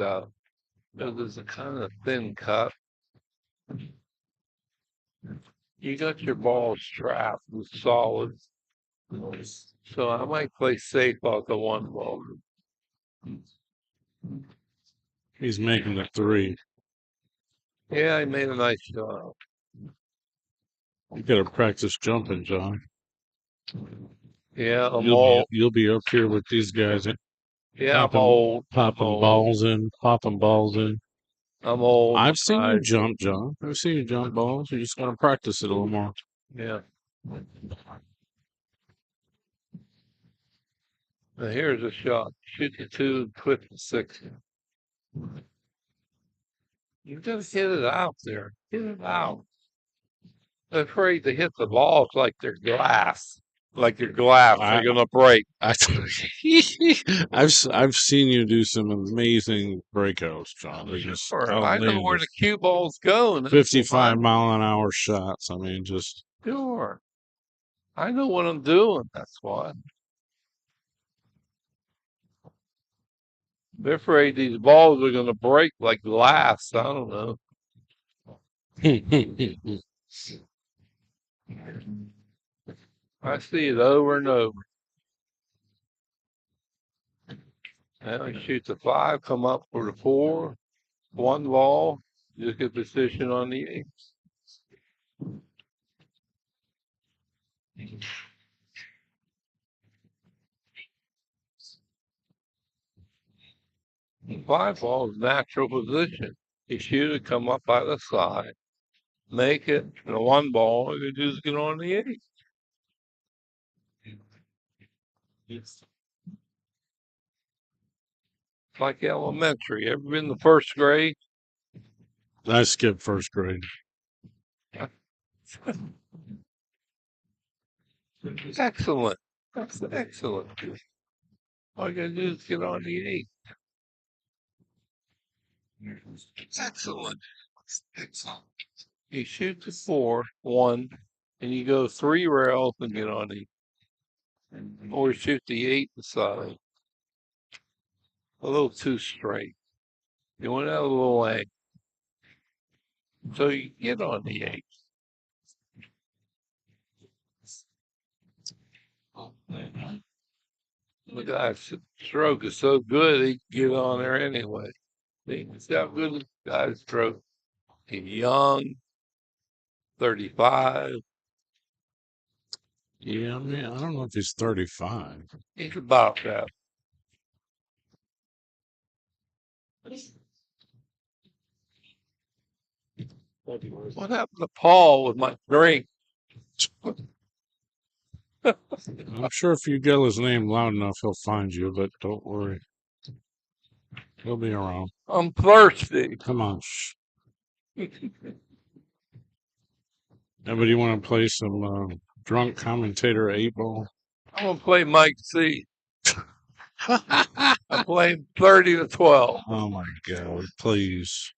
stuff. Because it's a kind of thin cup. You got your ball strapped with solids. So I might play safe off the one ball. He's making the three. Yeah, I made a nice shot. You gotta practice jumping, John. Yeah, I'm old. You'll be up here with these guys Yeah, I'm old. popping balls in, popping balls in. I'm old. I've seen you jump, John. I've seen you jump balls. You just gotta practice it a little more. Yeah. Now here's a shot. Shoot the two, twist the six. You just hit it out there. Hit it out. I'm afraid to hit the balls like they're glass. Like they're glass. They're gonna break. I've seen you do some amazing breakouts, John. They're just Sure, I know where the cue balls go. And 55-mile-an-hour shots. I mean, just sure. I know what I'm doing. That's why. They're afraid these balls are gonna break like glass. I don't know. I see it over and over. Now he shoots a five, come up for the four, one ball, just get position on the eight. Five ball is natural position. You shoot it, come up by the side, make it, and a one ball, you just get on the eight. It's like elementary. Ever been to first grade? I skipped first grade. Excellent. That's excellent. All you gotta do is get on the eight. Excellent. Excellent. You shoot the four, one, and you go three rails and get on the, or shoot the eight side. A little too straight. You want out a little angle. So you get on the eight. The guy's stroke is so good, he can get on there anyway. He's got good guy's stroke. He's young, 35. Yeah, I mean, I don't know if he's 35. He's about that. What happened to Paul with my drink? I'm sure if you yell his name loud enough, he'll find you, but don't worry. He'll be around. I'm thirsty. Come on. Everybody want to play some drunk commentator 8-ball? I'm going to play Mike C. I'm playing 30 to 12. Oh my God, please.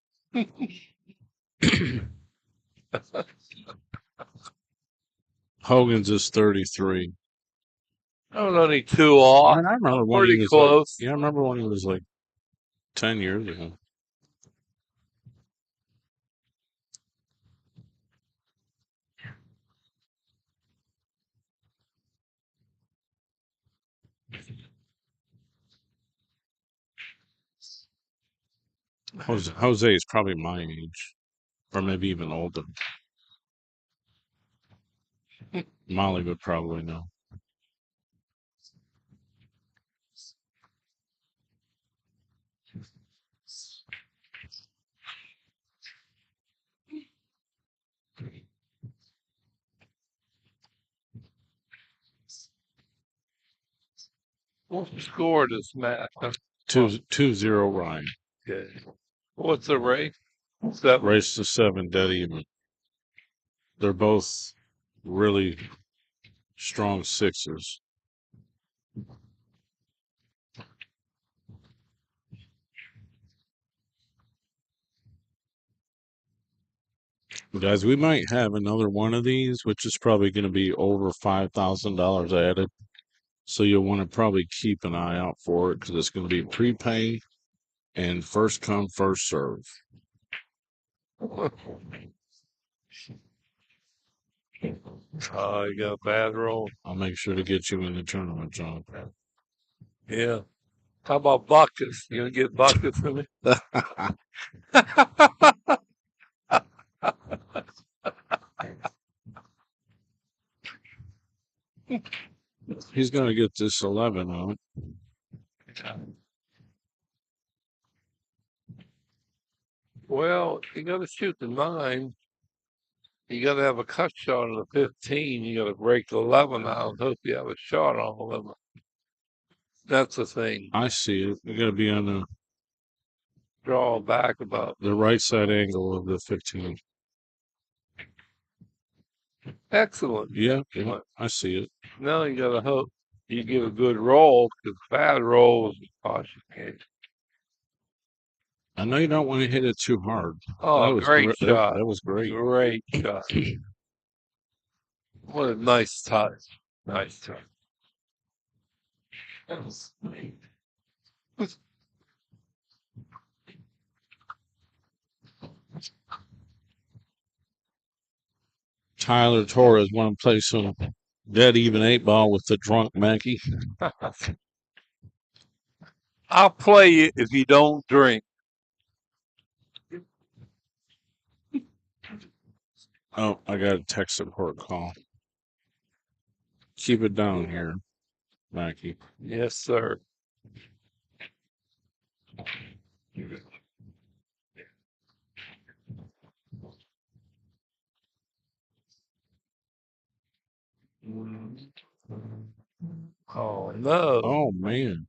Hogan's is 33. I was only two off. I remember when pretty he was close. I remember when he was like 10 years ago. Jose is probably my age, or maybe even older. Molly would probably know. What's the score of this match? 2-0 Ryan. Okay. What's the rate? Seven. Race to 7, dead even. They're both really strong sixes. Guys, we might have another one of these, which is probably going to be over $5,000 added. So you'll want to probably keep an eye out for it because it's going to be prepay. and first come, first serve. Oh, you got a bad roll. I'll make sure to get you in the tournament, John. Yeah. How about buckets? You gonna get buckets for me? He's going to get this 11 on. Well, you got to shoot the 9. You got to have a cut shot on the 15. You got to break the 11 out. Hope you have a shot on 11. That's the thing. I see it. You got to be on Draw back about the right side angle of the 15. excellent. Yeah, I see it. Now you got to hope you get a good roll because bad rolls cost you cash. I know you don't want to hit it too hard. Oh, great shot. That was great. Great shot. What a nice touch. Nice touch. Tyler Torres want to play some dead even 8-ball with the drunk Mackey. I'll play you if you don't drink. Oh, I got a tech support call. Keep it down here, Mackey. Yes, sir. Oh, no. Oh, man.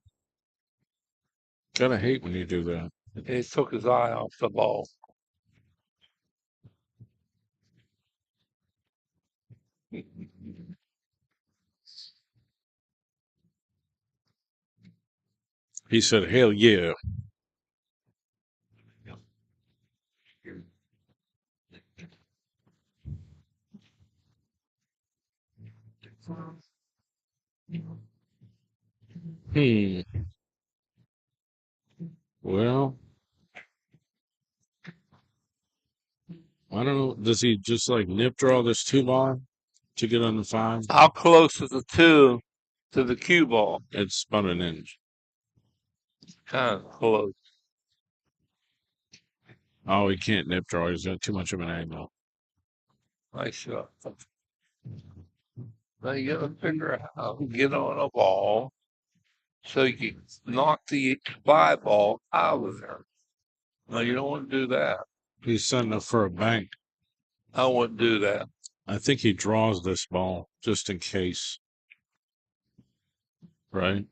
Gotta hate when you do that. He took his eye off the ball. He said, hell yeah. Well, I don't know. Does he just like nip draw this 2-ball to get on the 5? How close is the 2 to the cue ball? It's about an inch. Kind of close. Oh, he can't nip draw. He's got too much of an angle. Nice shot. Now you got to figure out how to get on a ball so you can knock the 5 ball out of there. No, you don't want to do that. He's setting up for a bank. I wouldn't do that. I think he draws this ball just in case. Right?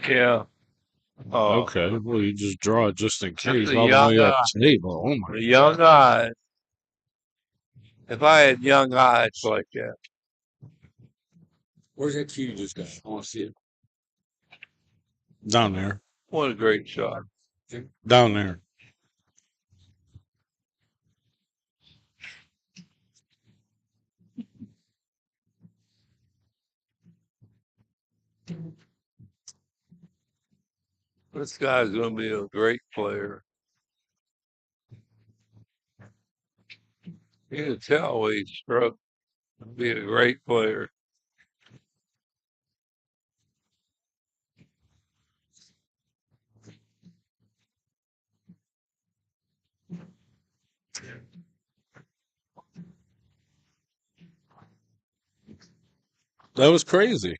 Yeah. Oh, Okay. Well, you just draw it just in case a all the young way up eye. the table. Oh, my A young eye. If I had young eyes like that. Where's that cue you just got? I want to see it. Down there. What a great shot. Down there. This guy's going to be a great player. You can tell he struck. Be a great player. That was crazy.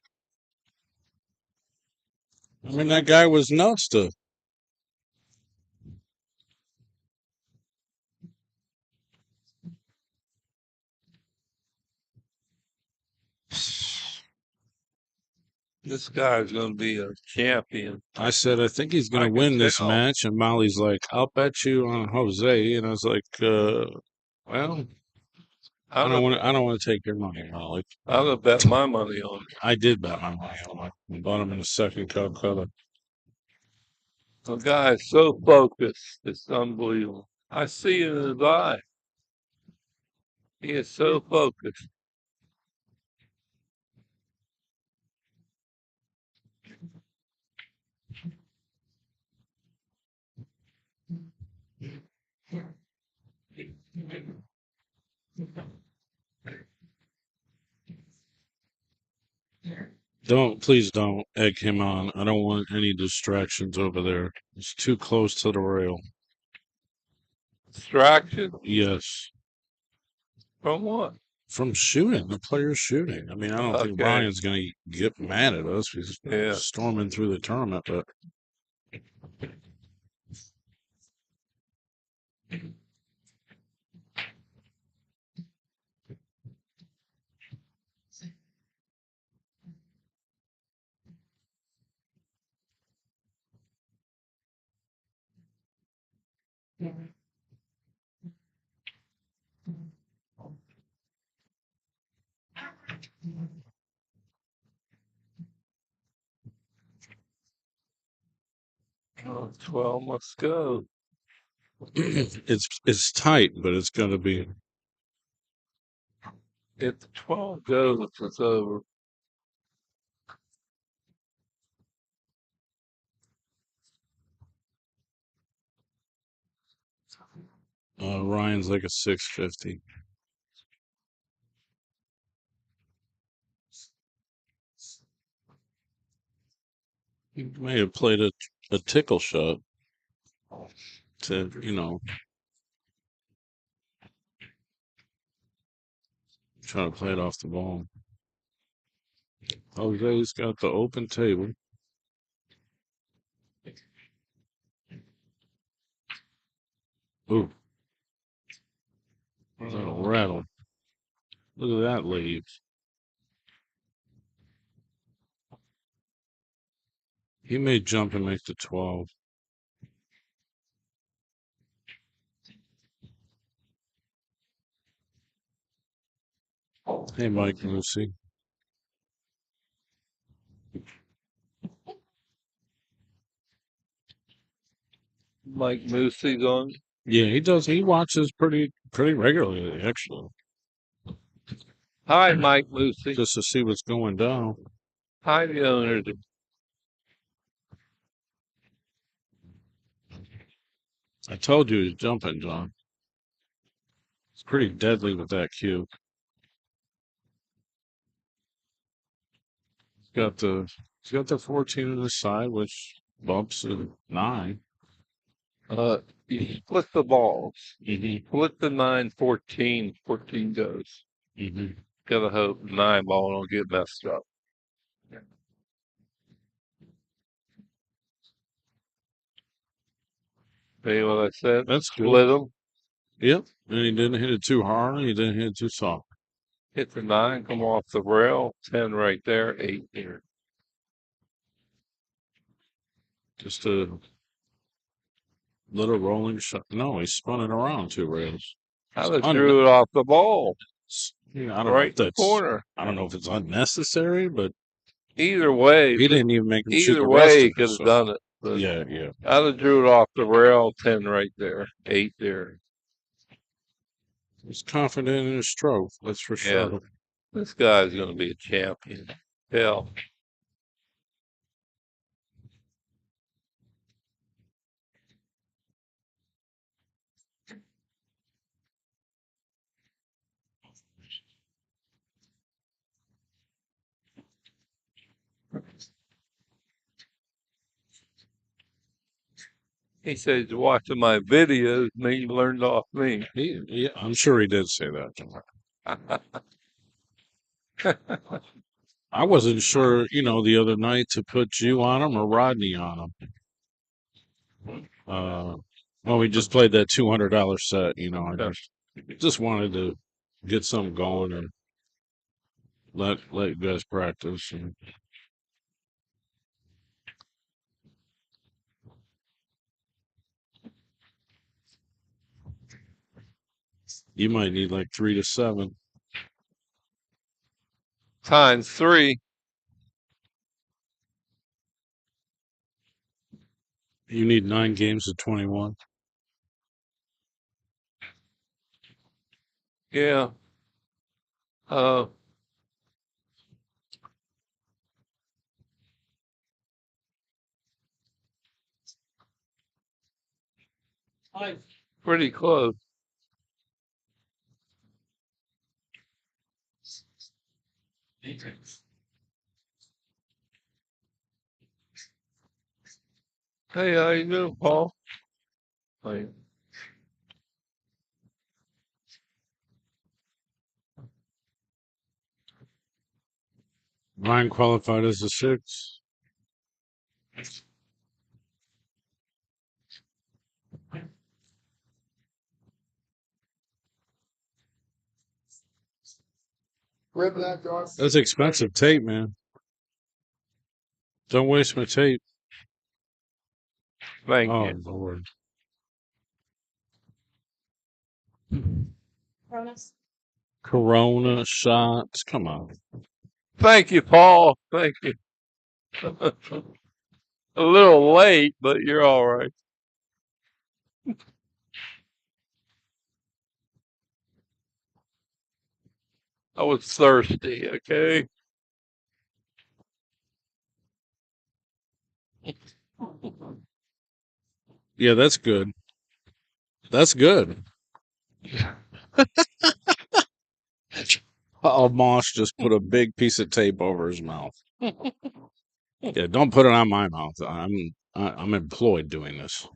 I mean, that guy was nuts to. This guy's going to be a champion. I said, I think he's going to win this match. And Molly's like, I'll bet you on Jose. And I was like, well, I don't want to take your money, Molly. I'm going to bet my money on it. I did bet my money on it. I bought him in the second cup color. The guy is so focused. It's unbelievable. I see it in his eye. He is so focused. Please don't egg him on. I don't want any distractions over there. It's too close to the rail. Distraction? Yes. From what? From shooting, the player's shooting. I mean, I don't think Ryan's going to get mad at us. He's storming through the tournament, but. Oh, 12 must go. It's tight, but it's going to be. If the 12 goes, it's over. Ryan's like a 650. He may have played a tickle shot to, try to play it off the ball. Jose's got the open table. Ooh. That'll rattle. Look at that leave. He may jump and make the 12. Hey, Mike Lucy. Mike Moosey's on. Yeah, he does. He watches pretty regularly, actually. Hi, Mike Moosey. Just to see what's going down. Hi, the owner. I told you he's jumping, John. It's pretty deadly with that cue. He's got the 14 on the side, which bumps a 9. You split the balls. Mm-hmm. Split the 9, 14. 14 goes. Mm-hmm. Gotta hope the 9 ball don't get messed up. See what I said? That's good. Split them. Yep. And he didn't hit it too hard. And he didn't hit it too soft. Hit the 9, come off the rail. 10 right there. 8 here. Just a little rolling shot. No, he spun it around 2 rails. I just drew it off the ball. I don't know Right if that's, corner. I don't know if it's unnecessary, but either way, he didn't even make him shoot either the way, rest he of it. could have So. done it. But Yeah. I just drew it off the rail. 10 right there. 8 there. He's confident in his stroke. That's for sure. This guy's going to be a champion. Hell. He says he's watching my videos and he learned off me. Yeah, I'm sure he did say that. I wasn't sure, the other night to put you on him or Rodney on him. Well, we just played that $200 set, I just wanted to get something going and let you guys practice. And you might need like 3 to 7 times 3. You need 9 games of 21. Yeah. Pretty close. Hey, how you doing, Paul? Hey. Ryan qualified as a 6. That's expensive tape, man. Don't waste my tape. Thank Oh, you. Lord. Corona shots. Come on. Thank you, Paul. Thank you. A little late, but you're all right. I was thirsty, okay? Yeah, that's good. That's good. Mosh just put a big piece of tape over his mouth. Yeah, don't put it on my mouth. I'm employed doing this.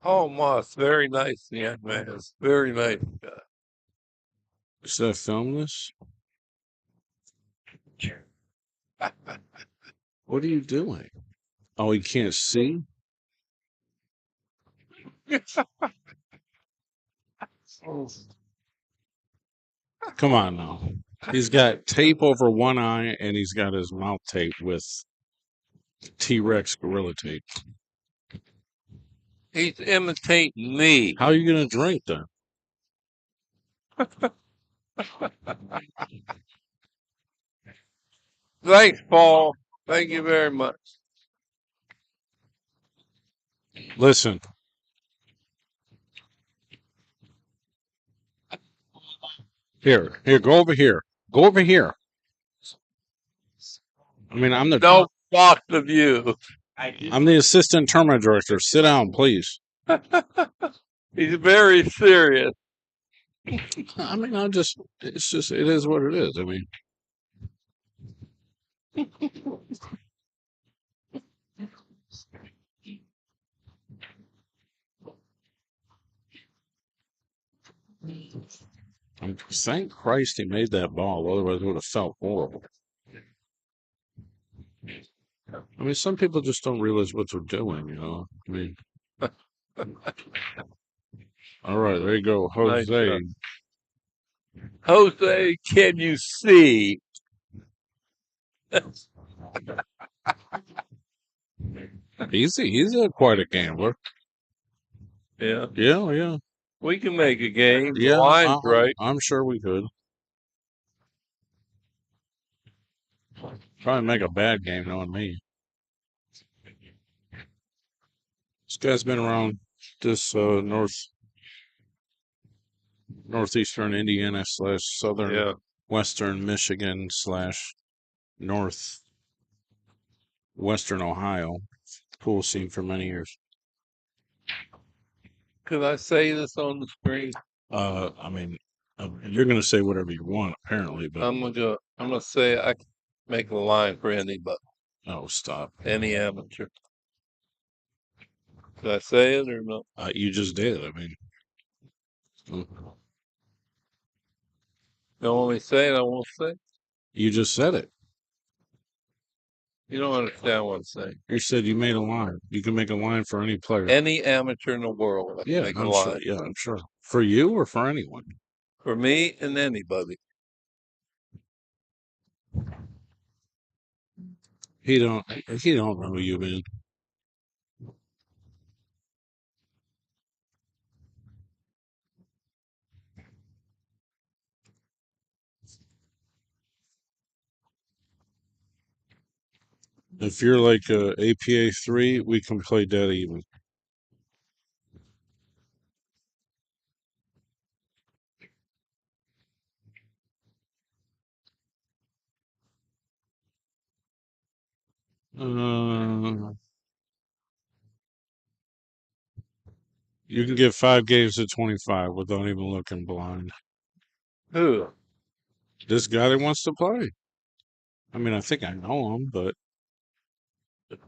Oh, Moss, very nice, young man. Very nice guy. Should I film this? What are you doing? Oh, you can't see? Come on now. He's got tape over one eye and he's got his mouth taped with T-Rex gorilla tape. He's imitating me. How are you going to drink then? Thanks, Paul. Thank you very much. Listen. Here, go over here. Go over here. I mean, Don't block the view. I'm the assistant tournament director. Sit down, please. He's very serious. I mean, it is what it is. I mean, thank Christ he made that ball. Otherwise, it would have felt horrible. I mean, some people just don't realize what they're doing, you know. I mean, all right, there you go, Nice Jose. shot. Jose, can you see? He's quite a gambler. Yeah. Yeah. We can make a game. The Yeah, line's right. I'm sure we could. Probably make a bad game knowing me. This guy's been around this northeastern Indiana / southern Yeah. western Michigan / northwestern Ohio pool scene for many years. Could I say this on the screen? I mean, you're gonna say whatever you want, apparently, but I'm gonna say I can make a line for anybody, oh, stop. any amateur. Could I say it or no? You just did. I mean, Don't want me to say it, I won't say it. you just said it. You don't understand what I'm saying. You said you made a line. You can make a line for any player. Any amateur in the world, I can Yeah, make a I'm line. sure. Yeah, I'm sure. For you or for anyone? For me and anybody. He don't know you, man. If you're like APA 3, we can play dead even. You can get 5 games to 25 without even looking blind. Who? This guy that wants to play. I mean, I think I know him, but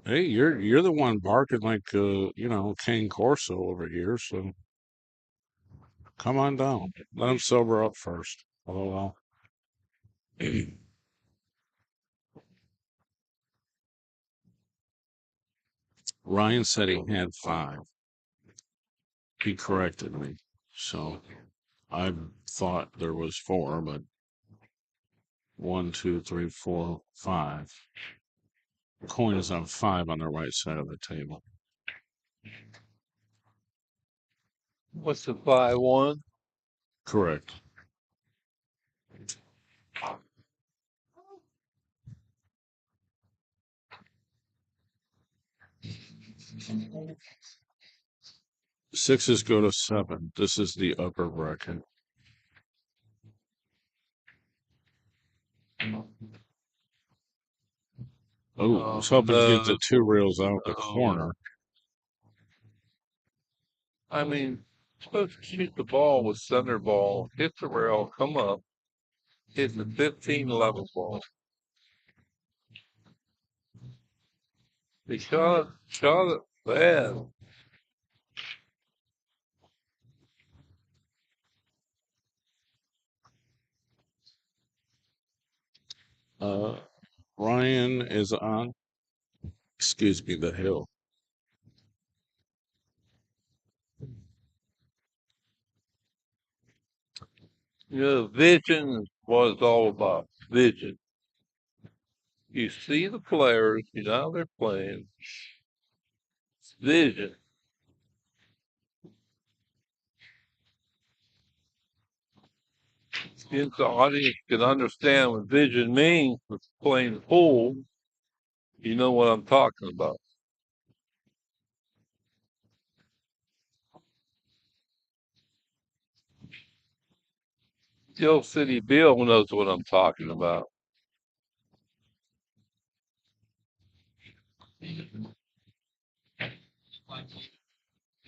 hey, you're the one barking like Cane Corso over here. So come on down. Let him sober up first. Oh well. Ryan said he had 5. He corrected me, so I thought there was 4, but 1, 2, 3, 4, 5. The coin is on 5 on the right side of the table. What's the 5-1? Correct. Sixes go to 7. This is the upper bracket. Oh, I was hoping to get the 2 reels out the corner. I mean, supposed to shoot the ball with center ball, hit the rail, come up, hit the 15 level ball. They shot it bad. Ryan is on, excuse me, the hill. Vision is what it's all about. Vision. You see the players, you know how they're playing. It's vision. Since the audience can understand what vision means for playing pool, you know what I'm talking about. Steel City Bill knows what I'm talking about.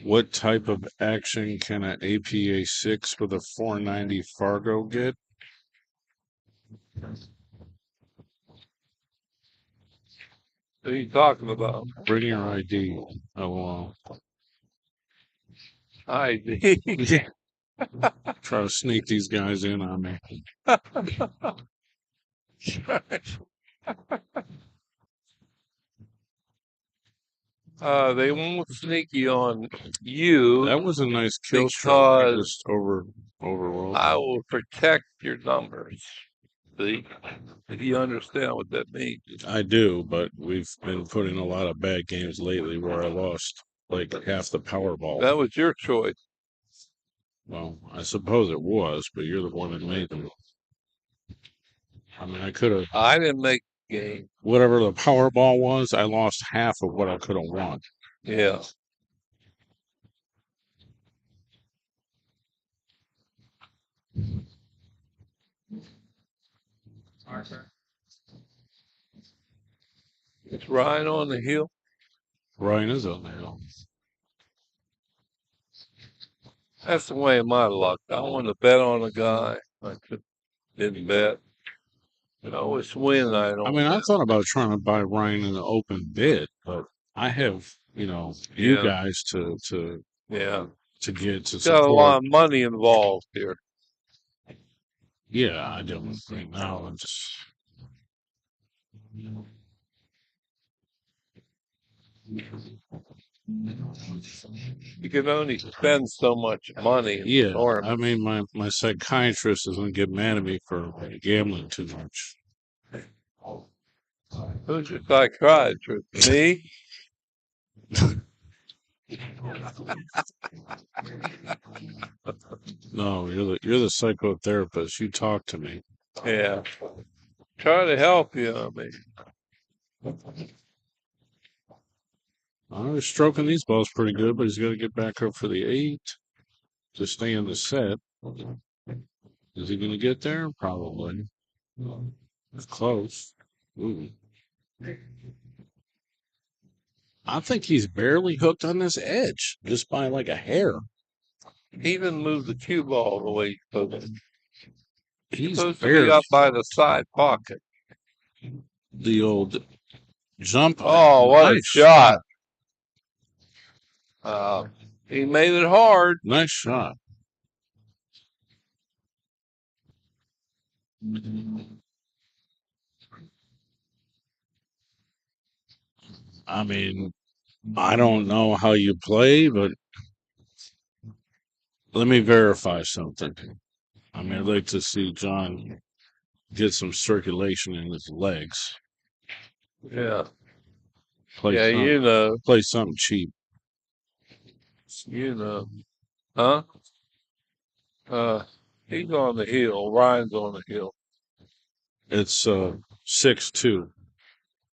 What type of action can an APA 6 with a 490 Fargo get? What are you talking about? Bring your ID. Oh, well. ID. Try to sneak these guys in on me. They won't sneak you on you. That was a nice kill stroke. Just overrolled. I will protect your numbers. See? If you understand what that means. I do, but we've been putting a lot of bad games lately where I lost like half the Powerball. That was your choice. Well, I suppose it was, but you're the one that made them. I mean, I could have. I didn't make the game. Whatever the Powerball was, I lost half of what I could have won. Yeah. It's Ryan on the hill. Ryan is on the hill. That's the way of my luck. I want to bet on a guy. I didn't bet. I always win. I don't. I mean, I thought about trying to buy Ryan in an open bid, but I have, you guys to get to support. Got a lot of money involved here. Yeah, I don't think now. I'm just. You can only spend so much money. Yeah, I mean, my psychiatrist is going to get mad at me for gambling too much. Who's your psychiatrist? Me? No, you're the psychotherapist. You talk to me. Yeah. Try to help you. I mean. I was stroking these balls pretty good, but he's got to get back up for the 8 to stay in the set. Is he going to get there? Probably. It's close. Ooh. I think he's barely hooked on this edge, just by like a hair. He even moved the cue ball the way he's supposed to. He's supposed to be up by the side pocket. The old jump. Oh, what a Nice shot. He made it hard. Nice shot. I mean, I don't know how you play, but let me verify something. I mean, I'd like to see John get some circulation in his legs. Yeah. Play you know. Play something cheap. You know. Huh? He's on the hill. Ryan's on the hill. It's 6-2.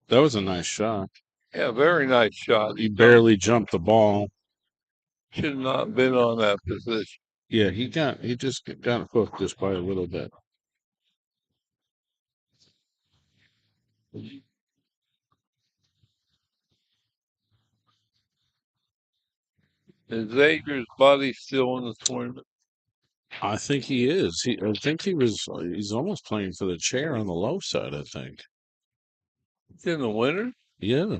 That was a nice shot. Yeah, very nice shot. He barely jumped the ball. Should not have been on that position. Yeah, he just got hooked just by a little bit. Is Xavier's buddy still in the tournament? I think he is. I think he's almost playing for the chair on the low side, I think. He's in the winner? Yeah.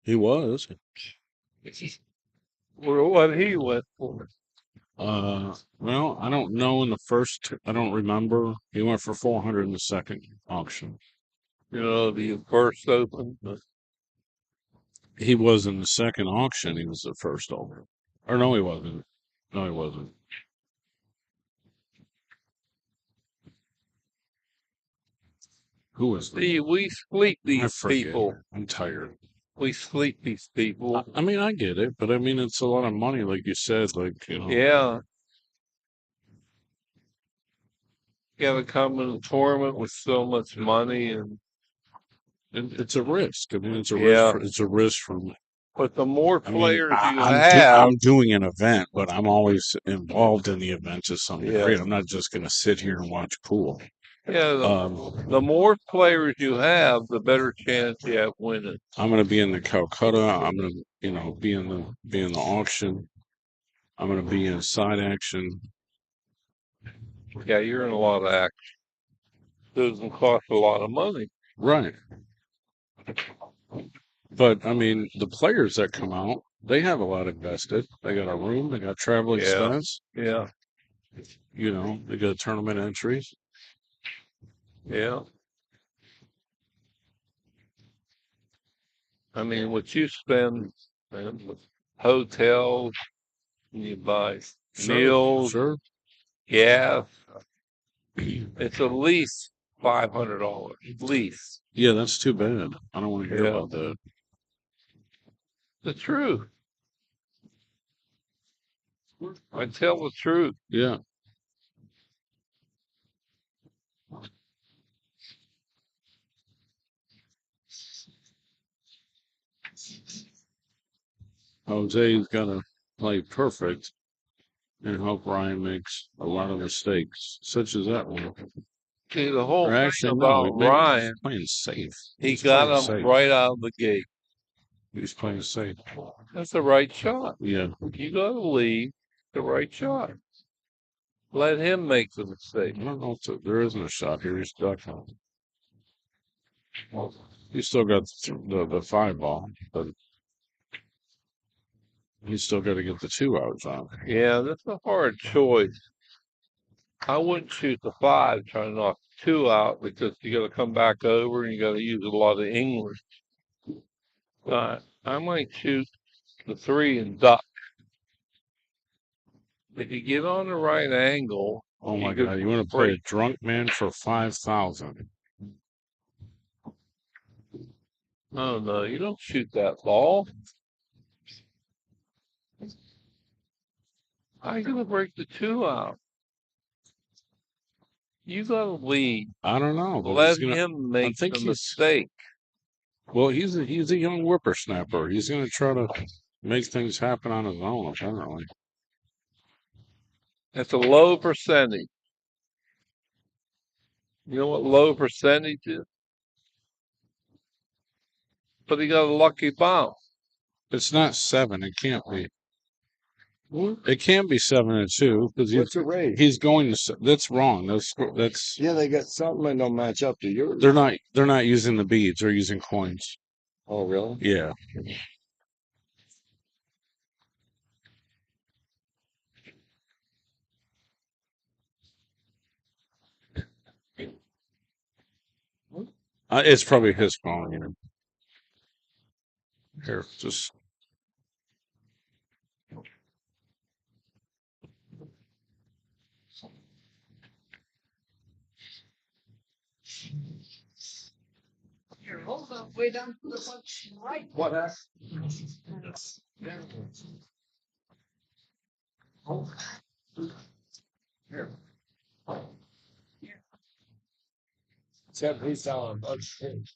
He was. What he went for? Well, I don't know in the first, I don't remember. He went for 400 in the second auction. You know, the first open. He was in the second auction. He was the first over. Or no, he wasn't. No, he wasn't. Who was that? See, we sleep these people. I'm tired. We sleep these people. I mean, I get it, but I mean, it's a lot of money, like you said. Like, you know. Yeah. You gotta come in a tournament with so much money, and it's a risk. I mean, it's a risk. It's a risk from. But the more players I'm doing an event, but I'm always involved in the event to some degree. I'm not just going to sit here and watch pool. Yeah, the more players you have, the better chance you have winning. I'm going to be in the Calcutta. I'm going to, be in the auction. I'm going to be in side action. Yeah, you're in a lot of action. Doesn't cost a lot of money. Right. But I mean, the players that come out, they have a lot invested. They got a room, they got travel expense. Yeah. They got tournament entries. Yeah. I mean, what you spend with hotels, you buy meals, gas, it's at least $500. At least. Yeah, that's too bad. I don't want to hear about that. The truth. I tell the truth. Yeah. Jose's got to play perfect and hope Ryan makes a lot of mistakes, such as that one. See, the whole thing about Ryan, he's playing safe. He got him right out of the gate. He's playing safe. That's the right shot. Yeah. You got to leave the right shot. Let him make the mistake. I don't know if there isn't a shot here. He's stuck. He's still got the 5 ball, but he's still got to get the 2 out, John. Yeah, that's a hard choice. I wouldn't shoot the 5, trying to knock 2 out, because you got to come back over and you got to use a lot of English. I might shoot the 3 and duck. If you get on the right angle. Oh my God! You want to play a drunk man for 5,000? Oh no, you don't shoot that ball. How are you gonna break the 2 out? You gotta lead. I don't know. But let him make the mistake. Well, he's a young whippersnapper. He's gonna try to make things happen on his own, apparently. It's a low percentage. You know what low percentage is? But he got a lucky bounce. It's not 7. It can't be. It can't be 7-2 because What's the rate? he's going to. That's wrong. That's Yeah, they got something that don't match up to yours. they're not using the beads. They're using coins. Oh, really? Yeah. It's probably his phone. You know. Here, just Here, hold on, way down to the punch right. What happened? Here. Except he's selling a bunch of things.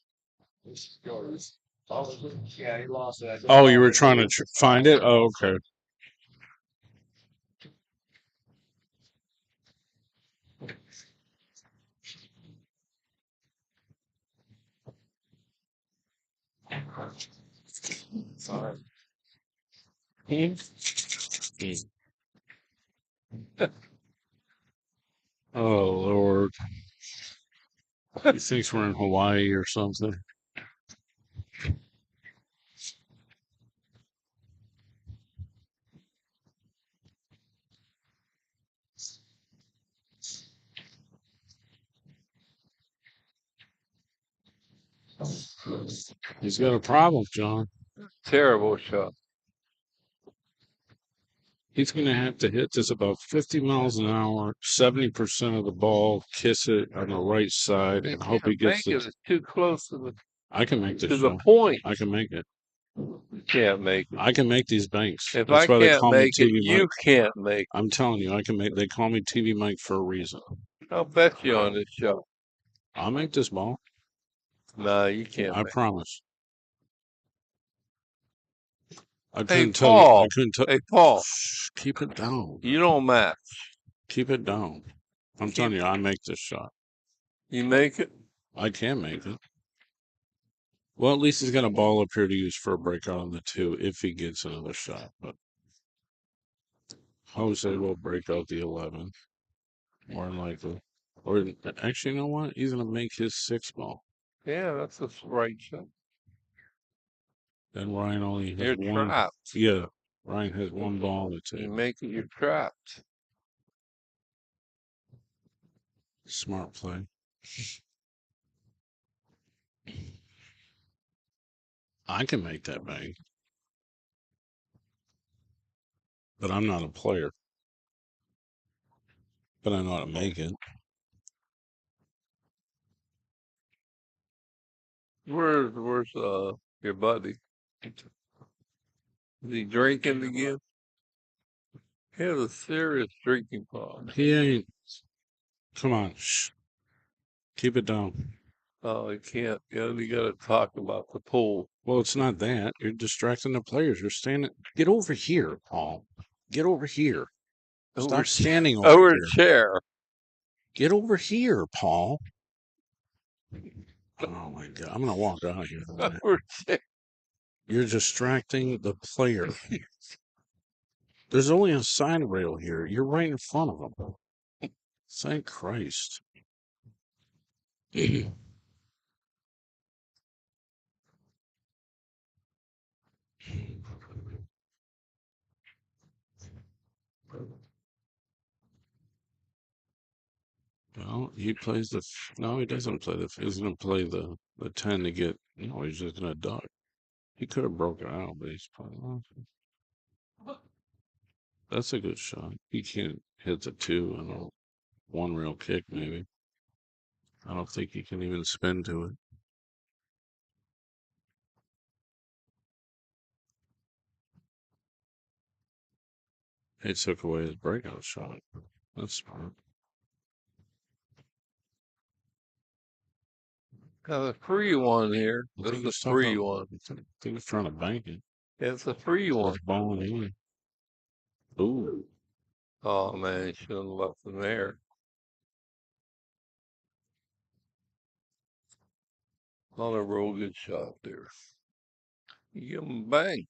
This is yours. Oh, yeah, he lost it. I just Oh, you were lost it. trying to find it? Oh, okay. Sorry. Oh, Lord. He thinks we're in Hawaii or something. He's got a problem, John. Terrible shot. He's going to have to hit this about 50 miles an hour, 70% of the ball, kiss it on the right side, and hope he gets Make it. the. It's too close to I can make this the shot. point. I can make it. You can't make it. I can make these banks. If That's I why they can't call me make it, TV you Mike. can't make I'm telling you, I can make. They call me TV Mike for a reason. it. I'll bet you on this shot. I'll make this ball. No, you can't I make promise. I it. Hey, couldn't tell you. I Paul. couldn't tell. Hey, Paul. Shh, keep it down. You don't match. Keep it down. I'm telling you, I make this shot. You make it? I can make it. Well, at least he's got a ball up here to use for a breakout on the 2 if he gets another shot. But Jose will break out the 11, more than likely. Or actually, you know what? He's going to make his 6 ball. Yeah, that's the right shot. Then Ryan only has You're one. trapped. Yeah, Ryan has one ball on the You table. make it, you're trapped. Smart play. I can make that bang, but I'm not a player. But I know how to make it. Where's your buddy? Is he drinking again? He has a serious drinking problem. He ain't. Come on. Shh. Keep it down. Oh, he can't. You only got to talk about the pool. Well, it's not that. You're distracting the players. You're standing. Get over here, Paul. Get over here. Stop standing over Over here. chair. Get over here, Paul. Oh my God. I'm going to walk out of here. in a minute. Over chair. You're distracting the player. There's only a side rail here. You're right in front of them. Thank Christ. Well, he plays the. No, he doesn't play the. He's going to play the 10 to get. No, he's just going to duck. He could have broken out, but he's playing. That's a good shot. He can't hit the 2 and a one real kick, maybe. I don't think he can even spin to it. He took away his breakout shot. That's smart. Got a free one here. I This think is he's a free talking- one. I think he's trying to bank it. It's a free one. He's balling in. Ooh. Oh man, he should have left him there. Not a real good shot there. You give him a bank.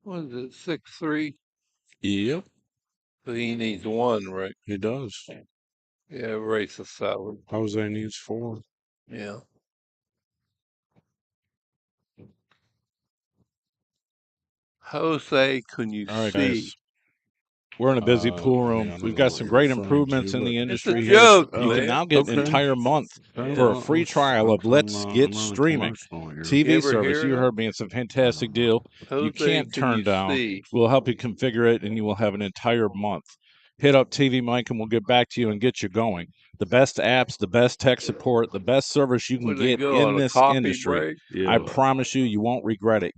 What is it, 6-3? Yep, So he needs one, right? he does. Yeah, race of 7. Jose needs 4. Yeah. Jose, can you All right, see? guys. We're in a busy pool I room. mean, I don't We've know got what some you're great referring improvements to, in but the It's a industry here. joke, You can man. now get an okay. entire month Okay, for a well, free trial of Let's I'm Get not Streaming intellectual here. You TV ever service. hear You that? heard me. It's a fantastic deal. You Jose, can't can you turn down. see? We'll help you configure it, and you will have an entire month. Hit up TV Mike, and we'll get back to you and get you going. The best apps, the best tech support, the best service you can Where they get go in on a this coffee industry. break? I Yeah. promise you, you won't regret it.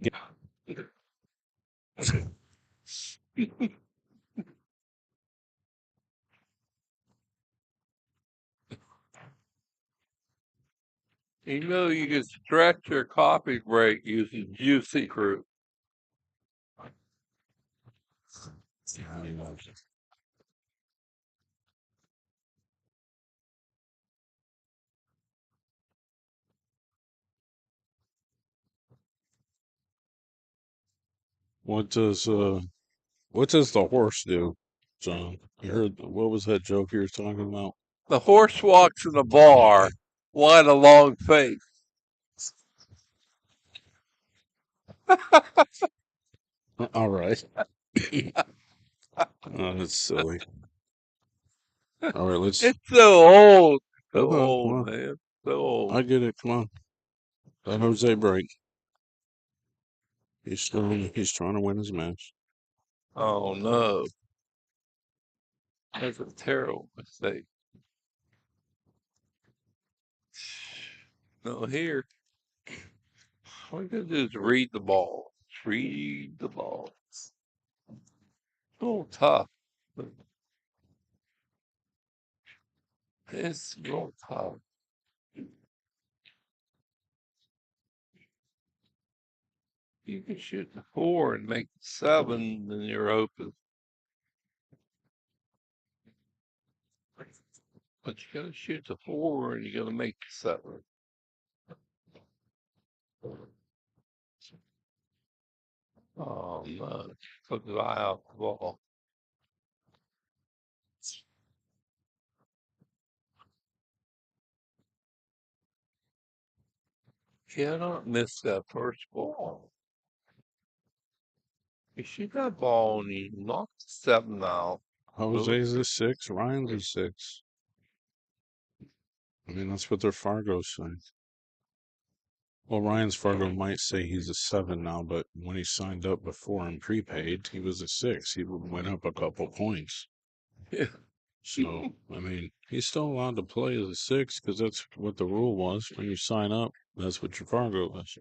You know you can stretch your coffee break using juicy fruit. What does the horse do, John? You heard what was that joke you were talking about? The horse walks in the bar. Why the long face? All right. Oh, that's silly. All right, let's. It's so old. So Hold on, come old, on. man. So old. I get it. Come on. Let Jose break. He's trying to win his match. Oh no. That's a terrible mistake. No, here. All you gotta do is read the ball. Read the ball. It's a little tough. But it's a little tough. You can shoot the 4 and make 7, then you're open. But you gotta shoot the 4 and you gotta make 7. Oh no. Took his eye off the ball. Cannot miss that first ball. You shoot that ball and you knock the 7 out. Jose's a 6. Ryan's a 6. I mean, that's what their Fargo's say. Well, Ryan's Fargo might say he's a 7 now, but when he signed up before and prepaid, he was a 6. He went up a couple points. Yeah. So, I mean, he's still allowed to play as a 6 because that's what the rule was. When you sign up, that's what your Fargo was.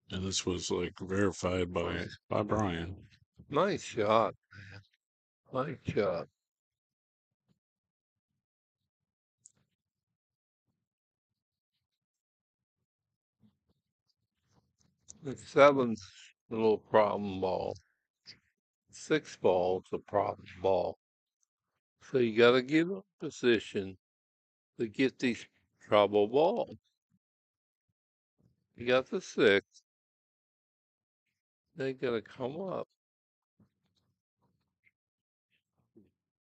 And this was like verified by Brian. Nice shot, man. Nice shot. The 7's a little problem ball. 6 ball's a problem ball. So you gotta give up position to get these trouble balls. You got the 6. They gotta come up.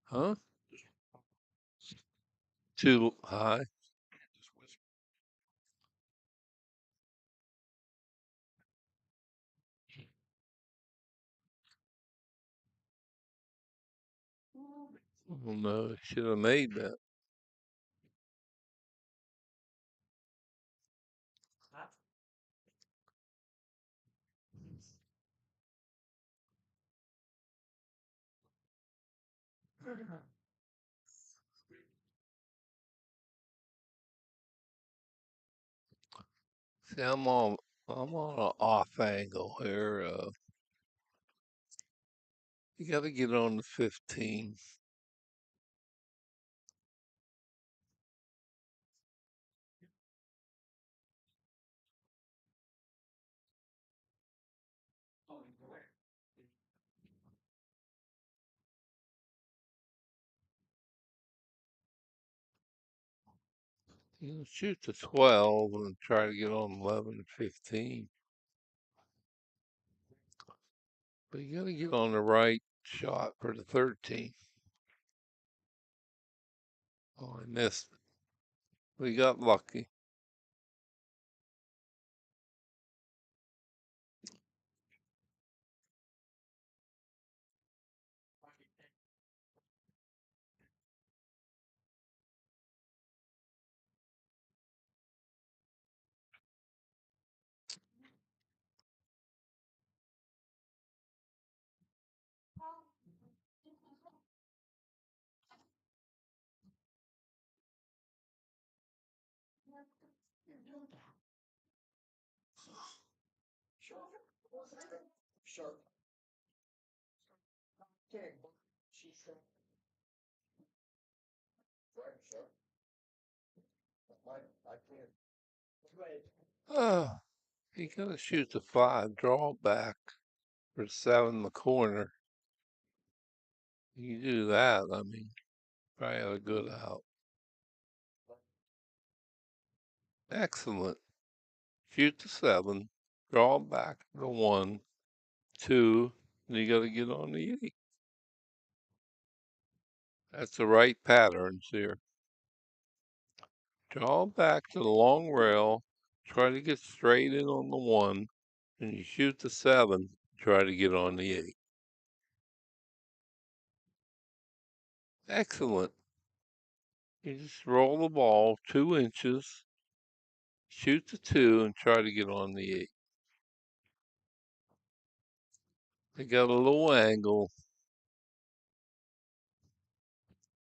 Huh? Too high. Oh no, should have made that. See, I'm on an off angle here. You gotta get on the 15. You shoot the 12 and try to get on 11 and 15. But you got to get on the right shot for the 13. Oh, I missed it. We got lucky. Oh, you got to shoot the 5, draw back for 7 in the corner. You do that, I mean, probably have a good out. Excellent. Shoot the 7, draw back to 1, 2, and you got to get on the 8. That's the right patterns here. Draw back to the long rail, try to get straight in on the 1, and you shoot the 7, try to get on the 8. Excellent. You just roll the ball 2 inches, shoot the 2, and try to get on the 8. They got a little angle.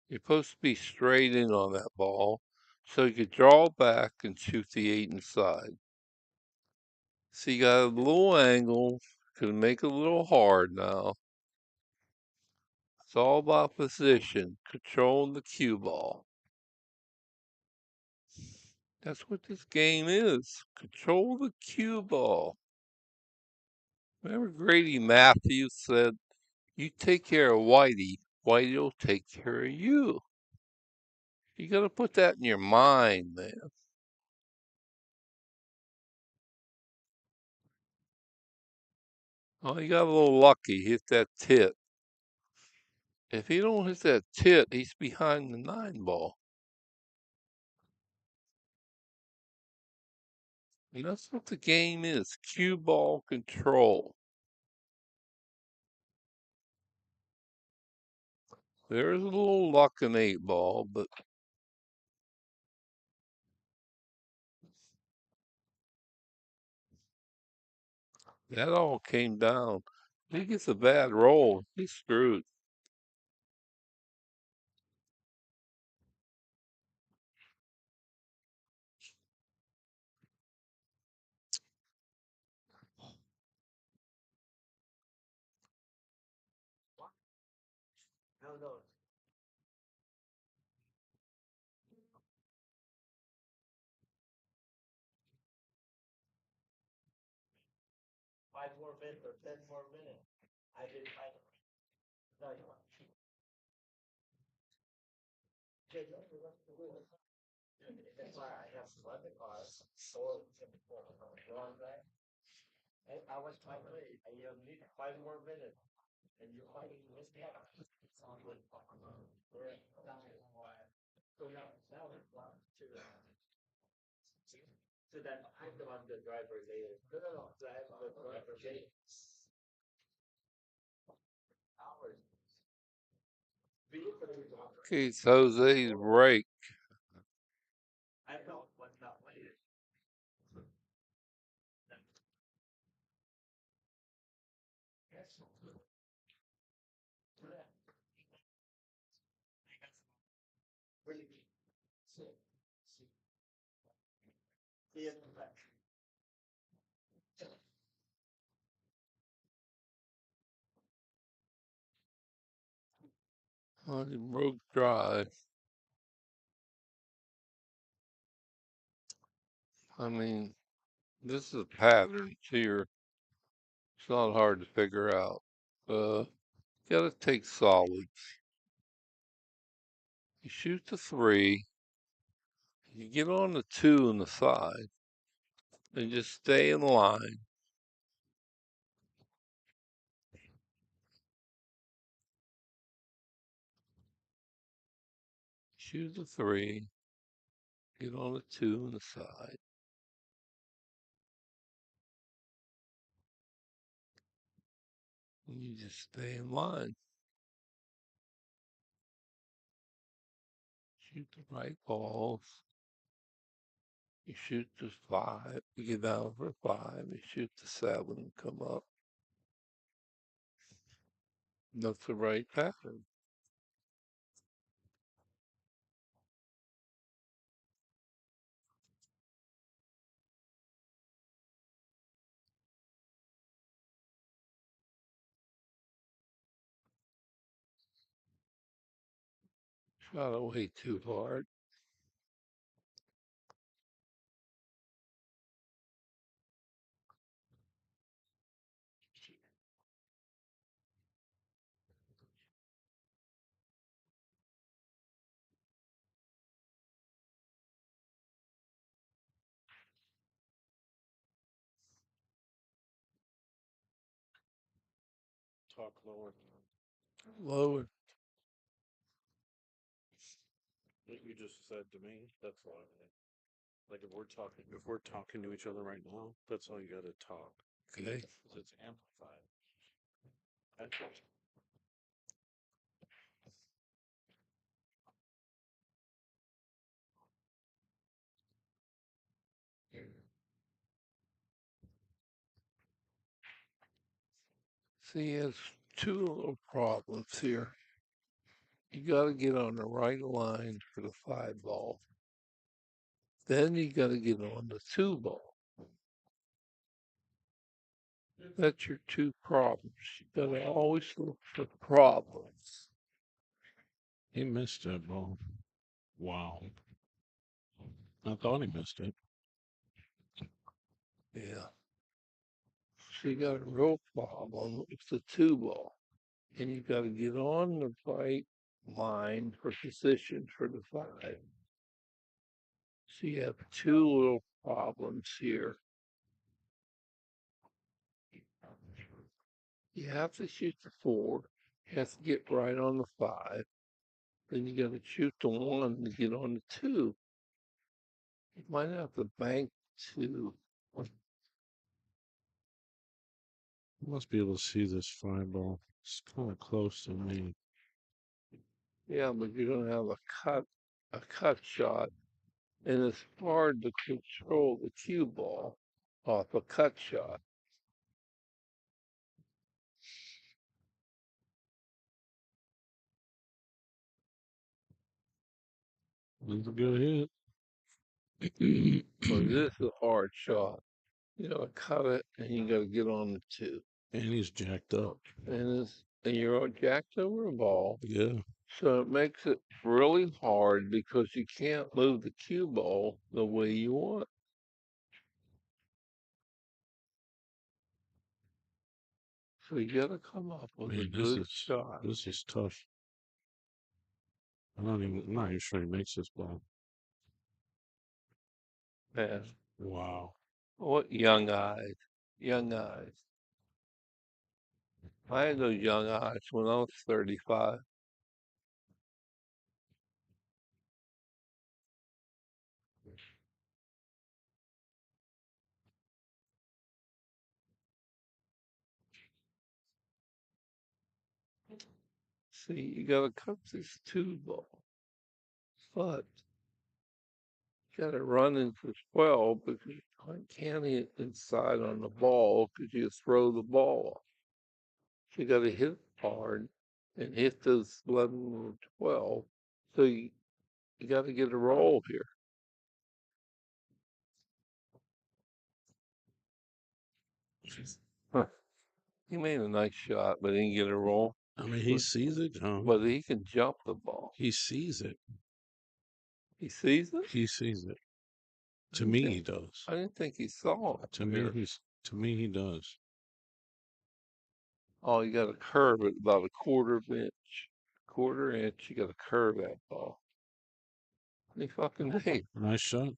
You're supposed to be straight in on that ball, so you could draw back and shoot the 8 inside. So you got a little angle, could make it a little hard now. It's all about position, controlling the cue ball. That's what this game is. Control the cue ball. Remember Grady Matthews said, you take care of Whitey, Whitey will take care of you. You got to put that in your mind, man. Oh, he got a little lucky, hit that tit. If he don't hit that tit, he's behind the 9 ball. And that's what the game is, cue ball control. There is a little luck in 8 ball, but that all came down. If he gets a bad roll, he's screwed. Okay, it's Jose's break. On the broke drive. I mean, this is a pattern here. It's not hard to figure out. Gotta take solids. You shoot the 3. You get on the 2 on the side and just stay in line. Choose the 3. Get on the 2 on the side. And you just stay in line. Shoot the right balls. You shoot the 5. You get down for 5. You shoot the 7 and come up. That's the right pattern. Shot away too hard. Talk lower. Lower. What you just said to me, that's all I mean. Like if we're talking to each other right now, that's all you gotta talk. Okay. 'Cause it's amplified. See, it's 2 little problems here. You got to get on the right line for the 5 ball. Then you got to get on the 2 ball. That's your 2 problems. You got to always look for problems. He missed that ball. Wow. I thought he missed it. Yeah. So you got a real problem with the 2 ball. And you got to get on the right line for position for the 5. So you have 2 little problems here. You have to shoot the 4. You have to get right on the 5. Then you got to shoot the 1 to get on the 2. You might have to bank 2. You must be able to see this 5 ball. It's kind of close to me. Yeah, but you're gonna have a cut shot, and it's hard to control the cue ball off a cut shot. That's a good So hit. this is a hard shot. You gotta cut it, and you gotta get on the 2. And he's jacked up. And you're all jacked over a ball. Yeah. So it makes it really hard because you can't move the cue ball the way you want. So you gotta come up with a Man, good shot. this is tough. I'm not even sure he makes this ball. Man, Wow. what young eyes. Young eyes. I had those young eyes when I was 35. See, you gotta cut this 2 ball. But you gotta run into 12 because you can't hit inside on the ball because you throw the ball. So you gotta hit hard and hit those 11 or 12. So you gotta get a roll here. Huh. He made a nice shot, but he didn't get a roll. I mean, he sees it, John. But he can jump the ball. He sees it. He sees it? He sees it. To didn't me, think- he does. I didn't think he saw it. To me, here. he does. Oh, you got to curve it about a quarter inch. Quarter inch, you got to curve that ball. Any fucking day. Nice shot.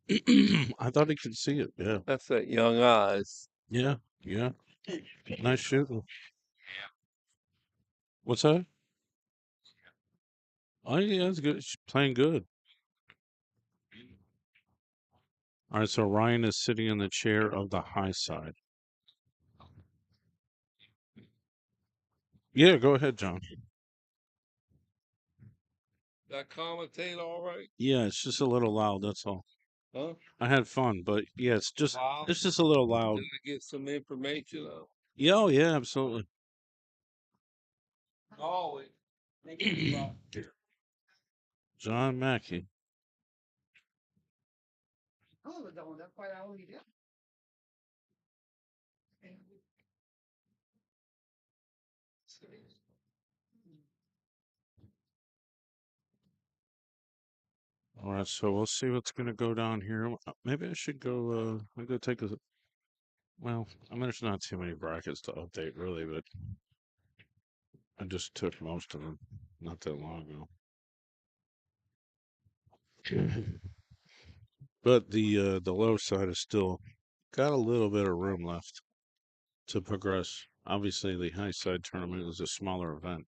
I thought he could see it. Yeah. That's that young eyes. Yeah. Yeah. Nice shooting. What's that? Oh, yeah, that's good. She's playing good. All right, so Ryan is sitting in the chair of the high side. Yeah, go ahead, John. That commentator all right? Yeah, it's just a little loud, that's all. Huh? I had fun, but yeah, it's just Wow. a little loud. Did I get some information out? Yeah, oh, yeah, absolutely. Always. John Mackey. Oh, that's quite all we did. All right, so we'll see what's gonna go down here. Maybe I should go. I'll go take a. Well, I mean, there's not too many brackets to update, really, but I just took most of them not that long ago. But the low side is still got a little bit of room left to progress. Obviously, the high side tournament is a smaller event.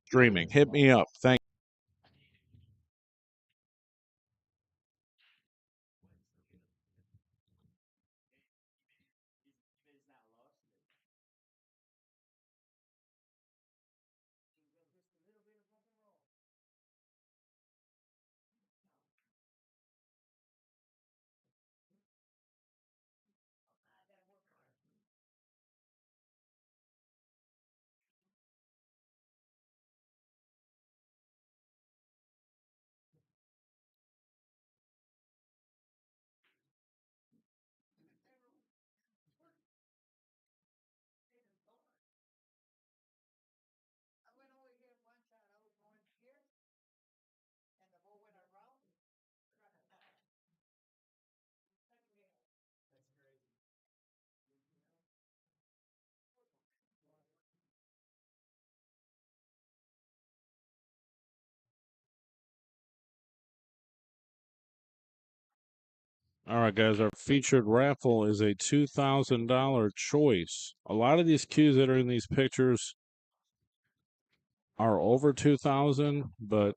Streaming. Hit me up. Thank I went over here one shot, I was going here, and the ball went around. All right, guys, our featured raffle is a $2,000 choice. A lot of these cues that are in these pictures are over 2,000, but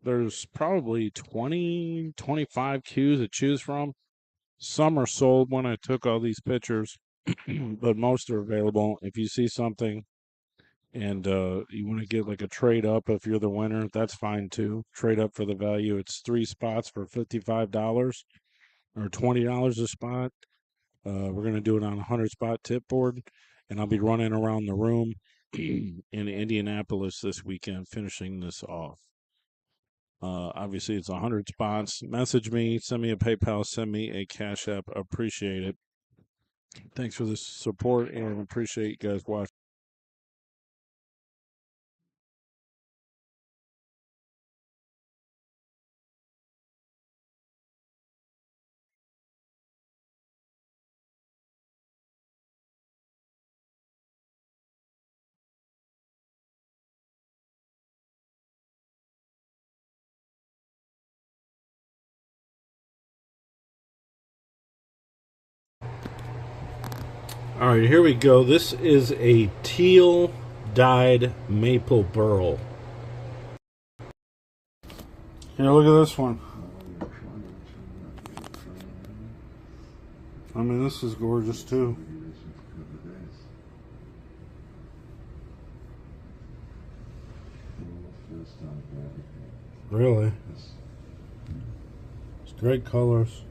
there's probably 20, 25 cues to choose from. Some are sold when I took all these pictures, but most are available. If you see something and you want to get like a trade up if you're the winner, that's fine too. Trade up for the value. It's 3 spots for $55 or $20 a spot. We're going to do it on a 100 spot tip board, and I'll be running around the room in Indianapolis this weekend, finishing this off. Obviously, it's 100 spots. Message me, send me a PayPal, send me a Cash App. Appreciate it. Thanks for the support and appreciate you guys watching. All right, here we go. This is a teal dyed maple burl. Here, look at this one. I mean, this is gorgeous too. Really? It's great colors.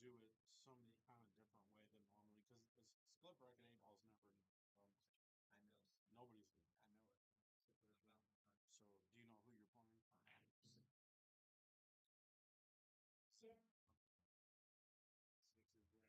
do it some kind of different way than normally because split bracket 8 ball's never. I know.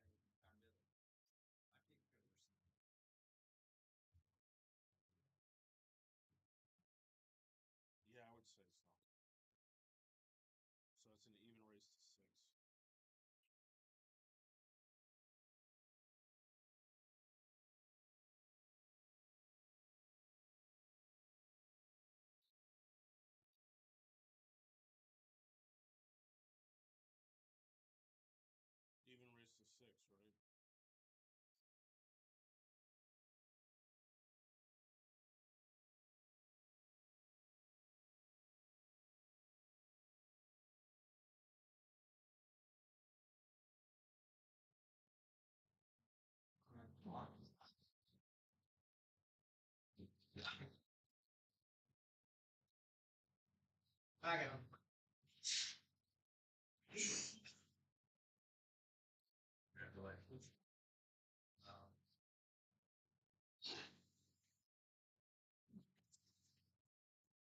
Nobody's. I know it. So, do you know who you're playing? Six.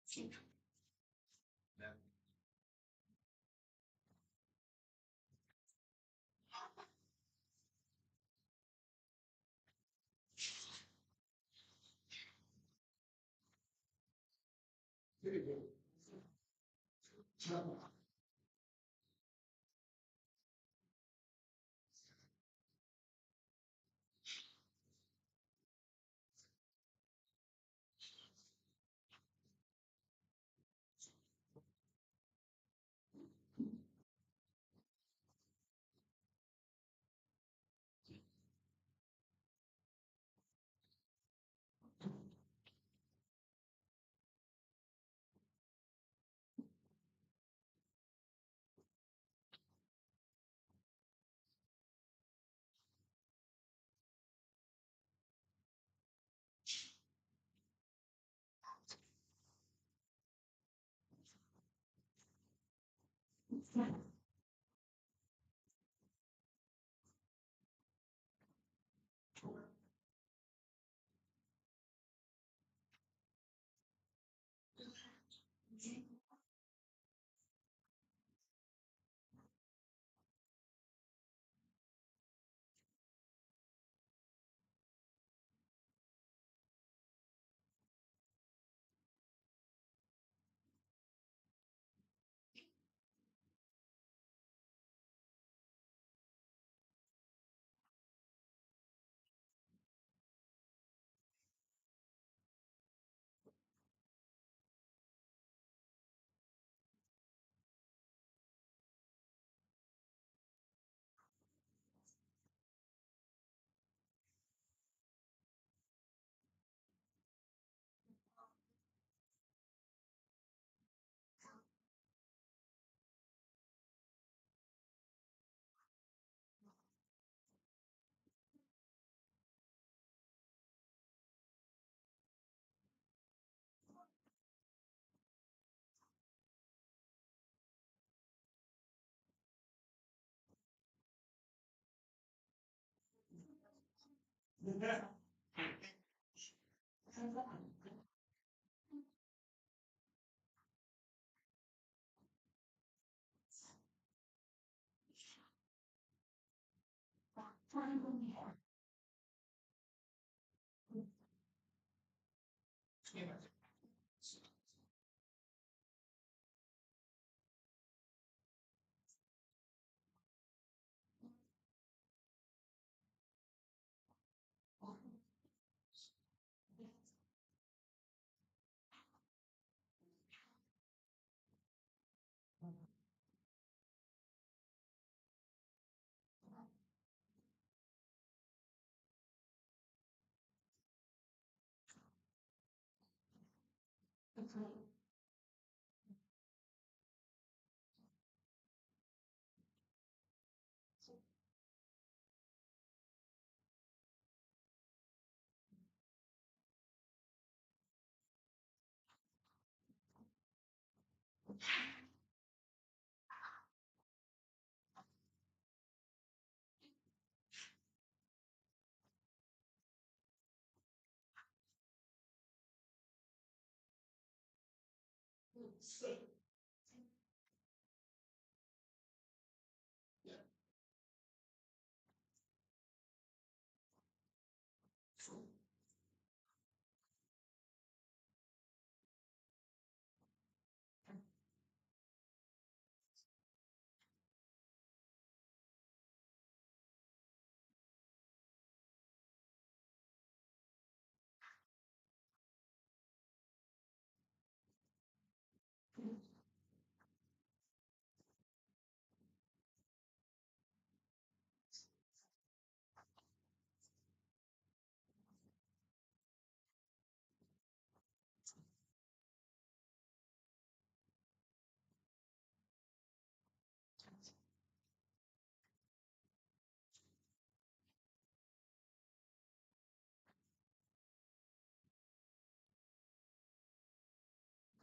Six is right. I'm middle. I pick Peterson. Yeah, I would say so. So it's an even race to 6. Even race to 6, right? I got him. Congratulations. Then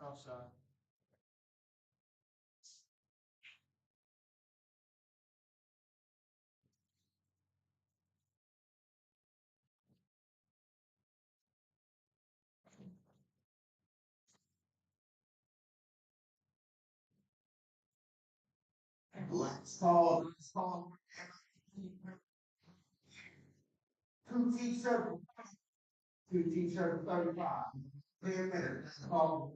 Outside. Let's call. Two t-shirts. Two t-shirts, 35. 3 minutes. Let's call.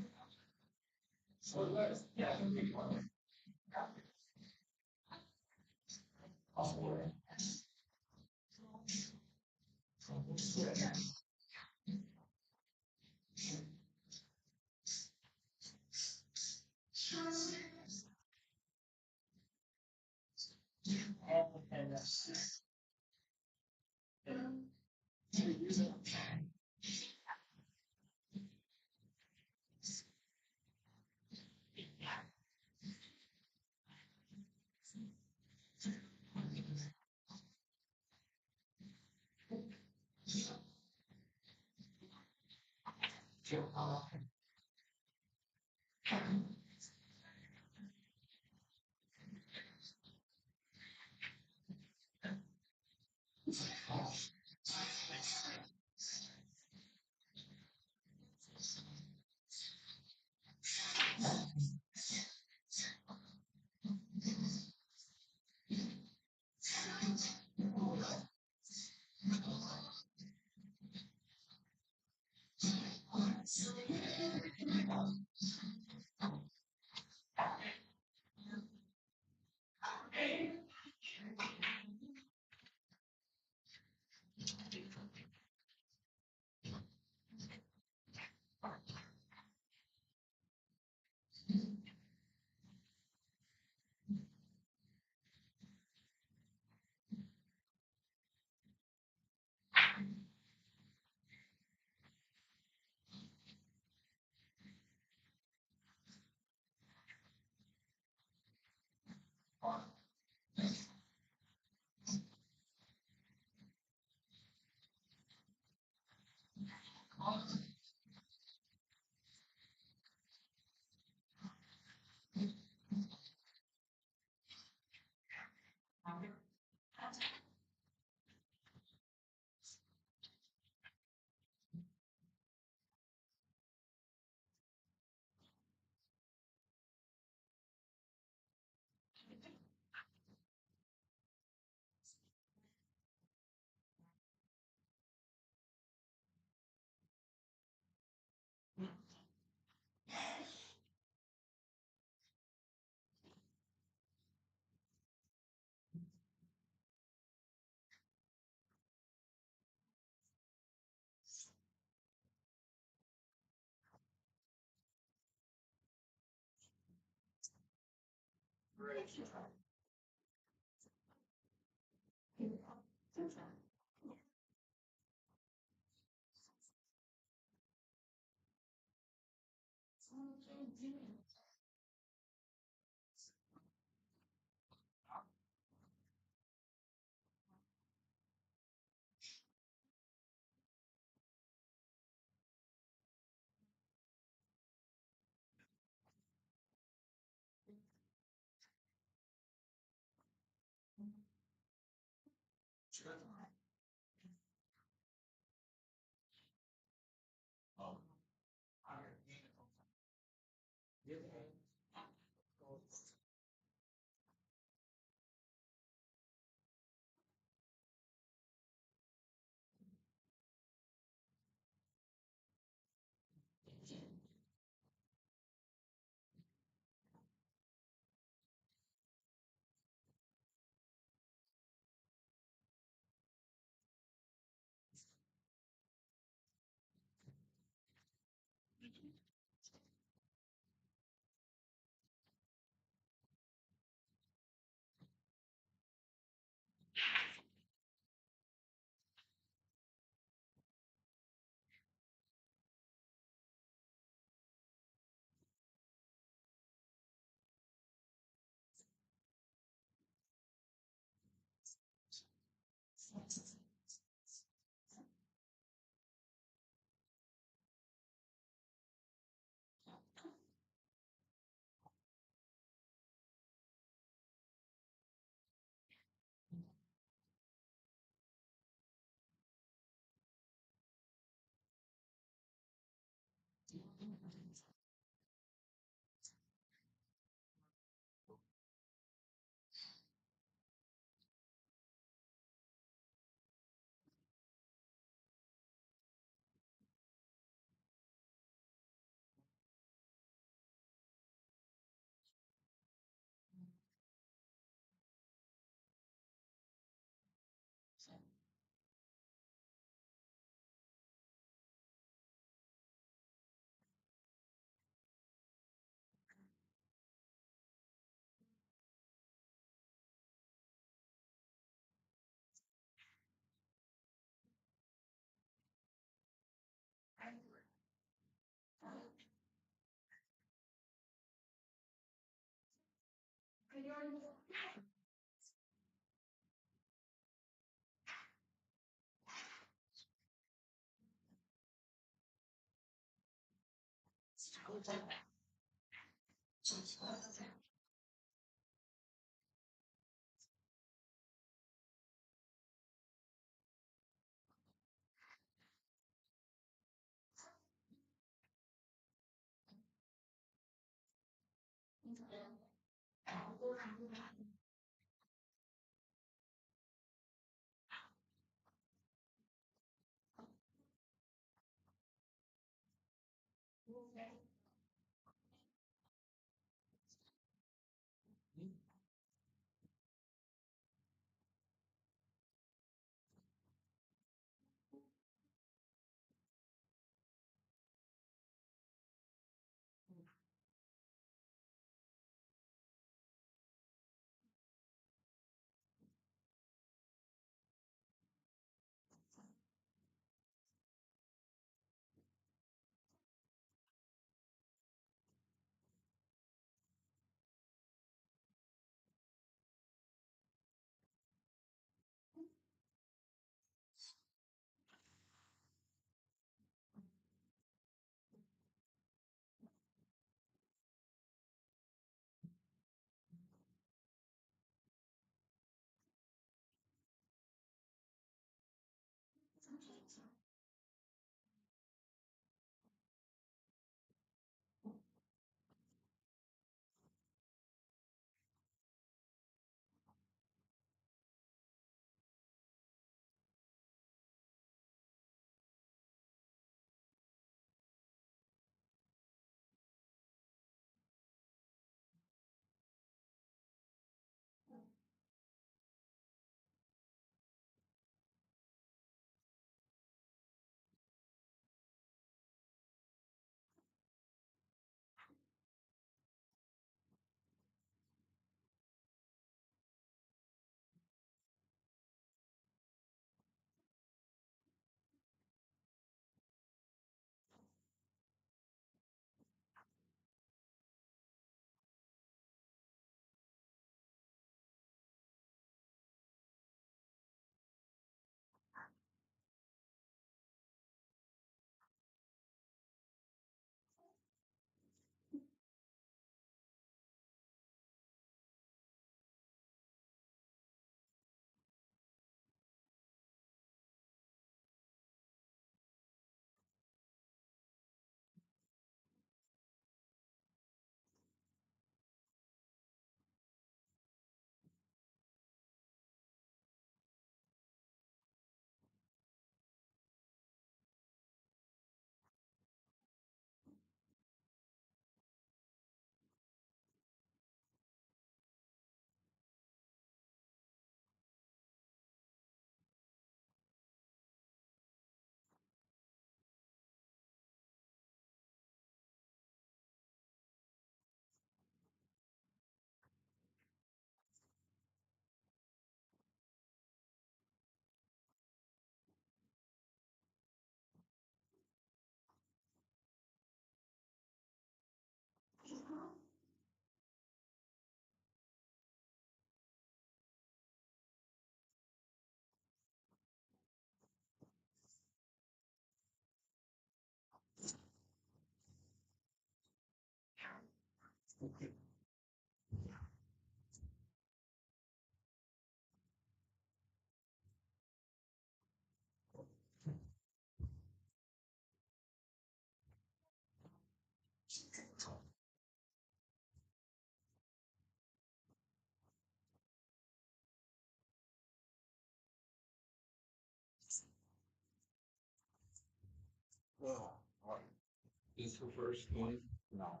This is the first one. No.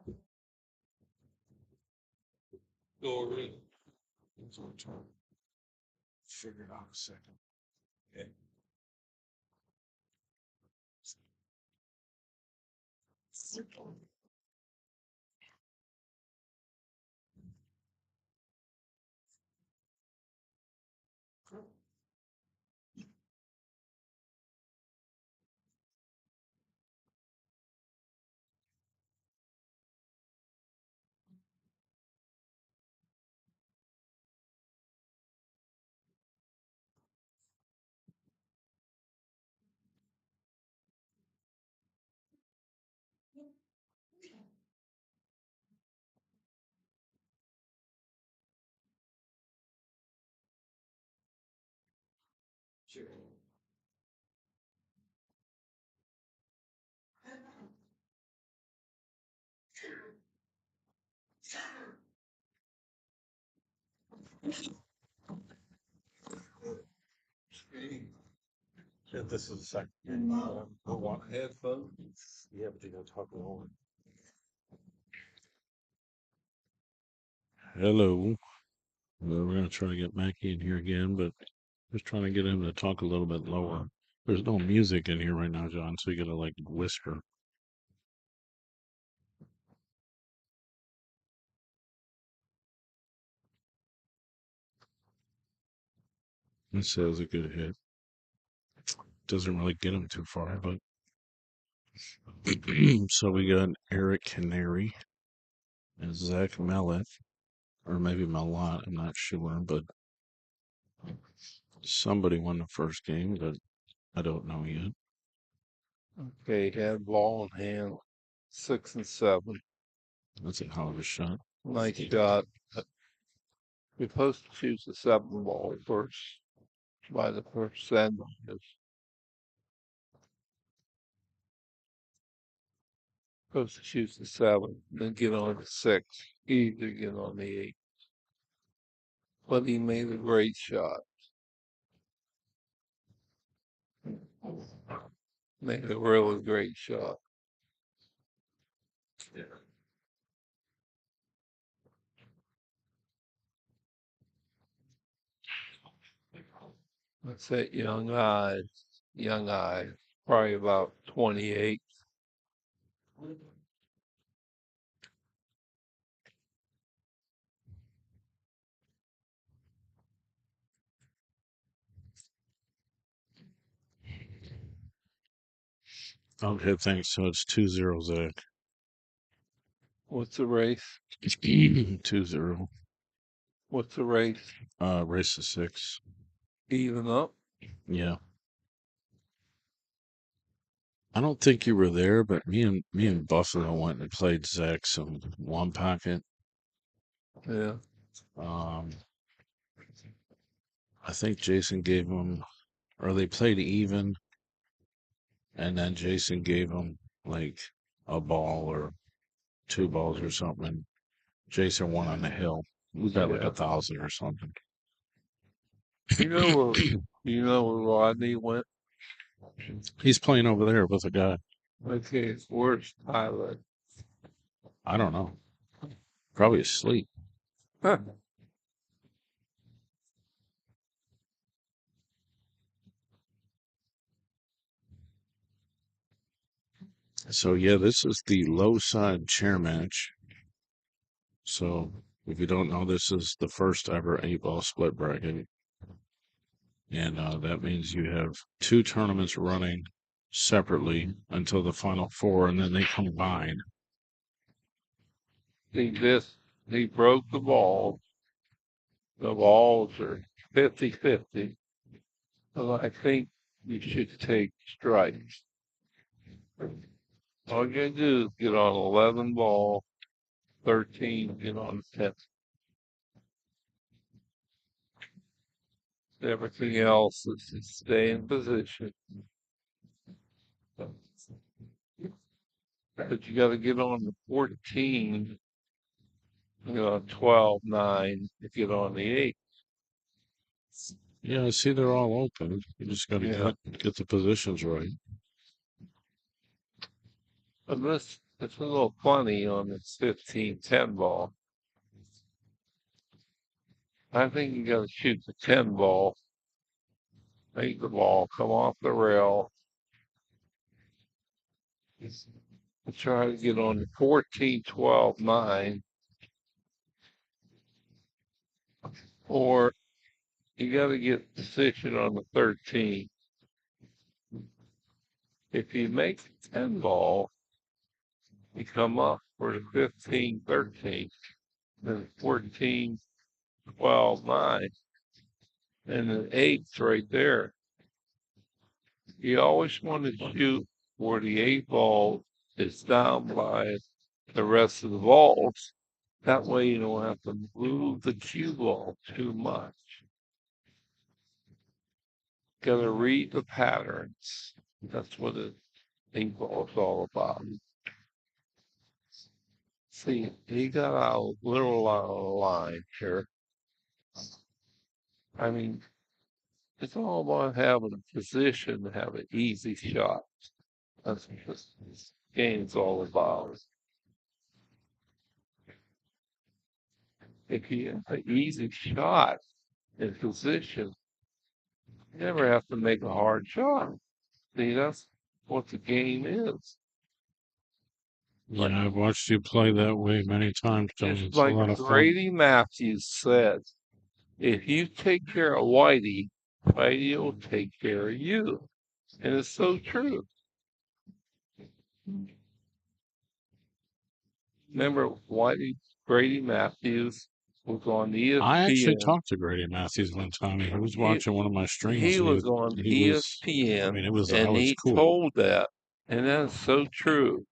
Go over it. It's our turn. Figure it out a second. Okay. This is the second. Want headphones? Yeah, but you gotta talk lower. Hello. Well, we're gonna try to get Mackie in here again, but just trying to get him to talk a little bit lower. There's no music in here right now, John, so you gotta like whisper. This says a good hit. Doesn't really get him too far, but so we got Eric Canary and Zach Mellett, or maybe Mellot, I'm not sure, but somebody won the first game, but I don't know yet. Okay, had ball in hand, 6 and 7. That's a hell of a shot. Nice shot. We're supposed to choose the 7 ball first by the percentages. Supposed to choose the 7, then get on the 6, either get on the 8. But he made a great shot. Made a really great shot. That's it, young eye, probably about 28. Okay, thanks. So it's 2-0, Zach. What's the race? 2-0. What's the race? Race to 6. Even up? Yeah. I don't think you were there, but me and Buffalo went and played Zach some one pocket. Yeah. I think Jason gave him, or they played even, and then Jason gave him like a ball or 2 balls or something. And Jason won on the hill. We got like Yeah. 1,000 or something. You know where Rodney went? He's playing over there with a guy. Okay, where's Tyler? I don't know. Probably asleep. Huh. So yeah, this is the low side chair match. So if you don't know, this is the first ever 8-ball split bracket. And that means you have 2 tournaments running separately until the final 4, and then they combine. He broke the ball. The balls are 50-50. So I think you should take strikes. All you gotta do is get on 11 ball, 13, get on 10. Everything else is to stay in position. But you gotta get on the 14, get on 12, 9, to get on the 8. Yeah, I see they're all open. You just got to Yeah. get the positions right. But it's a little funny on this 15-10 ball. I think you gotta shoot the 10 ball, make the ball come off the rail, and try to get on the 14, 12, 9, or you gotta get position on the 13. If you make the 10 ball, you come up for the 15, 13, then 14, 12, 9, and the 8's right there. You always want to shoot where the 8 ball is down by the rest of the balls. That way you don't have to move the cue ball too much. Gotta read the patterns. That's what the eight ball is all about. See, he got out a little out of line here. I mean, it's all about having a position to have an easy shot. That's what this game's all about. If you have an easy shot in position, you never have to make a hard shot. See, that's what the game is. Yeah, I've watched you play that way many times, Tony. It's It's a like lot of fun. Grady Matthews said, if you take care of Whitey, Whitey will take care of you. And it's so true. Remember Whitey, Grady Matthews was on I actually ESPN. talked to Grady Matthews one time. He was He watching one of my streams. he was on He was, I ESPN mean, I and was he cool. told that. And that's so true.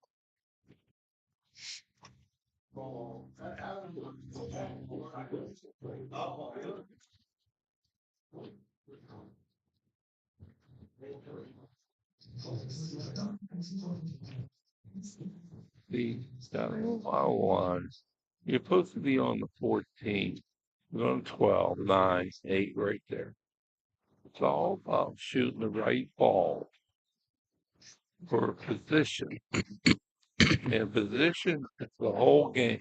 The one. You're supposed to be on the 14. You're on 12, 9, 8 right there. It's all about shooting the right ball for position. And position is the whole game.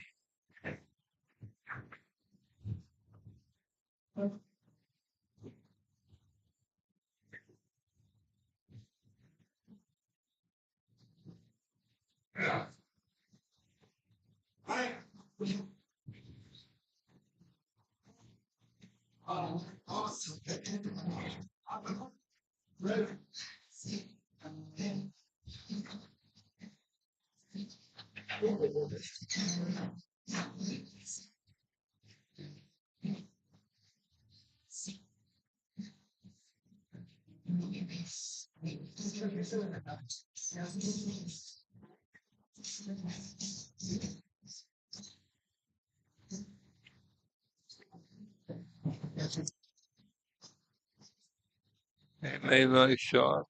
He made a nice shot,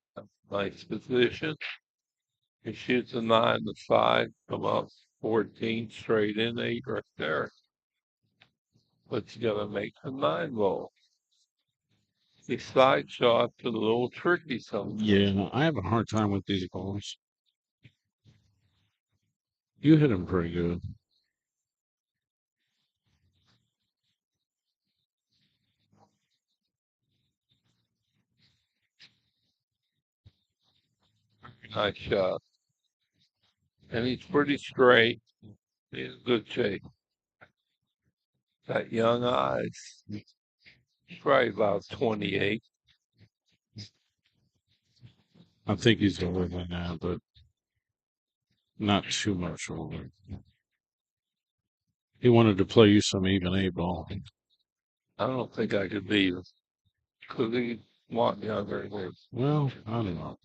nice position. He shoots a 9 to the side, come up 14 straight in, 8 right there. But you gotta make the 9 ball. These side shots are a little tricky sometimes. Yeah, I have a hard time with these balls. You hit them pretty good. Nice shot. And he's pretty straight. He's in good shape. Got young eyes. He's probably about 28. I think he's older than that, but not too much older. He wanted to play you some even eight ball. I don't think I could beat him. Could he want younger than me? Well, I don't know.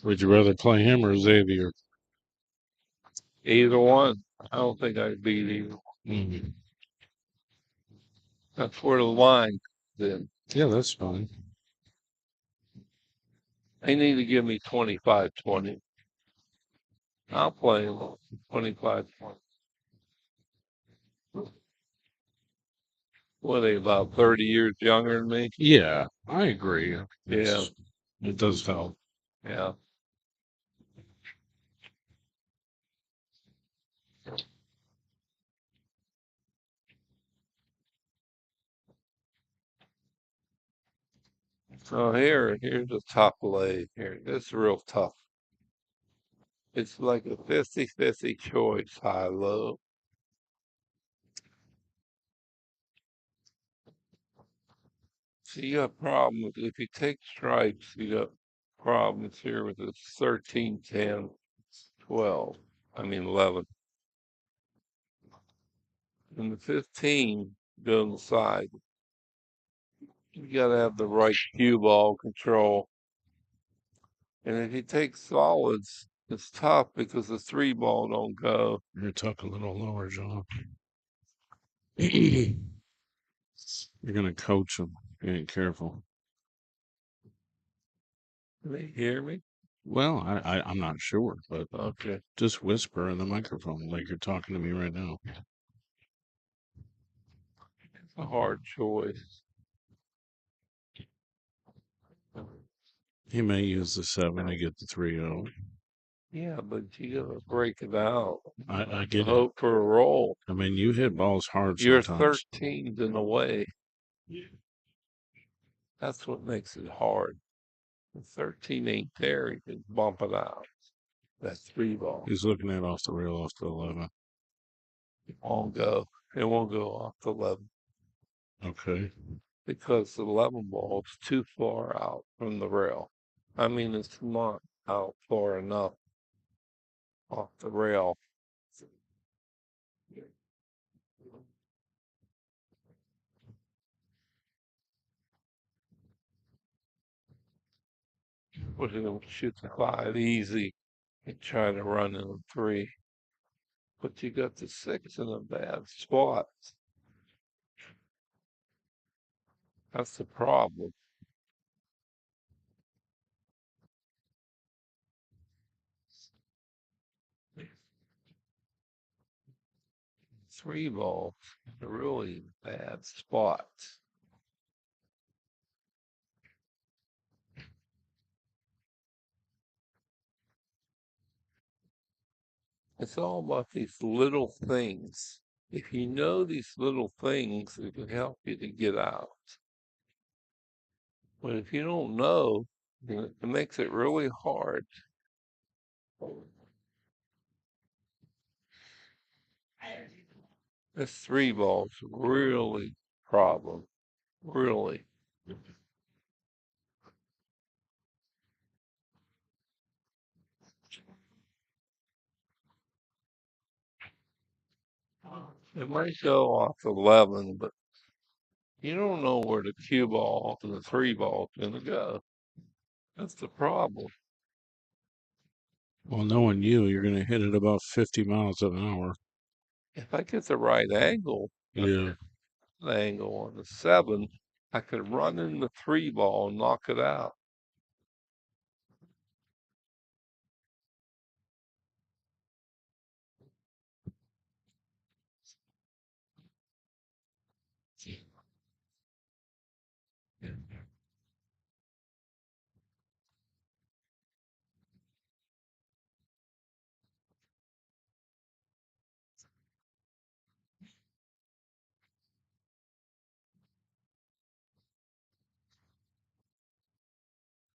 Would you rather play him or Xavier? Either one. I don't think I could beat either. Mhm. That's where the line then. Yeah, that's fine. They need to give me 25-20. I'll play him 25-20. What are they, about 30 years younger than me? Yeah, I agree. Yeah, It does help. yeah. So here's a tough lay here. This is real tough. It's like a 50-50 choice, high-low. So you got problems. If you take stripes, you got problems here with the 13, 10, 12. I mean 11. and the 15 go on the side. You gotta have the right cue ball control. And if you take solids, it's tough because the 3 ball don't go. You're talking a little lower, John. You're gonna coach them. You ain't careful. Can they hear me? Well, I'm not sure, but Okay. just whisper in the microphone like you're talking to me right now. It's a hard choice. He may use the 7 to get the 3-0. Yeah, but you gotta break it out. I get it. Hope for a roll. I mean, you hit balls hard You're sometimes. 13s in a way. That's what makes it hard. The 13 ain't there, you can bump it out. That 3 ball. He's looking at off the rail off the 11. It won't go. It won't go off the 11 Okay. because the 11 ball is too far out from the rail. I mean, it's not out far enough off the rail. We're gonna shoot the 5 easy and try to run in a 3. But you got the 6 in a bad spot. That's the problem. 3 balls, a really bad spot. It's all about these little things. If you know these little things, it can help you to get out. But if you don't know, then it makes it really hard. This 3 ball's really problem. Really. It might go off 11, but you don't know where the cue ball and the 3 ball is going to go. That's the problem. Well, knowing you, you're going to hit it about 50 miles an hour. If I get the right angle, Yeah. the angle on the 7, I could run in the 3 ball and knock it out.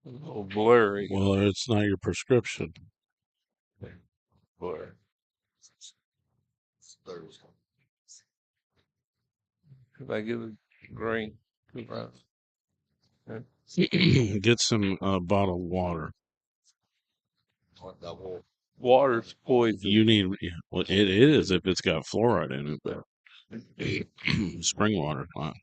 A little blurry. Well, it's not your prescription. Blur. Could I get a drink? Get some bottled water. Water's poison. You need, well, it is if it's got fluoride in it, but spring water, fine.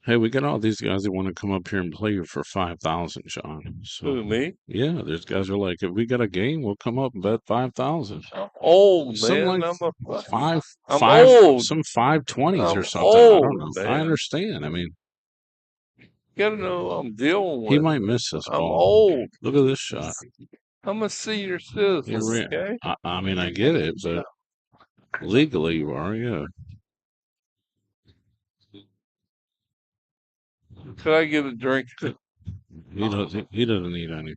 Hey, we got all these guys that want to come up here and play for 5,000, Sean. So Who, me? yeah, there's guys who are like, if we got a game, we'll come up and bet 5,000. I'm old, Some man. like I'm five, old. some 520s or I'm something. I don't old, know. I man. understand. I mean, You gotta know what I'm dealing he with. might miss this I'm ball. old. Look at this shot. I'm a senior citizen, okay? I mean, I get it, but legally you are, yeah. Could I get a drink? He doesn't need any.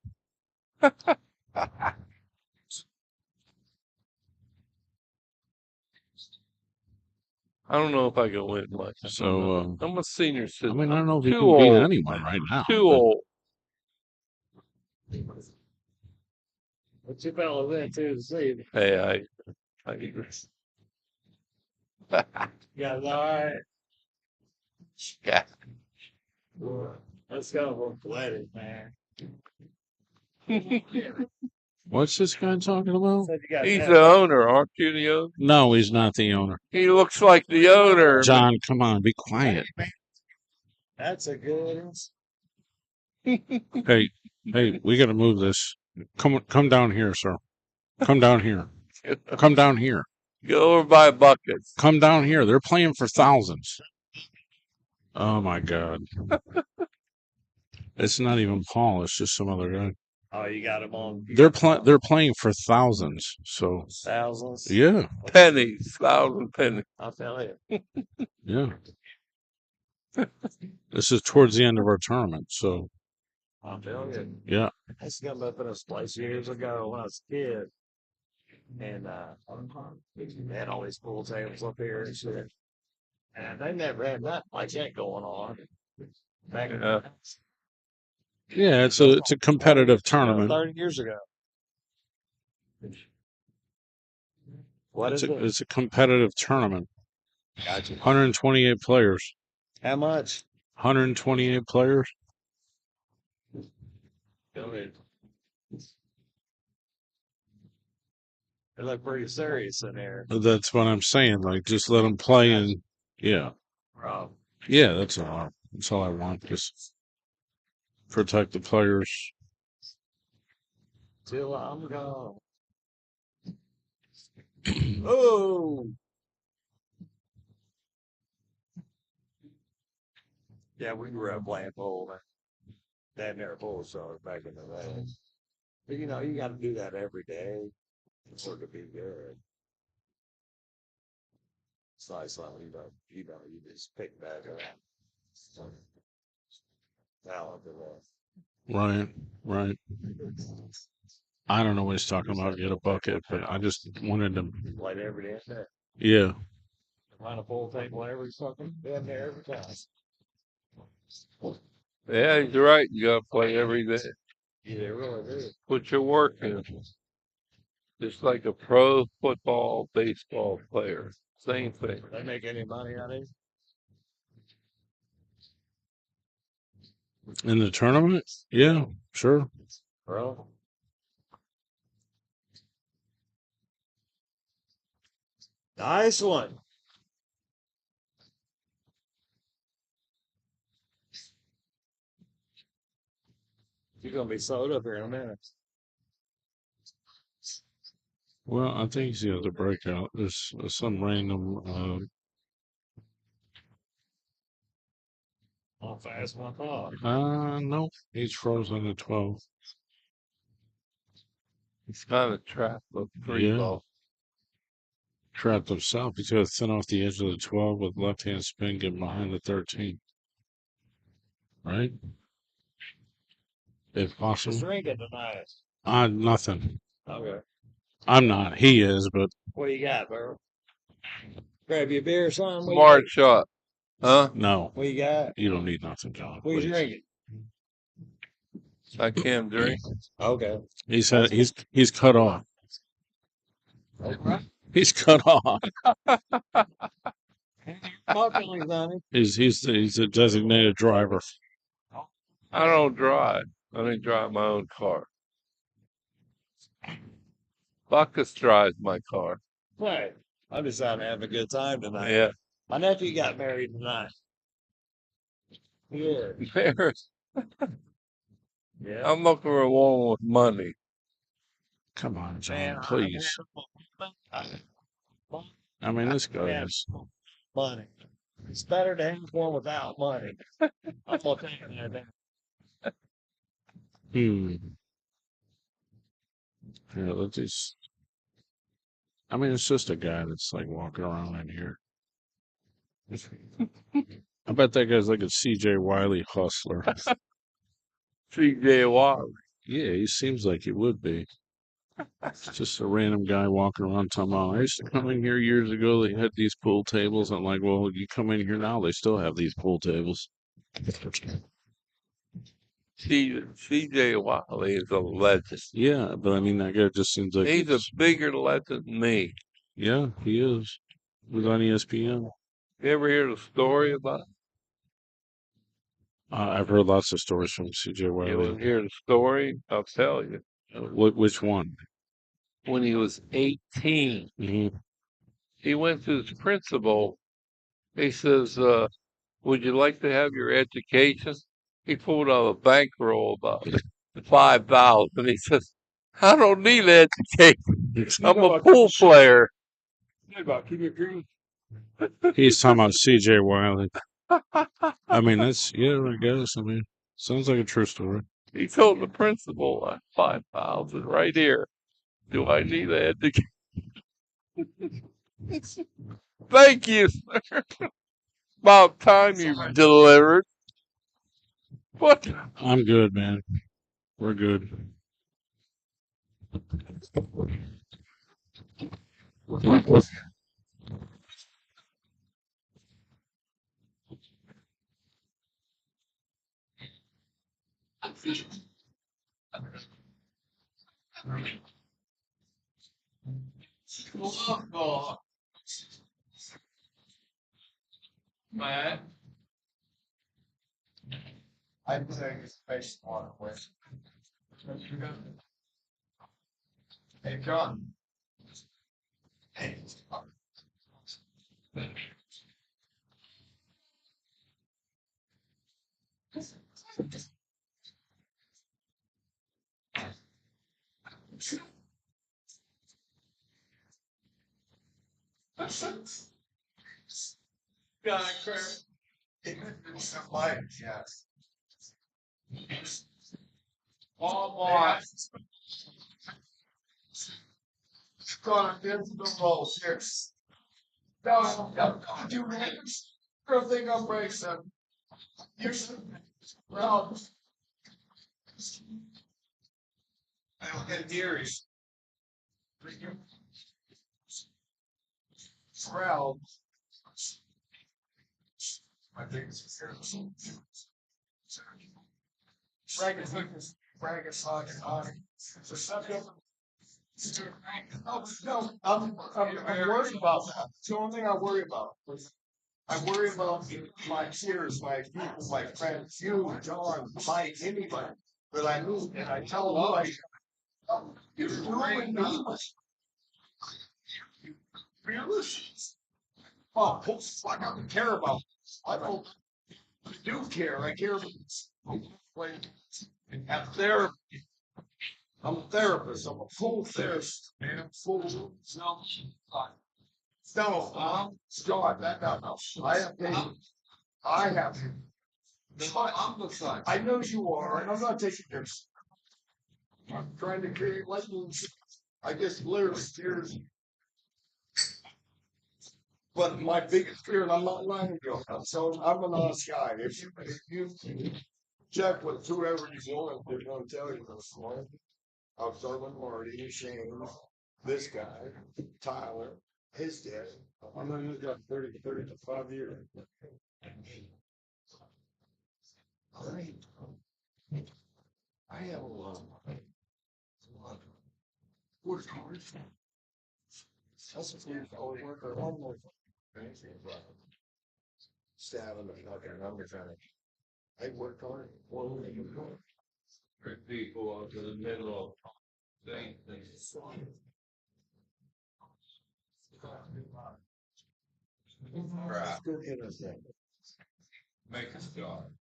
I don't know if I can win much. So, I'm a senior I citizen. mean, I don't know if you Too can beat old. anyone right now. Too but old. What you fellas into to see? Hey, I agree. Yeah, all right. Yeah. Let's go. We're wedding, man. What's this guy talking about? Said you guys He's had the owner, aren't you the owner? No, he's not the owner. He looks like the owner. John, come on, be quiet. That's a good. Hey, we got to move this. Come down here, sir. Come down here. Come down here. Go over by buckets. Come down here. They're playing for thousands. Oh my God. It's not even Paul. It's just some other guy. Oh, you got them on. They're playing for thousands. So Thousands. yeah, Pennies, 1,000 pennies. I'll tell you. yeah. This is towards the end of our tournament. So I'll tell you. yeah. I used to come up in this place years ago when I was a kid. And they had all these pool tables up here and shit. And they never had nothing like that going on. Back in Yeah. Yeah, it's a competitive tournament. 30 years ago. What is it? It's a competitive tournament. Gotcha. 128 players. How much? 128 players. Go ahead. They look pretty serious in there. That's what I'm saying. Like, just let them play and yeah, Rob. yeah. That's all. That's all I want. Just protect the players. Till I'm gone. Oh. Yeah, we grew up playing pool, man. Damn near pool stars back in the day. But you know, you got to do that every day for it to be good. It's nice, like you just pick back up. Talent Right, right. I don't know what he's talking about. Get a bucket, but I just wanted to. Played every day. Yeah, Find a pool table every fucking damn near every time. Yeah, he's right. You gotta play every day. Yeah, they really do. Put your work in. Just like a pro football, baseball player. Same thing. They make any money out of it? in the tournament. Yeah, sure. Bro. Nice one. You're gonna be sold up here in a minute. Well, I think he's the other breakout. There's some random. How fast one thought. No, he's frozen at 12. He's kind of trapped with three Yeah. ball. Trapped himself. He's got to thin off the edge of the 12 with left hand spin, get behind the 13. Right? If Who's possible. drinking tonight? Nothing. Okay. I'm not. He is, but What do you got, bro? Grab you a beer or something? Smart shot. Huh? no. What you got? You don't need nothing, John. What you please. drinking? I can't drink. Okay. He's cut off. Okay. He's cut off. Smoking, honey. He's a designated driver. I don't drive. I don't drive my own car. Buckus drives my car. Hey, I'm just out to have a good time tonight. Yeah. My nephew got married tonight. Yeah. Paris. Yeah. I'm looking for a woman with money. Come on, John, Man, please. I mean, this guy Yeah. is. Money. It's better to have one without money. I'm gonna tell you that. Yeah, let's just. I mean, it's just a guy that's like walking around in here. I bet that guy's like a CJ Wiley hustler. CJ Watt. Yeah, he seems like he would be. It's just a random guy walking around talking about, I used to come in here years ago, they had these pool tables. I'm like, well, you come in here now, they still have these pool tables. CJ Wiley is a legend. Yeah, but I mean, that guy just seems like He's a bigger legend than me. yeah, he is. He was on ESPN. You ever hear the story about it? I've heard lots of stories from CJ You want Wiley. to hear the story? I'll tell you. Which one? When he was 18, Mhm. he went to his principal. He says, would you like to have your education? He pulled out a bankroll about 5,000. He says, I don't need education. I'm a pool player. He's talking about CJ Wiley. I mean, that's, yeah, I guess. I mean, sounds like a true story. He told the principal, 5,000 right here. Do I need an education? Thank you, sir. About time you delivered. What? I'm good, man. We're good. Matt? I'd say it's based on with. Hey, John. Hey. Yes. Walmart. Gonna get the rolls here. No, don't do that. Girl think I'll break some. You're well. I don't get ears. Well, I think it's here. Frankenstein on. So something. No, I'm worried about that. It's the only thing I worry about. I worry about my peers, my people, my friends, you, John, Mike, anybody. But I move and I tell them, like, you're doing me. Realists. Oh, I don't care about. I don't. I do care. I care when have therapy. I'm a therapist. I'm a full therapist, man. Full. No, God, no. I have patience. I have. I'm the son. I know you are, and I'm not taking this. I'm trying to create legends. I guess literally tears. But my biggest fear, and I'm not lying to you, so I'm an honest guy. If you check with whoever you want, they're going to tell you this morning. I was talking with Marty, Shane, this guy, Tyler, his dad. I know he's got 30 to 5 years. I have a lot of work hard. That's a thing for all worker, one more. Stabbing the fucking number trying to. I worked hard. Bring people up to the middle of things. Right. Good innocent. Make us God.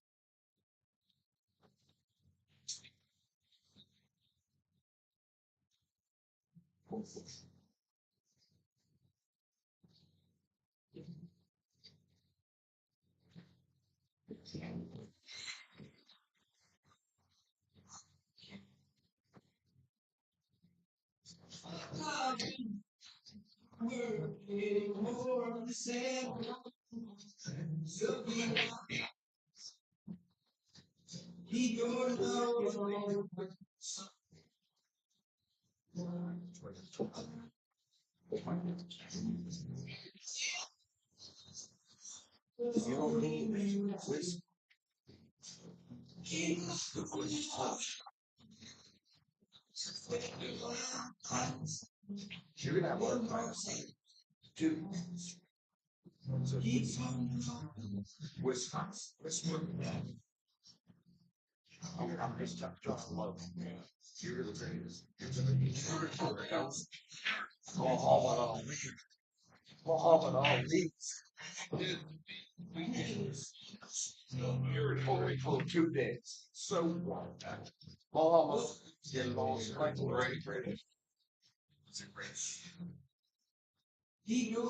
You don't need this. You're gonna have work times. Two. Wisconsin. I'm just trying to love. You're the greatest. Muhammad Ali. Muhammad Ali. You're only for 2 days. So what? Muhammad get lost like the great. It's a great. You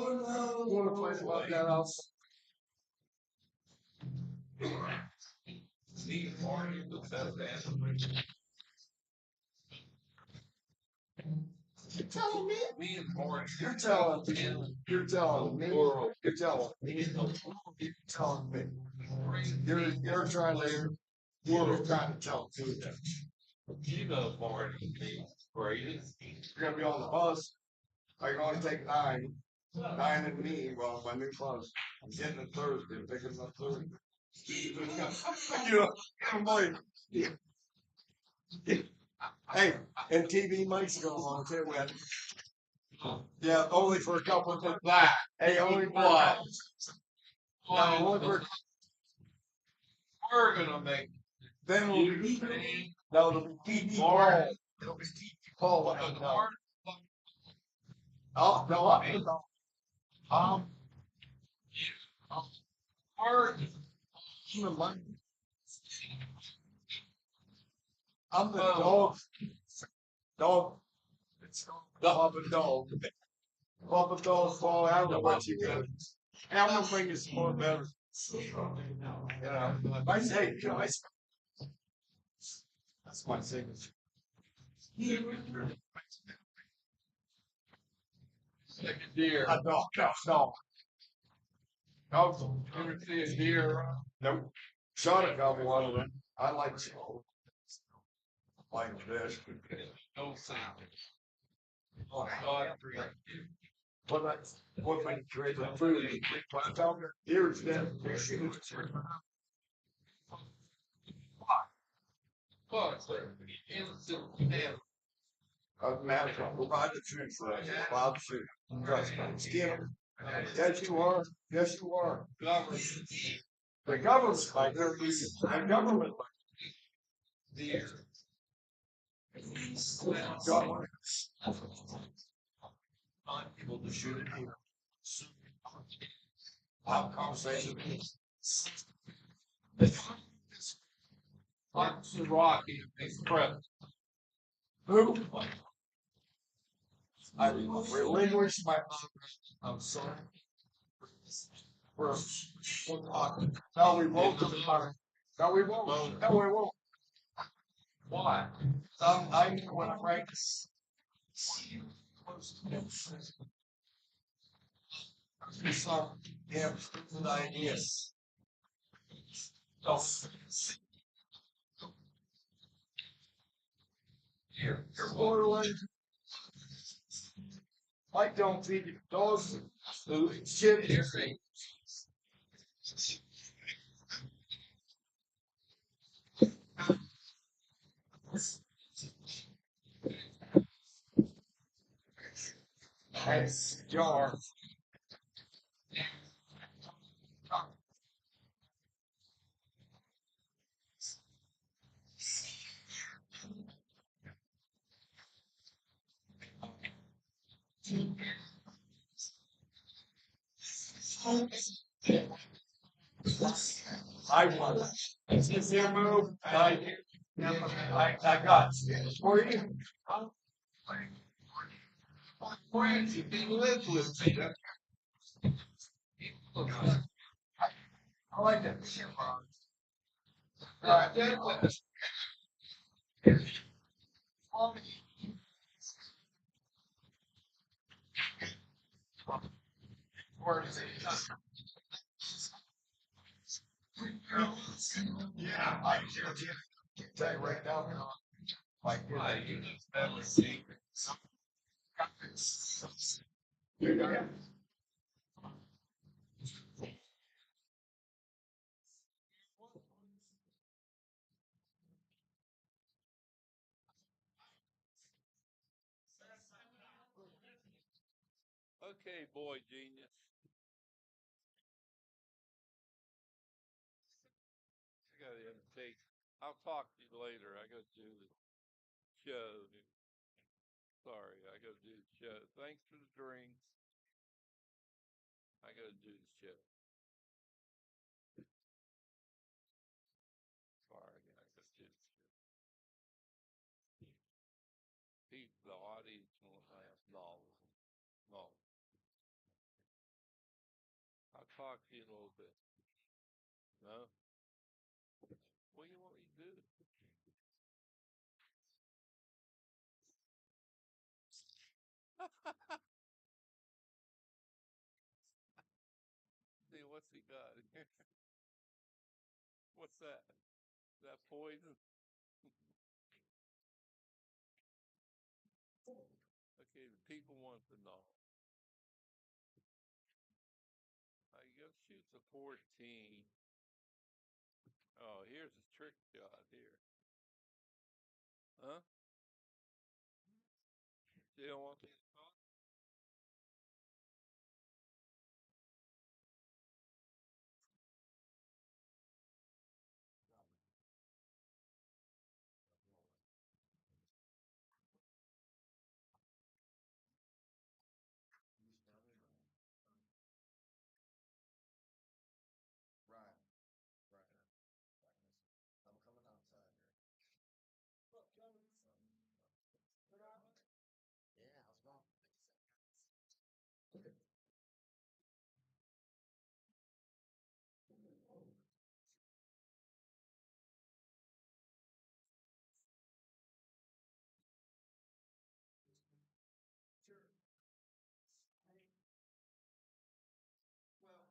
want to play about that house? Steve Martin, the best band. You're telling me? Me and Martin. You're telling me. You're telling me. You're telling me. You're telling me. You're trying to. You're trying to tell me that. You know Martin. Greatest. You're gonna be on the bus. I can only take 9. 9 and me, well, my new bus. I'm getting it Thursday, picking up Thursday. You know, I'm like, hey, and TV mics going on too, man. Yeah, only for a couple of that. Hey, only for what? No, only for. We're gonna make. Then we'll be TV. No, it'll be TV Paul. It'll be TV Paul. Oh, no, I'm the dog. Dog. Papa dog. Papa dog fall out of what you got. I'm gonna bring you some more better. Yeah, I say, that's my signature. Second deer. No. No, you ever see a deer? Nope. Shot a couple of them. I like to. Like this. No sound. Oh, God. What my trade the food? Here's them. Matter provide the truth for us. Bob shoot. Trust me. Skin them. Yes, you are. Yes, you are. The government like they're using the government like government. People to shoot it here. Have a conversation. What's Rocky? Who? I relinquished my. I'm sorry. No, we won't. No, we won't. No, we won't. Why? I when I practice. Some damn stupid ideas. You're borderline. Mike don't feed your dogs food. Shit here. Nice jar. I won. It's your move. I got for you. Friends, you can live with me. I like that. Where is it? Yeah, I can tell you right now. Like, you never see. Okay, boy genius. I gotta imitate. I'll talk to you later. I gotta do the show. Sorry, I gotta do the show. Thanks for the drinks. I gotta do the show. Sorry, I gotta do the show. The audience won't laugh. No. No. I'll talk to you in a little bit. No? What do you want me to do? See, what's he got here? What's that? Is that poison? Okay, the people want to know. You gotta shoot the 14. Oh, here's a trick shot here. Huh? You don't want me to talk? Right, right. I'm coming outside here. Yeah, I was wrong. Sure. Well.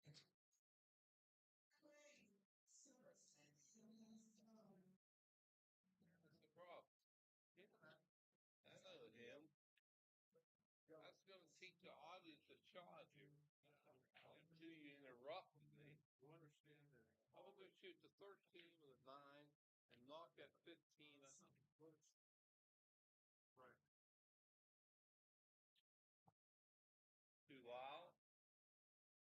That's the problem. Yeah, I know him. I was going to teach the audience a shot here. Until you interrupt me. You understand that? I was going to shoot the 13 with a 9 and knock that 15 up. Right. Too loud?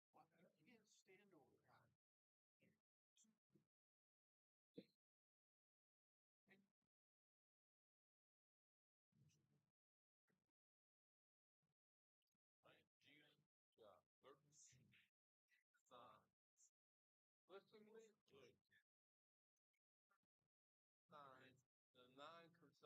You can't stand over there. Yeah, 13. Listen to me. 9. The 9 comes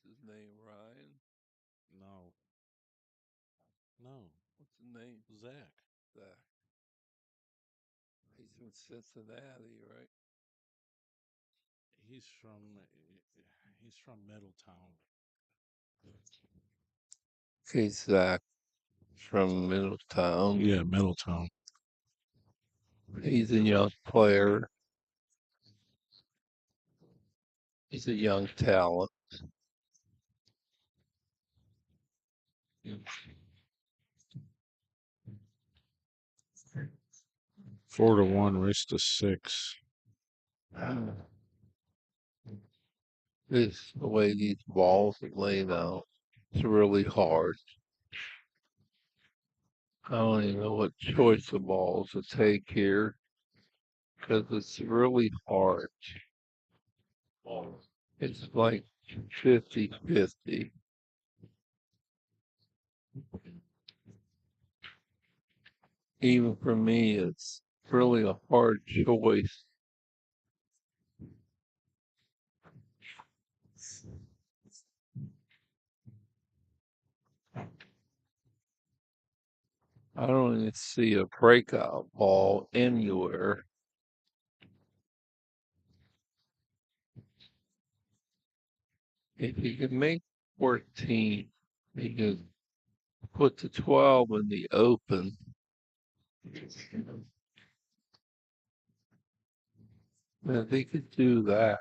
What's his name? Ryan? No. No. What's his name? Zach. Zach. He's from Cincinnati, right? He's from Middletown. Okay, Zach from Middletown. Yeah, Middletown. He's a young player. He's a young talent. 4-1, race to 6. This the way these balls are laid out. It's really hard. I don't even know what choice of balls to take here because it's really hard. It's like 50-50. Even for me, it's really a hard choice. I don't even see a breakout ball anywhere. If you can make 14, you can put the 12 in the open. And if he could do that,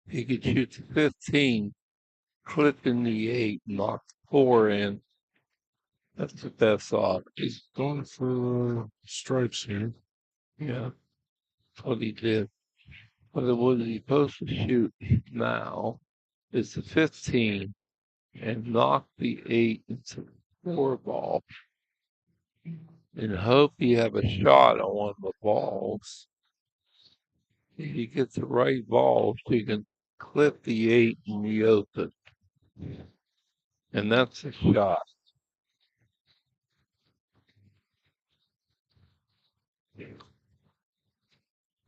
he could shoot the 15, clip in the 8, knock the 4 in. That's the best option. He's going for stripes here. Yeah, that's what he did. But what he's supposed to shoot now is the 15 and knock the 8 into the 4 ball and hope you have a shot on one of the balls. If you get the right balls, you can clip the 8 in the open. And that's a shot.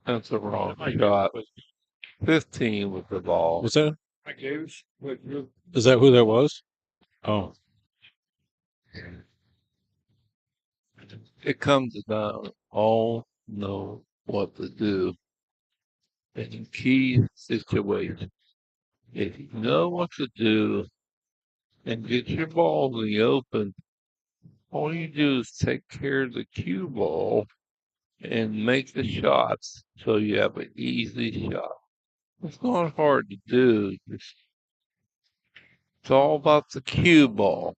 That's a wrong shot. 15 with the ball. What's that? Is that who that was? Oh, It comes down, all know what to do in key situations. If you know what to do and get your ball in the open, all you do is take care of the cue ball and make the shots so you have an easy shot. It's not hard to do. It's all about the cue ball.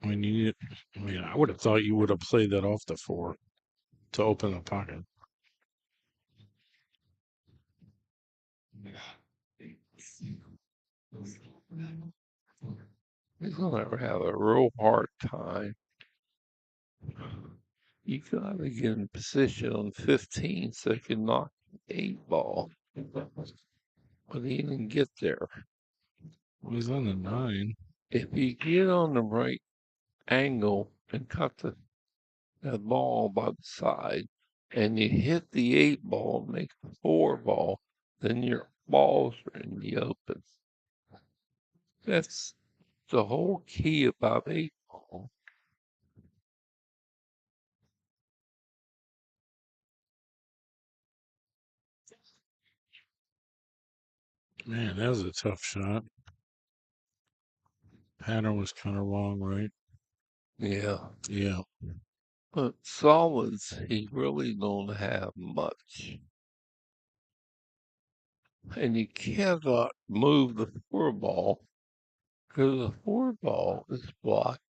I would have thought you would have played that off the 4 to open the pocket. He's gonna have a real hard time. You gotta get in position on 15 so you can knock the 8 ball. But he didn't get there. Well, he's on the 9. If you get on the right angle and cut that ball by the side and you hit the 8 ball, make the 4 ball, then your balls are in the open. That's the whole key about 8 ball. Man, that was a tough shot. Pattern was kind of wrong, right? Yeah. Yeah. But solids, he really don't have much. And you cannot move the 4 ball because the 4 ball is blocked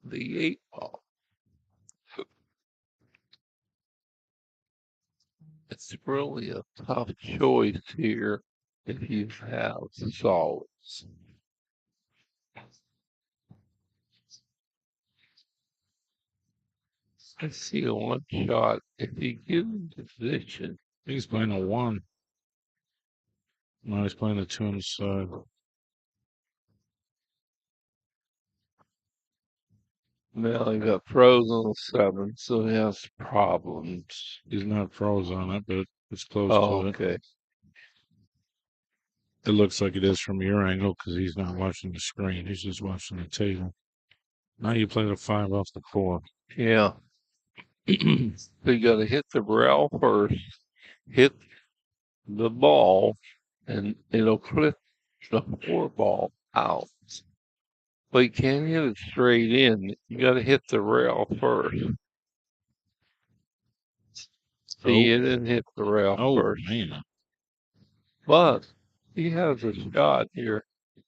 the 8 ball. It's really a tough choice here if you have solids. I see a one shot. If you give him position, He's playing a 1. No, he's playing a 2 on the side. now he got frozen on the 7, so he has problems. He's not froze on it, but it's close Oh, to it. okay. It looks like it is from your angle because he's not watching the screen. He's just watching the table. Now you play the 5 off the 4. Yeah. So you gotta hit the rail first, hit the ball, and it'll flip the 4 ball out. But you can't hit it straight in. You gotta hit the rail first. See it and hit the rail Oh, first. man. But he has a shot here.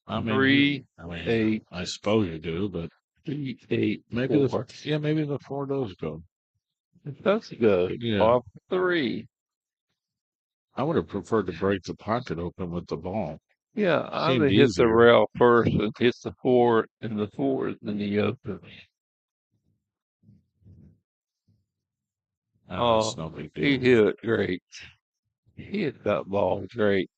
I mean, 3, I mean, 8, I suppose you do, but 3, 8, maybe 4. maybe the 4 does go. It does go Yeah. off 3. I would have preferred to break the pocket open with the ball. Yeah, I would Seemed have hit the easier. rail first and hit the 4 and the 4 in the open. That's no big He deal. hit it great. He hit that ball great.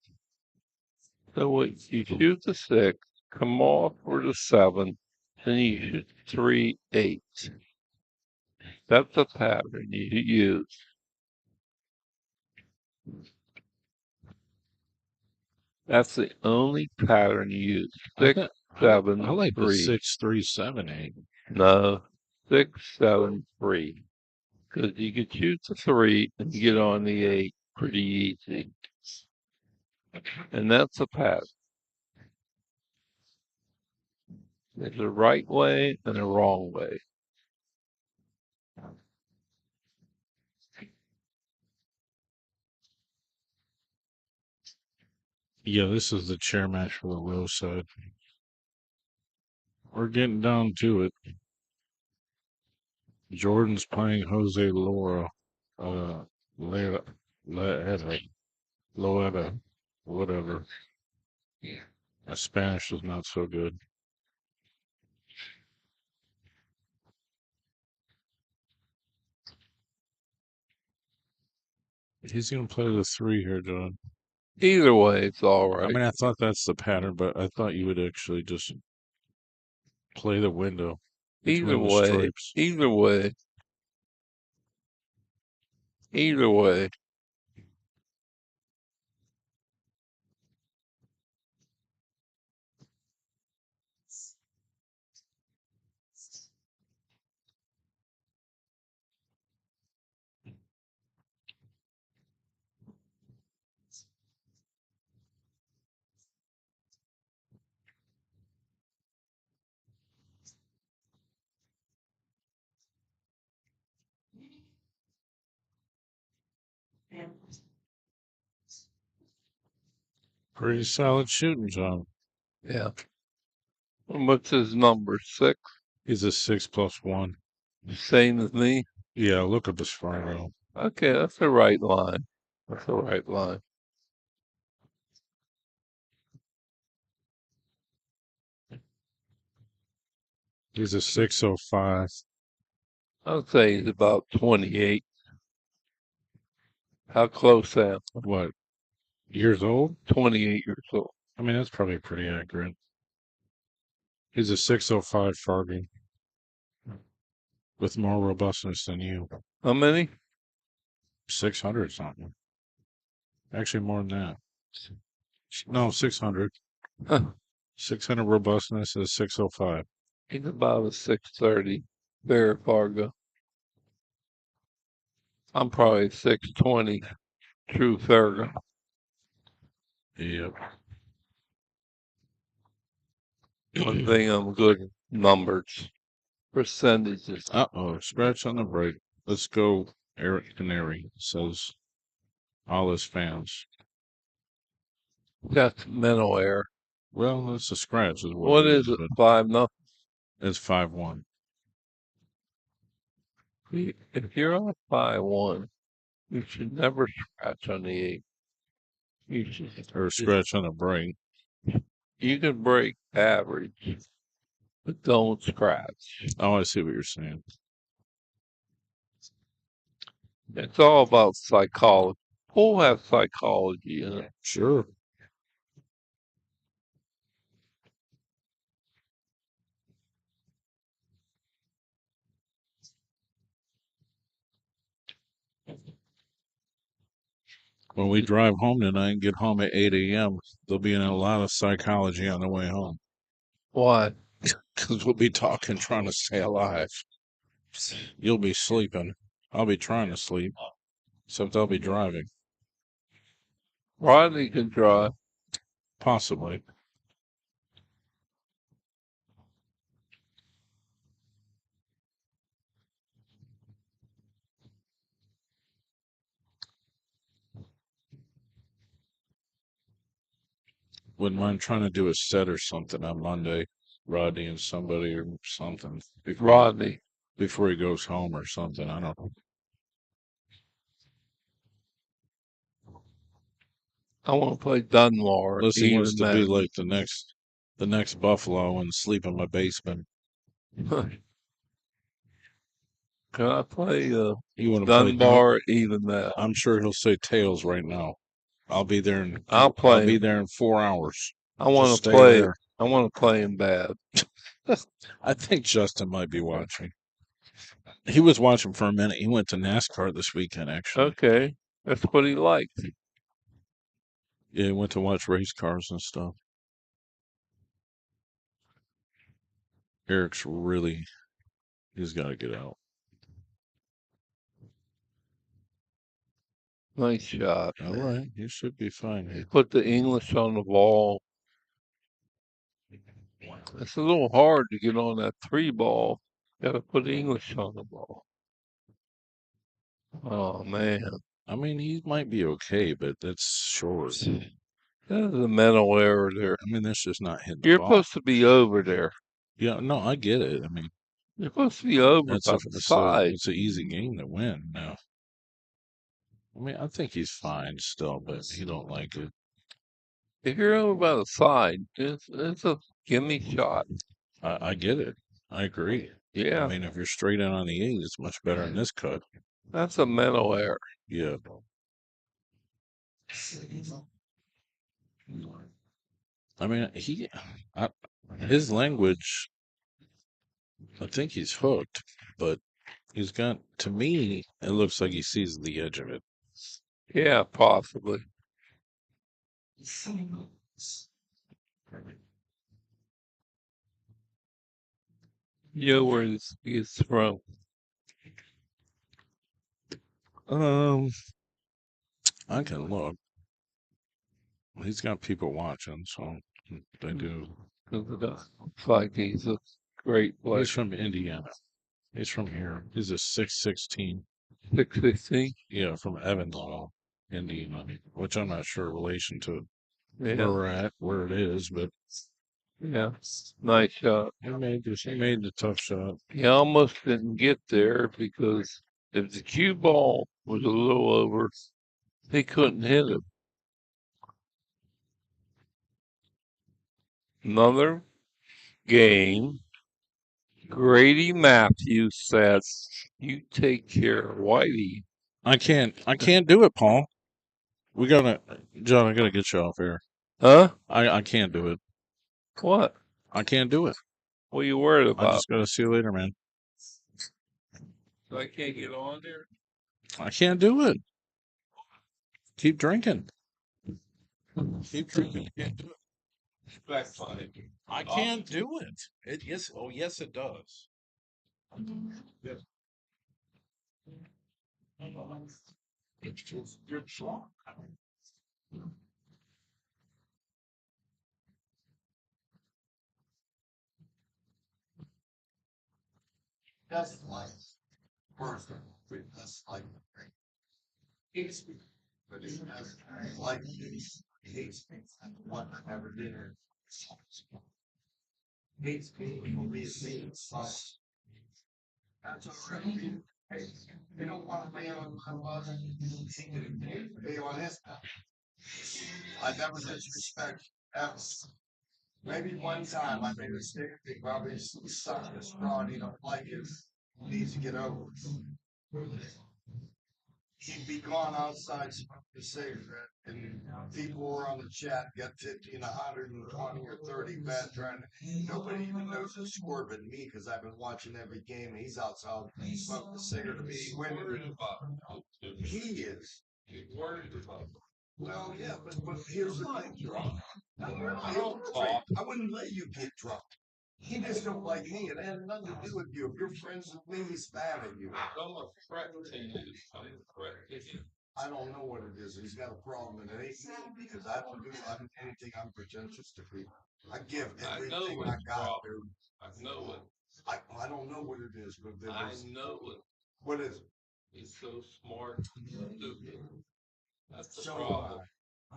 So what you shoot the 6, come off for the 7, then you shoot 3, 8. That's the pattern you use. That's the only pattern you use. 6, 7, I like the 3. 6, 3, 7, 8. No, 6, 7, 3. Because you could shoot the 3 and get on the 8 pretty easy. And that's a pattern. There's a right way and a wrong way. Yeah, this is the chair match for the low side. We're getting down to it. Jordan's playing Jose Laura, Loeta, Loeta, whatever. My Spanish is not so good. He's gonna play the 3 here, John. Either way, it's all I right. mean, I thought that's the pattern, but I thought you would actually just play the window Either between the way, stripes. either way, either way. Pretty solid shooting, John. Yeah. What's his number? 6? He's a 6 plus 1. Same as me? Yeah, look up his Fargo. Okay, that's the right line. That's the right line. He's a 605. I'd say he's about 28. How close am I? What, years old? 28 years old. I mean, that's probably pretty accurate. He's a 605 Fargo with more robustness than you. How many? 600 something. Actually, more than that. No, 600. Huh. 600 robustness is 605. He's about a 630. Very Fargo. I'm probably 620. True Fargo. Yep. One thing I'm good at numbers. Percentages. Uh-oh, scratch on the break. Let's go, Eric Canary, says all his fans. That's mental error. Well, it's a scratch is What is it? but 5-0? it's 5-1. If you're on 5-1, you should never scratch on the 8. You should Or scratch on a break. You can break average, but don't scratch. Oh, I see what you're saying. It's all about psychology. Pool has psychology in it. Sure. When we drive home tonight and get home at 8 a.m., there'll be in a lot of psychology on the way home. Why? Because we'll be talking, trying to stay alive. You'll be sleeping. I'll be trying to sleep, except I'll be driving. Rodney can drive. Possibly. Wouldn't mind trying to do a set or something on Monday, Rodney and somebody or something Rodney. before he goes home or something. I don't know. I want to play Dunmore. Unless he wants to be Even like the next Buffalo and sleep in my basement. then. Can I play You want to play Dunbar? Even that. I'm sure he'll say tails right now. I'll be there in I'll I'll play be him. there in 4 hours. I want Just to stay play. there. I want to play him bad. I think Justin might be watching. He was watching for a minute. He went to NASCAR this weekend, actually. Okay, that's what he likes. Yeah, he went to watch race cars and stuff. Eric's really, he's got to get out. Nice shot. All right, he should be fine here. Put the English on the ball. It's a little hard to get on that 3 ball. Got to put English on the ball. Oh man, I mean, he might be okay, but that's short. there's a mental error there. I mean, that's just not hitting the You're ball. supposed to be over there. Yeah, no, I get it. I mean, You're supposed to be over by the side. it's an easy game to win. No, I mean, I think he's fine still, but he don't like it. If you're over by the side, it's a gimme shot. I get it. I agree. Yeah, I mean, if you're straight in on the 8, it's much better in this cut. that's a mental error. Yeah. I mean, his language, I think he's hooked, but he's got, to me, it looks like he sees the edge of it. Yeah, possibly. You know where this is from. I can look. He's got people watching, so they do. Looks like he's a great player. He's from Indiana. He's from here. He's a 6'16". 6'16". Yeah, from Evansville, Indiana, which I'm not sure relation to Yeah, where we're at, where it is, but yeah. Nice shot. he made the tough shot. He almost didn't get there because if the cue ball was a little over, he couldn't hit it. Another game. Grady Matthews said, "You take care of Whitey." I can't do it, Paul. John, I gotta get you off here. Huh? I can't do it. What? I can't do it. What are you worried I about? just gotta see you later, man. So I can't get on there? I can't do it. Keep drinking. Keep drinking. You can't do it. That's fine. I can't do it. Yes, it does. That's like person. That's like hates me. But he has like he hates me. What I ever did. Hates me. Will be me. That's already. Hey, you don't want to be on my bus. Be on his path. I never disrespect ever. Maybe one time I made a mistake. He probably sucked in a straw and he don't like it. He needs to get over it. He'd be gone outside smoking a cigarette, and people were on the chat, got 50 and 120 or 30 bet trying to. Nobody even knows the score but me because I've been watching every game. He's outside smoking a cigarette to be winning. He is. Get worried about it. Well, yeah, but here's the thing. I don't talk. I wouldn't let you get drunk. He just don't like me. It had nothing to do with you. If you're friends with me, he's mad at you. I'm a threat to you. I'm a threat to you. I don't know what it is. He's got a problem, and it ain't me because I don't do anything I'm pretentious to people. I give I know everything what I the got, problem. dude. I know it. I don't know what it is, but I there's know it. what is it? He's so smart and stupid. That's the So problem.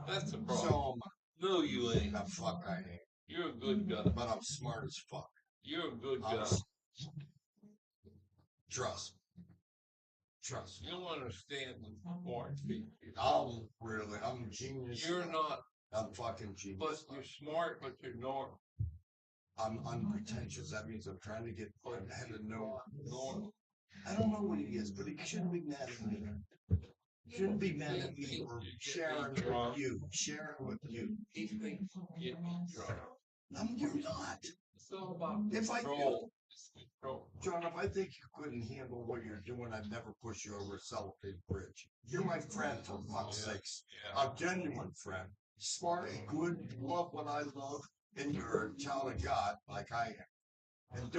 That's the problem. so No, you ain't. the fuck I ain't. You're a good guy. But I'm smart as fuck. You're a good I'm guy. Trust. Trust. You don't understand the smart people. I'm a genius. You're not. I'm fucking genius. But you're smart, but you're not. I'm unpretentious. That means I'm trying to get ahead of no. Normal. I don't know what he is, but he shouldn't be mad at me. He shouldn't be mad at me for sharing with you. Sharing with you. He thinks you get me drunk. You're not. It's all about If I control. It's control. John, if I think you couldn't handle what you're doing, I'd never push you over a cellophane bridge. You're my friend, for fuck's sakes. Yeah. A genuine friend. Smart, good, love what I love, and you're a child of God like I am. And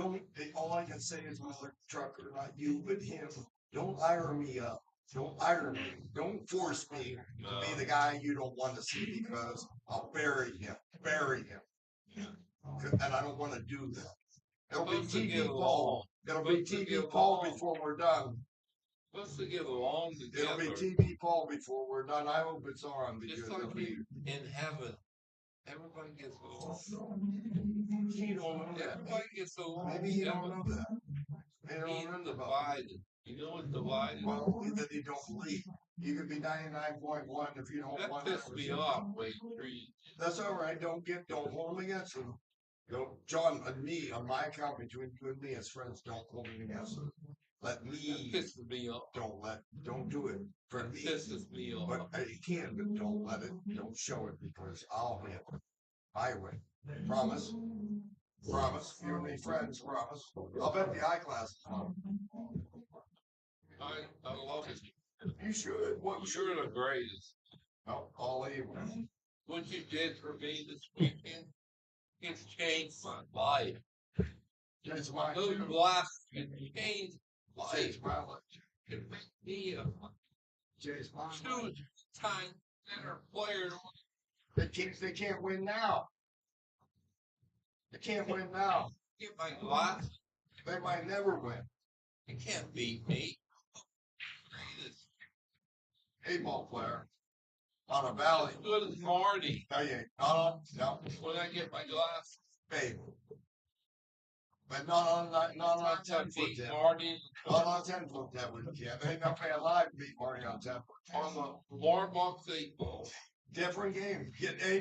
all I can say is Mother Trucker, not you, but him. Don't iron me up. Don't iron me. Don't force me to be the guy you don't want to see because I'll bury him. Bury him. And I don't want to do that. It'll be TV Paul. It'll be TV Paul before we're done. Supposed to get along It'll together. be TV Paul before we're done. I hope it's on because Just like in heaven. Everybody gets along. he don't know that. Everybody gets along. Maybe he don't know that. He don't He's know about divided. You know what's divided? well, that he don't believe. You could be 99.1 if you don't That want pissed me off. Wait, three. That's all right. Don't hold him against him. John and me on my account between you and me as friends. Don't hold him against him. Let That me. pisses me off. Don't do it for That me. pisses me off. But you can, but don't let it. Don't show it because I'll handle it. I win. Promise. Promise. You and me friends. Promise. I'll bet the eyeglasses on. I love it. You should. What You're the greatest. I'll even. What you did for me this weekend, it's changed my life. It's my Those too. glasses can change life. It's my life. It makes me a It's my life. two-time better player. They can't win now. They can't win now. Get my glasses. They might never win. You can't beat me. Greatest. 8-ball player on a valley. As good as Marty. No, you ain't. No. When I get my glasses. Babe. But not on 10-foot tip. Marty. Not on 10-foot tip. Yeah, they ain't gonna pay a live to beat Marty on 10-foot. On the warm-up 8-ball. Different game.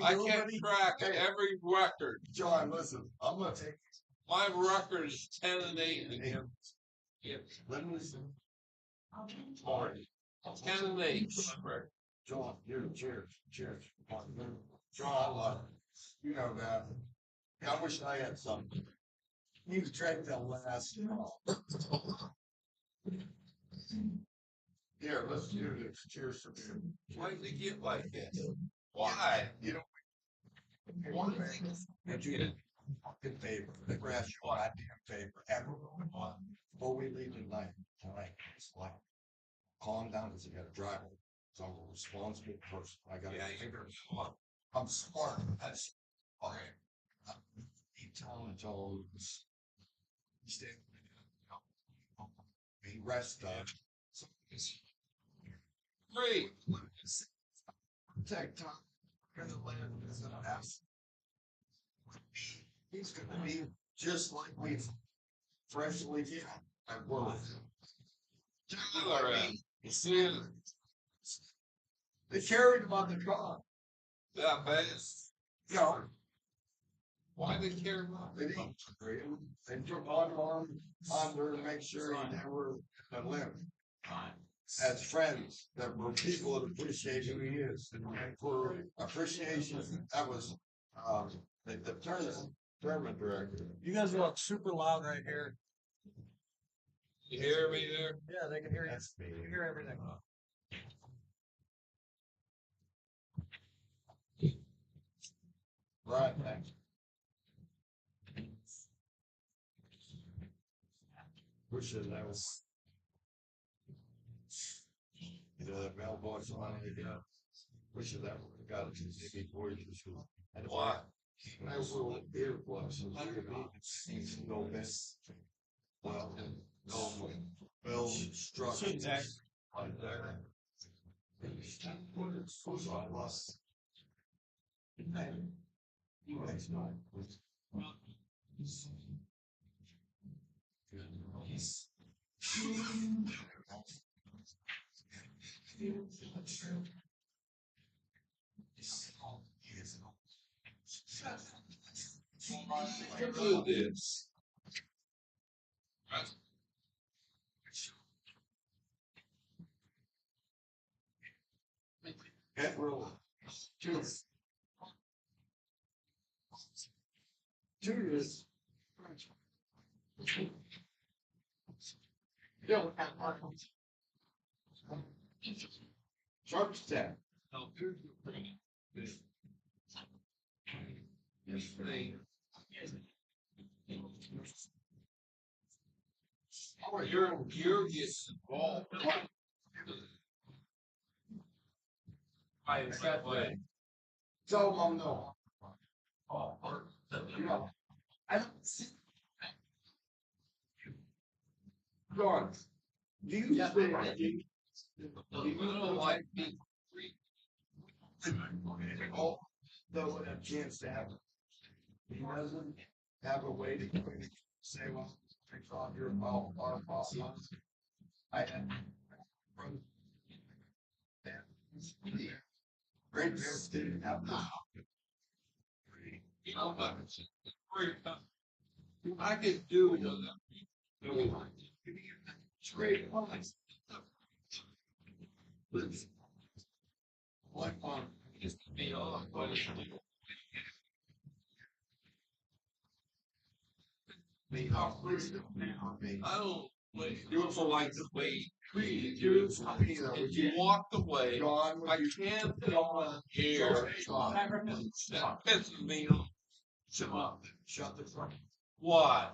I can't track every record. John, listen. I'm gonna take My record is 10-8 against. Let me listen. Marty. 10-8. John, cheers. John, I love you. You know that. I wish I had something. You drank that last. Here, let's do this. Cheers to you. Why did they get like this? Why? You know, Why did they that you did in favor. Never asked you a goddamn favor ever. Before we leave tonight, it's like calm down because you got to drive. So I'm a responsible person. I got to figure it out. I'm smart. That's okay. He told stay. Be rest up. So it's great? protect time. And the land is an ass. He's going to be just like we've freshly did at work. All right. See, They carried him on the car. that base. No, Why they care about they didn't. They took one arm under to make sure he never lived. As friends, that were people that appreciate who he is. And for appreciation, that was the tournament director. You guys are super loud right here. You hear me there? Yeah, they can hear you. You can hear everything. Right, thanks. Wish that was. You know, that mailbox line they got. Wish that would have got it to maybe 40 years ago. And why? I will beer plus no mess. Well, no, well, structures. Like that. So I lost. And you guys know. Do this. Head roll. Cheers. Cheers. Sharp step. Oh, you're getting involved. I got way. Tell them no. I don't see. John, do you think you don't like me? Oh, though a chance to have. He doesn't have a way to say, well, I thought you're about our problems. I had. Great parents didn't have that. You know what? I could do it. It's great. Like just be on. Me, I don't do it for like the way you do. If you walked away, I can't go here. That pisses me off. Shut up. Shut the front. Why?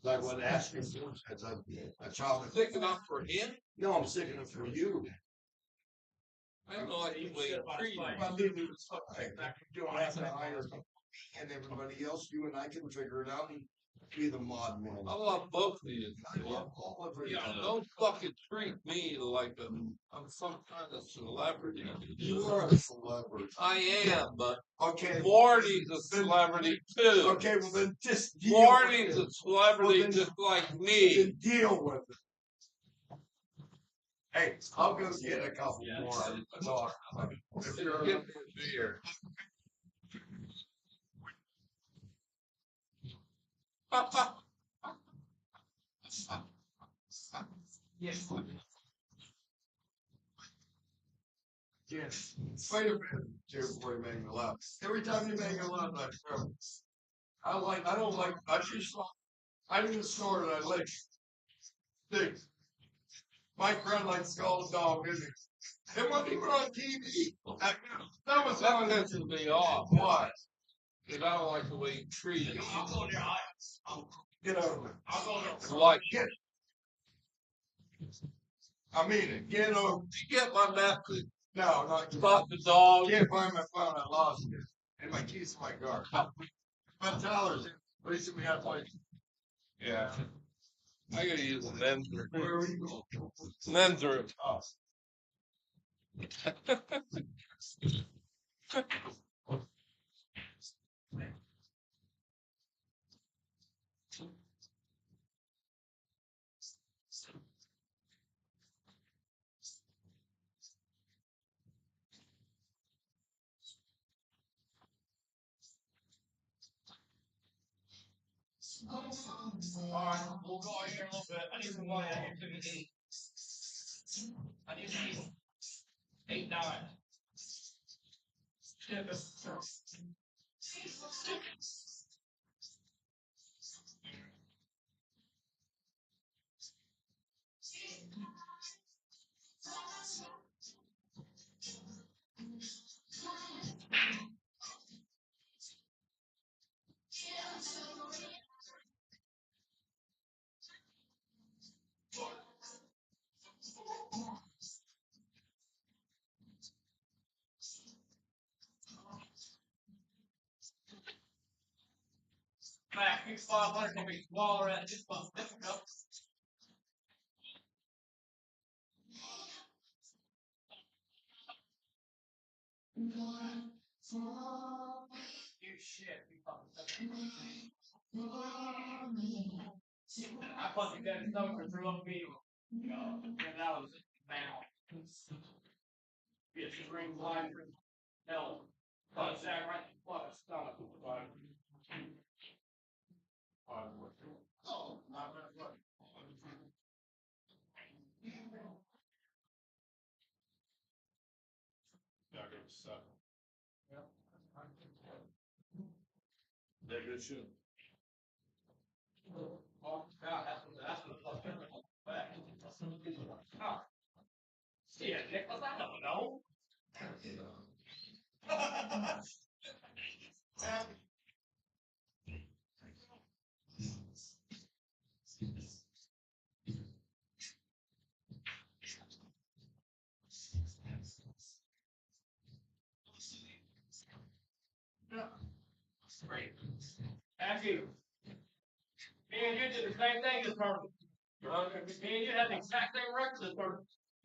I would ask you as a child. Sticking up for him? No, I'm sticking up for you. I don't like the way you treat me. You don't have to hire me and everybody else. You and I can figure it out and be the mod man. I love both of you. I love all of you. Don't fucking treat me like I'm some kind of celebrity. You are a celebrity. I am, but okay. Marty's a celebrity too. Okay, well then just deal Marty's with it. A celebrity just like me. Then deal with it. Hey, I'll go get a couple more. Talk. If you're a beer. Yes. Yes. Wait a minute, dear boy, make me laugh. Every time you make me laugh, I don't like, I didn't snort it, I like sticks. My friend likes to call the dog, isn't he? It wasn't even on TV. That was that pisses me off. Why? Because I don't like the way you treat it. I'll go to your eyes. Get over it. I'll go to like get. I mean it. Get over. You get my message. No, not about the dog. Can't find my phone. I lost it. And my keys in my car. My Tyler's. What do you think we got to play? Yeah. I gotta use an ender. Where are you going? An ender. Oh. Alright, we'll go here a little bit. I need some money. I need 8, 9.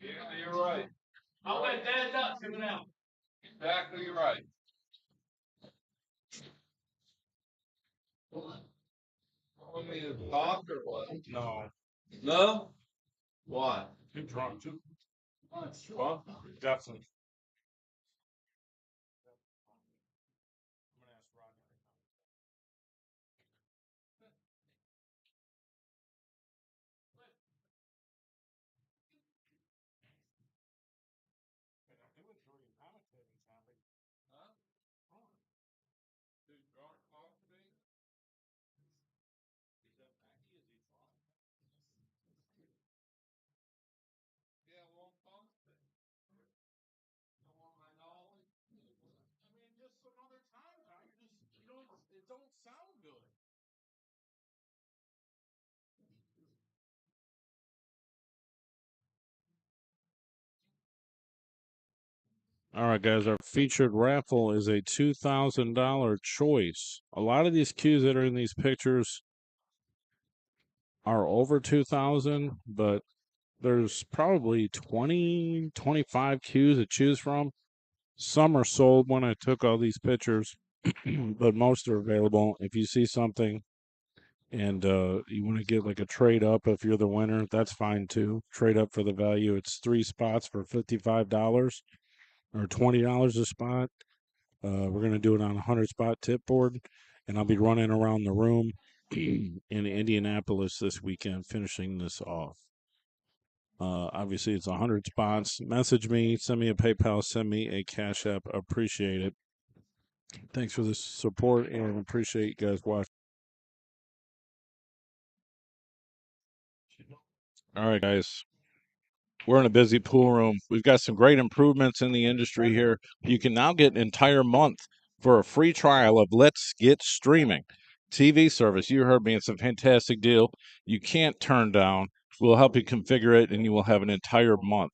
Yeah, you're right. Exactly right. Want me to talk or what? No, No? Why? too drunk. Well, definitely. All right, guys, our featured raffle is a $2,000 choice. A lot of these cues that are in these pictures are over 2,000, but there's probably 20, 25 cues to choose from. Some are sold when I took all these pictures, but most are available. If you see something and you want to get like a trade up if you're the winner, that's fine too. Trade up for the value. It's 3 spots for $55 or $20 a spot. We're going to do it on a 100 spot tip board, and I'll be running around the room in Indianapolis this weekend, finishing this off. Obviously, it's 100 spots. Message me, send me a PayPal, send me a Cash App. Appreciate it. Thanks for the support and appreciate you guys watching. All right, guys. We're in a busy pool room. We've got some great improvements in the industry here. You can now get an entire month for a free trial of Let's Get Streaming TV service. You heard me. It's a fantastic deal. You can't turn down. We'll help you configure it, and you will have an entire month.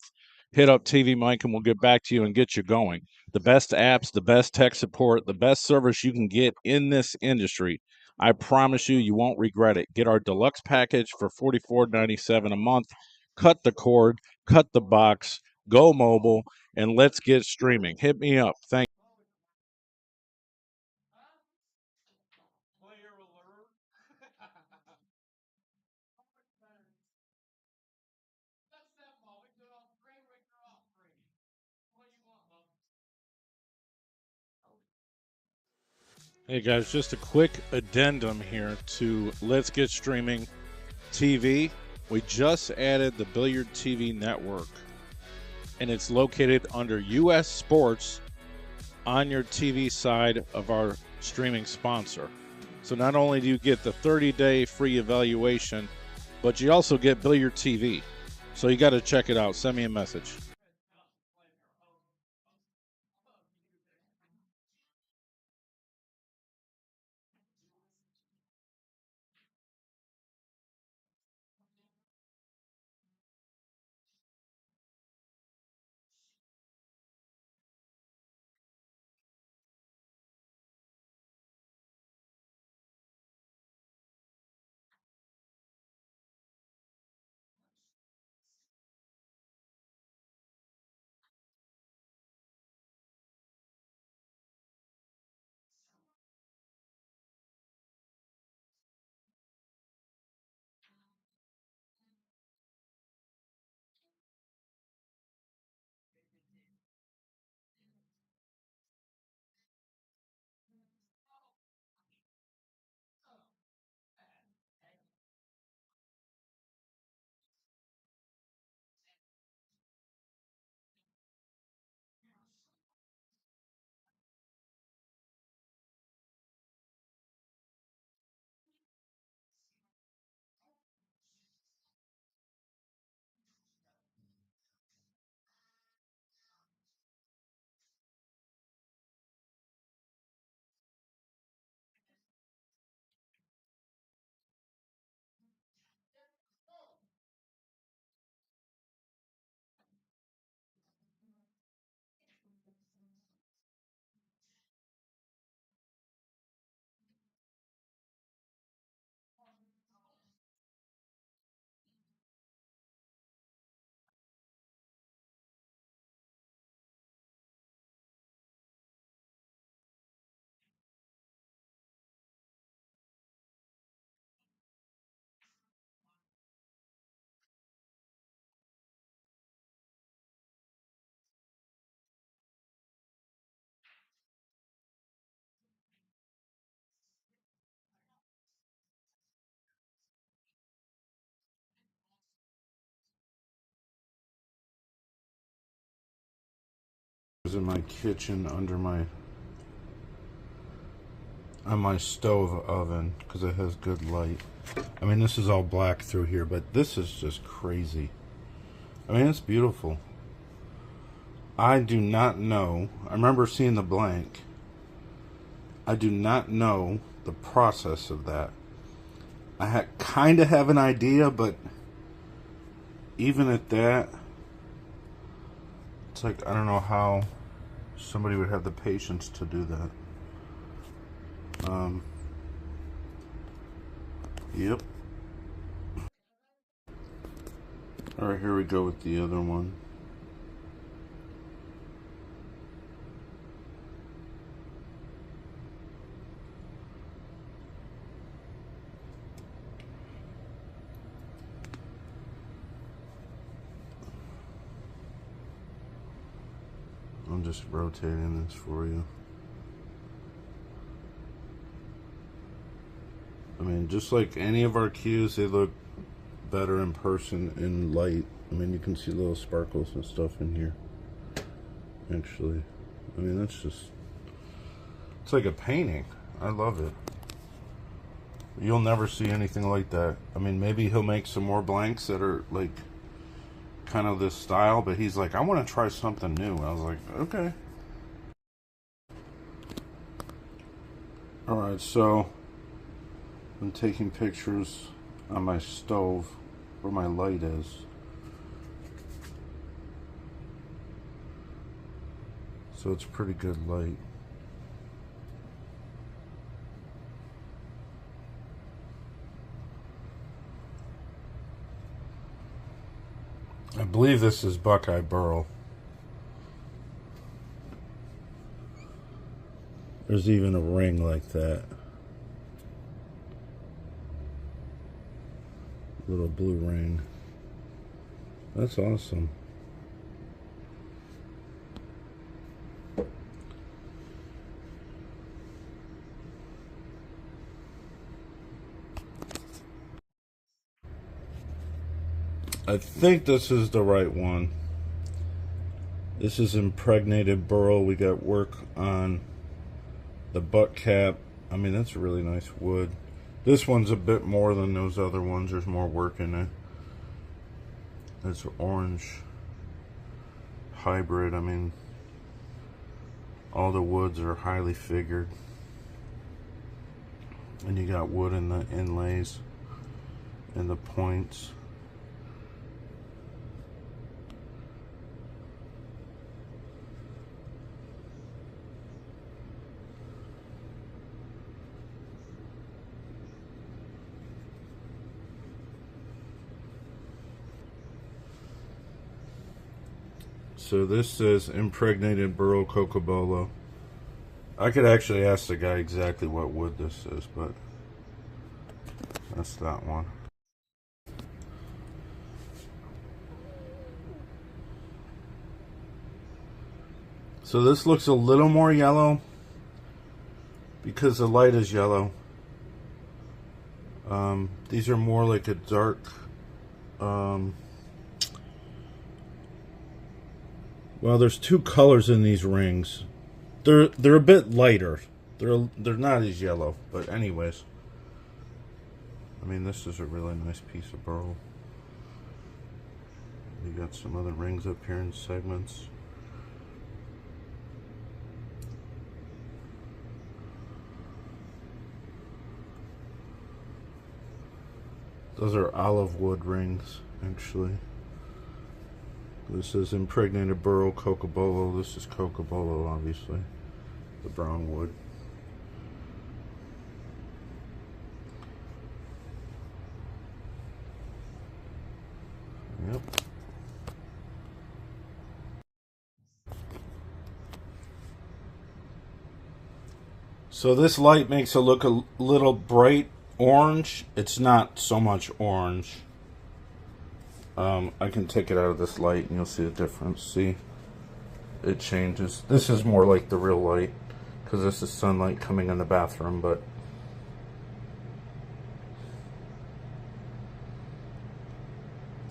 Hit up TV Mike, and we'll get back to you and get you going. The best apps, the best tech support, the best service you can get in this industry. I promise you, you won't regret it. Get our deluxe package for $44.97 a month. Cut the cord, cut the box, go mobile, and let's get streaming. Hit me up. Thank Hey guys, just a quick addendum here to Let's Get Streaming TV. We just added the Billiard TV network, and it's located under US Sports on your TV side of our streaming sponsor. So not only do you get the 30-day free evaluation, but you also get Billiard TV. So you got to check it out. Send me a message. goes in my kitchen under my on my stove oven because it has good light. I mean, this is all black through here, but this is just crazy. I mean, it's beautiful. I do not know. I remember seeing the blank. I do not know the process of that. I kind of have an idea, but even at that, it's like, I don't know how somebody would have the patience to do that. Yep. Alright, here we go with the other one. I'm just rotating this for you. I mean, just like any of our cues, they look better in person in light. I mean, you can see little sparkles and stuff in here. Actually, I mean, that's just, it's like a painting. I love it. You'll never see anything like that. I mean, maybe he'll make some more blanks that are like kind of this style, but he's like, I want to try something new. I was like, okay. Alright, so I'm taking pictures on my stove where my light is. So it's pretty good light. I believe this is Buckeye Burl. There's even a ring like that. Little blue ring. That's awesome. I think this is the right one. This is impregnated burl. We got work on the butt cap. I mean, that's a really nice wood. This one's a bit more than those other ones. There's more work in it. It's orange hybrid. I mean, all the woods are highly figured. And you got wood in the inlays and the points. So this says impregnated burl cocobolo. I could actually ask the guy exactly what wood this is, but that's that one. So this looks a little more yellow because the light is yellow. These are more like a dark well, there's two colors in these rings. They're a bit lighter. They're not as yellow, but anyways. I mean, this is a really nice piece of burl. You got some other rings up here in segments. Those are olive wood rings, actually. This is impregnated burl cocobolo. This is cocobolo, obviously. The brown wood. Yep. So this light makes it look a little bright orange. It's not so much orange. I can take it out of this light and you'll see the difference. See, it changes. This is more like the real light because this is sunlight coming in the bathroom, but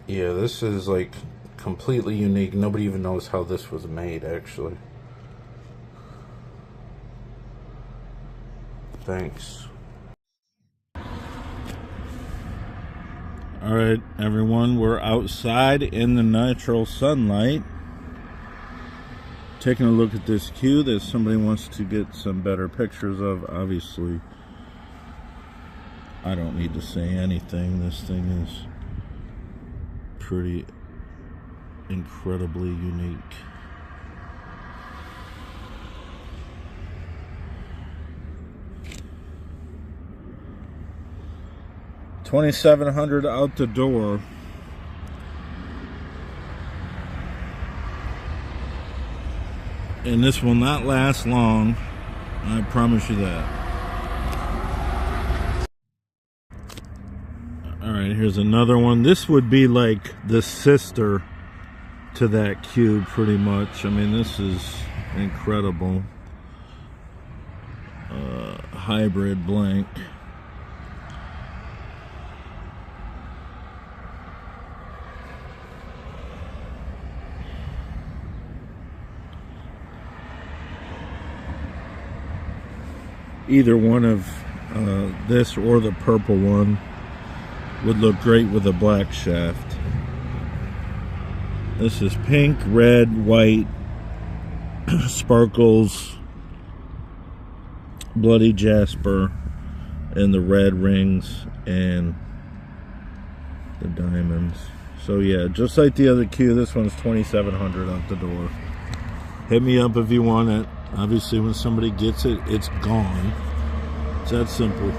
yeah, this is like completely unique. Nobody even knows how this was made, actually. Thanks. All right, everyone, we're outside in the natural sunlight, taking a look at this cue that somebody wants to get some better pictures of. Obviously, I don't need to say anything. This thing is pretty incredibly unique. $2,700 out the door. And this will not last long, I promise you that. Alright, here's another one. This would be like the sister to that cube, pretty much. I mean, this is incredible. Hybrid blank. Either one of this or the purple one would look great with a black shaft. This is pink, red, white, sparkles, bloody jasper, and the red rings and the diamonds. So yeah, just like the other cue, this one's $2,700 out the door. Hit me up if you want it. Obviously, when somebody gets it, it's gone. It's that simple.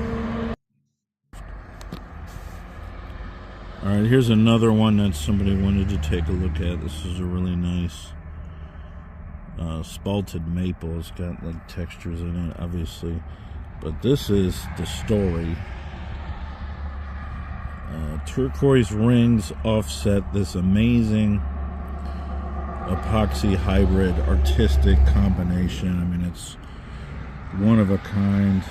Alright, here's another one that somebody wanted to take a look at. This is a really nice spalted maple. It's got like textures in it, obviously. But this is the story. Turquoise rings offset this amazing epoxy hybrid artistic combination. I mean, it's one of a kind,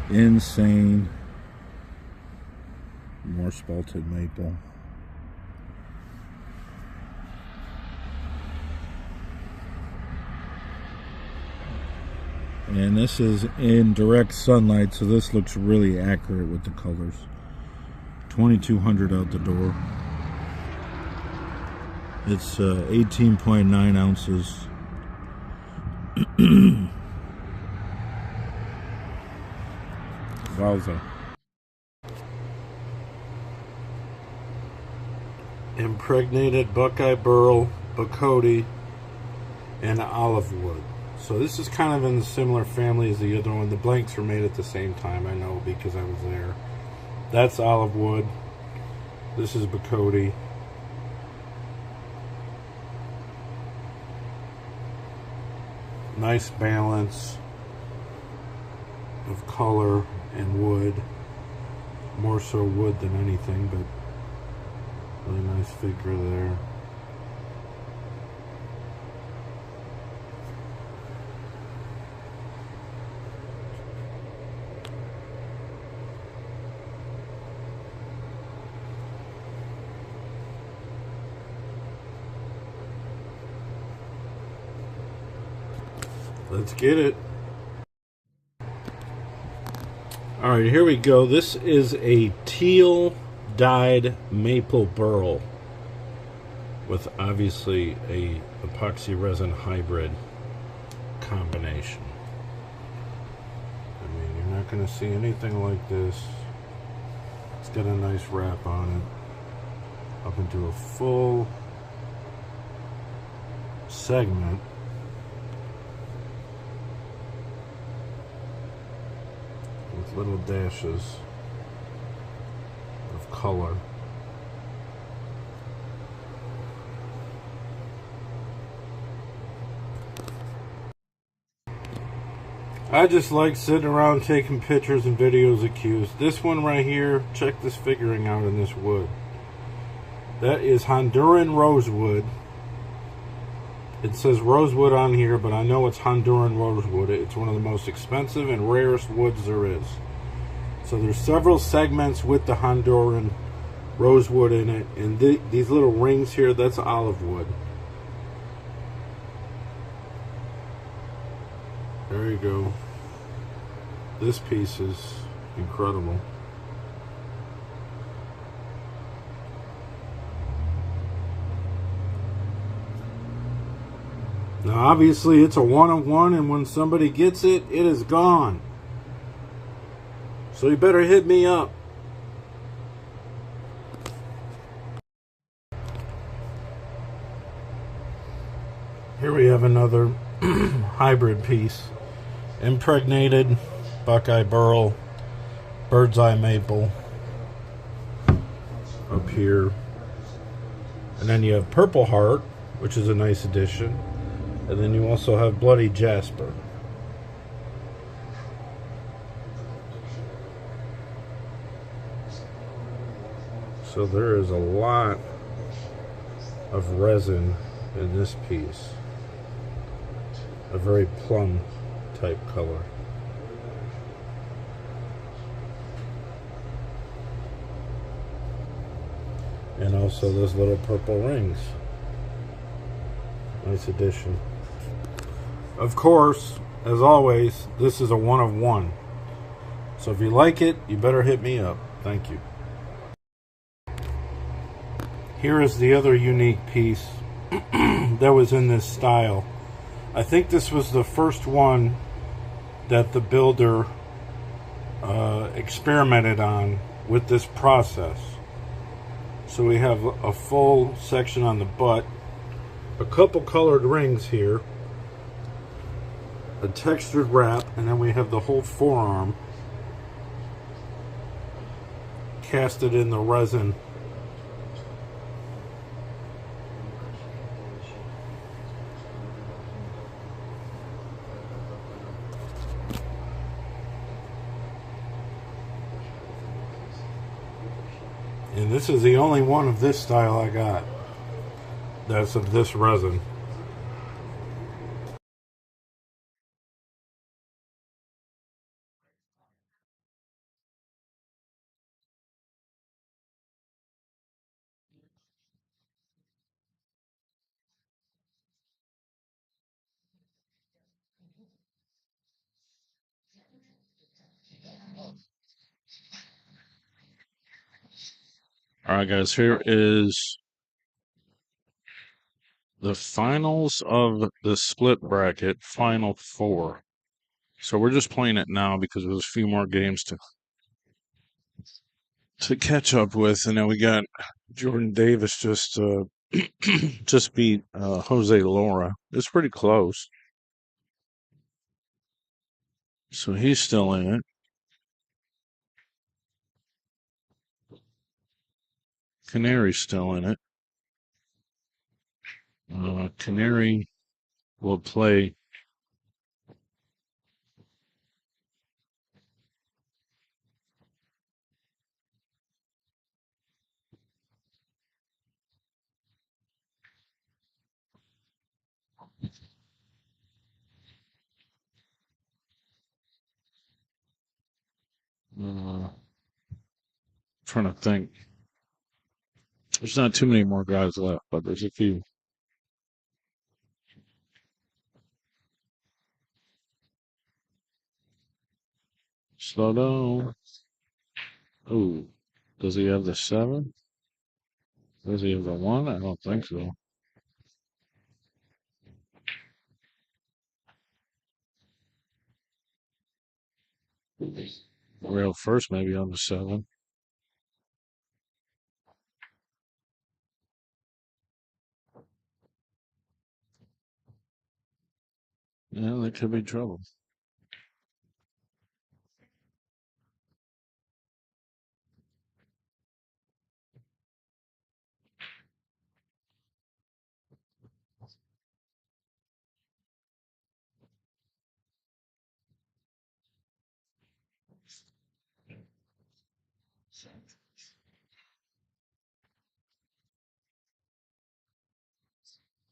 insane. More spalted maple. And this is in direct sunlight, so this looks really accurate with the colors. $2,200 out the door. It's 18.9 ounces. Wowza. Impregnated Buckeye Burl, Bacote, and olive wood. So this is kind of in the similar family as the other one. The blanks were made at the same time, I know, because I was there. That's olive wood. This is Bacote. Nice balance of color and wood. More so wood than anything, but really nice figure there. Let's get it. Alright, here we go. This is a teal dyed maple burl with obviously a epoxy resin hybrid combination. I mean, you're not going to see anything like this. It's got a nice wrap on it up into a full segment. With little dashes of color. I just like sitting around taking pictures and videos of cues. This one right here, check this figuring out in this wood. That is Honduran rosewood. It says rosewood on here, but I know it's Honduran rosewood. It's one of the most expensive and rarest woods there is. So there's several segments with the Honduran rosewood in it. And these little rings here, that's olive wood. There you go. This piece is incredible. Now, obviously, it's a one-of-one, and when somebody gets it, it is gone. So you better hit me up. Here we have another hybrid piece. Impregnated Buckeye Burl, Bird's Eye Maple up here. And then you have Purple Heart, which is a nice addition. And then you also have Bloody Jasper. So there is a lot of resin in this piece. A very plum type color. And also those little purple rings. Nice addition. Of course, as always, this is a one-of-one. So if you like it, you better hit me up. Thank you. Here is the other unique piece that was in this style. I think this was the first one that the builder experimented on with this process. So we have a full section on the butt, a couple colored rings here, a textured wrap, and then we have the whole forearm casted in the resin. And this is the only one of this style I got that's of this resin. All right, guys, here is the finals of the split bracket, final four. So we're just playing it now because there's a few more games to catch up with, and then we got Jordan Davis just just beat Jose Laura. It's pretty close, so he's still in it. Canary's still in it. Canary will play. Trying to think. There's not too many more guys left, but there's a few. Slow down. Oh, does he have the 7? Does he have the 1? I don't think so. Rail first, maybe on the 7. Yeah, that could be trouble.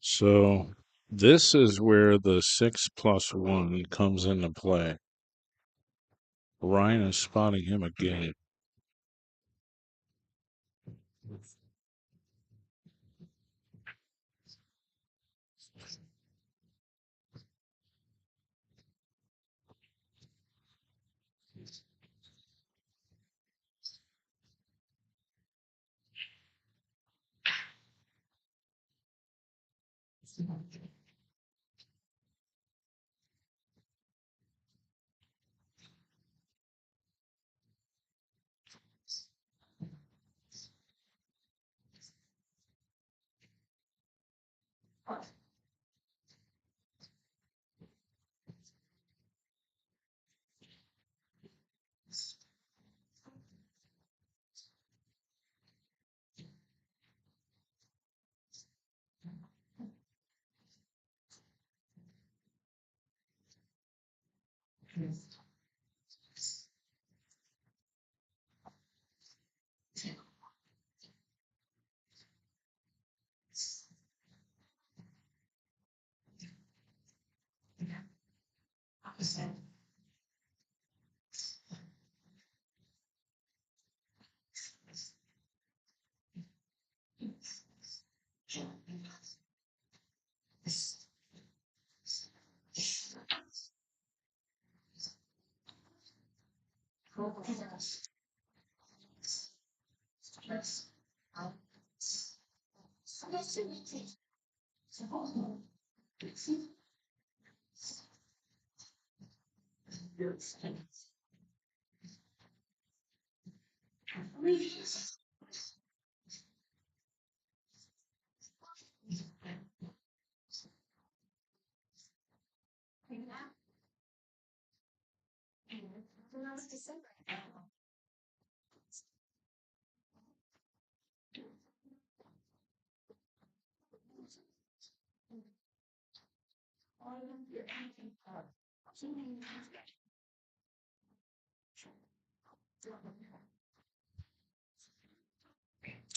So this is where the 6+1 comes into play. Ryan is spotting him again.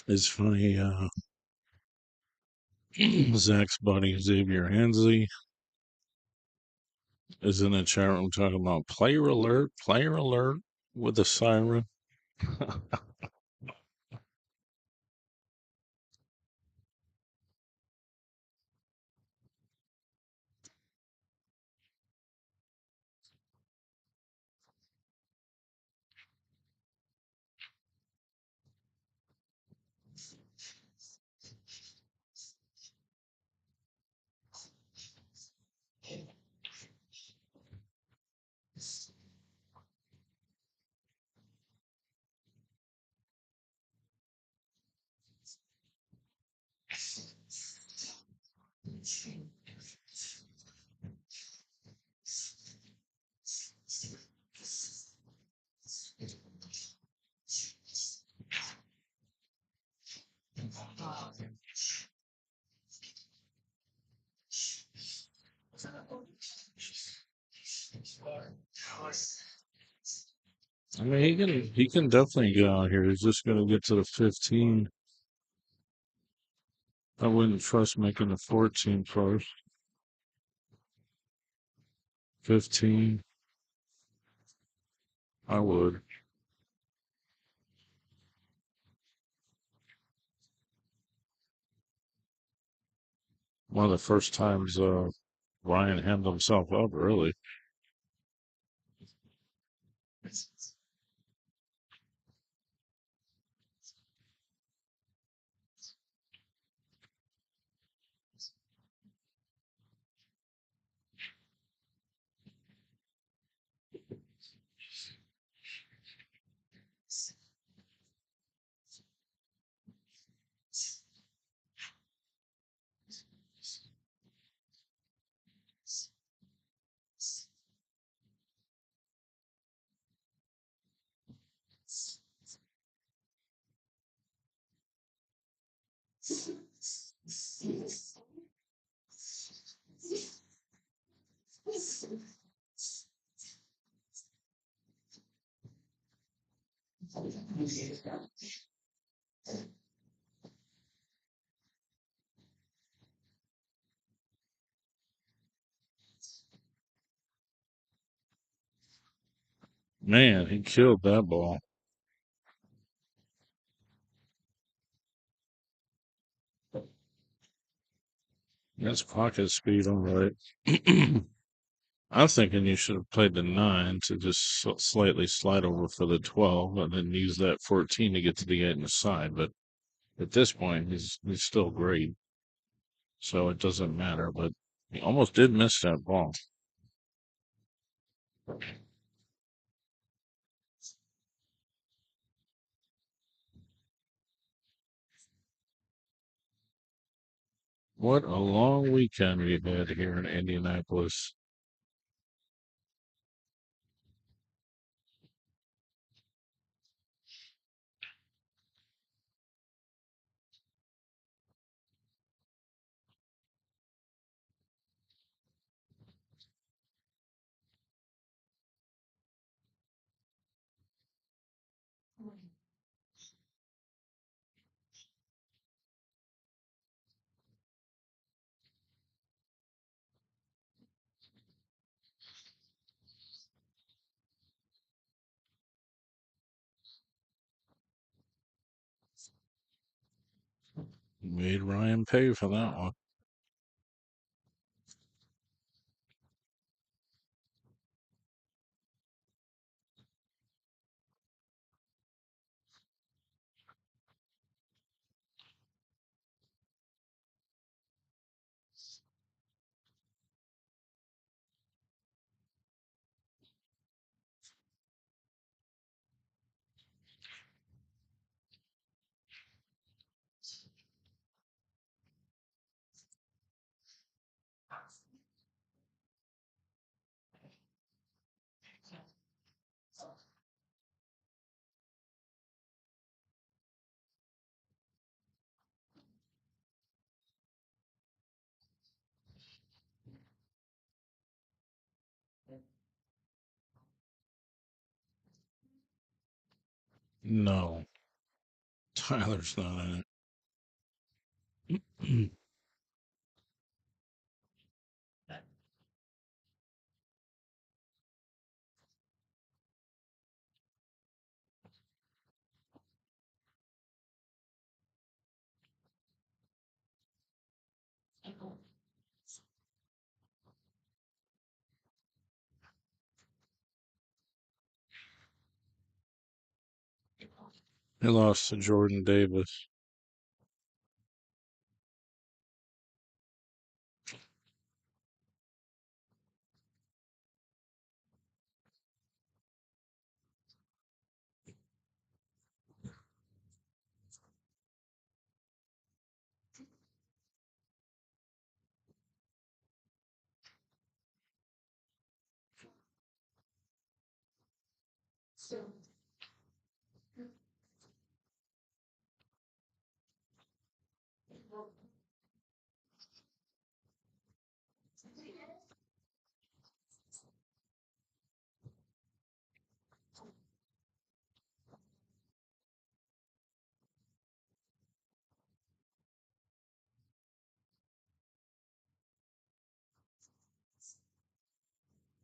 It's funny, Zach's buddy Xavier Hensley is in the chat room talking about player alert with a siren. I mean, he can definitely get out here. He's just gonna get to the 15. I wouldn't trust making the 14 first. 15, I would. One of the first times Ryan hemmed himself up, really. Man, he killed that ball. That's pocket speed, all right. I'm thinking you should have played the 9 to just slightly slide over for the 12 and then use that 14 to get to the 8 on the side. But at this point, he's still great. so it doesn't matter. But he almost did miss that ball. What a long weekend we had here in Indianapolis. Made Ryan pay for that one. No, Tyler's not in it. He lost to Jordan Davis.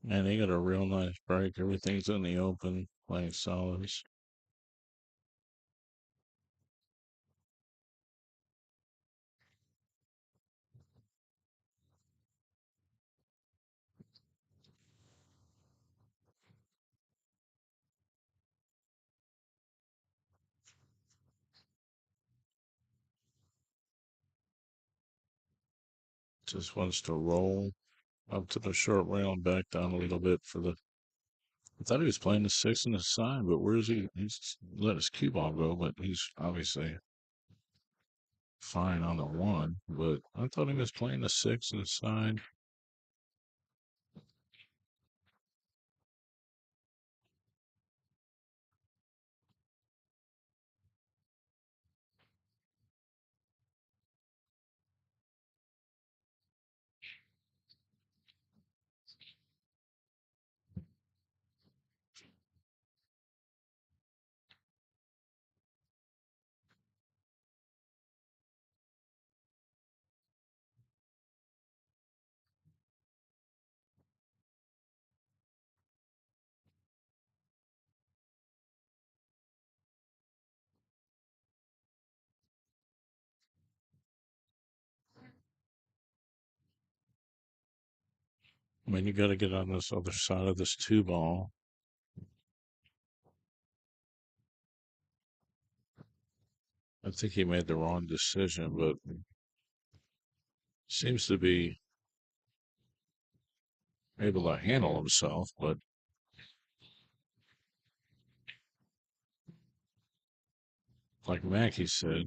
Man, they got a real nice break. Everything's in the open, playing solids. Just wants to roll up to the short rail and back down a little bit for the. I thought he was playing the six and the side, but where is he? He's let his cue ball go, but he's obviously fine on the one. But I thought he was playing the six and the side. I mean, you got to get on this other side of this two ball. I think he made the wrong decision, but Seems to be able to handle himself, but like Mackie said,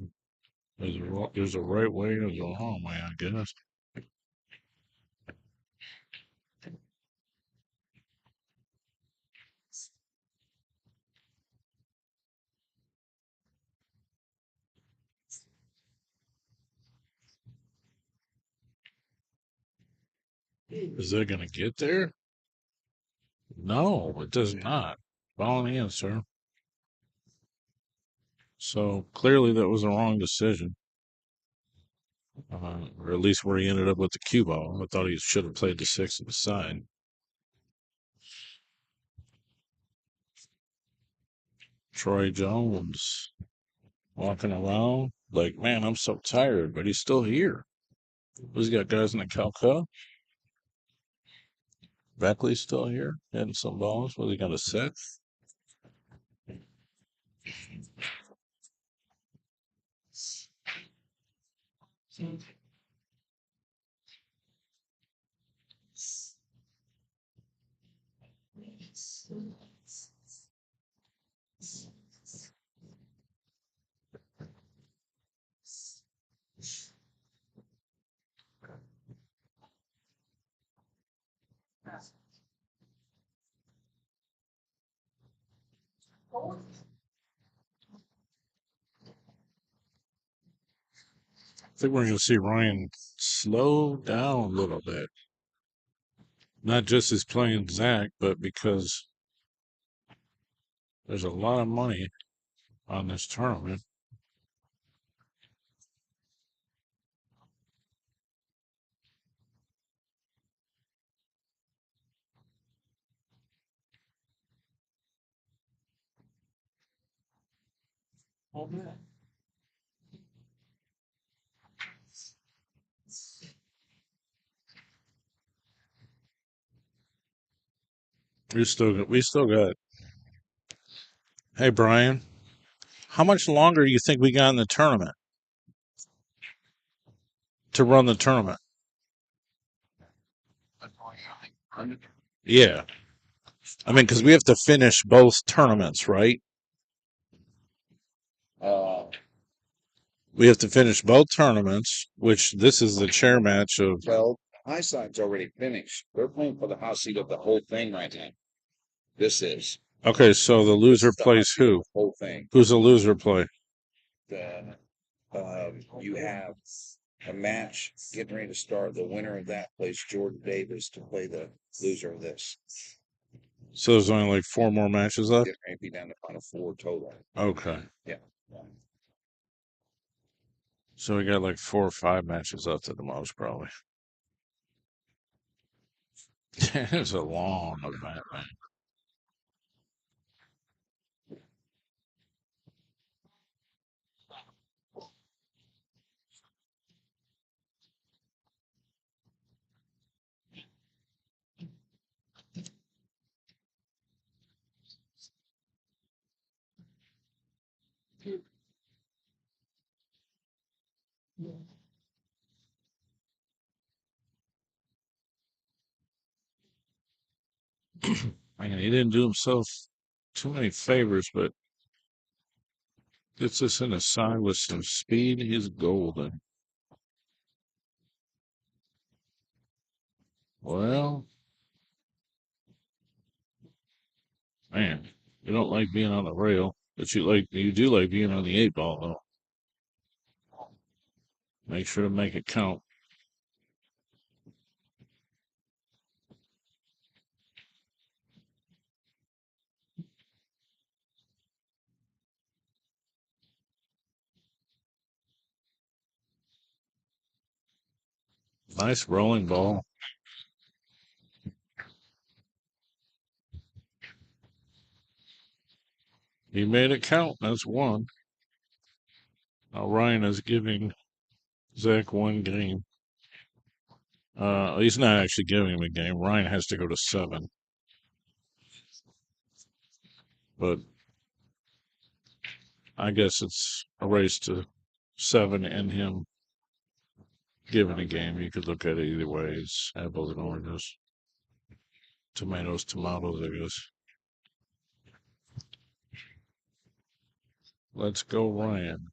there's a right way and there's a wrong way, I guess. Is that going to get there? No, it does not. Wrong answer. So clearly that was a wrong decision. Or at least where he ended up with the cue ball. I thought he should have played the 6 beside. Troy Jones walking around like, man, I'm so tired, but he's still here. He's got guys in the Calcutta. Beckley's still here, hitting some balls. Was he got a set? I think we're going to see Ryan slow down a little bit. Not just as playing Zach, but because there's a lot of money on this tournament. We still got. Hey Brian, how much longer do you think we got in the tournament to run the tournament? Yeah, I mean, because we have to finish both tournaments, right? We have to finish both tournaments, which this is the chair match of. Well, high side's already finished. They're playing for the house seat of the whole thing right now. This is. Okay, so the loser plays who? Whole thing. Who's the loser play? You have a match getting ready to start. The winner of that plays Jordan Davis to play the loser of this. So there's only like 4 more matches left? It may be down to final 4 total. Okay. Yeah. So we got like 4 or 5 matches left at the most, probably. It's a long event, man. Man, he didn't do himself too many favors, but gets us in a side with some speed. He's golden. Well, man, you don't like being on the rail, but you do like being on the 8 ball though. Make sure to make it count. Nice rolling ball. He made it count. That's 1. Now Ryan is giving Zach 1 game. He's not actually giving him a game. Ryan has to go to 7. But I guess it's a race to 7 and him given a game, you could look at it either way. It's apples and oranges. Tomatoes, tomatoes, I guess. Let's go, Ryan.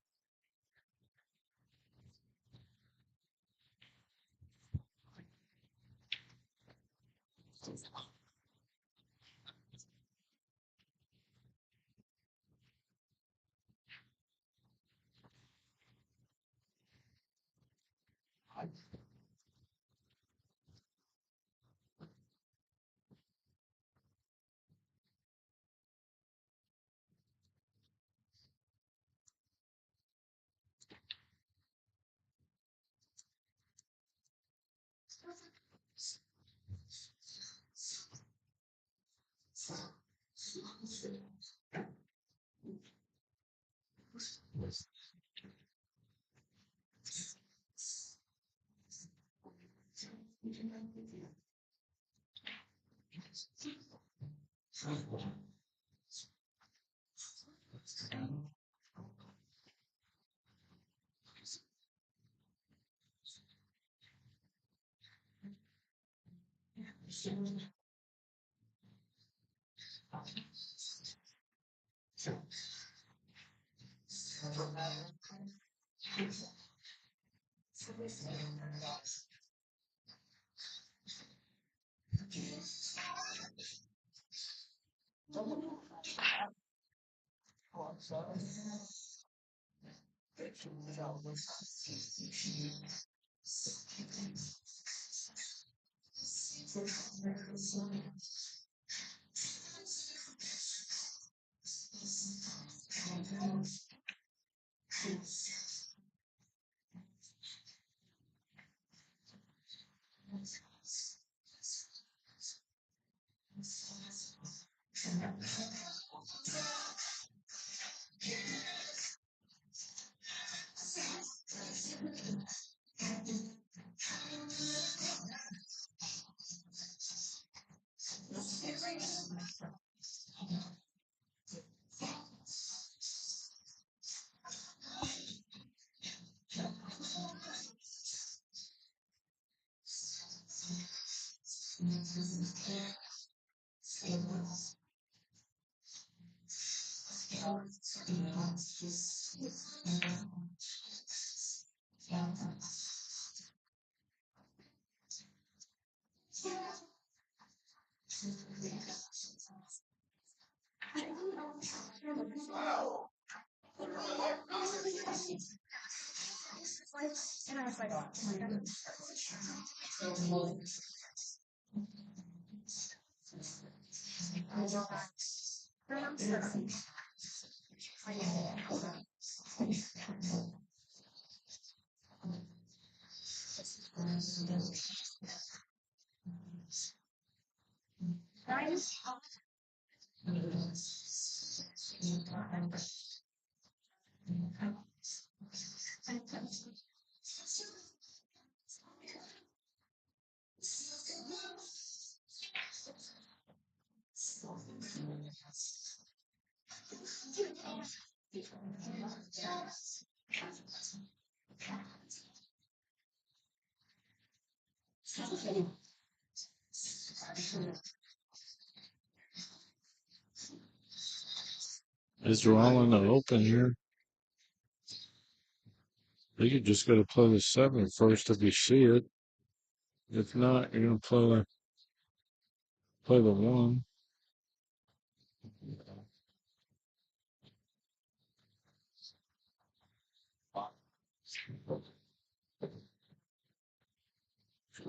Is there all in the open here? You just got to play the 7 first if you see it. If not, you're gonna play the 1.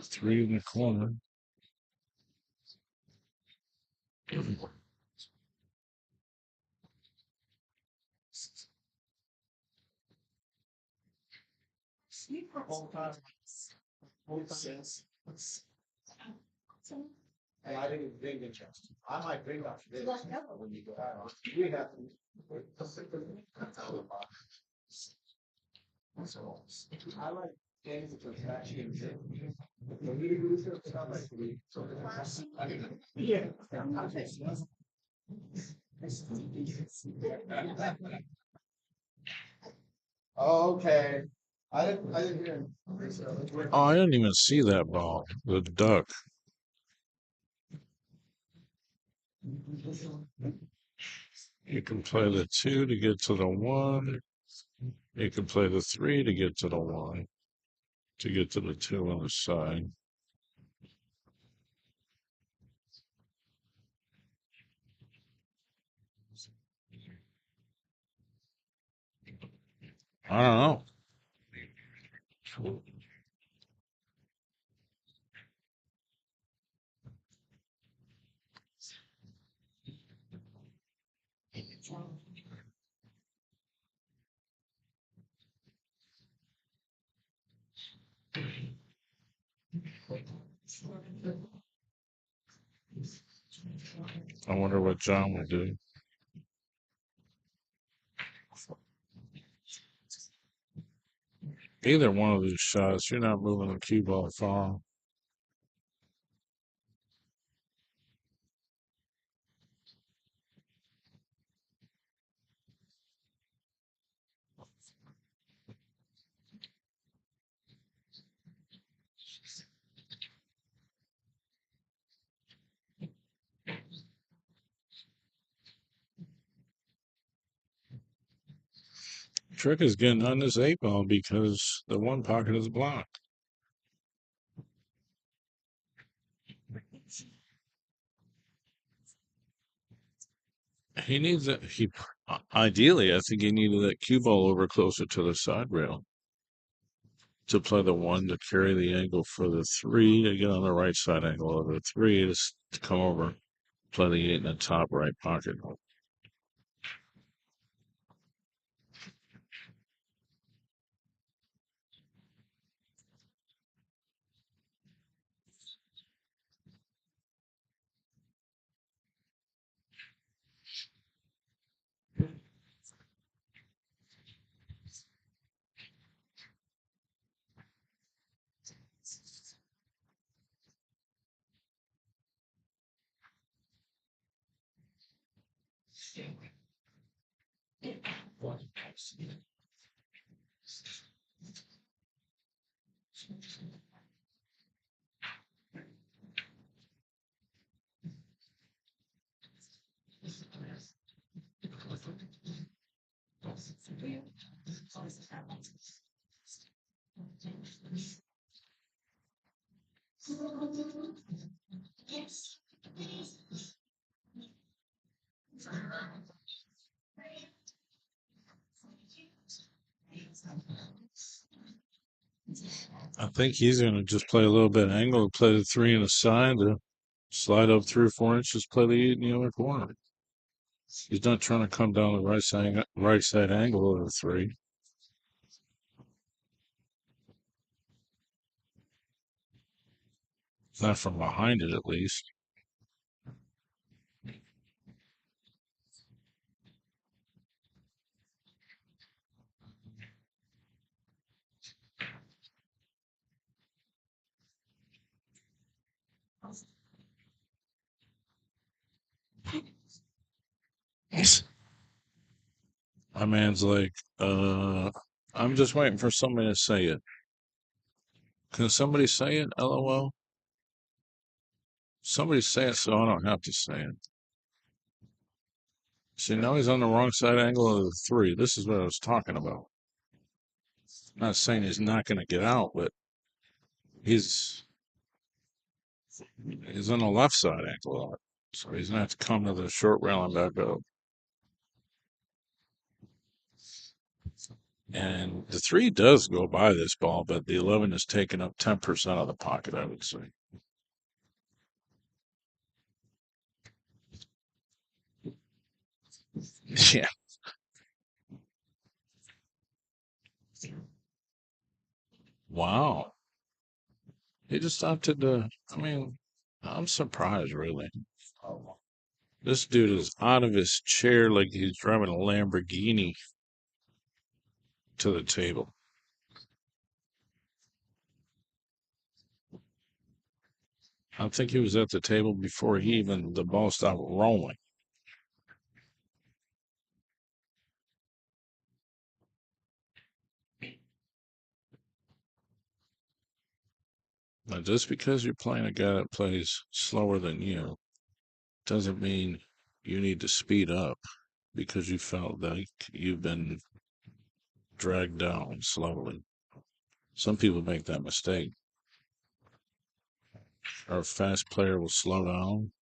Three in the corner. Hey, I didn't think it. I might bring up this when you go out. We have to. I like games with attaching. Yeah. Okay. I didn't hear him. Oh, I didn't even see that ball. The duck. You can play the 2 to get to the 1. You can play the 3 to get to the 1. To get to the 2 on the side. I don't know. I wonder what John would do. Either one of these shots, you're not moving the cue ball far. Trick is getting on this 8 ball because the one pocket is blocked. He needs that. Ideally, I think he needed that cue ball over closer to the side rail to play the 1 to carry the angle for the 3 to get on the right side angle of the 3 to come over, play the 8 in the top right pocket. I think he's going to just play a little bit angle, play the 3 in the side to slide up 3 or 4 inches, play the 8 in the other corner. He's not trying to come down the right side angle of the 3. Not from behind it, at least. My man's like, I'm just waiting for somebody to say it. Can somebody say it? LOL. Somebody say it so I don't have to say it. See, now he's on the wrong side angle of the 3. This is what I was talking about. I'm not saying he's not going to get out, but he's on the left side angle of it. So he's going to have to come to the short rail and back up. And the 3 does go by this ball, but the 11 is taking up 10% of the pocket, I would say. Yeah. Wow. He just opted to, I'm surprised, really. This dude is out of his chair like he's driving a Lamborghini to the table. I think he was at the table before the ball stopped rolling. Now, just because you're playing a guy that plays slower than you doesn't mean you need to speed up because you felt like you've been dragged down slowly. Some people make that mistake. Our fast player will slow down.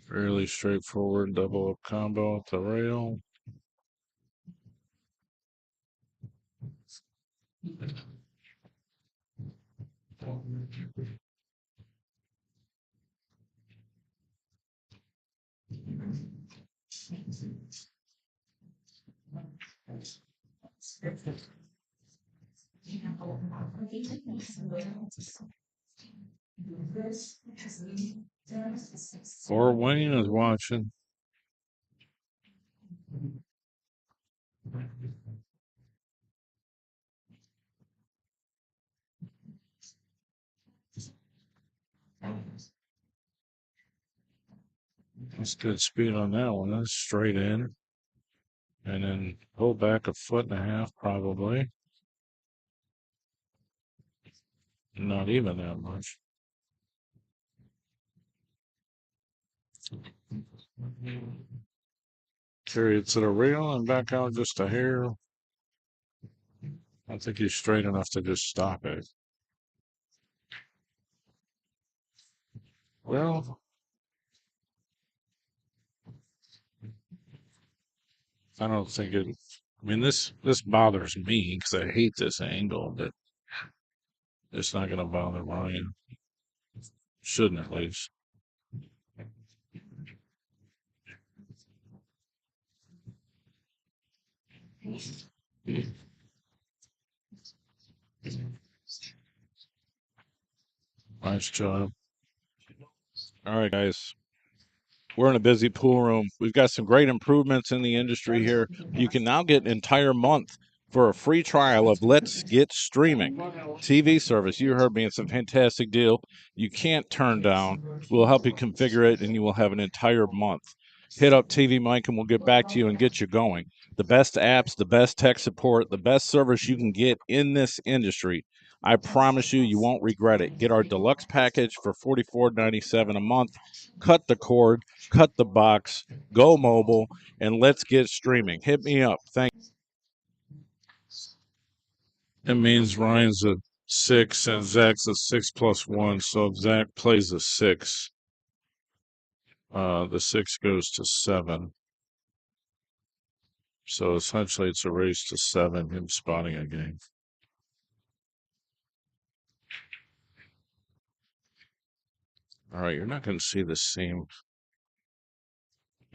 Fairly straightforward double up combo at the rail. Or Wayne is watching. That's good speed on that one. That's straight in. And then pull back a foot and a half, probably. Not even that much. Carry it to the rail and back out just a hair. I think he's straight enough to just stop it. Well, I don't think it. I mean, this bothers me because I hate this angle, but it's not going to bother Ryan. Shouldn't at least. Nice job. All right, guys. We're in a busy pool room. We've got some great improvements in the industry here. You can now get an entire month for a free trial of Let's Get Streaming TV service. You heard me. It's a fantastic deal. You can't turn down. We'll help you configure it, and you will have an entire month. Hit up TV Mike, and we'll get back to you and get you going. The best apps, the best tech support, the best service you can get in this industry. I promise you, you won't regret it. Get our deluxe package for $44.97 a month. Cut the cord, cut the box, go mobile, and let's get streaming. Hit me up. Thank It means Ryan's a 6 and Zach's a 6+1. So if Zach plays a 6, the 6 goes to 7. So essentially, it's a race to 7, him spotting a game. All right, you're not going to see the same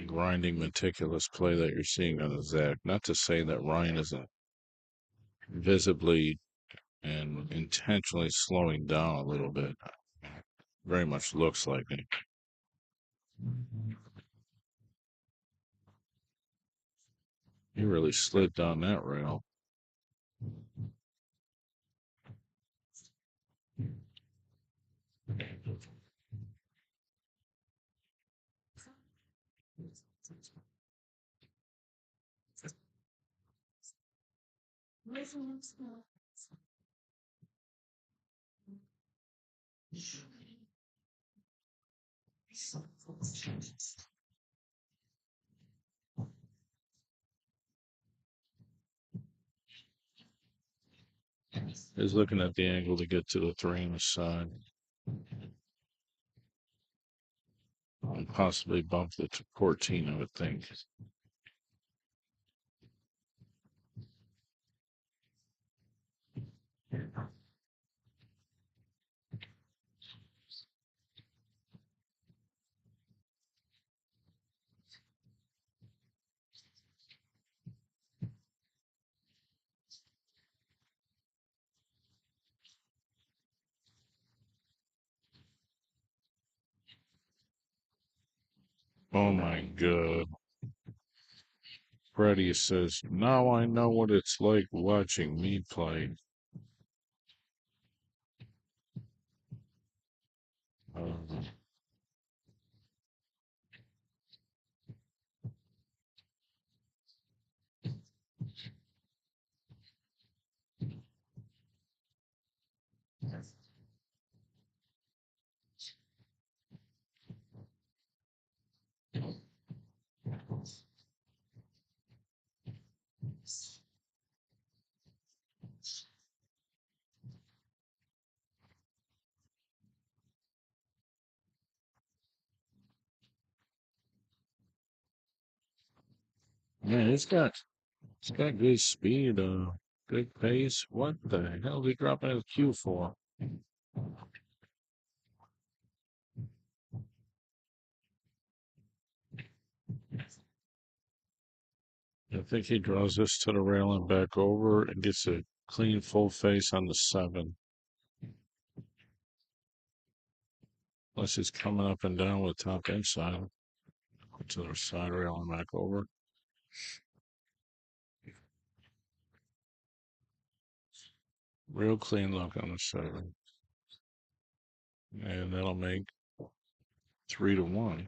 grinding, meticulous play that you're seeing on a Zach. Not to say that Ryan isn't visibly and intentionally slowing down a little bit. Very much looks like it. He really slid down that rail. He's looking at the angle to get to the 3 on the side. And possibly bump it to 14, I would think. Oh my God. Freddie says, now I know what it's like watching me play. Yeah, it's got good speed, good pace. What the hell is he dropping his cue for? I think he draws this to the rail and back over and gets a clean full face on the 7. Unless he's coming up and down with top inside to the side rail and back over. Real clean look on the 7. And that'll make 3-1.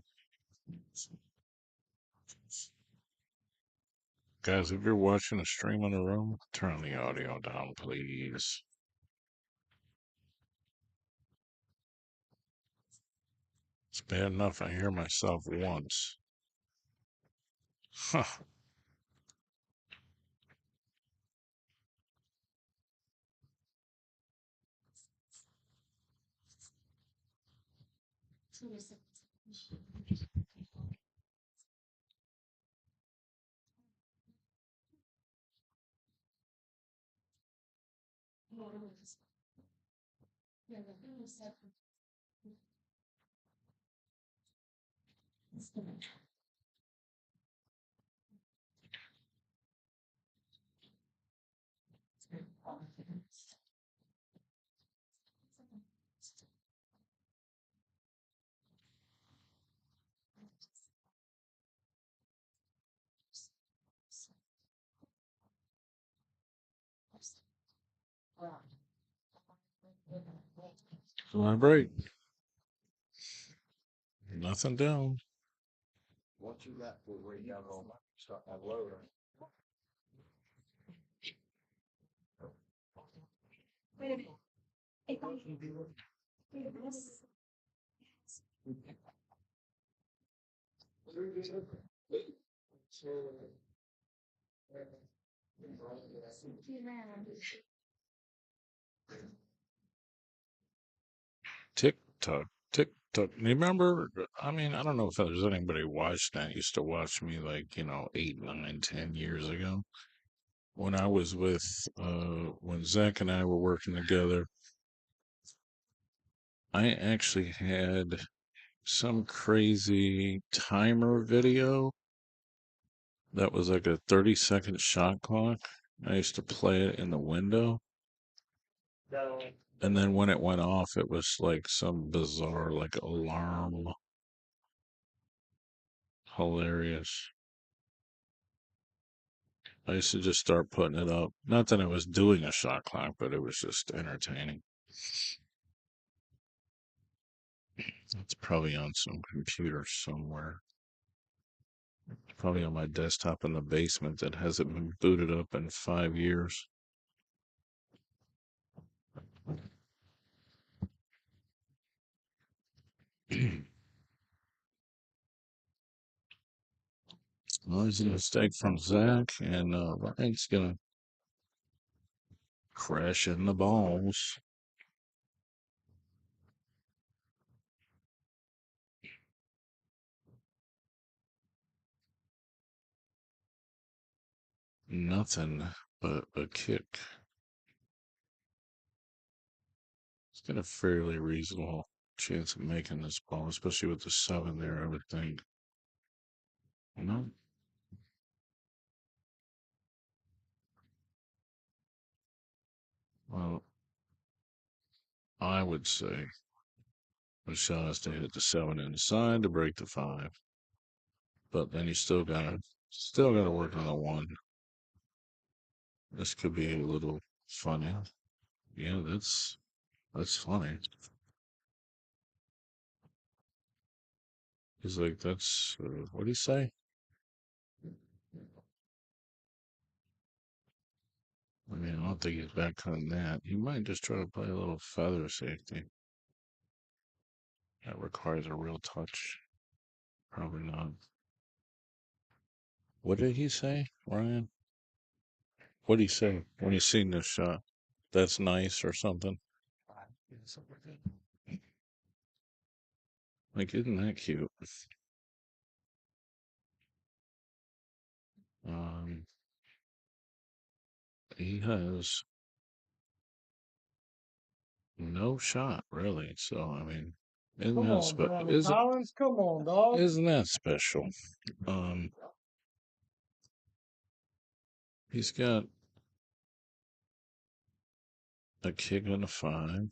Guys, if you're watching a stream in the room, turn the audio down, please. It's bad enough I hear myself once. Huh. My break. Nothing down. What you got for where you got on start that loader? Tick tock, tick tock. Remember? I mean, I don't know if there's anybody watched that. Used to watch me like 8, 9, 10 years ago when I was with when Zach and I were working together. I actually had some crazy timer video that was like a 30-second shot clock. I used to play it in the window. And then when it went off, it was like some bizarre, like alarm. Hilarious. I used to just start putting it up. Not that I was doing a shot clock, but it was just entertaining. It's probably on some computer somewhere. Probably on my desktop in the basement that hasn't been booted up in 5 years. Well, there's a mistake from Zach, and Ryan's gonna crash in the balls. Nothing but a kick. He's got a fairly reasonable chance of making this ball, especially with the 7 there, I would think. No. Well, I would say the shot is to hit the 7 inside to break the 5. But then you still gotta work on the 1. This could be a little funny. Yeah, that's funny. He's like, that's what do you say? I mean, I don't think he's back cutting that. He might just try to play a little feather safety. That requires a real touch. Probably not. What did he say, Ryan? What did he say when he seen this shot? That's nice or something. Like, isn't that cute? Um, he has no shot, really. So, I mean, isn't Come that on, Johnny Collins. Come on, dog. isn't that special? Um, he's got a kick on a 5.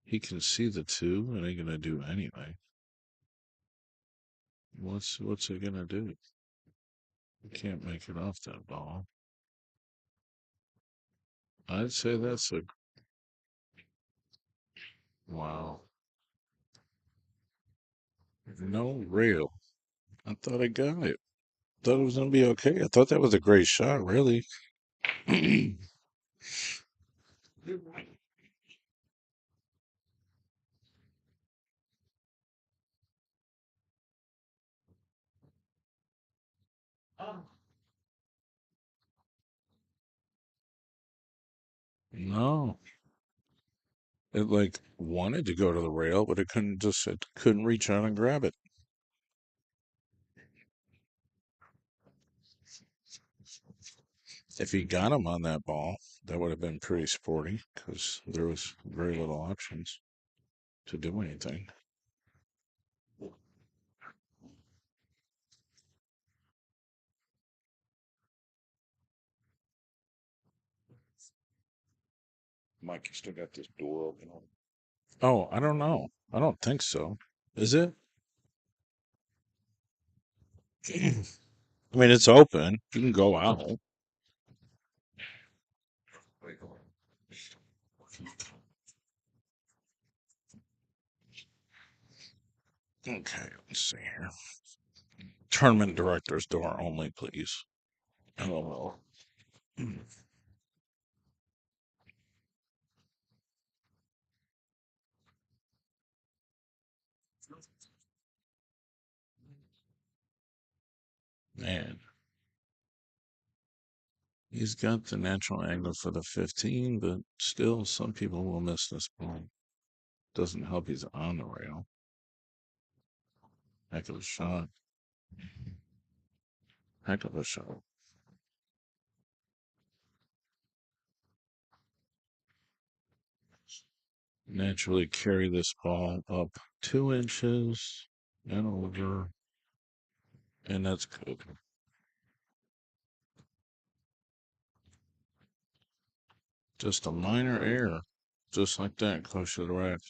He can see the 2, and ain't gonna do anyway. What's he gonna do? He can't make it off that ball. I'd say that's a wow. No real. I thought I got it. Thought it was gonna be okay. I thought that was a great shot, really. No, it like wanted to go to the rail, but it couldn't reach out and grab it. If he got him on that ball, that would have been pretty sporty because there was very little options to do anything. Mike, you still got this door open on. Oh, I don't know. I don't think so. Is it? I mean, it's open. You can go out. Okay, let's see here. Tournament director's door only, please. Oh, man. He's got the natural angle for the 15, but still, some people will miss this ball. Doesn't help he's on the rail. Heck of a shot. Heck of a shot. Naturally carry this ball up 2 inches and over, and that's good. Just a minor error, just like that, close to the rack.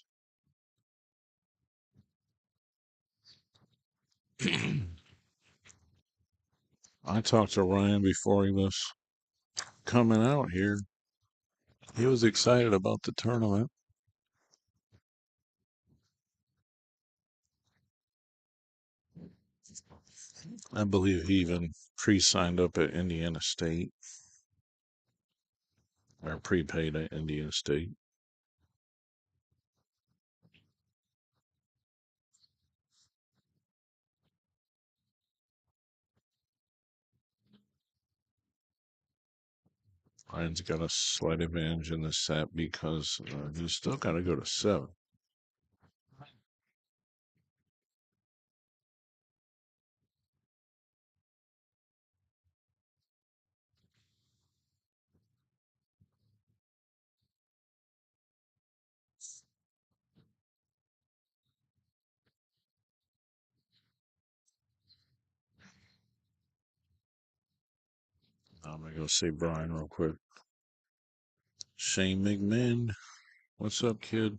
I talked to Ryan before he was coming out here. He was excited about the tournament. I believe he even pre-signed up at Indiana State or prepaid at Indiana State. Ryan's got a slight advantage in this set because he's still got to go to 7. I'm gonna go see Brian real quick. Shane McMahon, what's up, kid?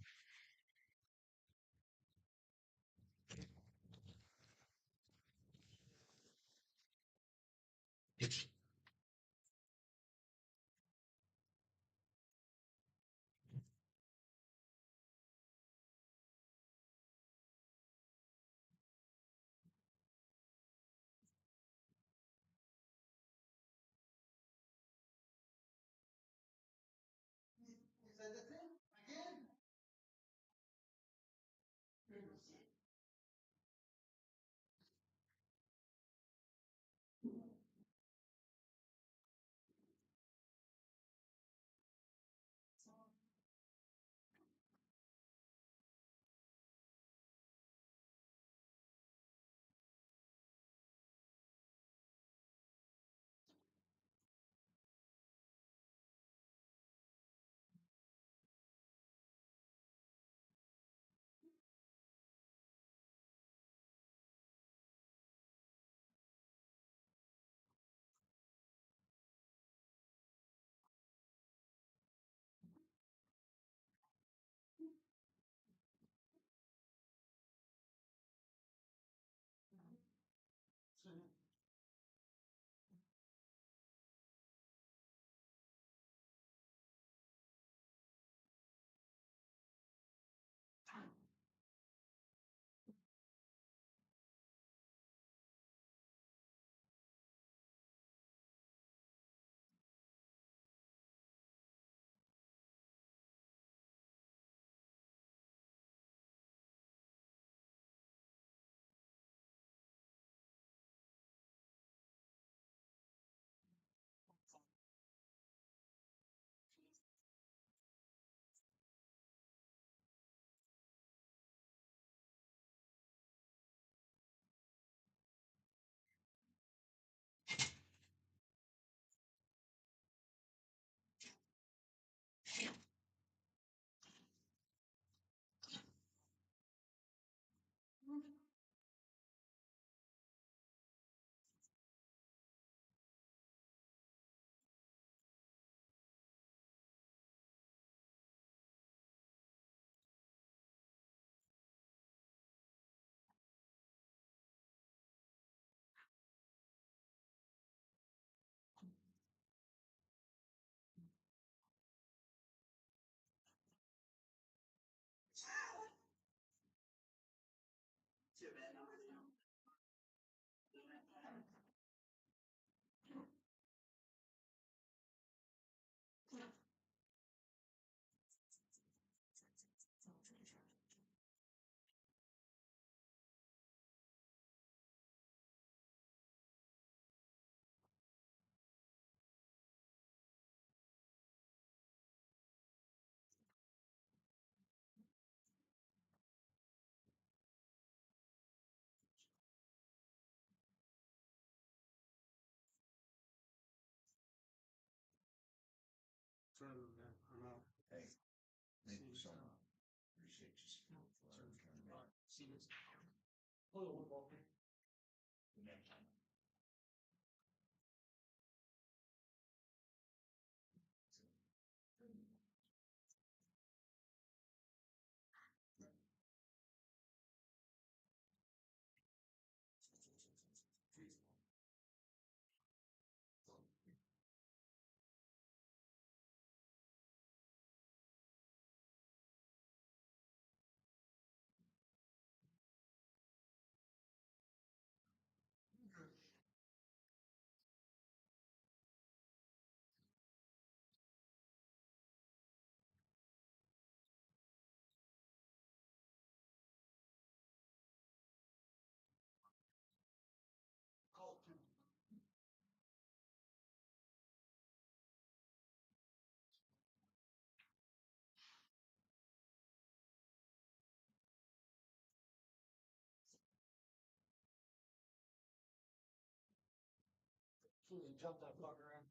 Jump that fucker in.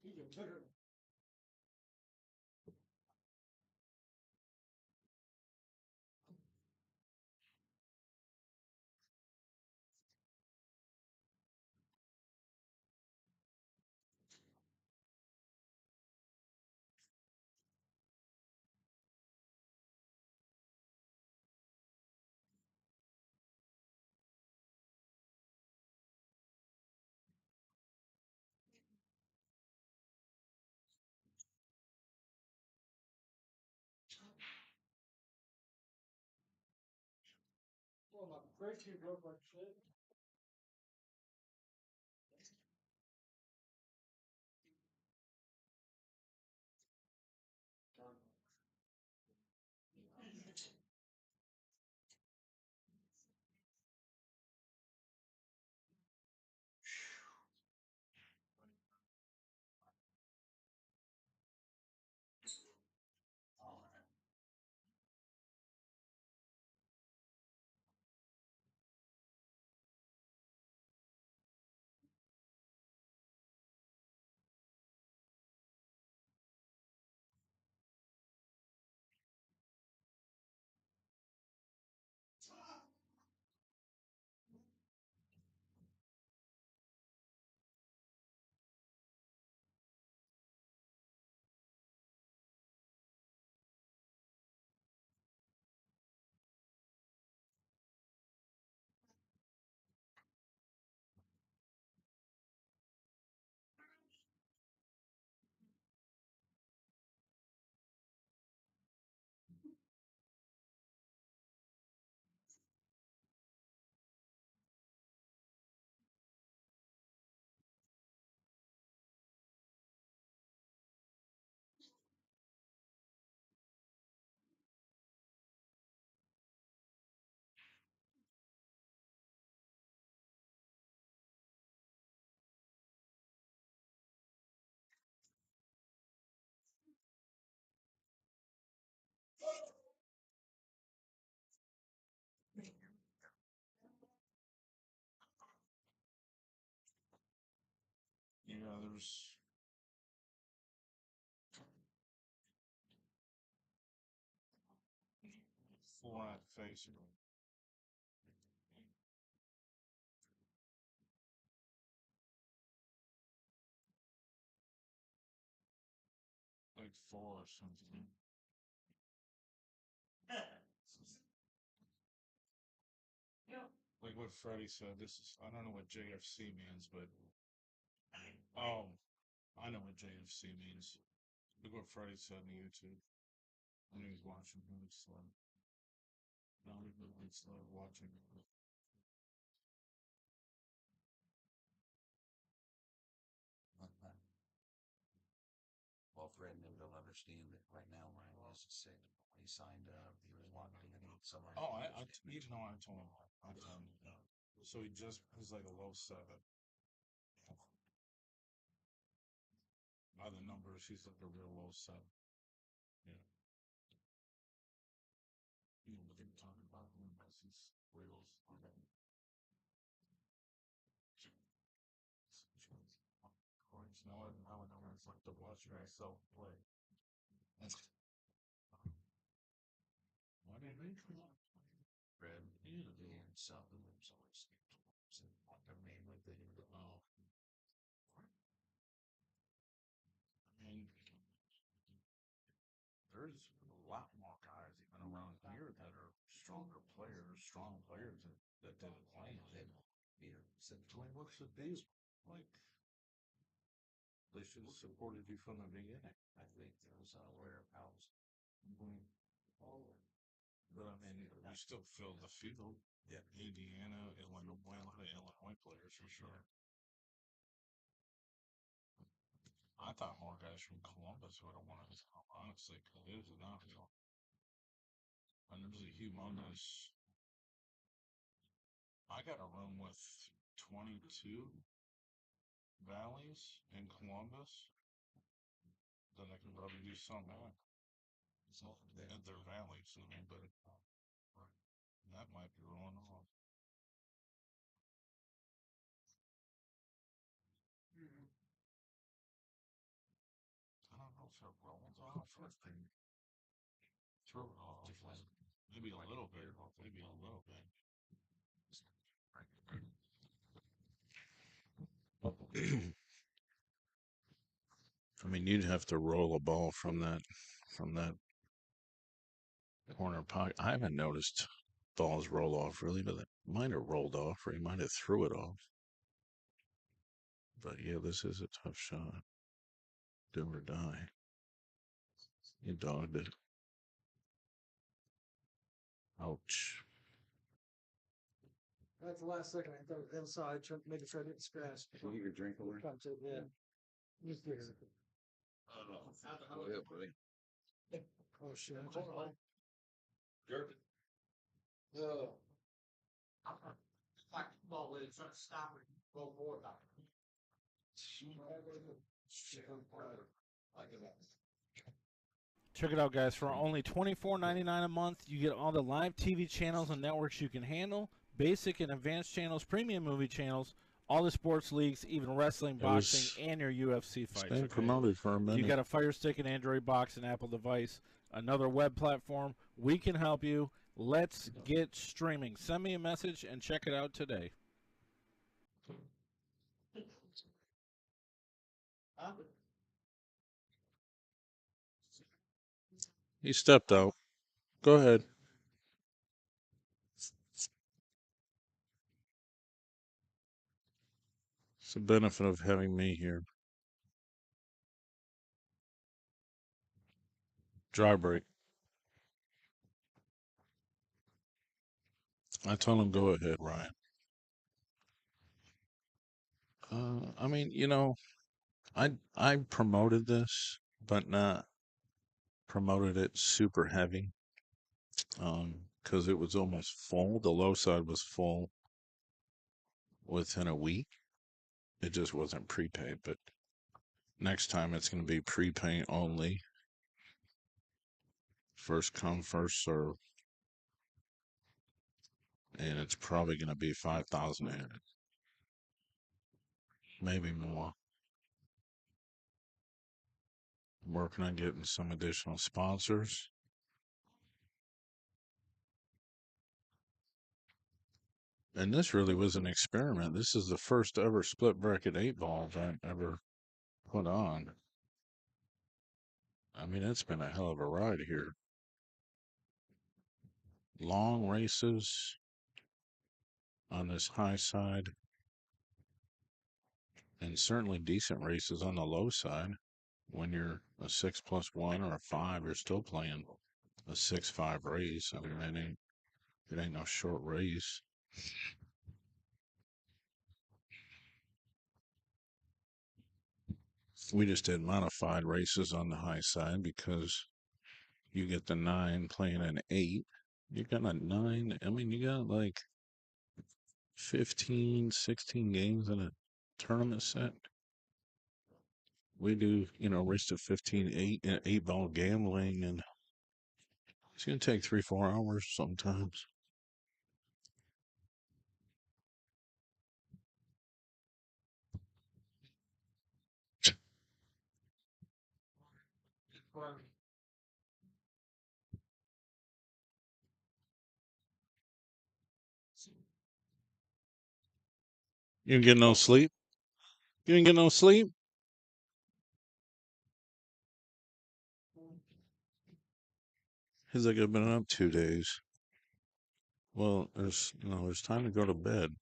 He can put her. Well, my brakes you broke like shit. Yeah, there's four on facing. Like four or something. Like what Freddie said, this is I don't know what JFC means, but oh, I know what JFC means. Look what Freddie said on YouTube when he was watching really slow. Now he's really slow watching. Well, Fred and them don't understand that right now Ryan is sick. He signed up. He was wanting to get somewhere. Oh, you know, I told him. I told him. So he's like a low seven. By the numbers, he's like a real low seven. Yeah. You know what they're talking about when Messi's wheels. No, I would know like to watch myself play. Why did they come up? Red and South of them, so it's like a mainly thing. Oh. I mean, there's a lot more guys even around here that are strong players that didn't play. What's the deal? Like, they should have supported you from the beginning. I think there was unaware of how. But I mean, we still filled the field. Yeah, Indiana, Illinois, a lot of Illinois players for sure. I thought more guys from Columbus would have won it, honestly, because it is enough. And there's a humongous. I got a room with 22 valleys in Columbus. Then I can probably do something at. They're valleys, I mean, but that might be rolling off. I don't know if it rolls off or if they throw it off. Maybe a little bit. Maybe a little bit. I mean, you'd have to roll a ball from that corner pocket. I haven't noticed balls roll off really, but it might have rolled off or he might have threw it off. But yeah, this is a tough shot. Do or die. You dogged it. Ouch. That's the last second I thought inside, making sure I didn't scratch. Can you get your drink over? Come to, yeah. Just here. Go ahead, buddy. Oh shit. Sure. Like, ball is trying to stop it, go forward. Check it out, guys. For only $24.99 a month, you get all the live TV channels and networks you can handle, basic and advanced channels, premium movie channels, all the sports leagues, even wrestling, boxing, and your UFC fights. It's been promoted for a minute. You got a Fire Stick, an Android box, an Apple device, another web platform. We can help you. Let's get streaming. Send me a message and check it out today. He stepped out. Go ahead. It's the benefit of having me here. Dry break. I told him go ahead, Ryan. I mean, I promoted this, but not promoted it super heavy. Because it was almost full. The low side was full within a week. It just wasn't prepaid, but next time it's going to be prepay only. First come, first serve. And it's probably going to be 5,000 in it. Maybe more. I'm working on getting some additional sponsors. And this really was an experiment. This is the first ever split bracket 8-ball event ever put on. I mean, it's been a hell of a ride here. Long races on this high side, and certainly decent races on the low side. When you're a 6+1 or a 5, you're still playing a 6-5 race. I mean, it ain't no short race. We just did modified races on the high side because you get the 9 playing an 8. You got a 9. I mean, you got like 15, 16 games in a tournament set. We do, race to 15, 8-ball gambling, and it's going to take 3-4 hours sometimes. You didn't get no sleep? You didn't get no sleep? He's like, I've been up 2 days. Well, there's time to go to bed.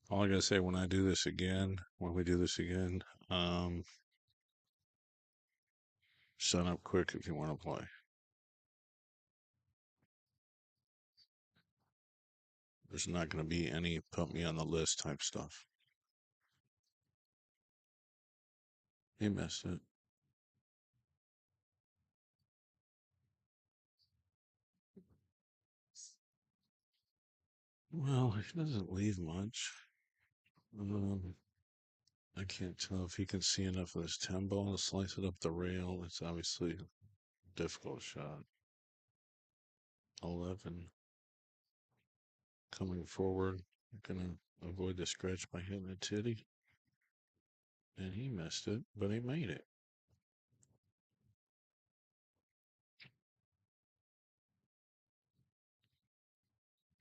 All I gotta say when we do this again, sign up quick if you want to play. There's not gonna be any put me on the list type stuff. He missed it. Well, he doesn't leave much. I can't tell if he can see enough of this 10 ball to slice it up the rail. It's obviously a difficult shot. 11. Coming forward. Gonna avoid the scratch by hitting a titty. And he missed it, but he made it.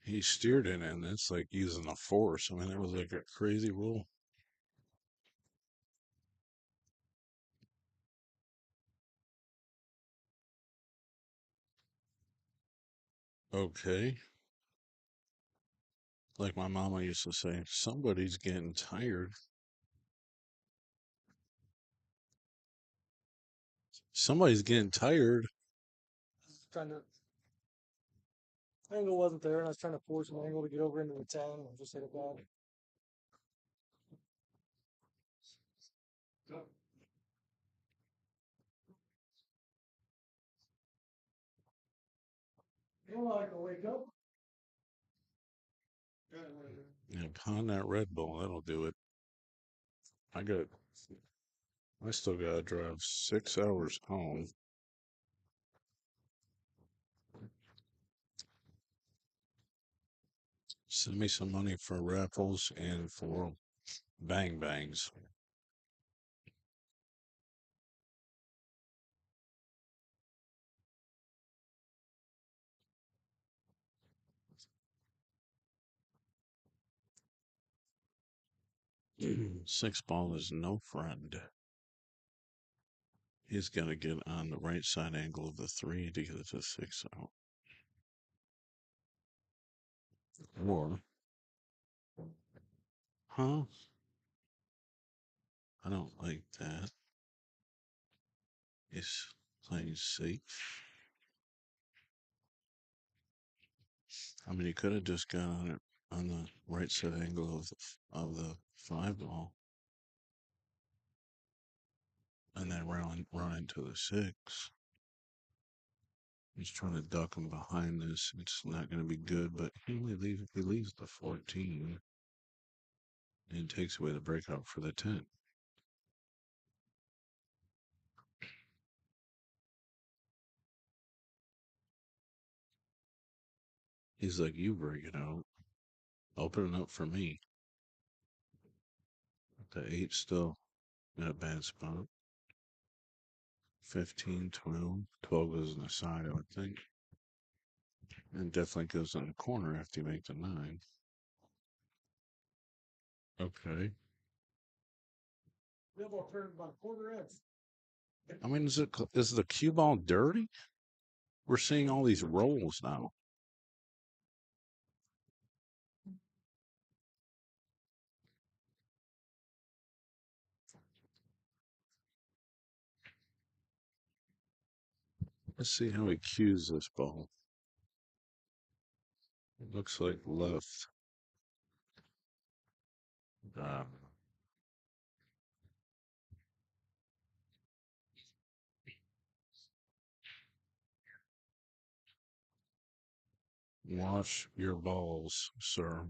He steered it, and it's like using a force. I mean, that was like a crazy roll. Okay. Like my mama used to say, somebody's getting tired. Somebody's getting tired. Trying to angle wasn't there, and I was trying to force an angle to get over into the 10 and just hit it bad. You don't like to wake up. Yeah, pound that Red Bull. That'll do it. I still gotta drive 6 hours home. Send me some money for raffles and for bang bangs. Six ball is no friend. He's got to get on the right side angle of the 3 to get it to 6 out. Or, huh? I don't like that. He's playing safe. I mean, he could have just got on it on the right side angle of the 5 ball. And then run into the 6. He's trying to duck him behind this. It's not going to be good, but he leaves the 14 and takes away the breakout for the 10. He's like, you break it out. Open it up for me. The 8 still in a bad spot. 15, 12. 12 goes in the side, I would think. And definitely goes in the corner after you make the 9. Okay. I mean, is the cue ball dirty? We're seeing all these rolls now. Let's see how he cues this ball. It looks like left. Wash your balls, sir.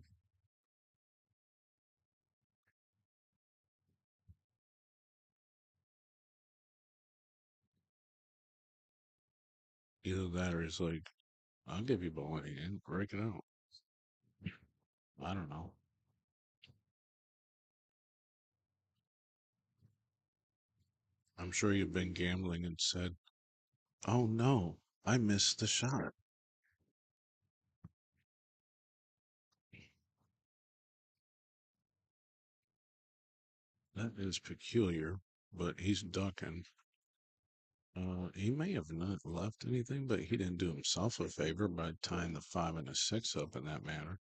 Either that or he's like, I'll give you ball and break it out. I don't know. I'm sure you've been gambling and said, "Oh no, I missed the shot." That is peculiar, but he's ducking. He may have not left anything, but he didn't do himself a favor by tying the 5 and a 6 up in that manner.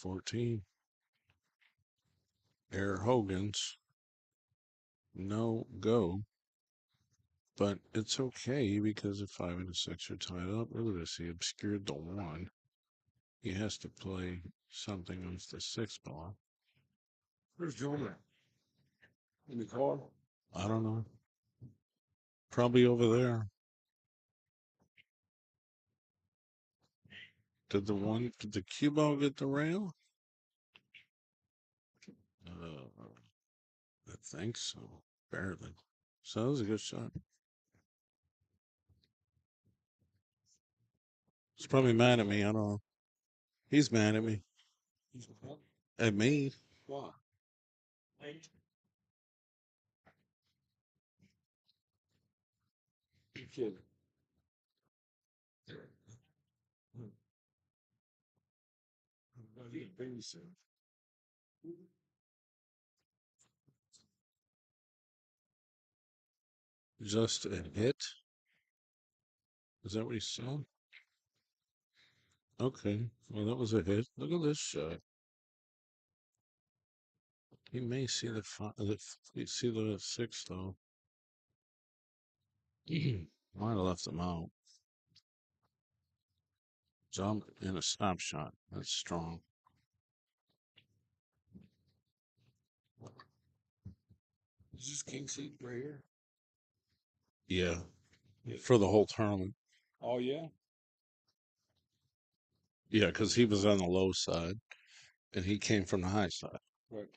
$14. Air Hogan's no go, but it's okay because the 5 and a 6 are tied up. Look at this. He obscured the 1. He has to play something with the 6 ball. Where's Jordan? In the car? I don't know. Probably over there. Did the cue ball get the rail? I think so. Barely. So that was a good shot. He's probably mad at me. I don't know. He's mad at me. At me. Why? You kidding? I need a babysitter. Just a hit? Is that what he said? Okay. Well, that was a hit. Look at this shot. He may see the see the 6 though. Might have left him out. Jump and a stop shot. That's strong. Is this king seat right here? Yeah. For the whole tournament. Oh yeah. Yeah, because he was on the low side and he came from the high side. Right.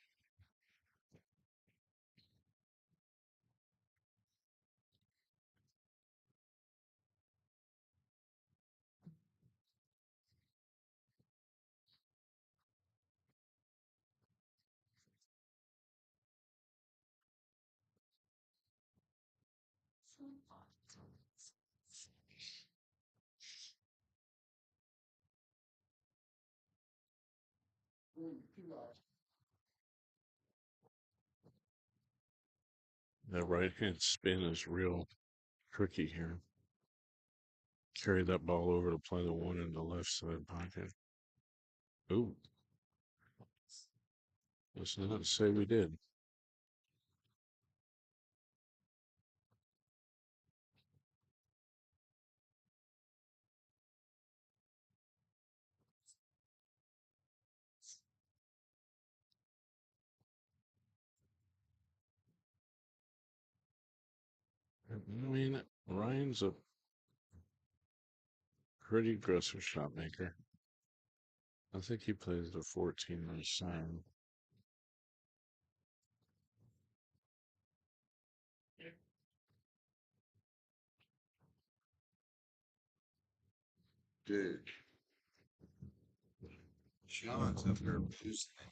That right hand spin is real tricky here. Carry that ball over to play the 1 in the left side pocket. Ooh. Let's not say we did. I mean, Ryan's a pretty aggressive shot maker. I think he plays the 14 on his side. Dude. Sean's up there boosting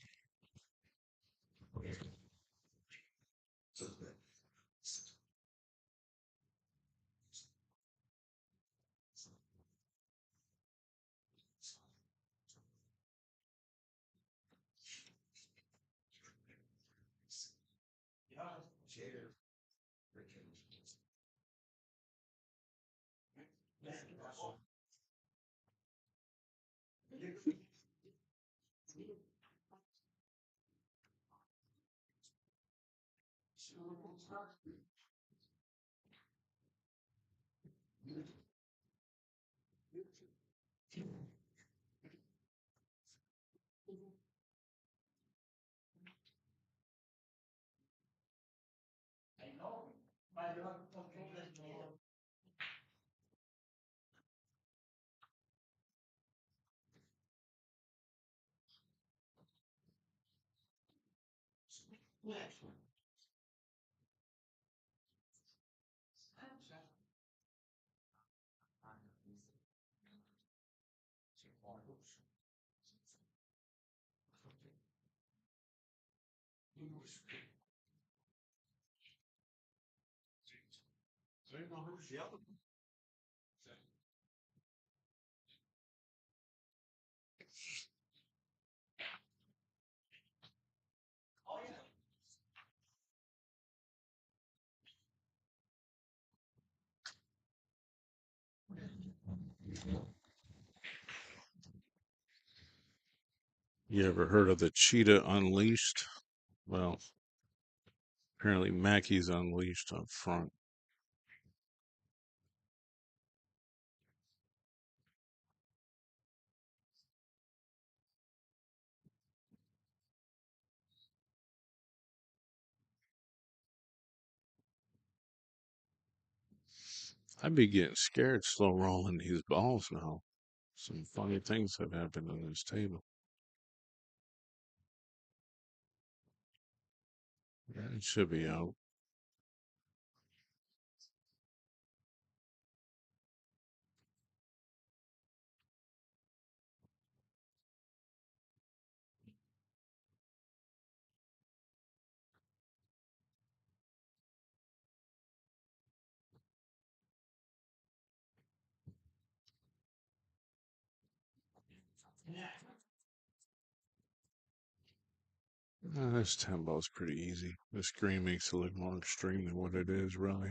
You ever heard of the cheetah unleashed? Well, apparently Mackey's unleashed up front. I'd be getting scared slow rolling these balls now. Some funny things have happened on this table. It should be out. This 10 ball's pretty easy. The screen makes it look more extreme than what it is, really.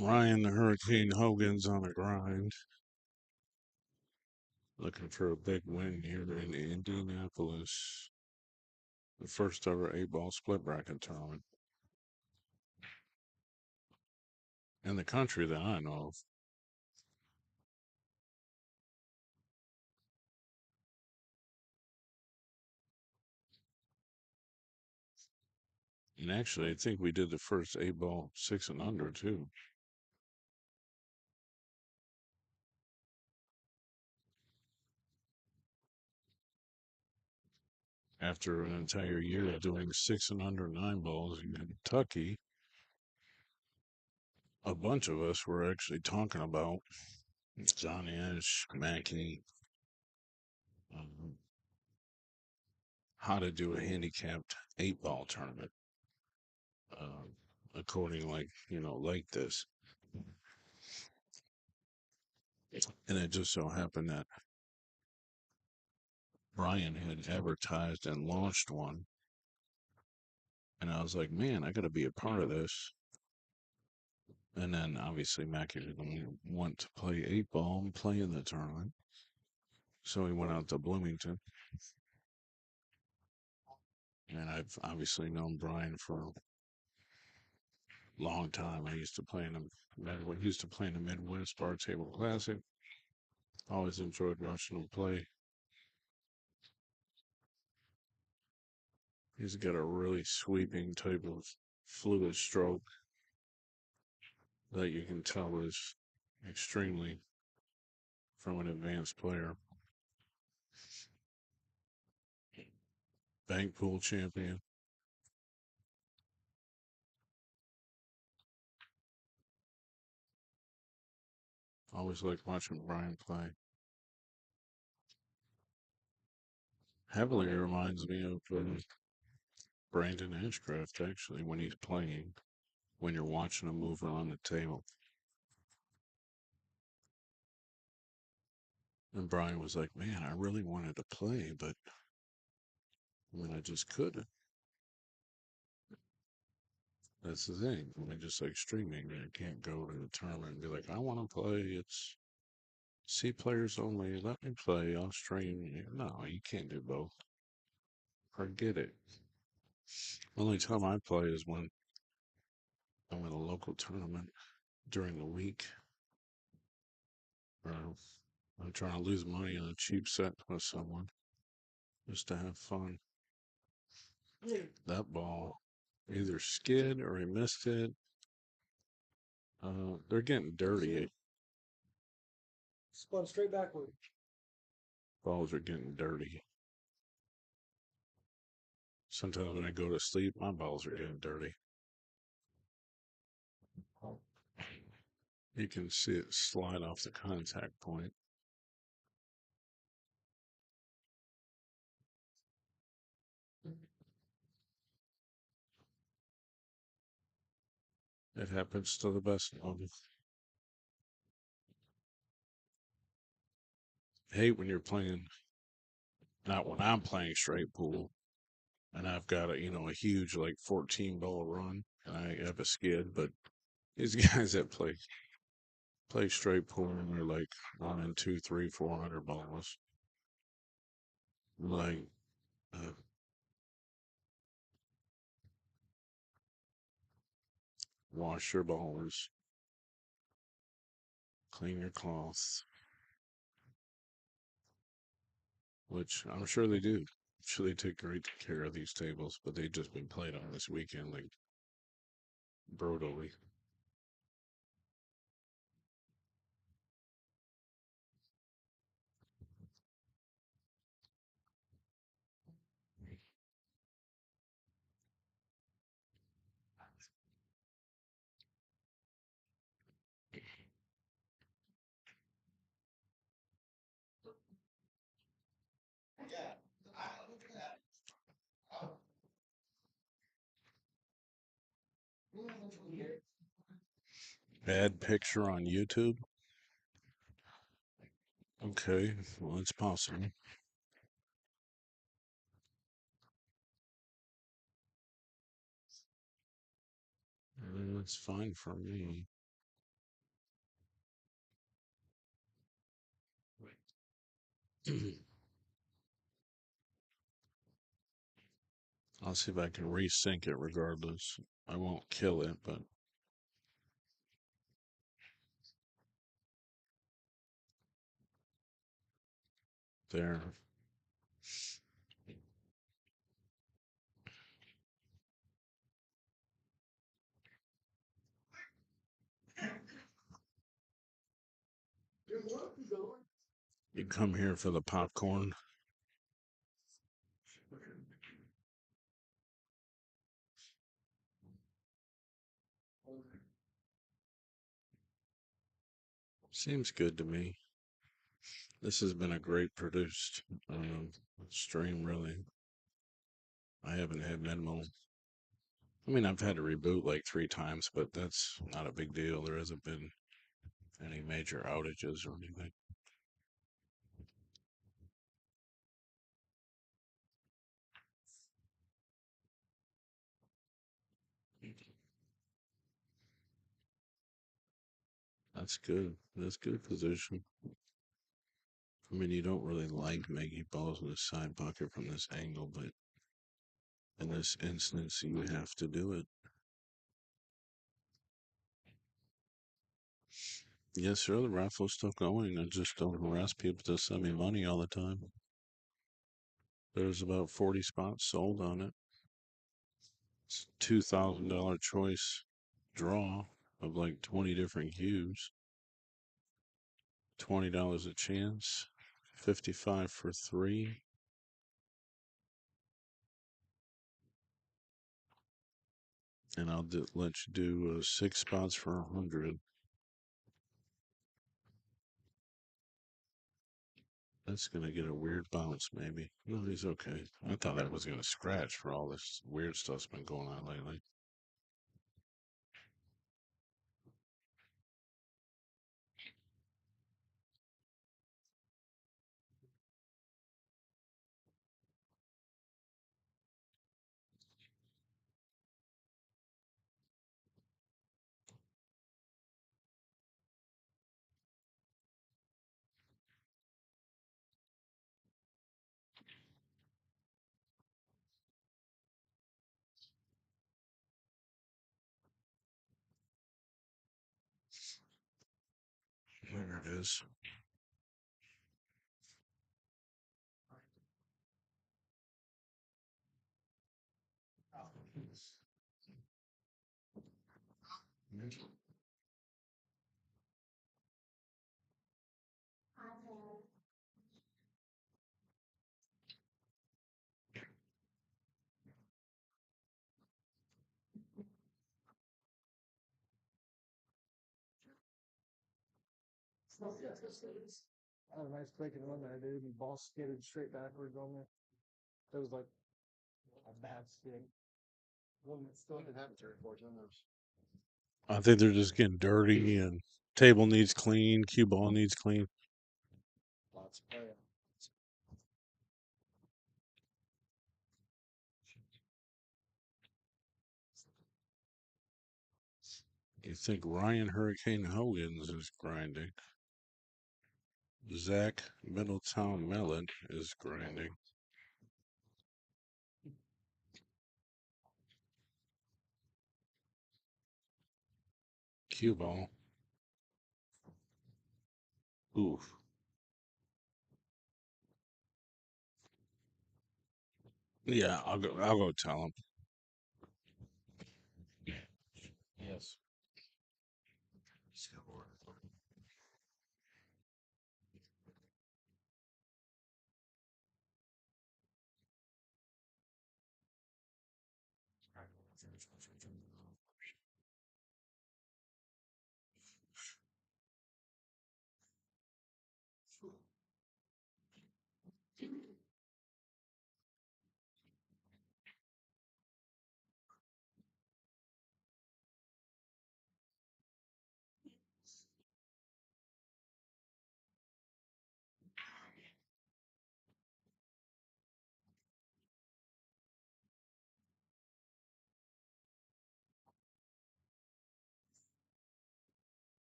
Ryan the Hurricane Hogan's on a grind. Looking for a big win here in Indianapolis. The first ever 8-ball split bracket tournament. In the country that I know of. And actually, I think we did the first 8-ball 6 and under, too. After an entire year of doing 6 and under 9 balls in Kentucky, a bunch of us were actually talking about John Ash, Mackey, how to do a handicapped 8-ball tournament. According, like this. And it just so happened that Brian had advertised and launched one. And I was like, man, I got to be a part of this. And then obviously Mackey didn't want to play 8-ball and play in the tournament. So he went out to Bloomington. And I've obviously known Brian for a long time. I used to play in the Midwest Bar Table Classic. Always enjoyed watching him play. He's got a really sweeping type of fluid stroke that you can tell is extremely from an advanced player. Bank pool champion. Always liked watching Brian play. Heavily reminds me of Brandon Ashcraft, actually, when he's playing, when you're watching him move around the table. And Brian was like, man, I really wanted to play, but I just couldn't. That's the thing. Just like streaming, I can't go to the tournament and be like, I want to play. It's C players only. Let me play. I'll stream. No, you can't do both. Forget it. Only time I play is when I'm in a local tournament during the week. Or I'm trying to lose money on a cheap set with someone just to have fun. That ball either skid or he missed it. They're getting dirty. Spun straight backward. Balls are getting dirty. Sometimes when I go to sleep, my balls are getting dirty. You can see it slide off the contact point. It happens to the best of them. I hate when you're playing, not when I'm playing straight pool, and I've got a huge like 14 ball run, and I have a skid. But these guys that play straight pool and they're like 1, 2, 3, 400 balls, like wash your balls, clean your cloths, which I'm sure they do. I'm sure they take great care of these tables, but they've just been played on this weekend like brutally. Bad picture on YouTube? Okay, well, it's possible. It's fine for me. I'll see if I can resync it regardless. I won't kill it, but there. You come here for the popcorn. Seems good to me. This has been a great produced stream, really. I haven't had minimal. I mean, I've had to reboot like 3 times, but that's not a big deal. There hasn't been any major outages or anything. That's good. That's good position. I mean, you don't really like making balls in the side pocket from this angle, but in this instance, you have to do it. Yes, sir, the raffle's still going. I just don't harass people to send me money all the time. There's about 40 spots sold on it. It's $2,000 choice draw of like 20 different cues. $20 a chance. 55 for 3. And I'll let you do 6 spots for 100. That's gonna get a weird bounce, maybe. No, he's okay. I thought that was gonna scratch for all this weird stuff's been going on lately. There it is. I had a nice breaking run there, dude, and ball skidded straight backwards on me. It was like a bad skid. One that still didn't have a 34 times. I think they're just getting dirty, and table needs clean, cue ball needs clean. Lots of play. You think Ryan Hurricane Hogan's is grinding? Zach Middletown Mellon is grinding. Cue ball. Oof. Yeah, I'll go. I'll go tell him. Yes.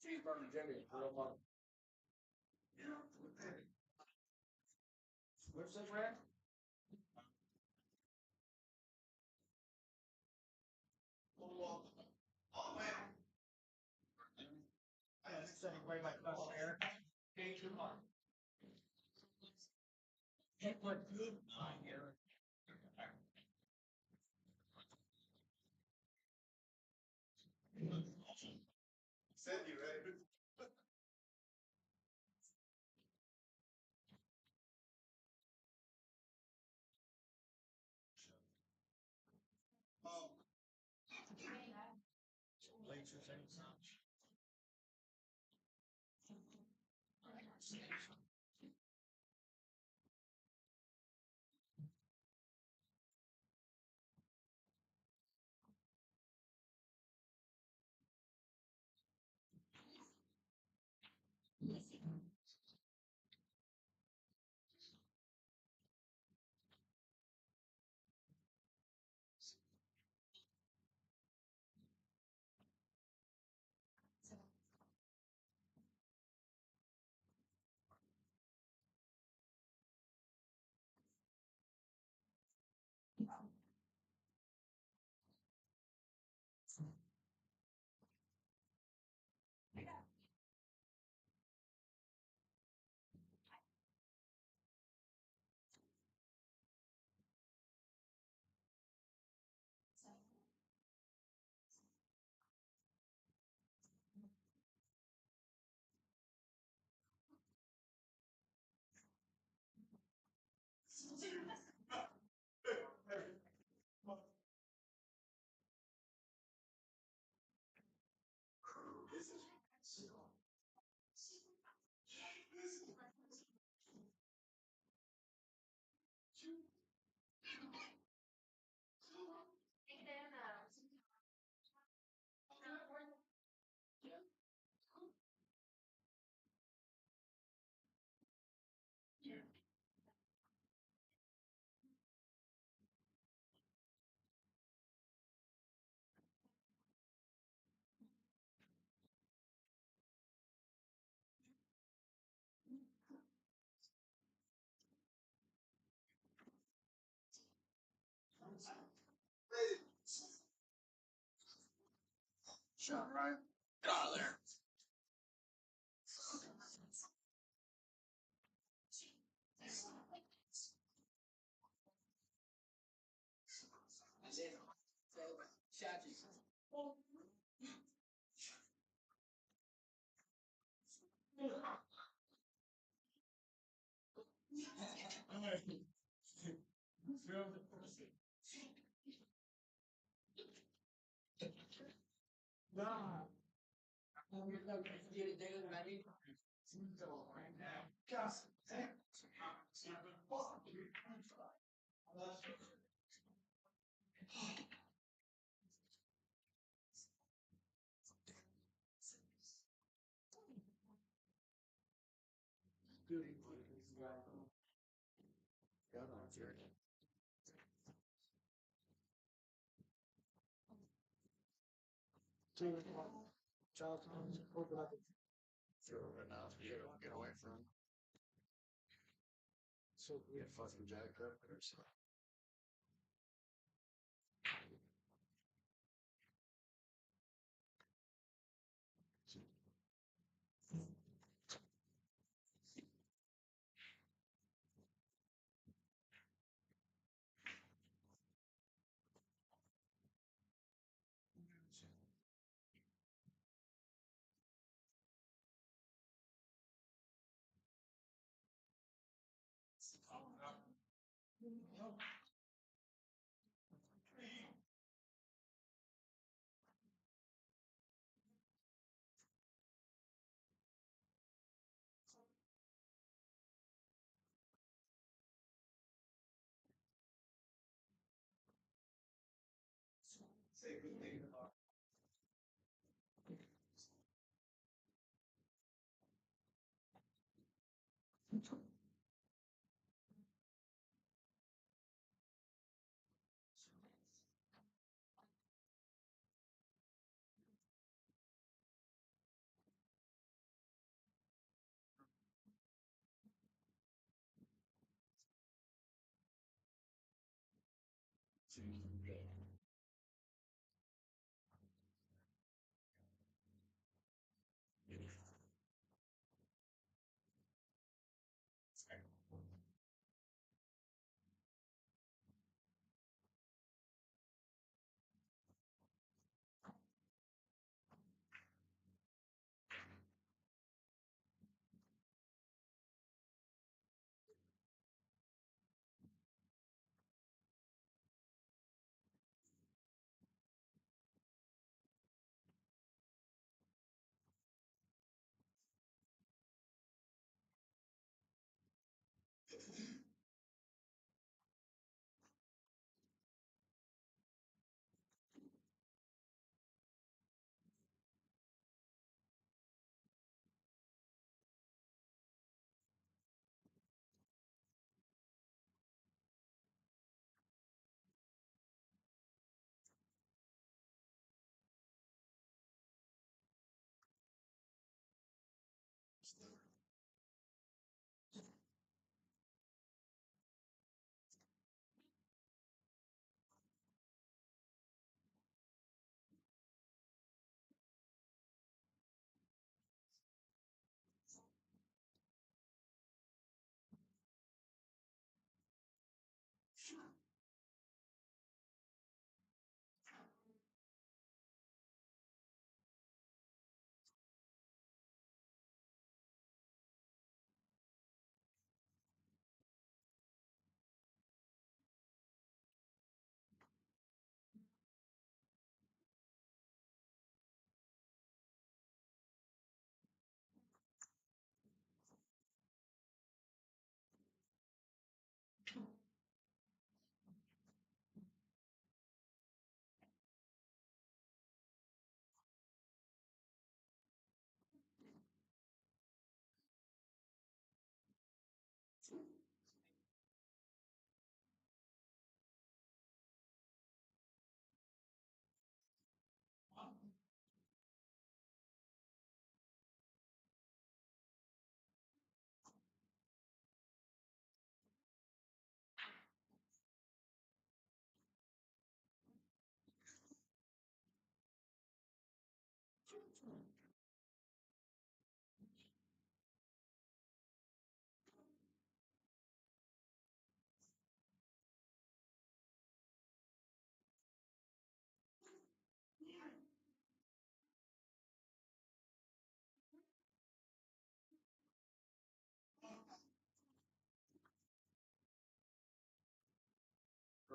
Cheeseburger Jimmy, real fun. What's this, Brad? Sitting way back there. Said you right. Shot right. Got there. Get away from. So we get fucking jacked up or something.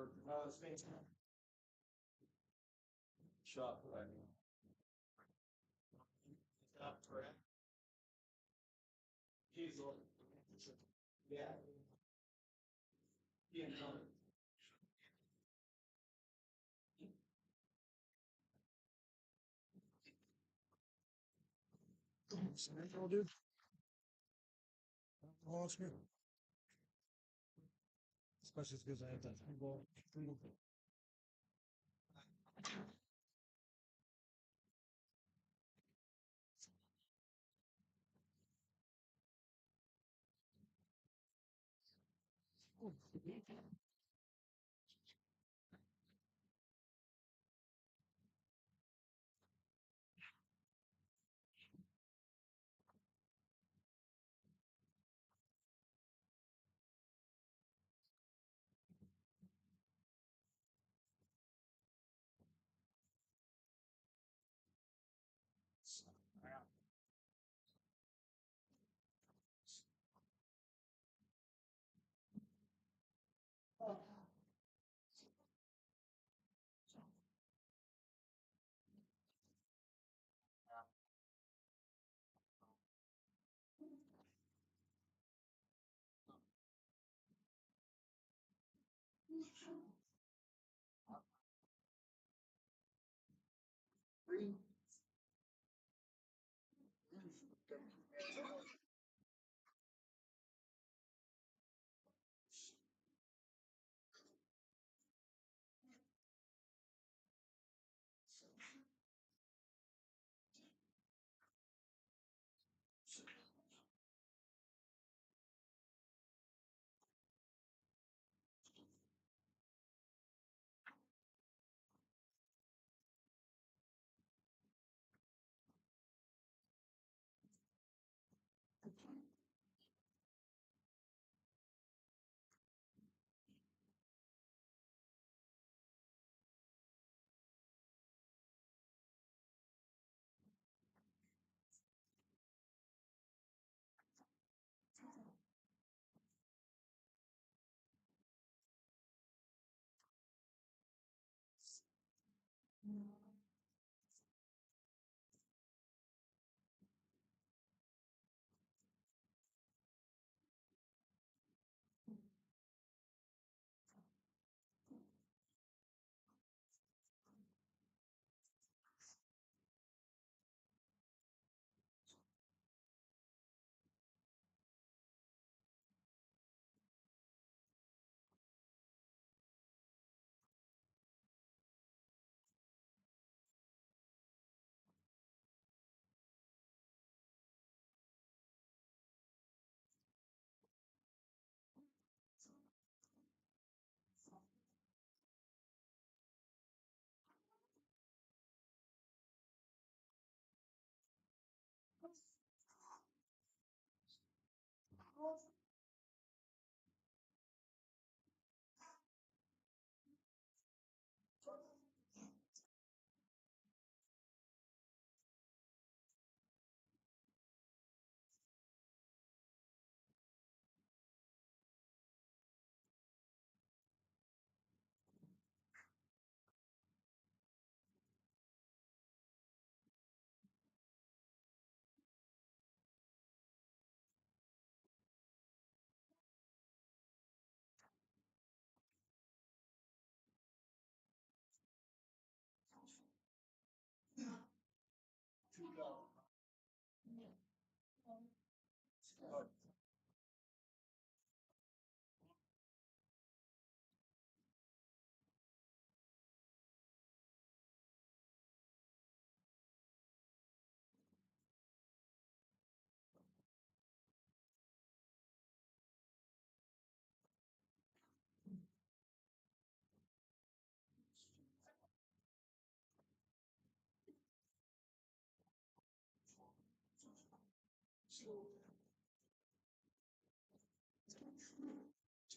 Space. Shot right. Not correct. He's on. Yeah. Yeah. Central, dude. Oh, it's good. Especially because I have that ball.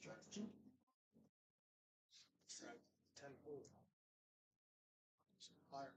Strategy. Strike 10 4. Fire.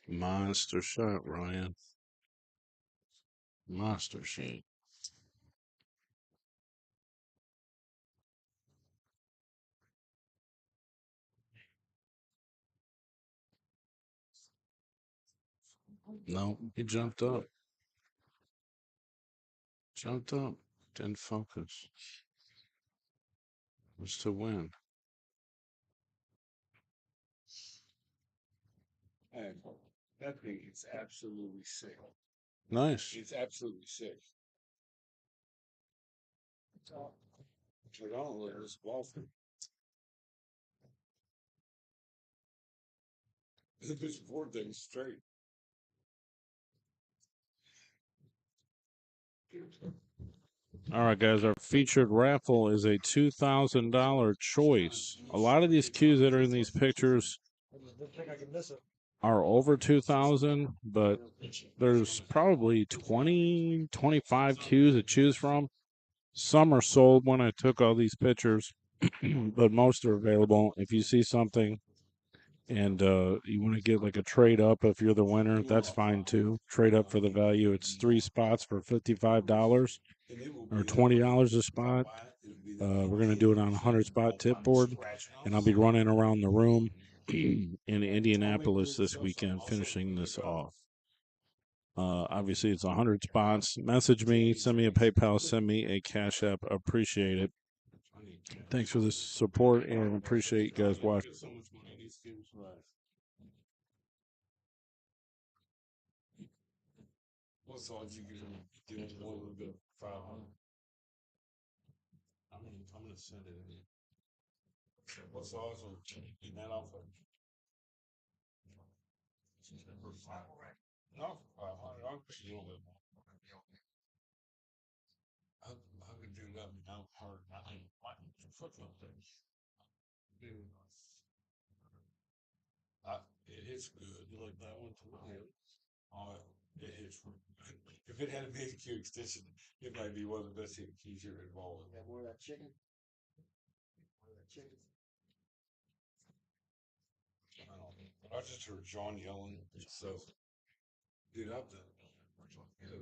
Monster shot, Ryan. Monster shot. No, he jumped up. Jumped up. Didn't focus. It was to win. That thing is absolutely sick. Nice. It's absolutely sick. I don't let this Walter. This board thing's straight. All right, guys. Our featured raffle is a $2,000 choice. A lot of these cues that are in these pictures are over 2,000, but there's probably 20, 25 cues to choose from. Some are sold when I took all these pictures, but most are available. If you see something and you want to get like a trade up if you're the winner, that's fine too. Trade up for the value. It's 3 spots for $55 or $20 a spot. We're going to do it on a 100 spot tip board, and I'll be running around the room in Indianapolis this weekend, finishing this off. Obviously, it's 100 spots. Message me, send me a PayPal, send me a Cash App. Appreciate it. Thanks for the support and appreciate you guys watching. What's all you can do? One with the 500. I'm gonna send it in. What's the odds on getting that off of? No, 500. I'll pay you a little bit more. I could do that without hard. I think football things. It hits good. You like that one too? Yeah. Oh, it hits good. If it had a big Q extension, it might be one of the best keys you're involved in. Yeah, more of that chicken. More of that chicken. I just heard John yelling. So, dude, I've done.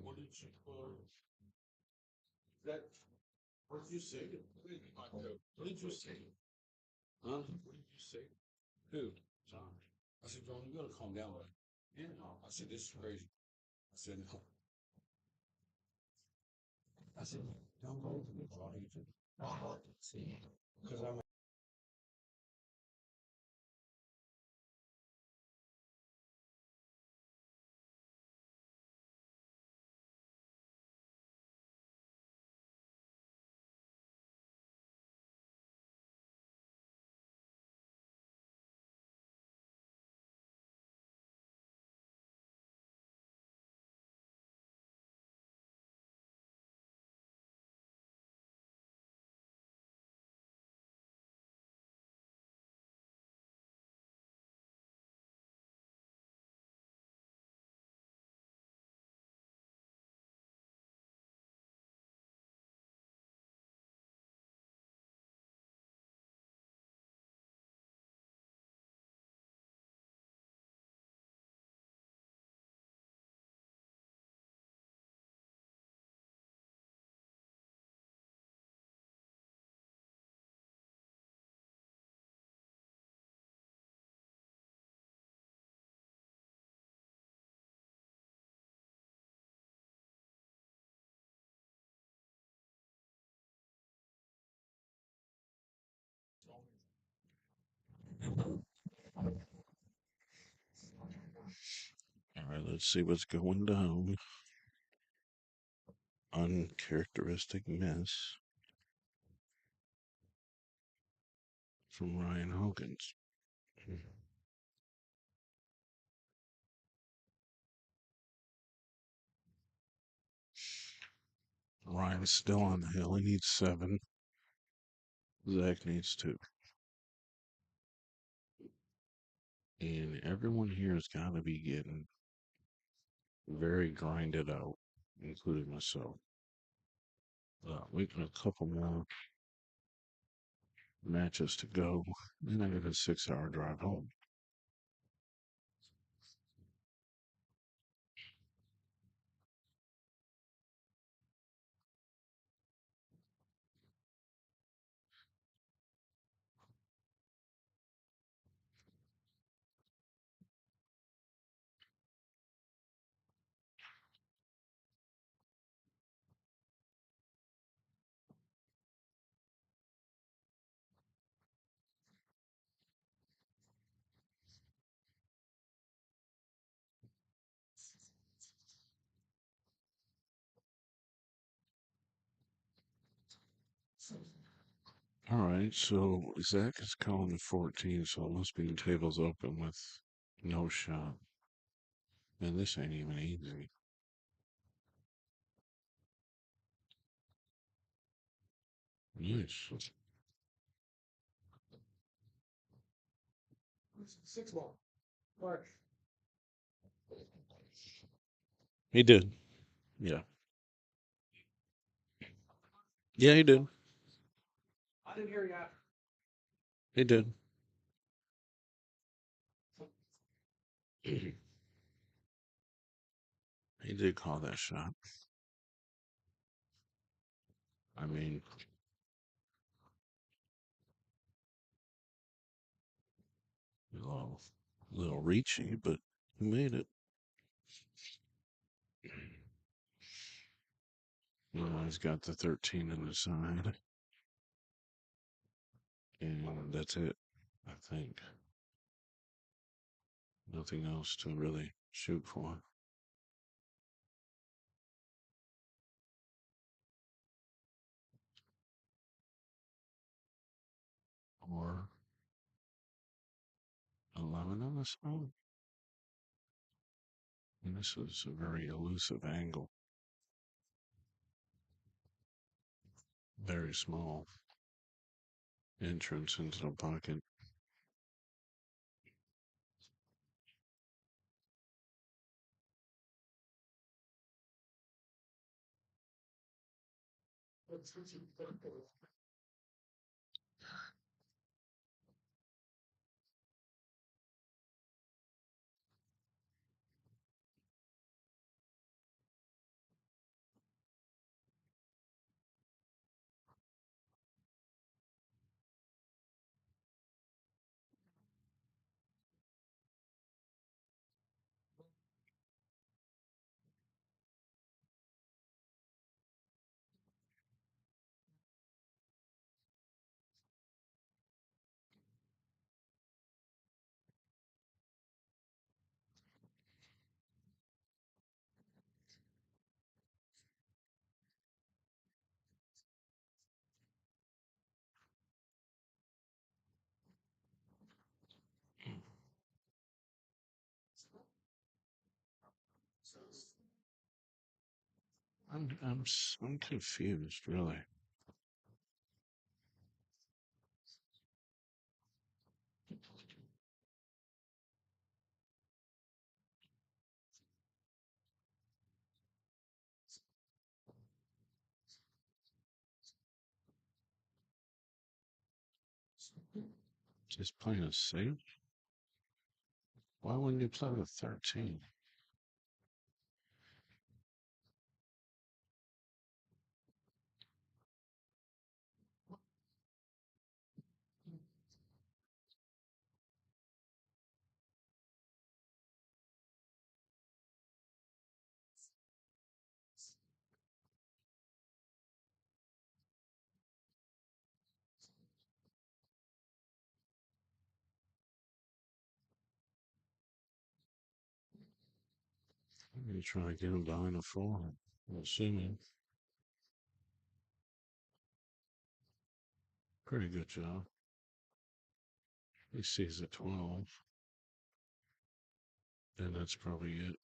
What did you? That. What did you say? What did you say? Huh? What did you say? Who? John. I said, John, you gotta calm down, man. Yeah. I said, this is crazy. I said, no. I said, don't go to me, John. Because I'm. All right, let's see what's going down. Uncharacteristic miss from Ryan Hawkins. Ryan's still on the hill. He needs 7. Zach needs 2. And everyone here has got to be getting very grinded out, including myself. We got a couple more matches to go. Then I got a 6-hour drive home. All right, so Zach is calling at 14, so it must be the tables open with no shot. And this ain't even easy. Nice. 6 ball. Mark. He did. Yeah. Yeah, he did. I didn't hear you. He did. He did call that shot. I mean, a little reachy, but he made it. You know, he's got the 13 on the side. And that's it, I think. Nothing else to really shoot for. or 11 on the side. And this is a very elusive angle. Very small entrance into the pocket. I'm confused, really. Just playing a safe? Why wouldn't you play with 13? I'm going to try to get him behind a 4. I'm assuming. Pretty good job. He sees a 12. And that's probably it.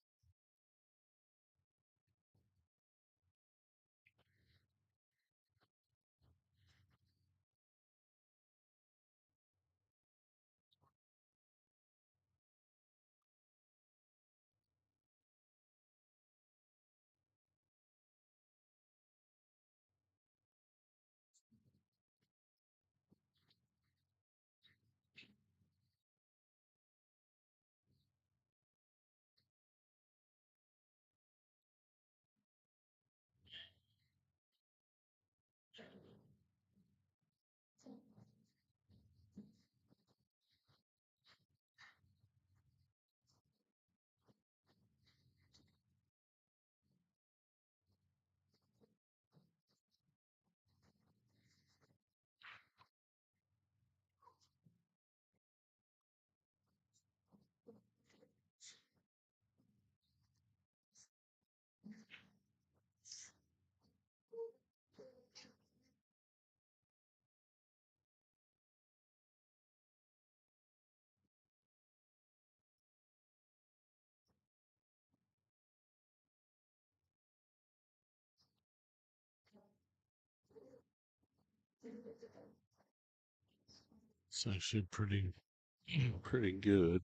It's actually pretty good.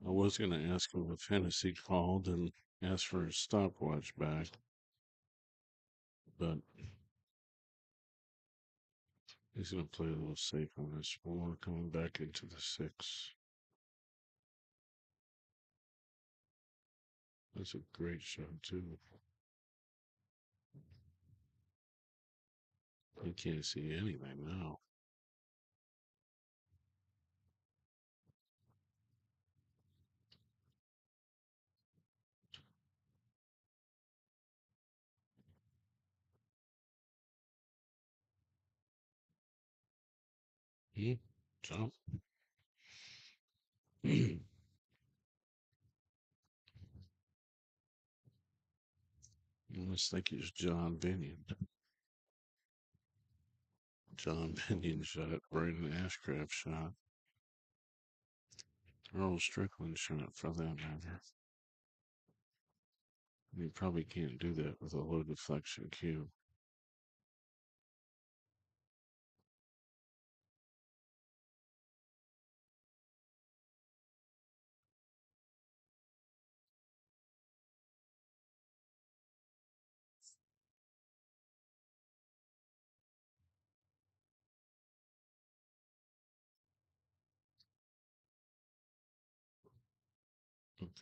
I was going to ask him if Hennessy called and ask for his stopwatch back. But he's going to play a little safe on this 4, coming back into the 6. That's a great shot, too. You can't see anything now. Jump. I almost think he's John Binion. John Pinion shot. Braden Ashcraft shot. Earl Strickland shot, for that matter. You probably can't do that with a low deflection cue.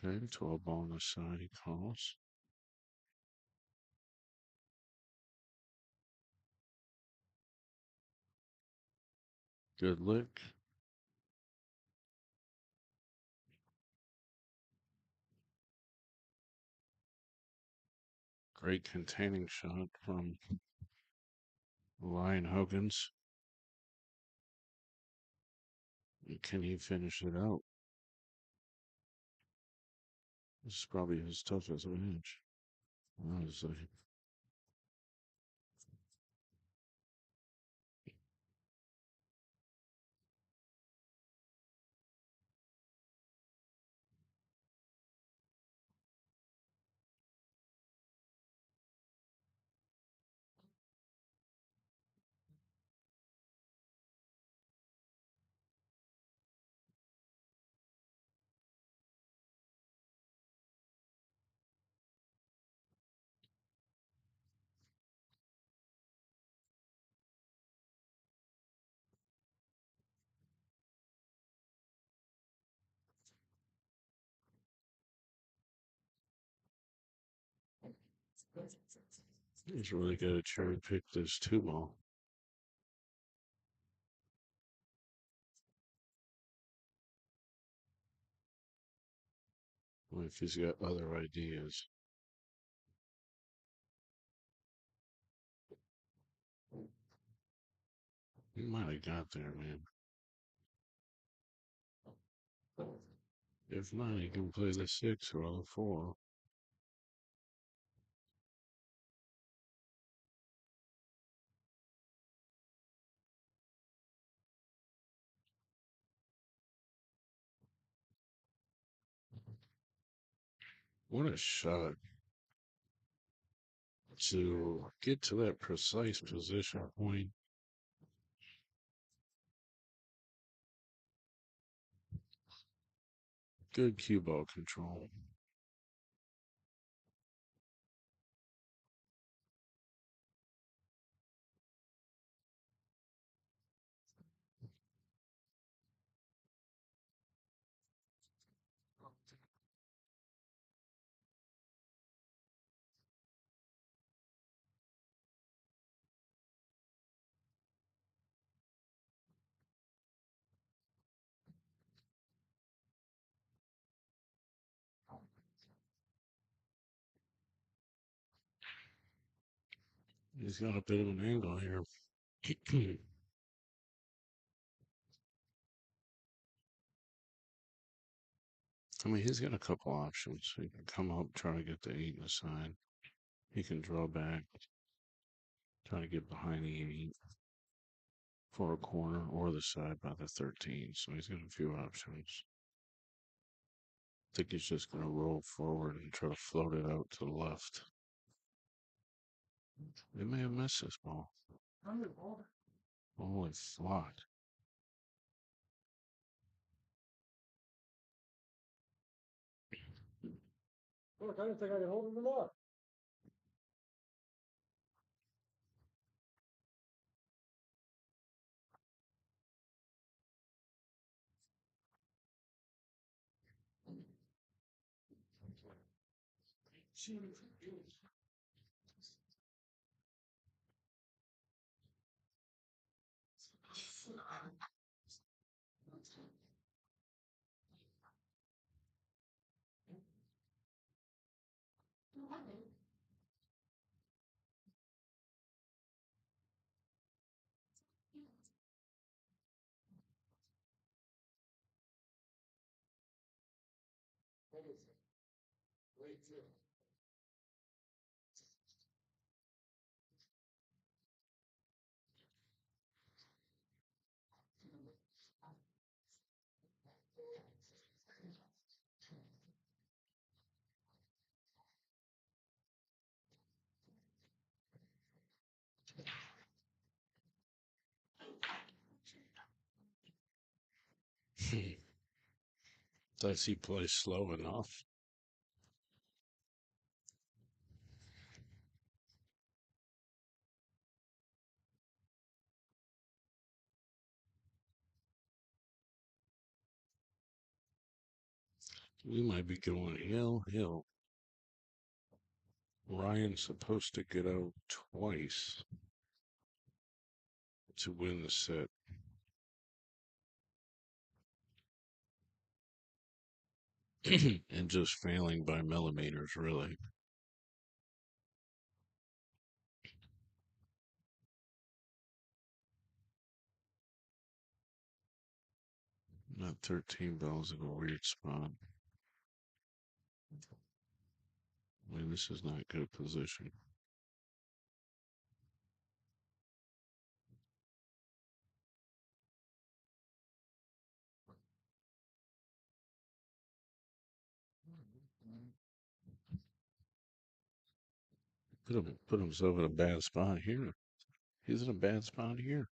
Okay, 12 ball on the side, he calls. Good lick. Great containing shot from Ryan Hogan's. Can he finish it out? This is probably his toughest match, honestly. He's really got to cherry pick this 2 ball. Well, if he's got other ideas. He might have got there, man. If not, he can play the 6 or the 4. What a shot to get to that precise position point. Good cue ball control. He's got a bit of an angle here. I mean, he's got a couple options. He can come up, try to get the 8 in the side. He can draw back, try to get behind the 8 for a corner or the side by the 13. So he's got a few options. I think he's just going to roll forward and try to float it out to the left. They may have missed this ball. Holy flot. Look, I didn't think I could hold him up. Does he play slow enough? We might be going hill. Ryan's supposed to get out twice to win the set. And just failing by millimeters, really. Not 13 balls in a weird spot. I mean, this is not good position. Put himself in a bad spot here. He's in a bad spot here.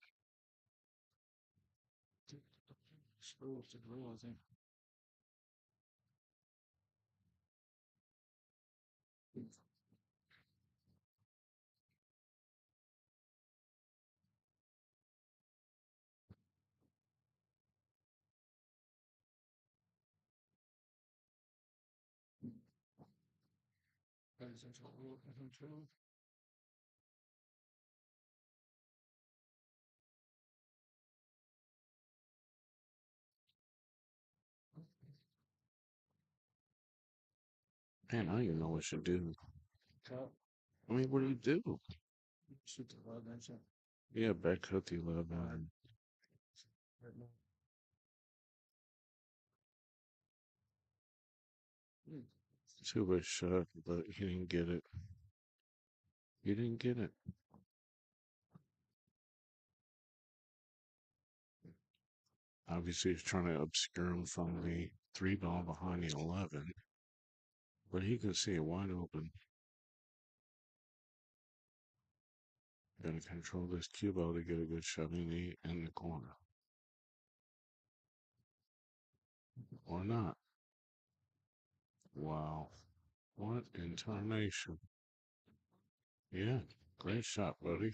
Man, I don't even know what should do. I mean, what do you do? Yeah, back cut the 11. Two-way shot, but he didn't get it. He didn't get it. Obviously, he's trying to obscure him from the 3 ball behind the 11. But he can see it wide open. Gotta control this cue ball to get a good shot in the corner. Or not. Wow. What in tarnation? Yeah, great shot, buddy.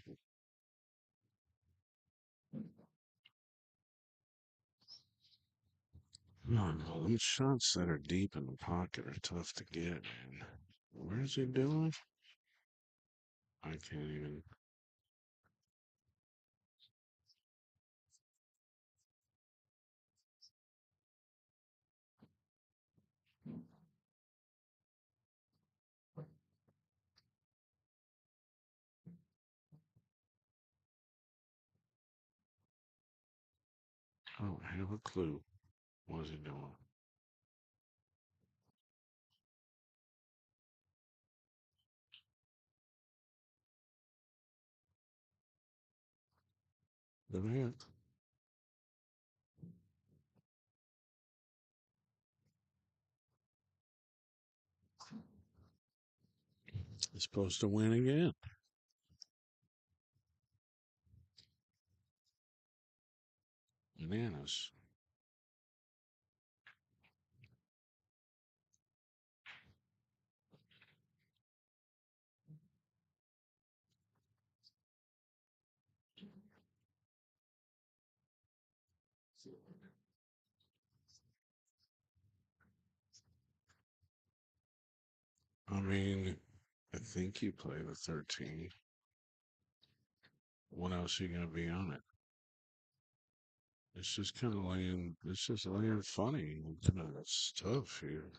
No, these shots that are deep in the pocket are tough to get, man. Where's he doing? I can't even. I don't have a clue. What is he doing? The man. He's supposed to win again. Bananas. I mean, I think you play the 13. What else are you gonna be on it? It's just kind of laying. It's just laying funny. It's tough here.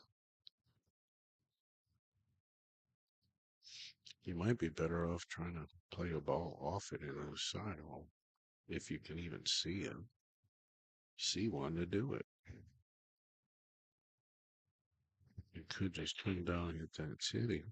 You might be better off trying to play a ball off it in the side hole, if you can even see it. See one to do it. You could just come down and hit that city.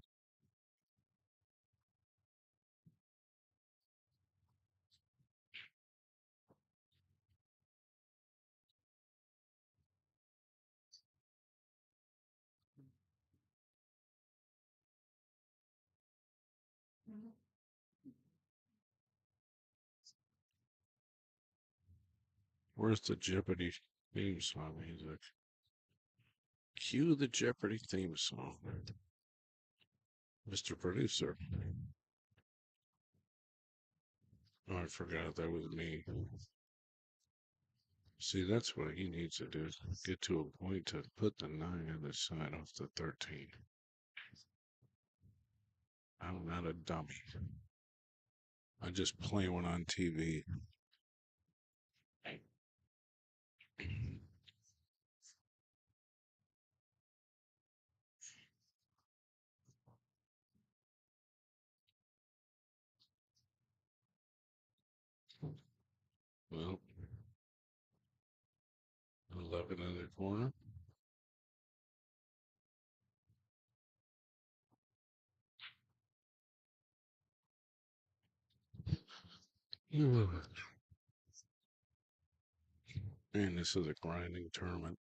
Where's the Jeopardy Theme song music. Cue the Jeopardy theme song. Mr. Producer. Oh, I forgot that was me. See, that's what he needs to do. Get to a point to put the 9 on the side off the 13. I'm not a dummy. I just play one on TV. Well, 11 in the corner. And this is a grinding tournament.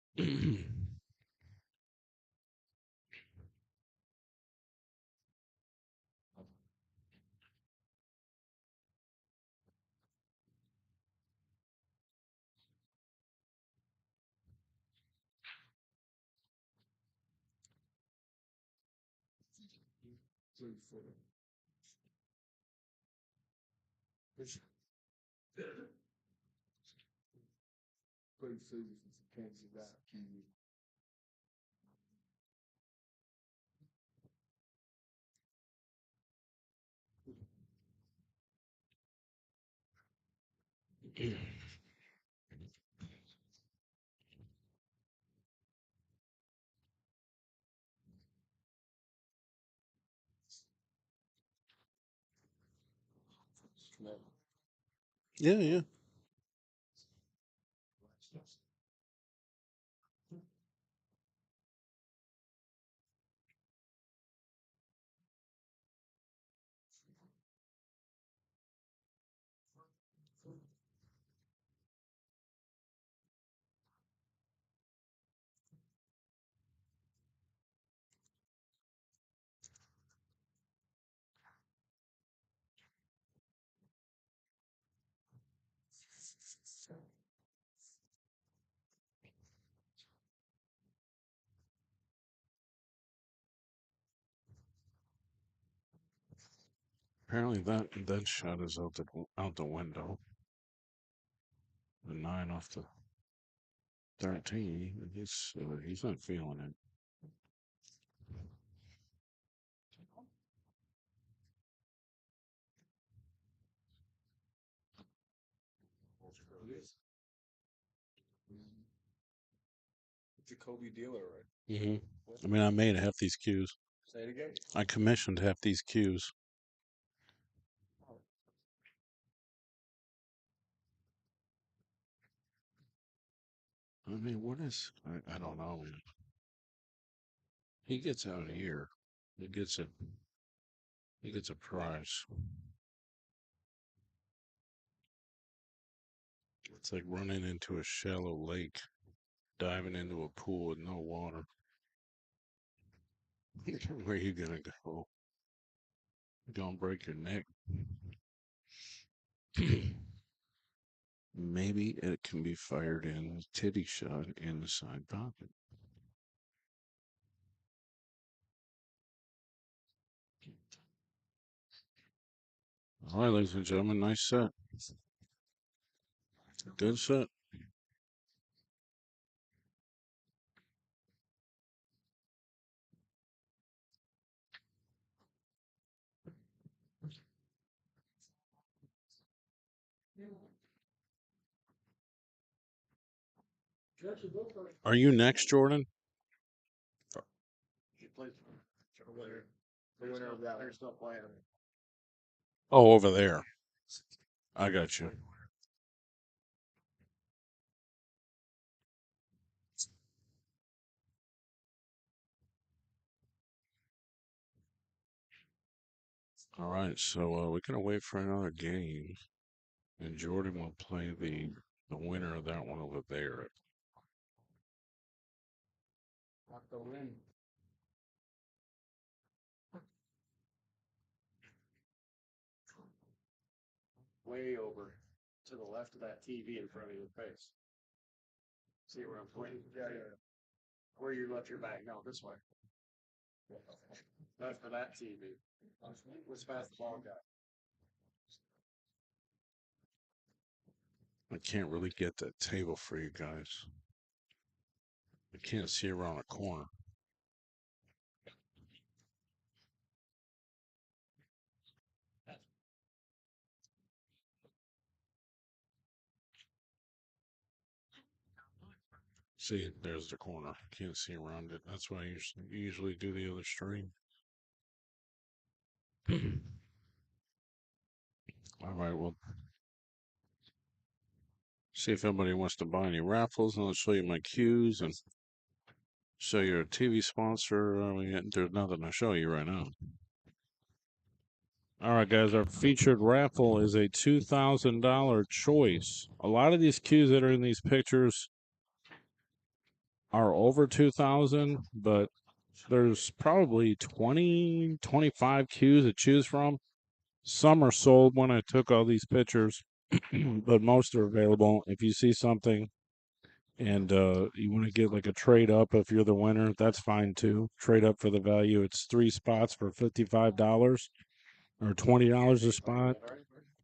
Yeah, yeah. Apparently that shot is out the window. The 9 off the 13. He's not feeling it. It's a Kobe dealer, right? Hmm. I mean, I made half these cues. Say it again. I commissioned half these cues. I mean, what is? I don't know, man. He gets out here. He gets a. He gets a prize. It's like running into a shallow lake, diving into a pool with no water. Where you gonna go? You're gonna break your neck. Maybe it can be fired in a titty shot in the side pocket. All right, ladies and gentlemen, nice set. Good set. Are you next, Jordan? Oh, over there. I got you. All right, so we're gonna wait for another game, and Jordan will play the winner of that one over there. Way over to the left of that TV in front of your face. See where I'm pointing? Yeah. Where you left your bag? No, this way. That's for that TV. Let's pass the ball guy. I can't really get that table for you guys. I can't see around a corner. See, there's the corner. Can't see around it. That's why I usually do the other stream. All right, well, see if anybody wants to buy any raffles, and I'll show you my cues and show you a TV sponsor. There's nothing to show you right now. All right, guys, our featured raffle is a $2,000 choice. A lot of these cues that are in these pictures are over 2,000, but there's probably 20, 25 cues to choose from. Some are sold when I took all these pictures, but most are available. If you see something and you want to get like a trade up if you're the winner, that's fine too. Trade up for the value. It's 3 spots for $55 or $20 a spot.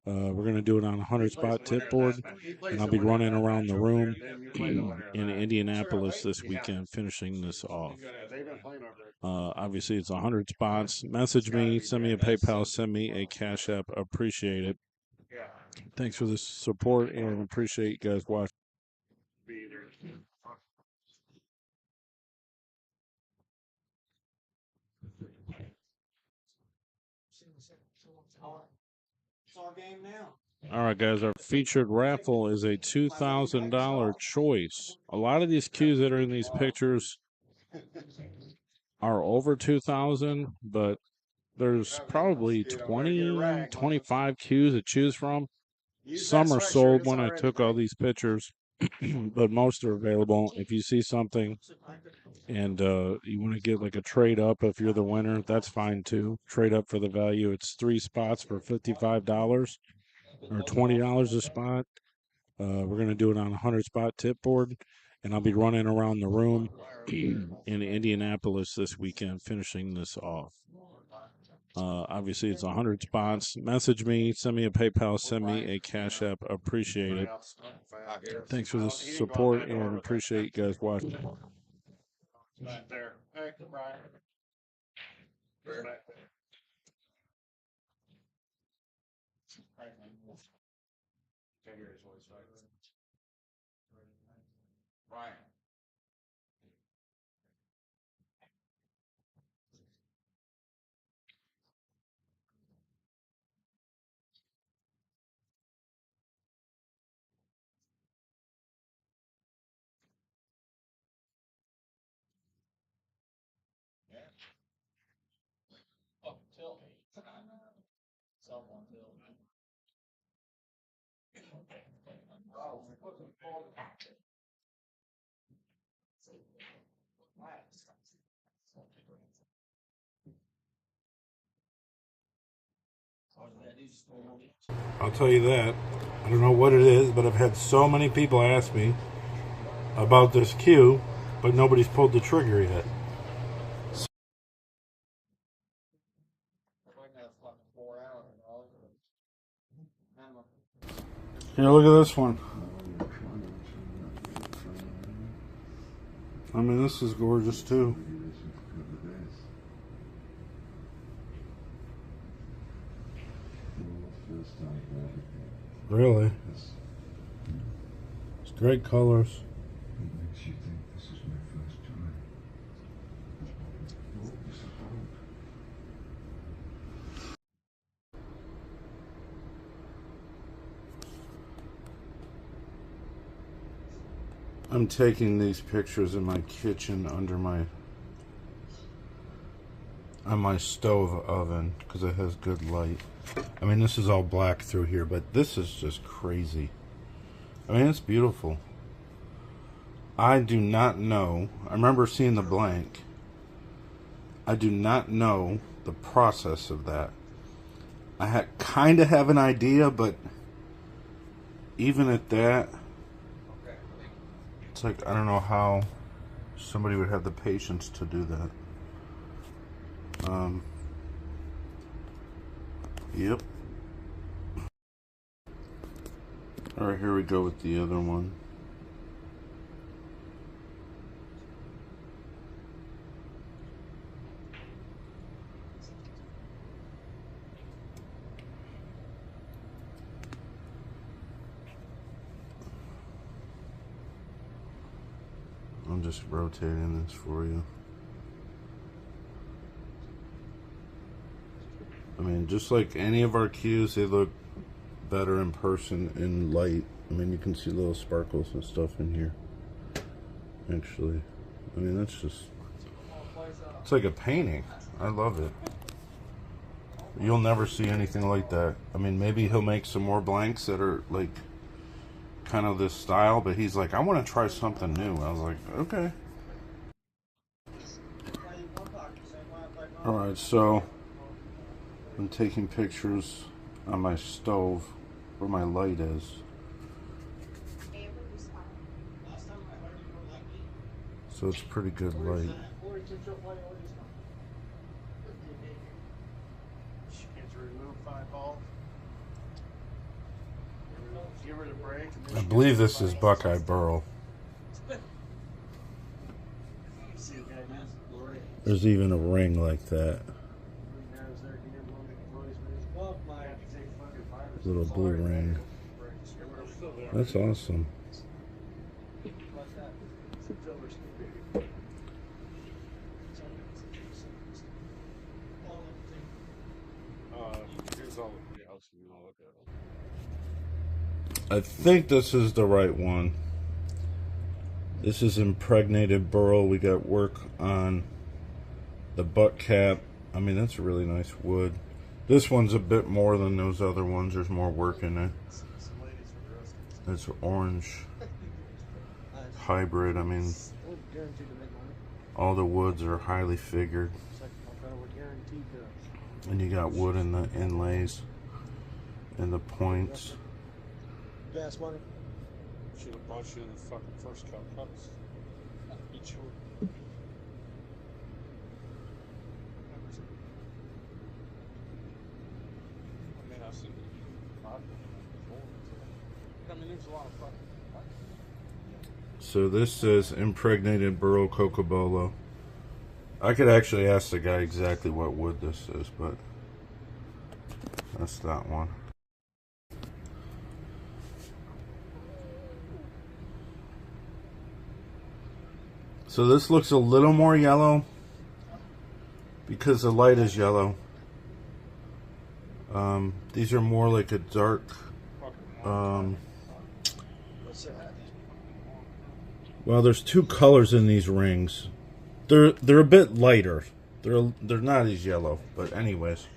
We're going to do it on a 100 spot tip board, and I'll be running around the room in Indianapolis this weekend, finishing this off. Obviously, it's 100 spots. Message me, send me a PayPal, send me a Cash App. Appreciate it. Thanks for the support, and appreciate you guys watching. All right, guys, our featured raffle is a $2,000 choice. A lot of these cues that are in these pictures are over 2,000, but there's probably 20, 25 cues to choose from. Some are sold when I took all these pictures, but most are available. If you see something and you want to get like a trade up if you're the winner, that's fine too. Trade up for the value. It's 3 spots for $55 or $20 a spot. We're going to do it on a 100 spot tip board, and I'll be running around the room in Indianapolis this weekend, finishing this off. Obviously, it's 100 spots. Message me, send me a PayPal, send me a Cash App. Appreciate it. Thanks for the support, and appreciate you guys watching. Back there. Hey, Brian. Back there. Figure his voice right. Brian. Oh, tell me. Someone tell me. I'll tell you that. I don't know what it is, but I've had so many people ask me about this cue, but nobody's pulled the trigger yet. Here, look at this one. I mean, this is gorgeous too. Really? It's great colors. I'm taking these pictures in my kitchen under on my stove oven because it has good light. I mean, this is all black through here, but this is just crazy. I mean, it's beautiful. I do not know. I remember seeing the blank. I do not know the process of that. I kind of have an idea, but even at that, It's like, I don't know how somebody would have the patience to do that. Yep. Alright, here we go with the other one. I'm just rotating this for you. I mean, just like any of our cues, they look better in person in light. I mean, you can see little sparkles and stuff in here. Actually, I mean, that's just, it's like a painting. I love it. You'll never see anything like that. I mean, maybe he'll make some more blanks that are like kind of this style, but he's like, I want to try something new. I was like, okay. Alright, so I'm taking pictures on my stove where my light is. So it's pretty good light. I believe this is Buckeye Burl. There's even a ring like that. Little blue ring. That's awesome. I think this is the right one. This is impregnated burl. We got work on the butt cap. I mean, that's a really nice wood. This one's a bit more than those other ones. There's more work in it. It's orange hybrid. I mean, all the woods are highly figured. And you got wood in the inlays and the points. Gas money. Should have brought you the fucking first cups. Each one. I mean, I've seen it. I mean, there's a lot of fucking. So this says impregnated burl cocobolo. I could actually ask the guy exactly what wood this is, but that's that one. So this looks a little more yellow because the light is yellow. These are more like a dark, well, there's two colors in these rings. They're a bit lighter. They're not as yellow, but anyways.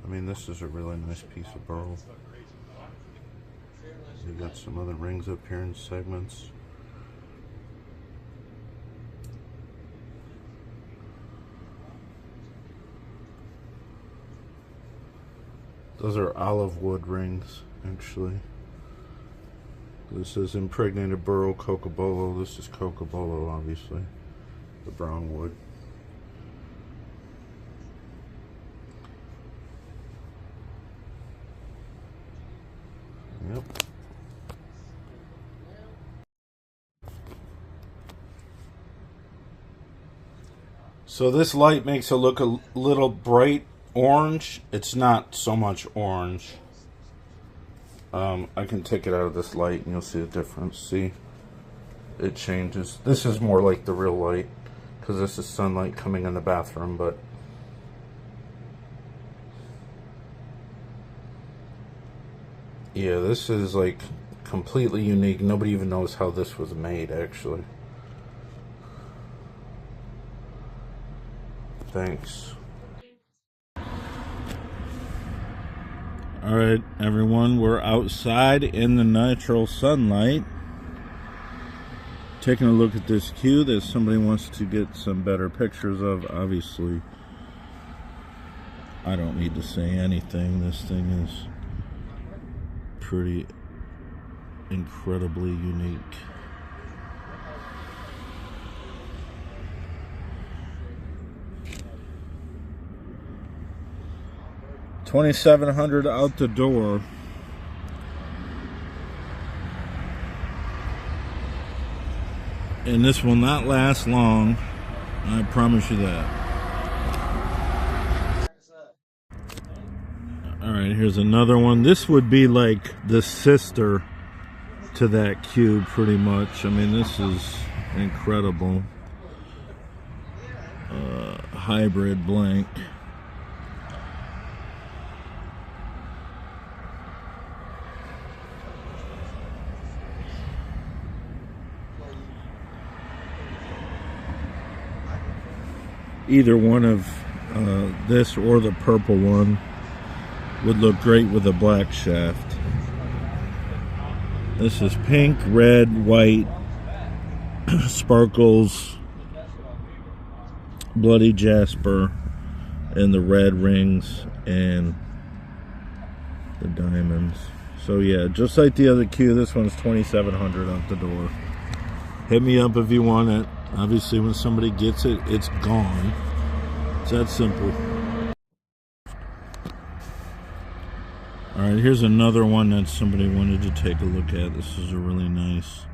I mean, this is a really nice piece of burl. You got some other rings up here in segments. Those are olive wood rings, actually. This is impregnated burl cocobolo. This is cocobolo, obviously. The brown wood. Yep. So this light makes it look a little bright orange. It's not so much orange. I can take it out of this light and you'll see the difference. See? It changes. This is more like the real light because this is sunlight coming in the bathroom, but yeah, this is like completely unique. Nobody even knows how this was made, actually. Thanks. Alright, everyone, we're outside in the natural sunlight. Taking a look at this cue that somebody wants to get some better pictures of. Obviously, I don't need to say anything. This thing is pretty incredibly unique. $2,700 out the door. And this will not last long. I promise you that. Alright, here's another one. This would be like the sister to that cube, pretty much. I mean, this is incredible. Hybrid blank. Either one of this or the purple one would look great with a black shaft. This is pink, red, white, sparkles, bloody jasper, and the red rings and the diamonds. So yeah, just like the other cue, this one's $2,700 out the door. Hit me up if you want it. Obviously, when somebody gets it, it's gone. It's that simple. Alright, here's another one that somebody wanted to take a look at. This is a really nice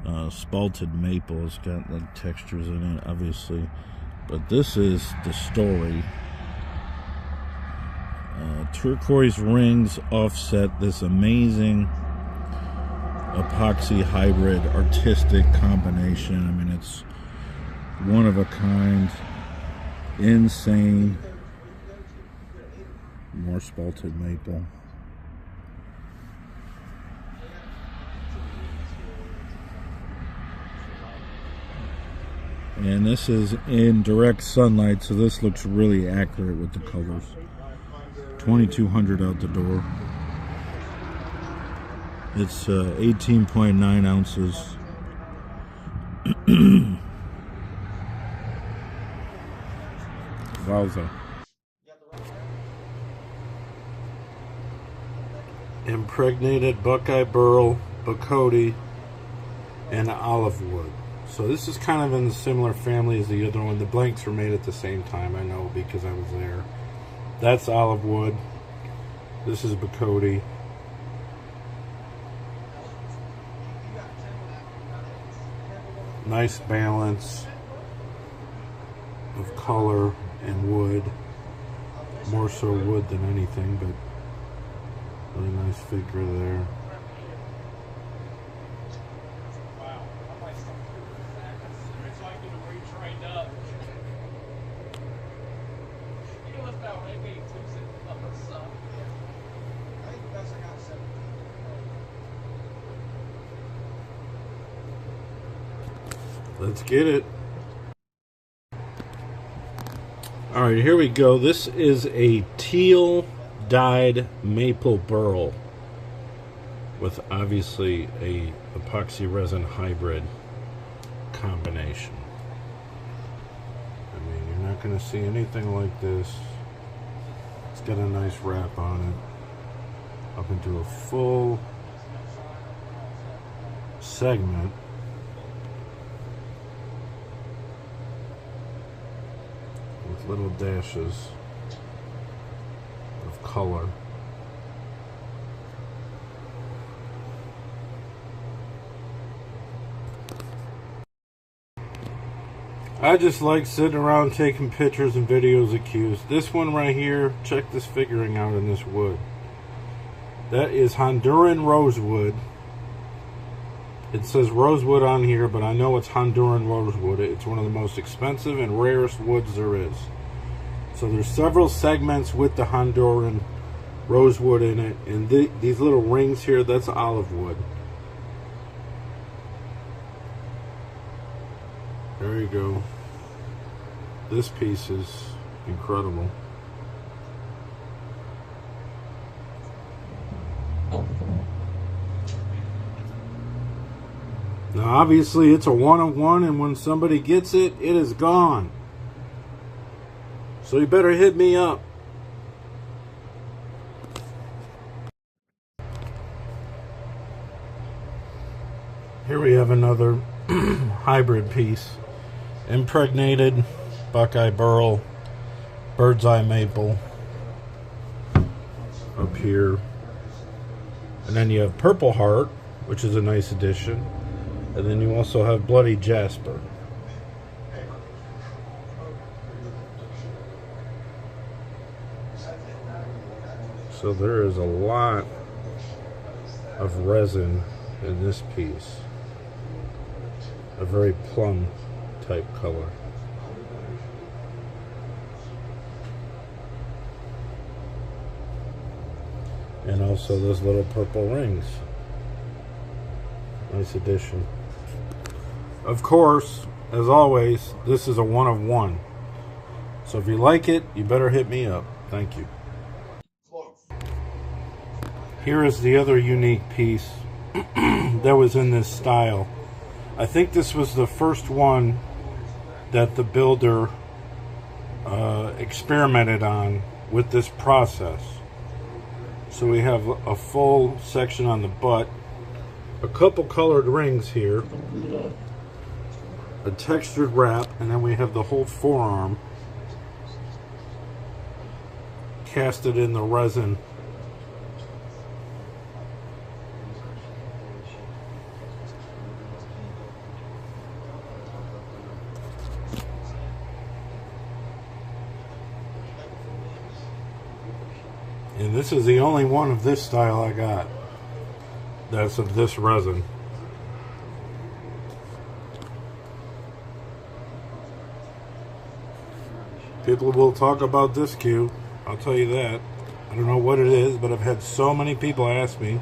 spalted maple. It's got like textures in it, obviously. But this is the story. Turquoise rings offset this amazing epoxy hybrid artistic combination. I mean, it's one of a kind, insane. More spalted maple. And this is in direct sunlight, so this looks really accurate with the colors. $2,200 out the door. It's 18.9 ounces. Wowza. Impregnated Buckeye Burl, Bacote, and olive wood. So this is kind of in the similar family as the other one. The blanks were made at the same time, I know, because I was there. That's olive wood. This is Bacote. Nice balance of color and wood. More so wood than anything, but really nice figure there. Let's get it. Alright, here we go. This is a teal dyed maple burl with obviously a epoxy resin hybrid combination. I mean, you're not going to see anything like this. It's got a nice wrap on it up into a full segment. With little dashes of color. I just like sitting around taking pictures and videos of cues. This one right here, check this figuring out in this wood. That is Honduran rosewood. It says rosewood on here, but I know it's Honduran rosewood. It's one of the most expensive and rarest woods there is. So there's several segments with the Honduran rosewood in it. And these little rings here, that's olive wood. There you go. This piece is incredible. Now obviously it's a one-of-one, and when somebody gets it, it is gone. So you better hit me up. Here we have another hybrid piece. Impregnated Buckeye Burl, Bird's Eye Maple, up here. And then you have Purple Heart, which is a nice addition. And then you also have Bloody Jasper. So there is a lot of resin in this piece. A very plum type color. And also those little purple rings. Nice addition. Of course, as always, this is a 1 of 1. So if you like it, you better hit me up. Thank you. Here is the other unique piece that was in this style. I think this was the first one that the builder experimented on with this process. So we have a full section on the butt, a couple colored rings here, a textured wrap, and then we have the whole forearm casted in the resin. And this is the only one of this style I got that's of this resin. People will talk about this cue, I'll tell you that. I don't know what it is, but I've had so many people ask me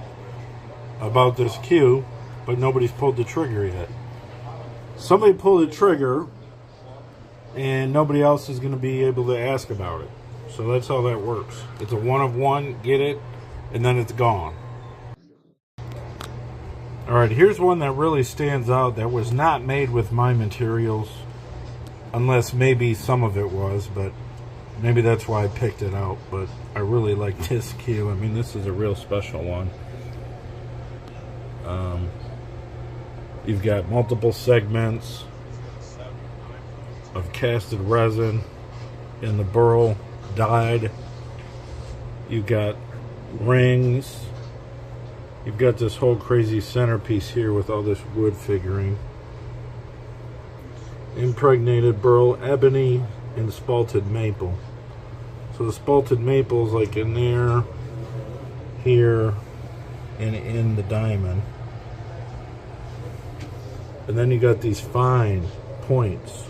about this cue, but nobody's pulled the trigger yet. Somebody pulled the trigger, and nobody else is going to be able to ask about it. So that's how that works. It's a 1 of 1, get it, and then it's gone. Alright, here's one that really stands out that was not made with my materials. Unless maybe some of it was, but maybe that's why I picked it out. But I really like this cue. I mean, this is a real special one. You've got multiple segments of casted resin in the burl dyed. You've got rings. You've got this whole crazy centerpiece here with all this wood figuring. Impregnated burl, ebony, and spalted maple. So the spalted maple is like in there, here, and in the diamond. And then you got these fine points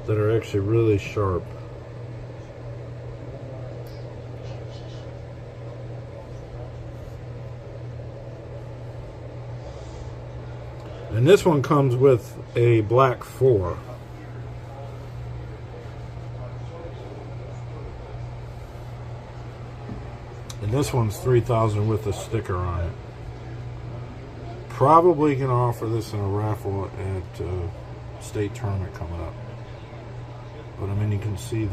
that are actually really sharp. And this one comes with a black 4. And this one's $3,000 with a sticker on it. Probably gonna offer this in a raffle at state tournament coming up. But I mean, you can see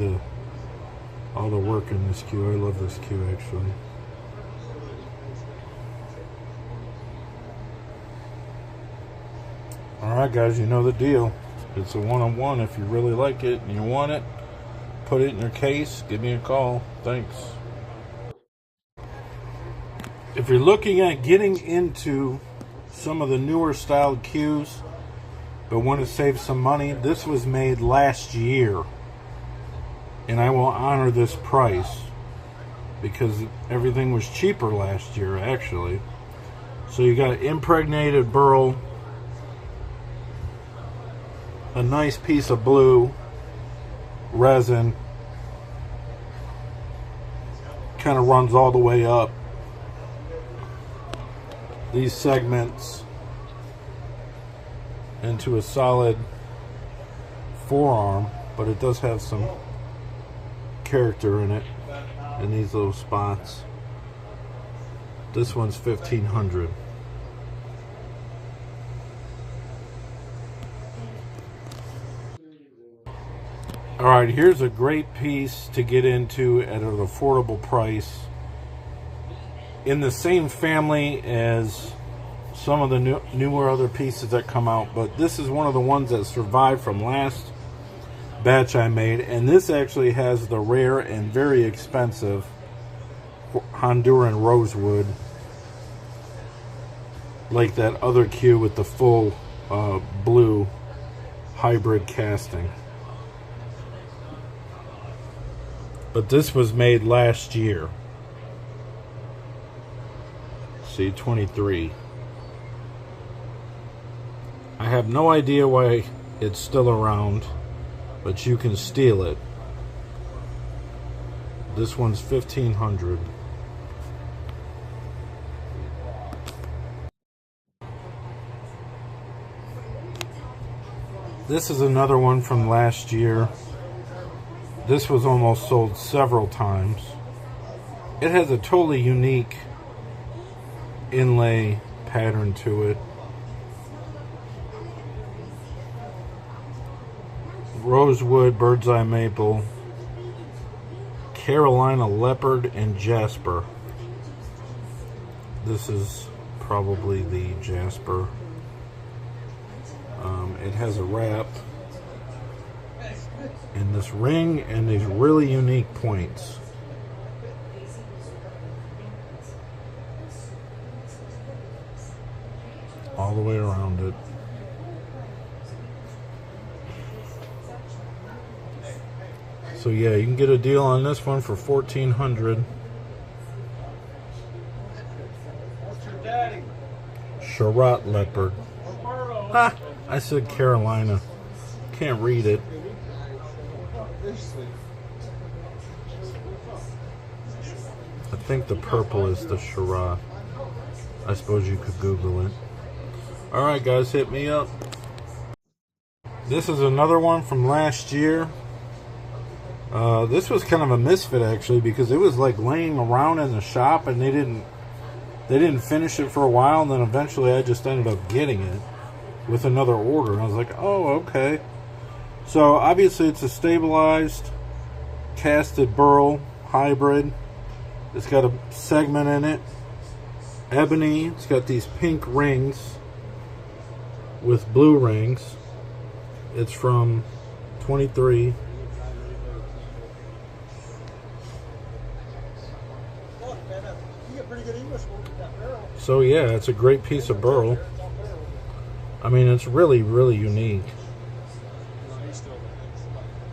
all the work in this cue. I love this cue actually. Alright guys, you know the deal. It's a 1 of 1. If you really like it and you want it, put it in your case, give me a call. Thanks. If you're looking at getting into some of the newer styled cues but want to save some money, this was made last year. And I will honor this price because everything was cheaper last year actually. So you got impregnated burl, a nice piece of blue resin, kind of runs all the way up. These segments into a solid forearm, but it does have some character in it in these little spots. This one's $1,500. Alright, here's a great piece to get into at an affordable price. In the same family as some of the newer other pieces that come out, but this is one of the ones that survived from last batch I made, and this actually has the rare and very expensive Honduran rosewood, like that other cue with the full blue hybrid casting. But this was made last year. See, 23. I have no idea why it's still around, but you can steal it. This one's $1,500. This is another one from last year. This was almost sold several times. It has a totally unique inlay pattern to it. Rosewood, bird's eye maple, Carolina leopard, and jasper. This is probably the jasper. It has a wrap and this ring and these really unique points. All the way around it. So yeah, you can get a deal on this one for $1,400. Charlotte leopard. Ha! I said Carolina. Can't read it. I think the purple is the Shiraz. I suppose you could Google it. Alright guys, hit me up. This is another one from last year. This was kind of a misfit actually, because it was like laying around in the shop and they didn't finish it for a while, and then eventually I just ended up getting it with another order, and I was like, oh, okay. So obviously it's a stabilized casted burl hybrid. It's got a segment in it, ebony. It's got these pink rings with blue rings. It's from 23. So yeah, it's a great piece of burl. I mean, it's really, really unique.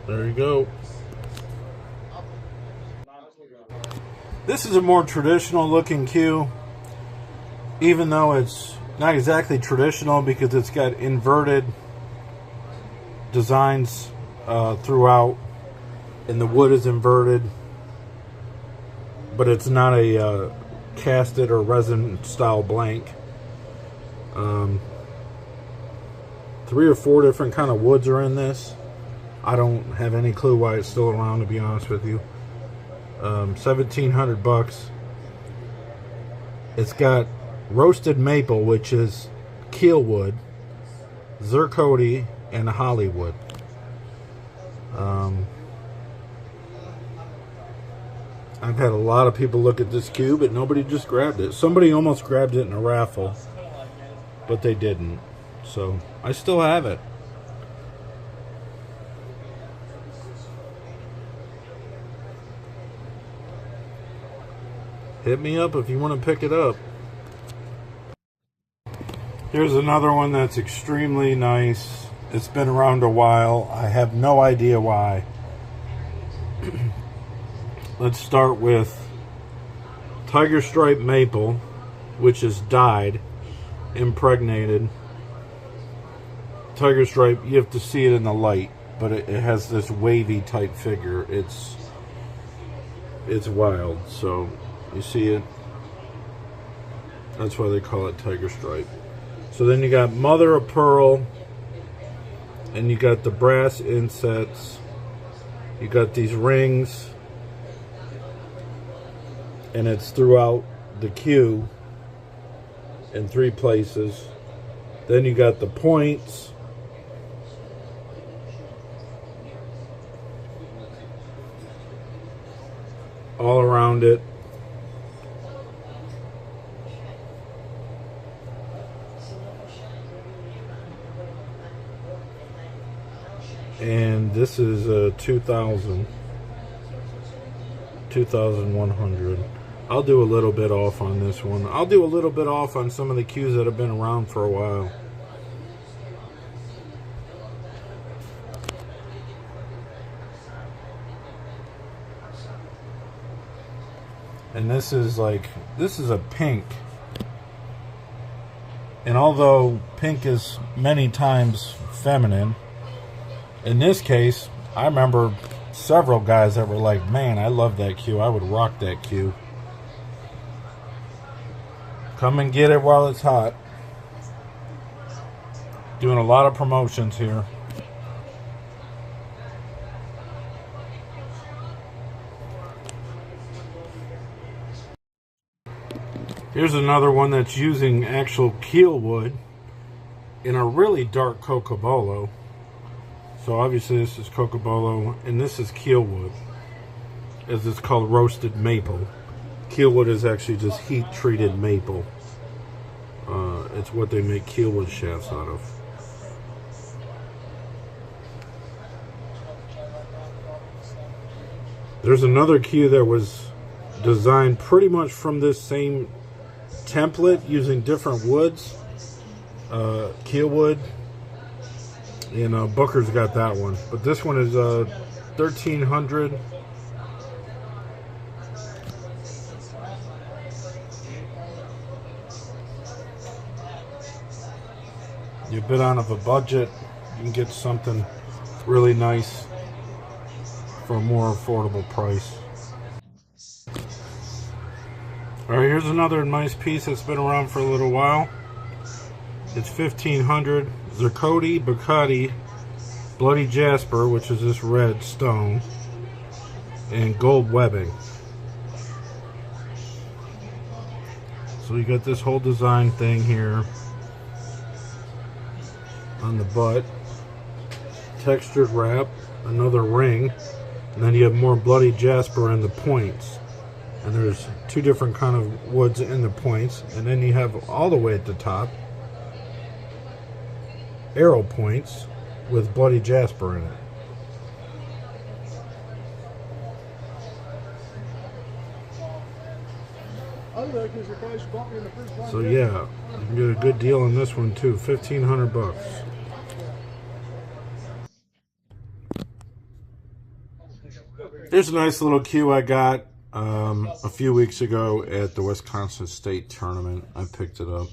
There you go. This is a more traditional looking cue, even though it's not exactly traditional because it's got inverted designs throughout, and the wood is inverted, but it's not a casted or resin style blank. 3 or 4 different kind of woods are in this. I don't have any clue why it's still around, to be honest with you. 1,700 bucks. It's got roasted maple, which is keel wood, zirconia, and Hollywood. I've had a lot of people look at this cue, but nobody just grabbed it. Somebody almost grabbed it in a raffle, but they didn't. So I still have it. Hit me up if you want to pick it up. Here's another one that's extremely nice. It's been around a while. I have no idea why. Let's start with tiger stripe maple, which is dyed, impregnated. Tiger stripe, you have to see it in the light, but it has this wavy type figure. It's wild. So you see it. That's why they call it tiger stripe. So then you got mother of pearl, and you got the brass insets. You got these rings, and it's throughout the cue in 3 places. Then you got the points. All around it. And this is 2,100. I'll do a little bit off on this one. I'll do a little bit off on some of the cues that have been around for a while. And this is a pink. And although pink is many times feminine, in this case, I remember several guys that were like, man, I love that cue. I would rock that cue. Come and get it while it's hot. Doing a lot of promotions here. Here's another one that's using actual keel wood in a really dark cocobolo. So obviously this is cocobolo and this is keel wood, as it's called roasted maple. Keel wood is actually just heat treated maple. It's what they make keel wood shafts out of. There's another cue that was designed pretty much from this same template using different woods. Keel wood. And Booker's got that one. But this one is 1300. You're a bit out of a budget, you can get something really nice for a more affordable price. Alright, here's another nice piece that's been around for a little while. It's 1500 Zirconi Bacardi Bloody Jasper, which is this red stone, and gold webbing. So you got this whole design thing here on the butt, textured wrap, another ring, and then you have more bloody jasper in the points. And there's two different kind of woods in the points, and then you have all the way at the top arrow points with bloody jasper in it. So yeah, you can get a good deal on this one too. 1,500 bucks. Here's a nice little cue I got a few weeks ago at the Wisconsin State Tournament. I picked it up.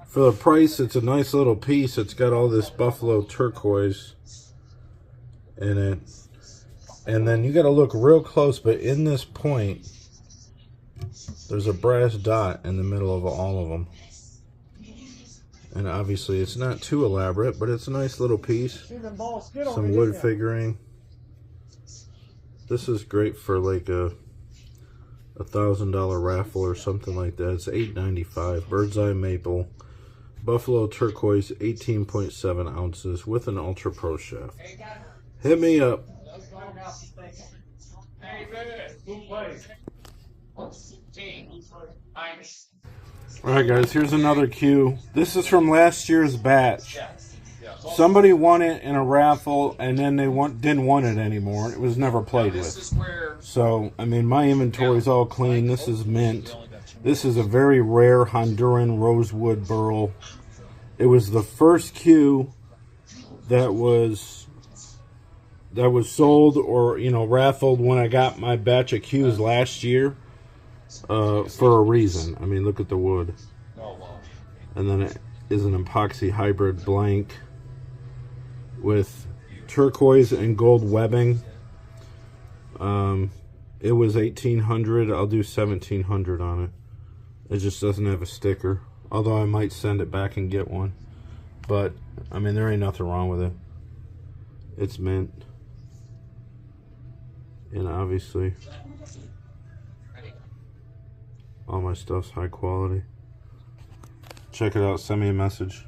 For the price, it's a nice little piece. It's got all this buffalo turquoise in it. And then you got to look real close, but in this point, there's a brass dot in the middle of all of them. And obviously it's not too elaborate, but it's a nice little piece. Some wood figuring. This is great for like a $1,000 raffle or something like that. It's $8.95. Bird's eye maple. Buffalo turquoise, 18.7 ounces with an Ultra Pro shaft. Hit me up. Alright guys, here's another cue. This is from last year's batch. Somebody won it in a raffle and then they didn't want it anymore. It was never played with. So, I mean, my inventory's all clean. This is mint. This is a very rare Honduran rosewood burl. It was the first cue that was sold or, you know, raffled when I got my batch of cues last year. For a reason. I mean, look at the wood. And then it is an epoxy hybrid blank with turquoise and gold webbing. It was 1,800. I'll do 1,700 on it. It just doesn't have a sticker. Although I might send it back and get one. But, I mean, there ain't nothing wrong with it. It's mint. And obviously, all my stuff's high quality. Check it out. Send me a message.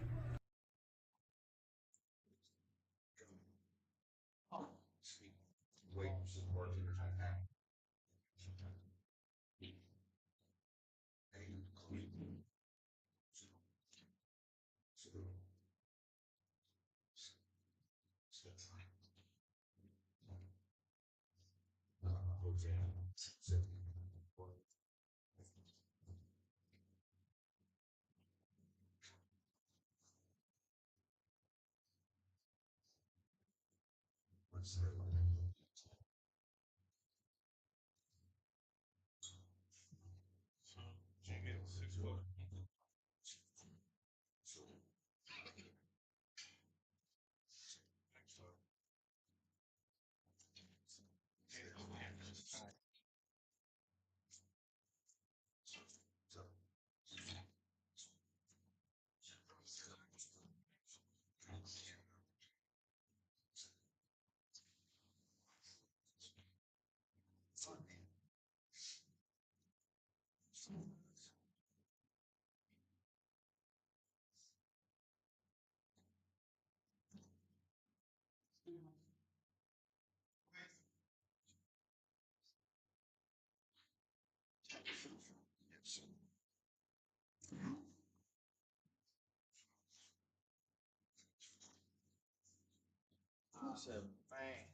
Said, bang.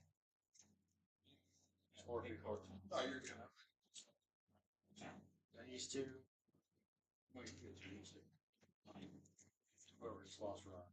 Scorpion cards. Oh, you're good. These two. Whoever just lost run.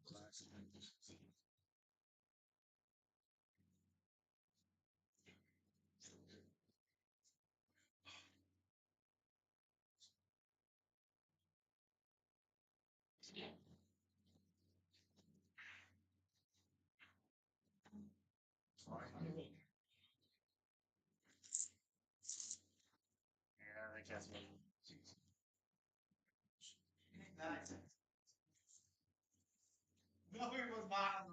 Yeah, I think that's what. No, it was not.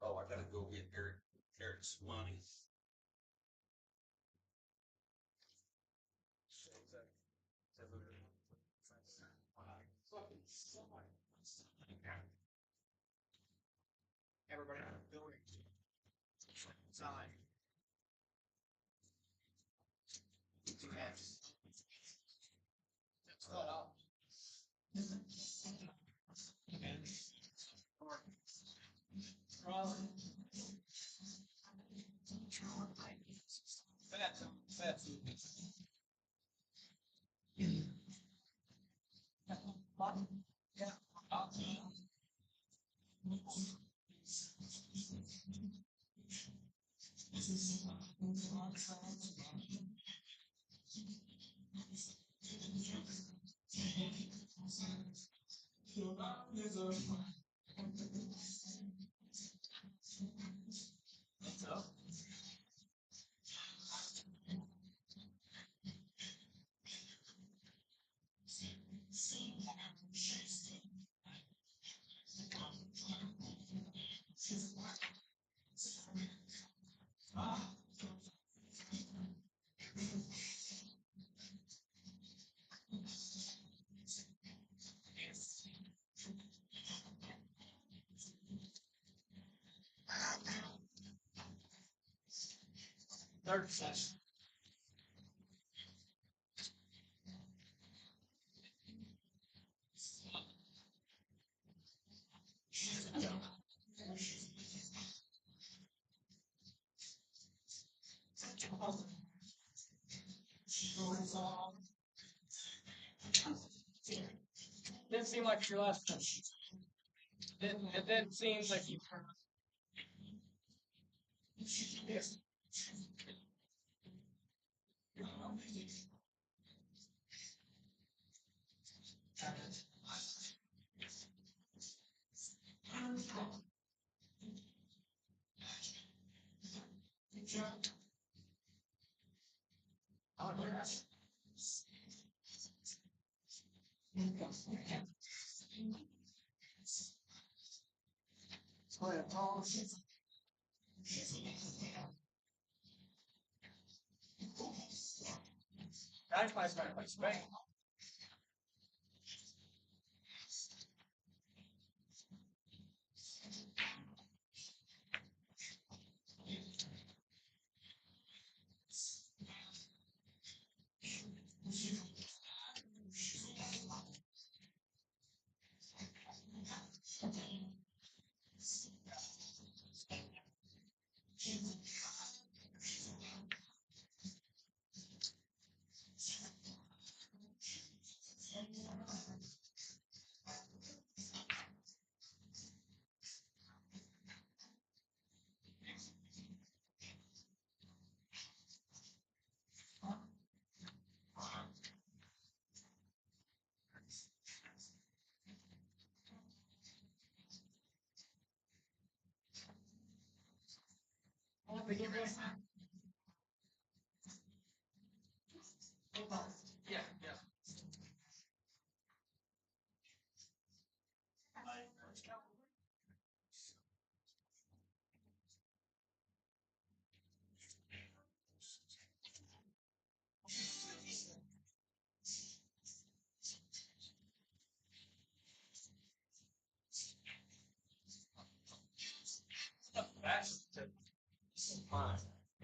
Oh, I gotta go get Eric's money. Everybody in the building. Sign. Yes. Cut off. Third session. Didn't seem like your last one. It didn't seem like you. Yes. That's my Spain.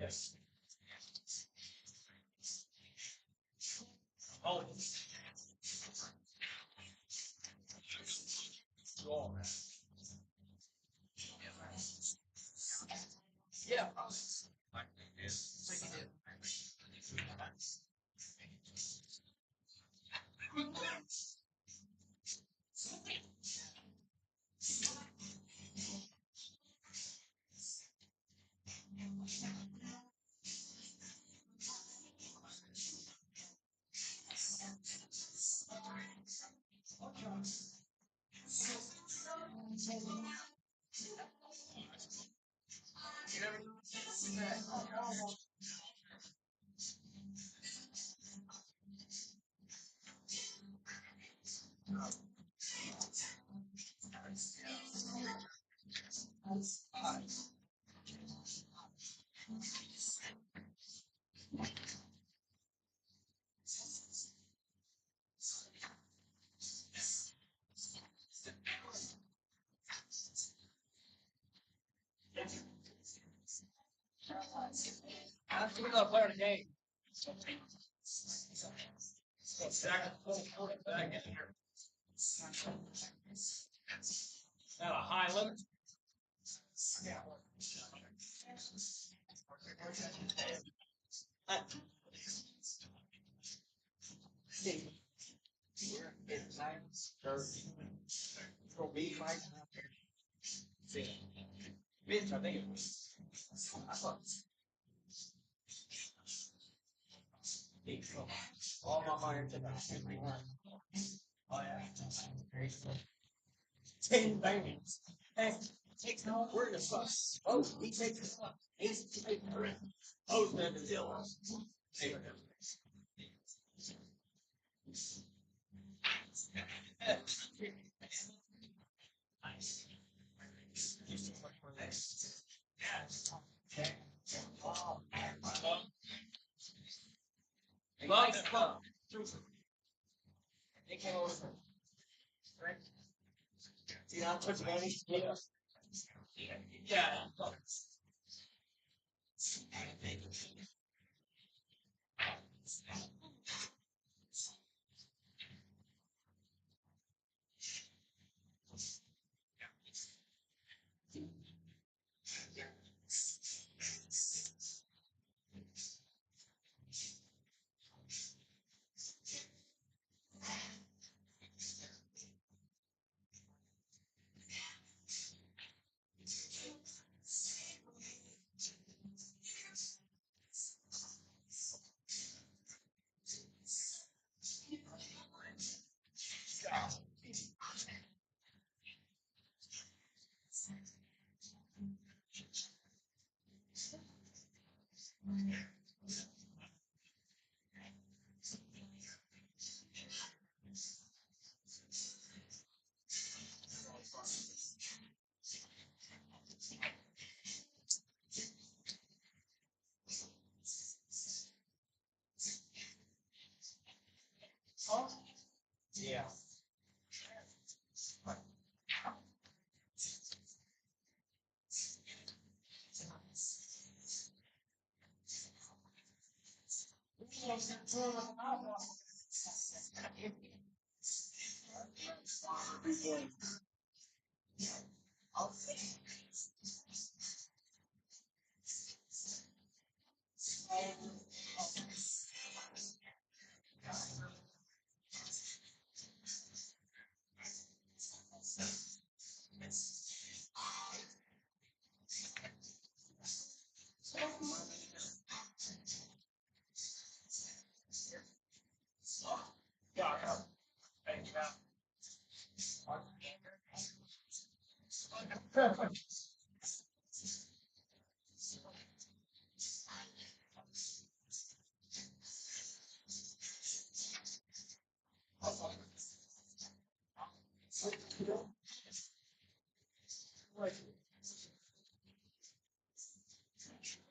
Yes. Oh. Yeah. We're gonna play the game. Back in here. Now a high limit. Vince, I think it was. All my mind to oh yeah. 10 bands. Hey, takes no word of us. Oh, he takes the stuff. He's taking the rest. Oh, then the deal. They came over. See, I took money. Yeah. Yeah. Yeah.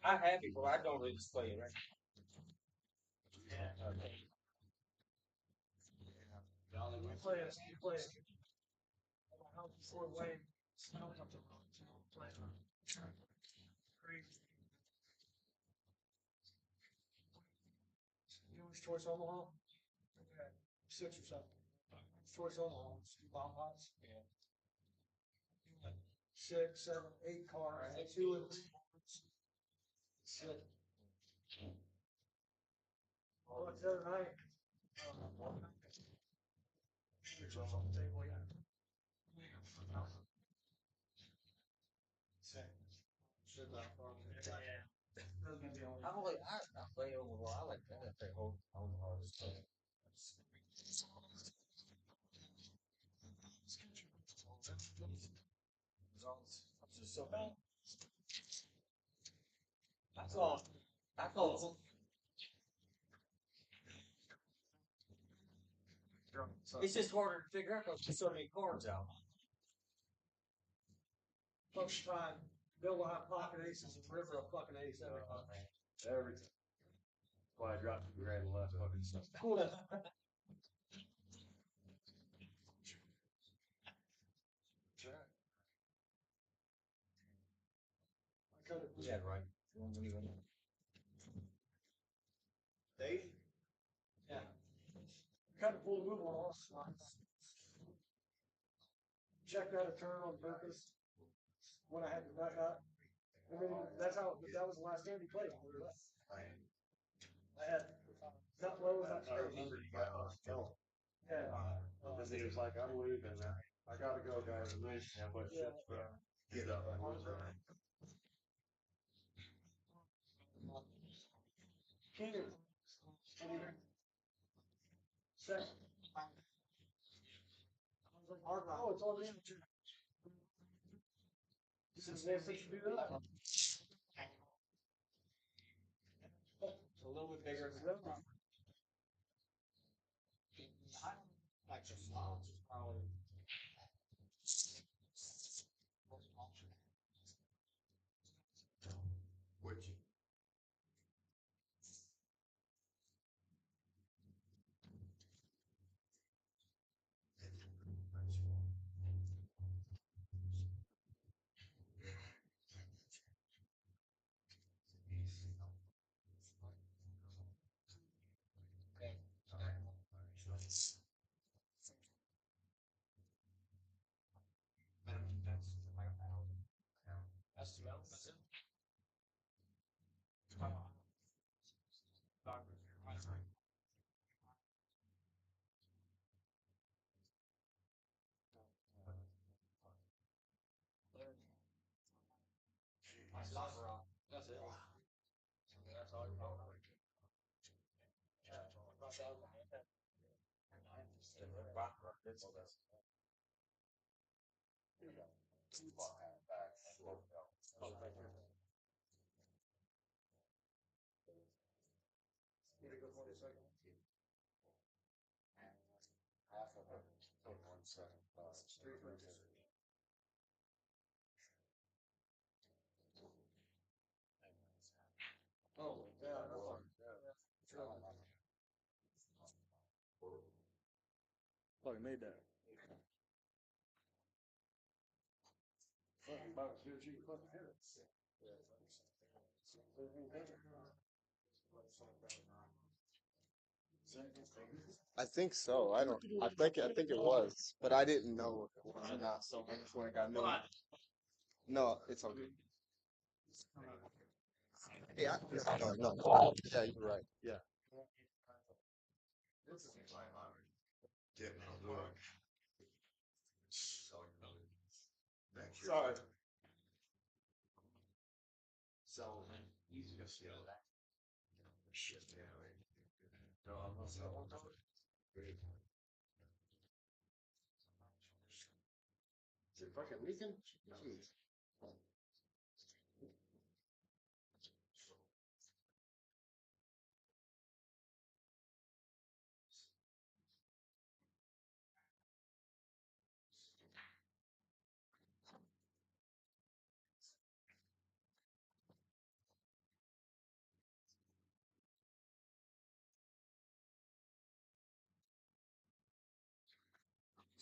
I have before. I don't really just play it, right? Yeah. Okay. You play it. You play it. How before way. Crazy. You was towards Omaha? Okay. 6 or 7. Towards Omaha. Bomb pots? Yeah. 6, 7, 8 cars. 2 and 3 boards. 6. Well, like the other night. Here's what's on the table, yeah. I play overall. I like that. I play overall. So I call it's just harder to figure out because there's so many cards out. First time, Bill will have pocket aces and river a fucking ace every time. Everything. That's why I dropped $2,000 the last fucking stuff. Yeah, right. Dave? Yeah. Kind of pull a move on us. Checked out a turn on purpose when I had to duck up. I mean, that's how, that was the last game he played. I had cut lows up straight. Yeah. Because he was like, I'm leaving. I gotta go, guys. I'm leaving. Yeah, but get up. King of second. Oh, it's all in. Since they should do that. It's a little bit bigger than that. Like just probably. Which? That's the that's it. That's it. That's all you're on. Oh, yeah, that's like, fucking made that. Fucking about to do what you fucking hit it. I think so. I don't. I think it was, but I didn't know if it was or not. So I just went and got no. No, it's okay. Yeah. No. Yeah, you're right. Yeah. Sorry. So easy to see that. Shit, yeah. No, I'm not so. Is it fucking leaking? Jeez.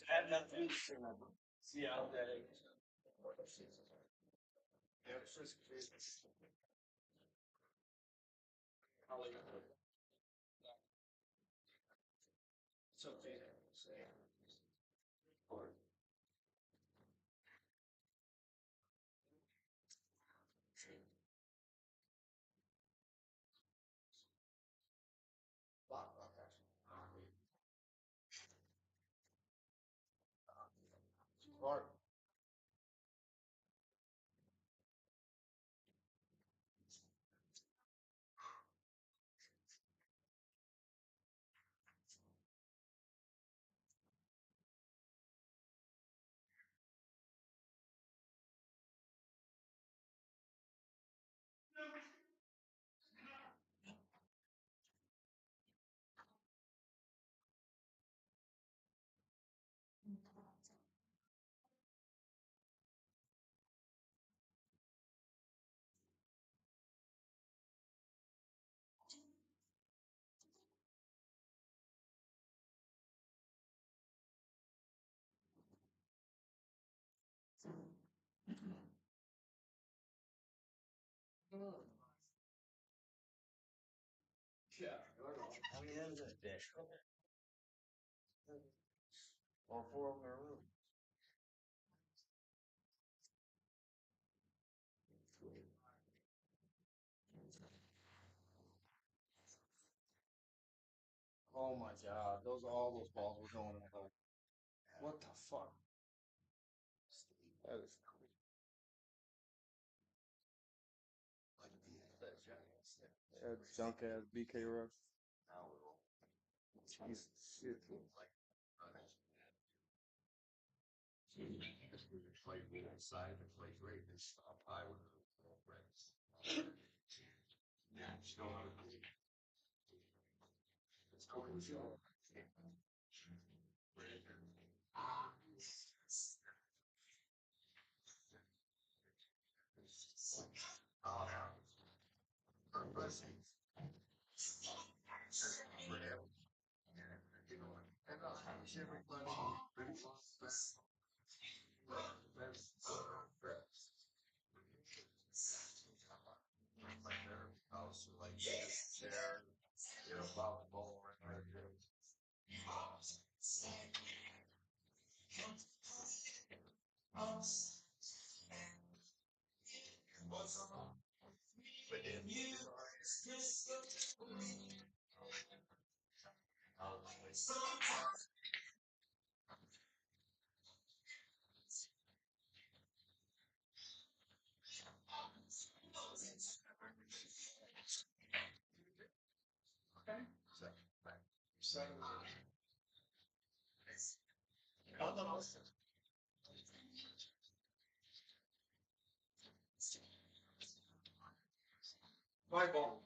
Had nothing to say. See how that is. Yeah, it's just crazy. It's okay. Mark. Yeah. How many hands is that? All four of them in a room. Oh my god, all those balls were going in the. What the fuck? That is cool. That junk ass BK Rush. Jesus shit. My ball.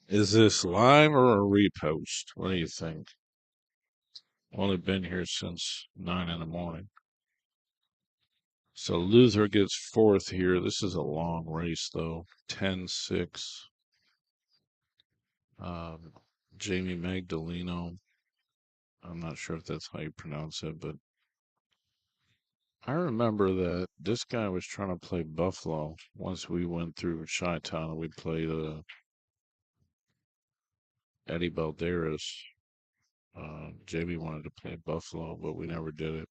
Is this live or a repost? What do you think? Only been here since 9 in the morning. So Luther gets fourth here. This is a long race, though. 10-6. Jamie Magdaleno. I'm not sure if that's how you pronounce it, but I remember that this guy was trying to play Buffalo once we went through Chi-Town and we played Eddie Balderas. Jamie wanted to play Buffalo, but we never did it.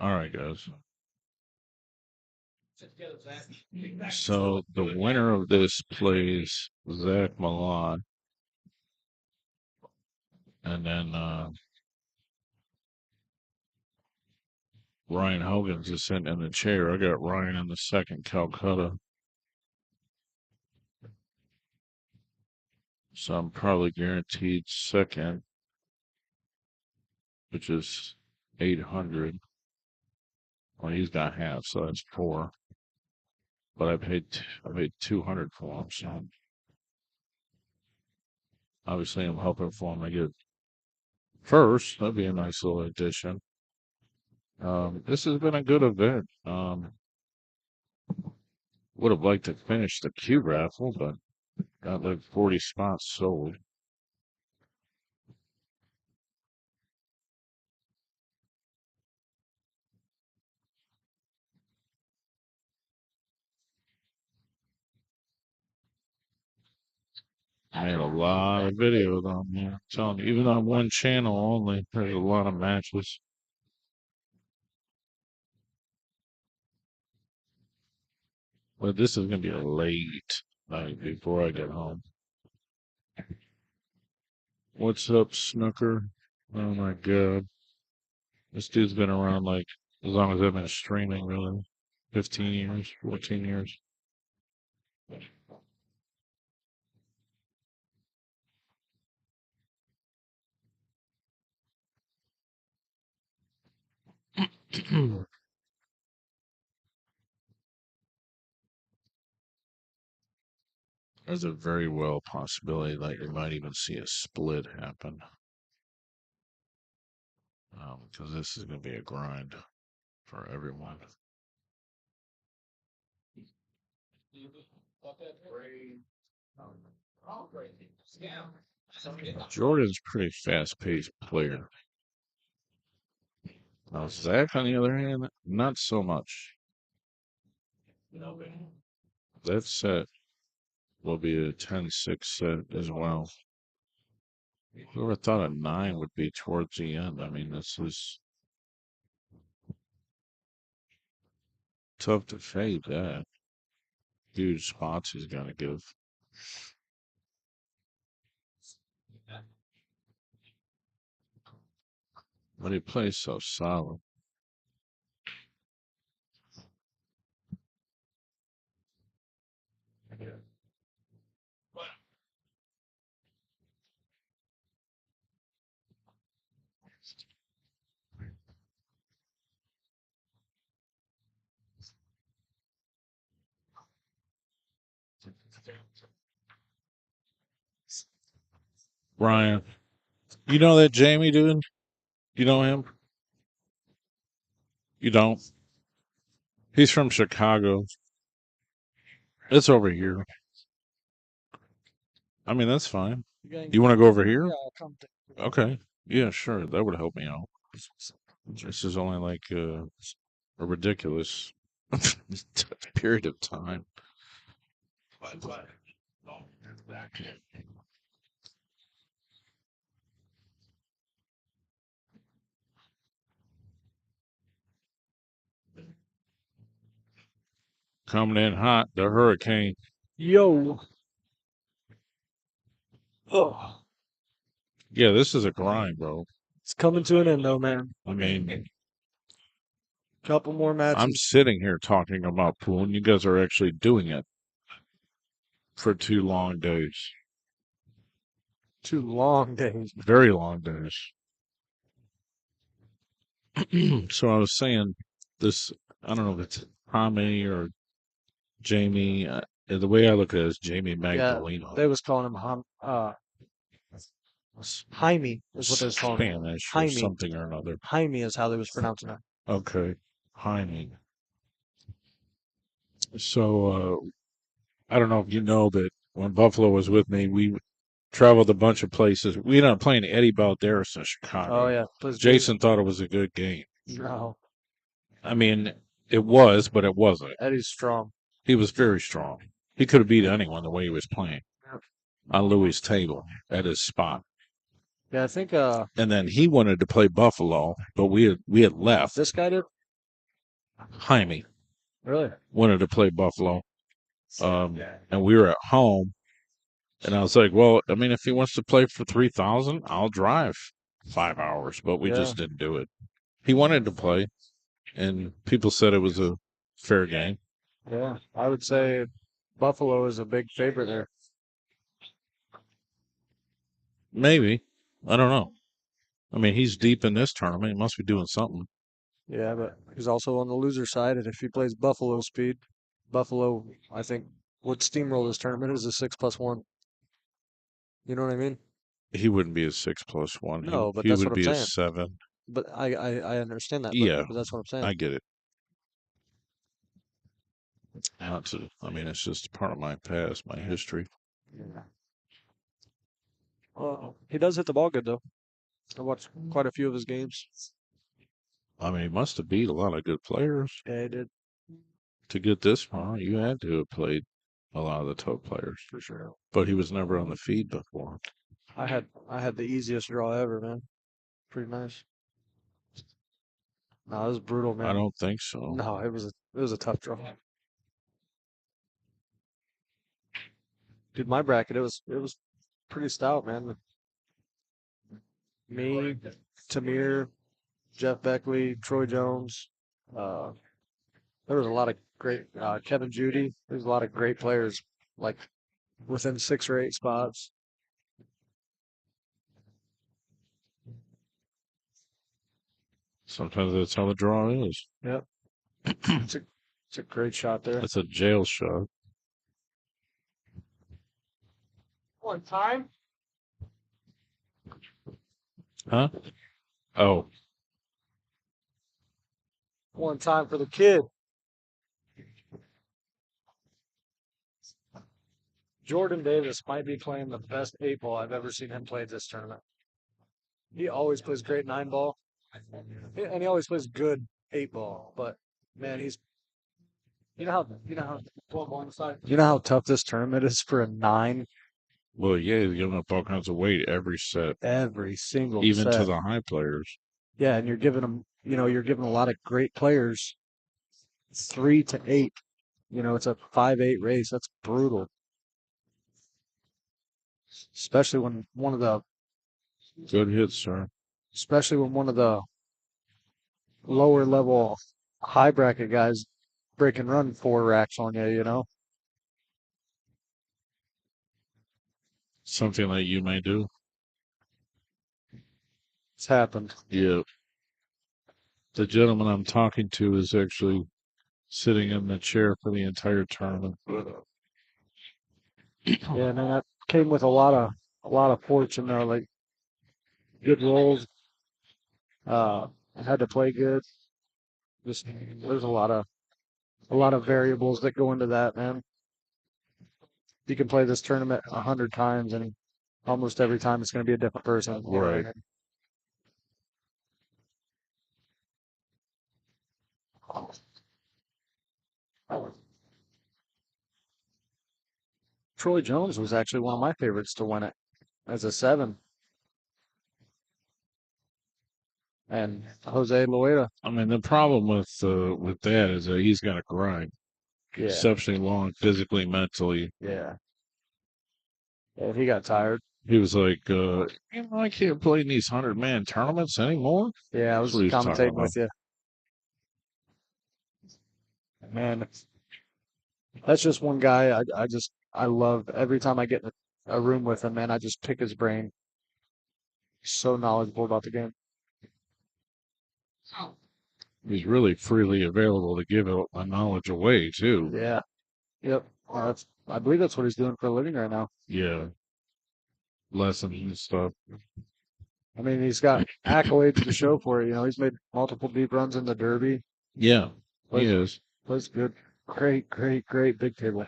All right, guys. So the winner of this plays Zach Milan, and then Ryan Hogan's is sitting in the chair. I got Ryan in the second, Calcutta. So I'm probably guaranteed second, which is 800. Well, he's got half, so that's 4. But I paid 200 for him, so obviously I'm hoping for him to get first. That'd be a nice little addition. This has been a good event. Would have liked to finish the cube raffle, but got like 40 spots sold. I made a lot of videos on there. I'm telling you, even on one channel only, there's a lot of matches. But this is gonna be a late night before I get home. What's up, Snooker? Oh my god. This dude's been around like as long as I've been streaming, really. 15 years, 14 years. There's a very well possibility that you might even see a split happen. Because this is going to be a grind for everyone. Jordan's a pretty fast-paced player. Now, Zach, on the other hand, not so much. That set will be a 10-6 set as well. Whoever thought a 9 would be towards the end? I mean, this is tough to fade that. Huge spots he's going to give. But he plays so solid. Brian, you know that Jamie dude? You know him? You don't? He's from Chicago. It's over here. I mean, that's fine. You want to go over here? Yeah, I'll come to Okay. Yeah, sure. That would help me out. This is only like a ridiculous period of time. Coming in hot, the hurricane. Yo. Oh, Yeah, this is a grind, bro. It's coming to an end, though, man. I mean, Couple more I'm matches. sitting here talking about pool, and you guys are actually doing it for 2 long days. 2 long days. Very long days. So I was saying this, I don't know if it's Tommy or Jamie. The way I look at it is Jamie Magdalena. They was calling him Jaime is what they was calling him. Spanish or Jaime. something or another. Jaime is how they was pronouncing it. Okay. Jaime. So I don't know if you know, but when Buffalo was with me, we traveled a bunch of places. We ended up playing Eddie Balderas in Chicago. Oh, yeah. Please Jason thought it was a good game. No. I mean, it was, but it wasn't. Eddie's strong. He was very strong. He could have beat anyone the way he was playing on Louis' table at his spot. Yeah, I think And then he wanted to play Buffalo, but we had left. this guy did. Jaime Really? wanted to play Buffalo, and we were at home. And I was like, well, I mean, if he wants to play for 3,000, I'll drive 5 hours. But we just didn't do it. He wanted to play, and people said it was a fair game. Yeah, I would say Buffalo is a big favorite there. Maybe. I don't know. I mean, he's deep in this tournament. He must be doing something. Yeah, but he's also on the loser side, and if he plays Buffalo speed, Buffalo, I think, would steamroll this tournament as a 6+1. You know what I mean? He wouldn't be a 6+1. No, but he that's would what I'm be a saying. 7. But I understand that. Yeah, but that's what I'm saying. I get it. Not to. I mean, it's just part of my past, my history. Yeah. He does hit the ball good though. I watched quite a few of his games. I mean, he must have beat a lot of good players Yeah, he did to get this far. You had to have played a lot of the top players, for sure. but he was never on the feed before. I had the easiest draw ever, man. Pretty nice. No, it was brutal, man. I don't think so. No, it was a tough draw. Dude, my bracket it was pretty stout, man. Me, Tamir, Jeff Beckley, Troy Jones. There was a lot of great Kevin Judy. There's a lot of great players, like within 6 or 8 spots. Sometimes that's how the draw is. Yep. It's a great shot there. It's a jail shot. One time. Huh? Oh. One time for the kid. Jordan Davis might be playing the best 8-ball I've ever seen him play this tournament. He always plays great 9-ball, and he always plays good 8-ball. But man, you know how tough this tournament is for a 9 Well, yeah, he's giving up all kinds of weight every set, every single even to set. the high players. Yeah, and you're giving them, you're giving a lot of great players 3 to 8. It's a 5-8 race. That's brutal, especially when one of the Good hits, sir. lower level high bracket guys break and run 4 racks on you. Something that you may do. It's happened. Yeah. The gentleman I'm talking to is actually sitting in the chair for the entire tournament. Yeah, man, that came with a lot of fortune though, like good rolls. I had to play good. Just there's a lot of variables that go into that, man. You can play this tournament 100 times, and almost every time it's going to be a different person. Right. Troy Jones was actually one of my favorites to win it as a 7. And Jose Loera. I mean, the problem with that is that he's got to grind Yeah. exceptionally long, physically, mentally. Yeah. Yeah, he got tired. He was like, I can't play in these 100-man tournaments anymore. Yeah, I was That's what he was talking commentating about. with you. Man, that's just one guy I love. Every time I get in a room with him, man, I just pick his brain. He's so knowledgeable about the game. He's really freely available to give a knowledge away, too. Yeah. Yep. I believe that's what he's doing for a living right now. Yeah. Lessons and stuff. I mean, he's got accolades to show for it. He's made multiple deep runs in the Derby. Yeah, he is. Plays good. Great big table.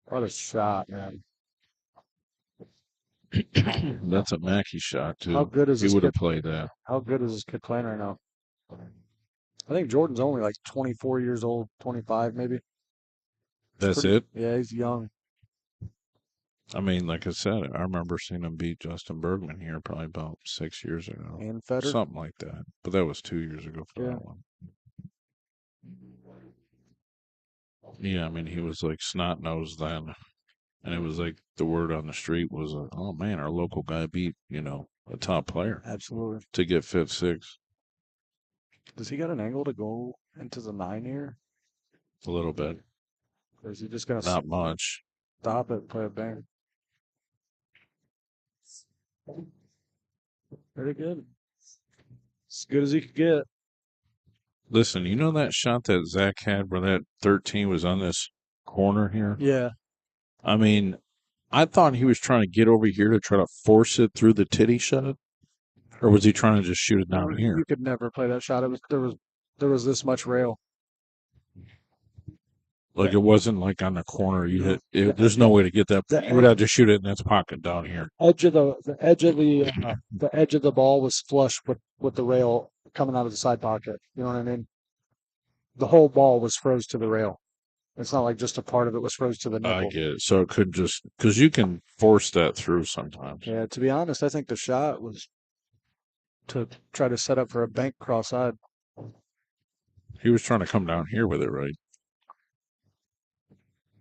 What a shot, man. That's a Mackey shot, too. How good is he this would have kid? played that. How good is this kid playing right now? I think Jordan's only like 24 years old, 25 maybe. That's it? Yeah, he's young. I mean, like I said, I remember seeing him beat Justin Bergman here probably about 6 years ago. And Federer. Something like that. But that was 2 years ago for Yeah. that one. Yeah, I mean, he was like snot-nosed then. And it was like the word on the street was, oh, man, our local guy beat, a top player. Absolutely. To get 5th, 6th. Does he got an angle to go into the 9 here? A little bit. Or is he just going to Not much. stop it, play a bang? Pretty good. As good as he could get. Listen, you know that shot that Zach had where that 13 was on this corner here? Yeah. I mean, I thought he was trying to get over here to try to force it through the titty shot. Or was he trying to just shoot it down here? You could never play that shot. There was this much rail. Like it wasn't like on the corner. There's no way to get that. You would have to shoot it in its pocket down here. The edge of the ball was flush with the rail coming out of the side pocket. You know what I mean? The whole ball was froze to the rail. It's not like just a part of it was froze to the nipple. I get it. So it could just because you can force that through sometimes. Yeah, to be honest, I think the shot was to try to set up for a bank cross-side. He was trying to come down here with it, right?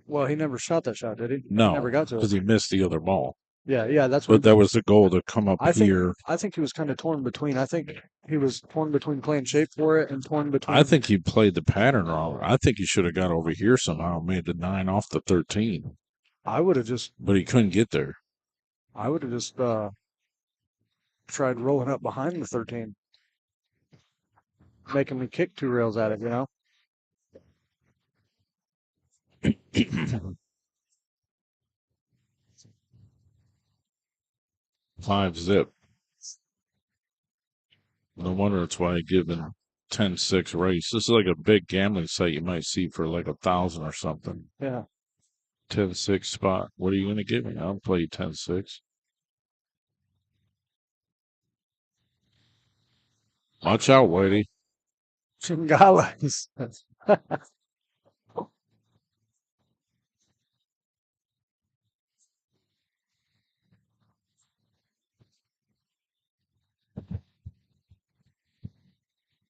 Well, he never shot that shot, did he? No, he never got to it because he missed the other ball. Yeah, that's what. what. But that was the goal to come up here. I think he was kind of torn between. I think he was torn between playing shape for it and torn between. I think he played the pattern wrong. I think he should have got over here somehow, made the 9 off the 13. I would have just. But he couldn't get there. I would have just tried rolling up behind the 13, making me kick 2 rails at it. 5 zip. No wonder it's why given 10-6 race. This is like a big gambling site you might see for like 1,000 or something. Yeah. 10-6 spot. What are you going to give me? I'll play you 10-6. Watch out, Whitey. Chingales.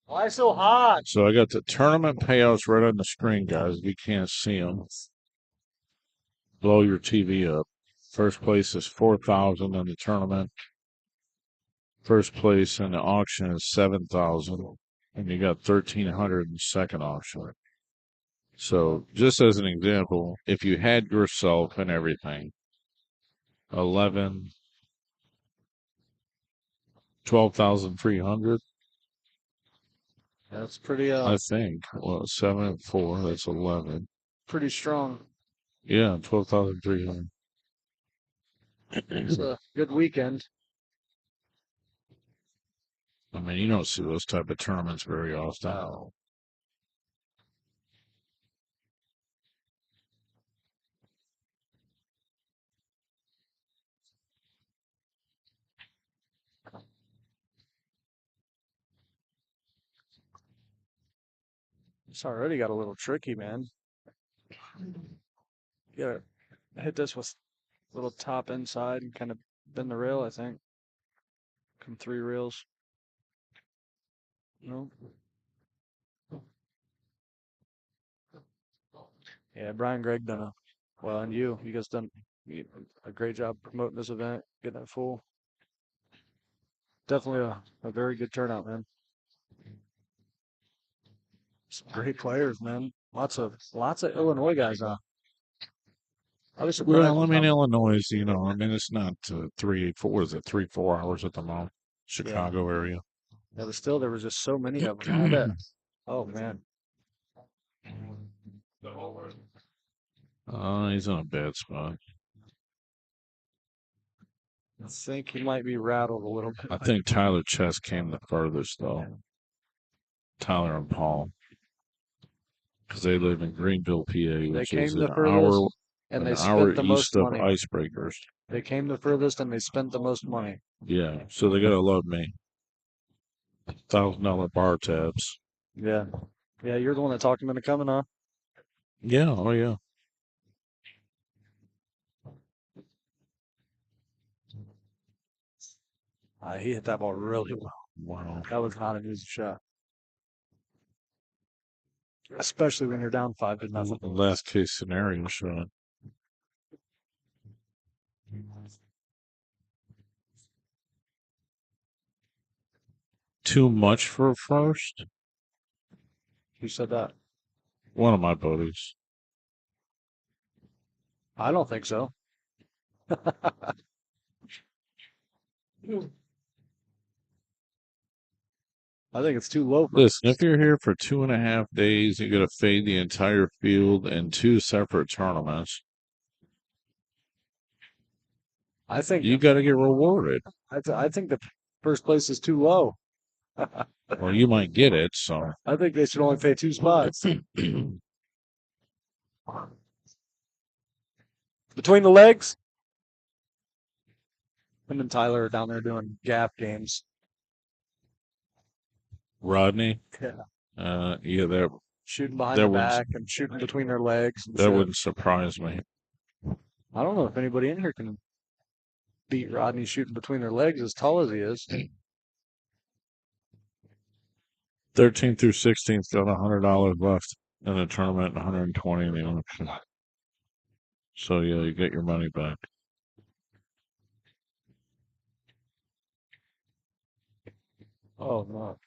Why so hot? So I got the tournament payouts right on the screen, guys. If you can't see them, blow your TV up. First place is 4,000 in the tournament. First place in the auction is 7,000, and you got 1,300 in the second auction. So, just as an example, if you had yourself and everything, 11, 12,300, That's pretty I think. Well, 7 and 4, that's 11. pretty strong. Yeah, 12,300. It's a good weekend. I mean, you don't see those type of tournaments very often. It's already got a little tricky, man. You gotta hit this with a little top inside and kind of bend the rail, I think. Come 3 reels. No. Yeah, Brian Gregg done a well, and you guys done a great job promoting this event, getting it full. Definitely a very good turnout, man. Some great players, man. Lots of Illinois guys on. I was surprised. Well, I with mean, how- Illinois, I mean, it's not 3, 4 hours at the mall. Chicago area. Yeah, but still, there was just so many of them. I bet. Oh man, He's in a bad spot. I think he might be rattled a little bit. I think Tyler Chess came the furthest, though. Tyler and Paul. Because they live in Greenville, PA, which came is the an furthest, hour, and an they hour spent the east most of money. Icebreakers. They came the furthest, and they spent the most money. Yeah, so they gotta love me. $1,000 bar tabs. Yeah, yeah. You're the one that talked him into coming, huh? Yeah, oh yeah. He hit that ball really well. Wow. That was not an easy shot, especially when you're down 5-0. Last case scenario shot. Too much for a first? Who said that? One of my buddies. I don't think so. I think it's too low. Listen, if you're here for 2.5 days, you're gonna fade the entire field in 2 separate tournaments. I think You got to get rewarded. I think the first place is too low. Well, you might get it, so. I think they should only pay 2 spots. Between the legs. Him and Tyler are down there doing gap games. Rodney? Yeah. Yeah, that Shooting behind that the one's- back and shooting between their legs. And that shit. wouldn't surprise me. I don't know if anybody in here can beat Rodney shooting between their legs as tall as he is. 13th through 16th got $100 left in the tournament and 120 in the auction. So yeah, you get your money back. Oh no.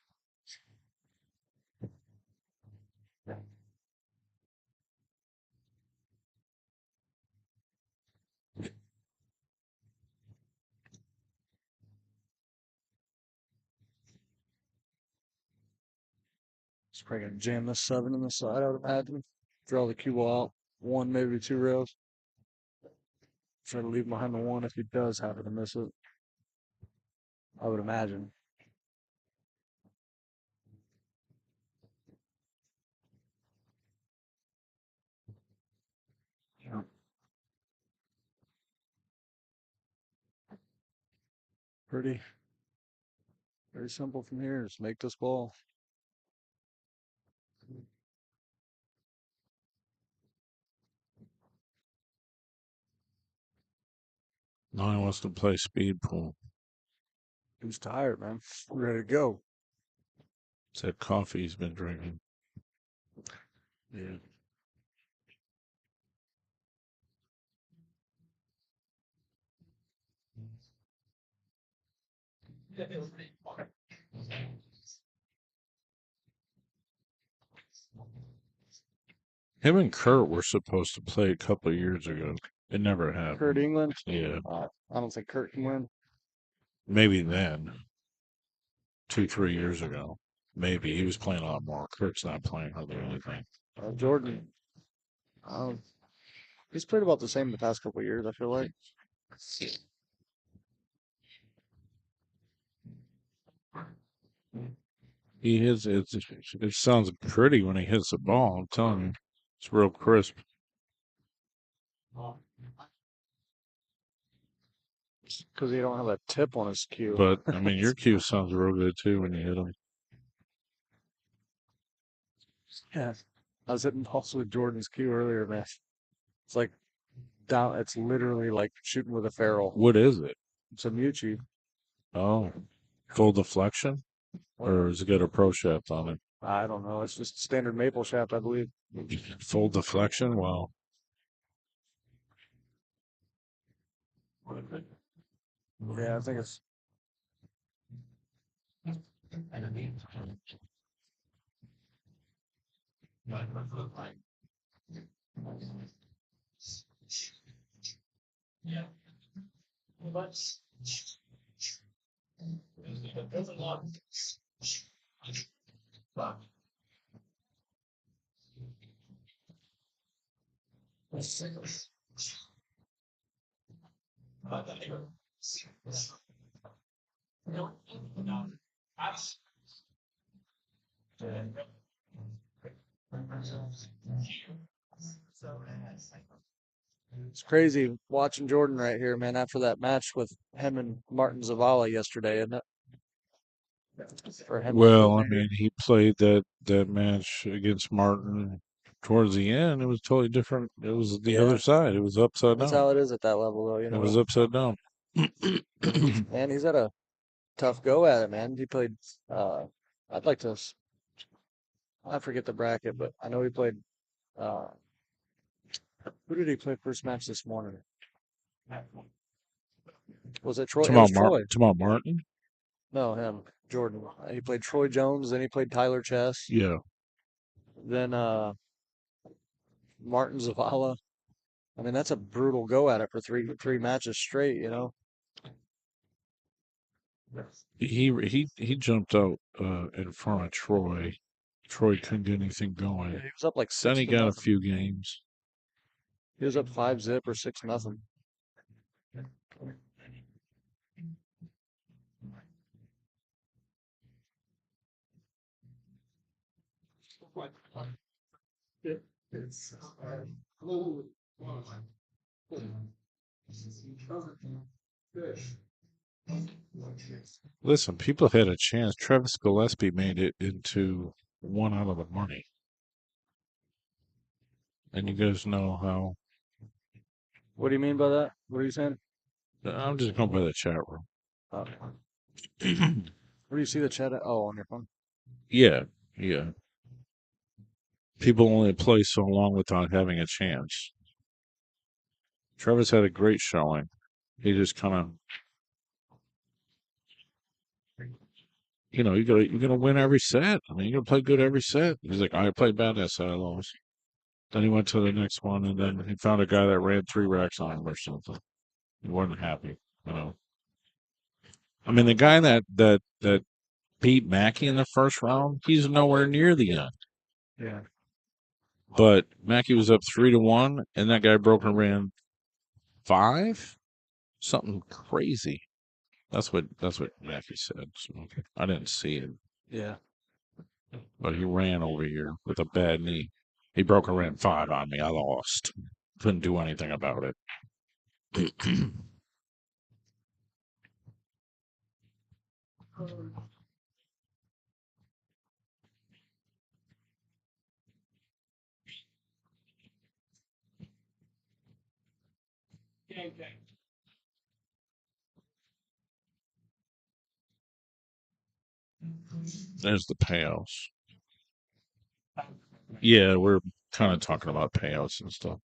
It's probably gonna jam this 7 in the side, I would imagine. Draw the cue ball out. 1, maybe 2 rails. Try to leave him behind the 1 if he does happen to miss it. I would imagine. Pretty simple from here. Just make this ball. Now he wants to play speed pool. He's tired, man. Ready to go. It's that coffee he's been drinking. Yeah. Him and Kurt were supposed to play a couple of years ago. It never happened. Kurt England? Yeah. I don't think Kurt can win. Maybe then. 2-3 years ago. Maybe. He was playing a lot more. Kurt's not playing hardly anything. Jordan. He's played about the same the past couple of years, I feel like. He hits it sounds pretty when he hits the ball, I'm telling you. It's real crisp. Because he don't have a tip on his cue. But I mean your cue sounds real good too when you hit him. Yeah. I was hitting balls with Jordan's cue earlier, man. It's like down. It's literally like shooting with a ferrule. What is it? It's a Mucci. Oh. Full deflection? Or has it got a pro shaft on it? I don't know. It's just standard maple shaft, I believe. Full deflection? Wow. Yeah, I think it's. It's crazy watching Jordan right here, man, after that match with him and Martin Zavala yesterday, isn't it? For him. Well, I mean, he played that match against Martin towards the end. It was totally different. It was the other side. It was upside That's down. how it is at that level, though. You know, It was upside down. man, he's had a tough go at it, man. He played. I'd like to. I forget the bracket, but I know he played. Who did he play first match this morning? Was it Troy? It was Troy. Tomorrow Martin? No, him, Jordan. He played Troy Jones, then he played Tyler Chess. Yeah. Then Martin Zavala. I mean, that's a brutal go at it for three matches straight, you know. He jumped out in front of Troy. Troy couldn't get anything going. Yeah, he was up like 6-0. Then he got a few games. He was up 5-0 or 6-0. Listen, people had a chance. Travis Gillespie made it into one out of the money. And you guys know how. What do you mean by that? What are you saying? I'm just going by the chat room. Where do you see the chat at? Oh, on your phone? Yeah. People only play so long without having a chance. Travis had a great showing. He just kind of, you know, you're gonna win every set. I mean, you're gonna play good every set. He's like, I played bad that set, I lost. Then he went to the next one, and then he found a guy that ran 3 racks on him or something. He wasn't happy, you know. I mean, the guy that beat Mackey in the first round, he's nowhere near the end. Yeah. But Mackey was up 3-1, and that guy broke and ran 5, something crazy. That's what Mackey said. So I didn't see it. Yeah. But he ran over here with a bad knee. He broke and ran 5 on me. I lost. Couldn't do anything about it. There's the payouts. Yeah, we're kind of talking about payouts and stuff.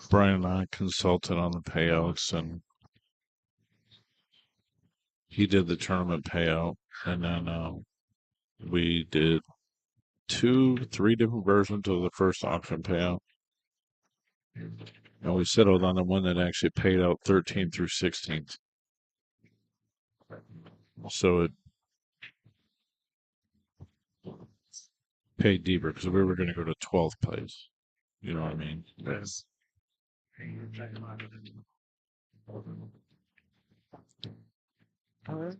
Brian and I consulted on the payouts, and he did the tournament payout, and then we did 3 different versions of the first auction payout. And we settled on the one that actually paid out 13th through 16th. So it paid deeper because we were going to go to 12th place. You know what I mean? Yes. All right.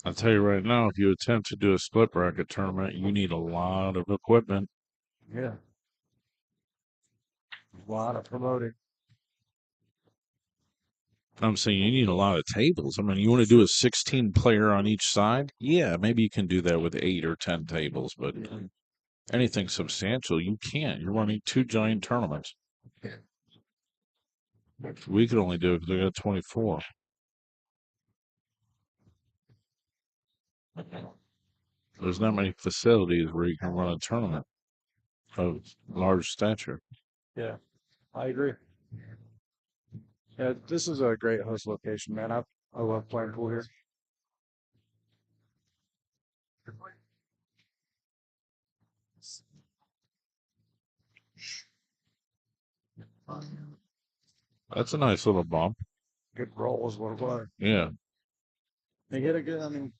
I'll tell you right now, if you attempt to do a split bracket tournament, you need a lot of equipment. Yeah. A lot of promoting. I'm saying you need a lot of tables. I mean, you want to do a 16 player on each side? Yeah, maybe you can do that with 8 or 10 tables, but anything substantial, you can't. You're running 2 giant tournaments. We could only do it because we got 24. There's not many facilities where you can run a tournament of large stature. Yeah, I agree. Yeah, this is a great host location, man. I love playing pool here. That's a nice little bump. Good roll is what it was. Yeah. They get a good. I mean,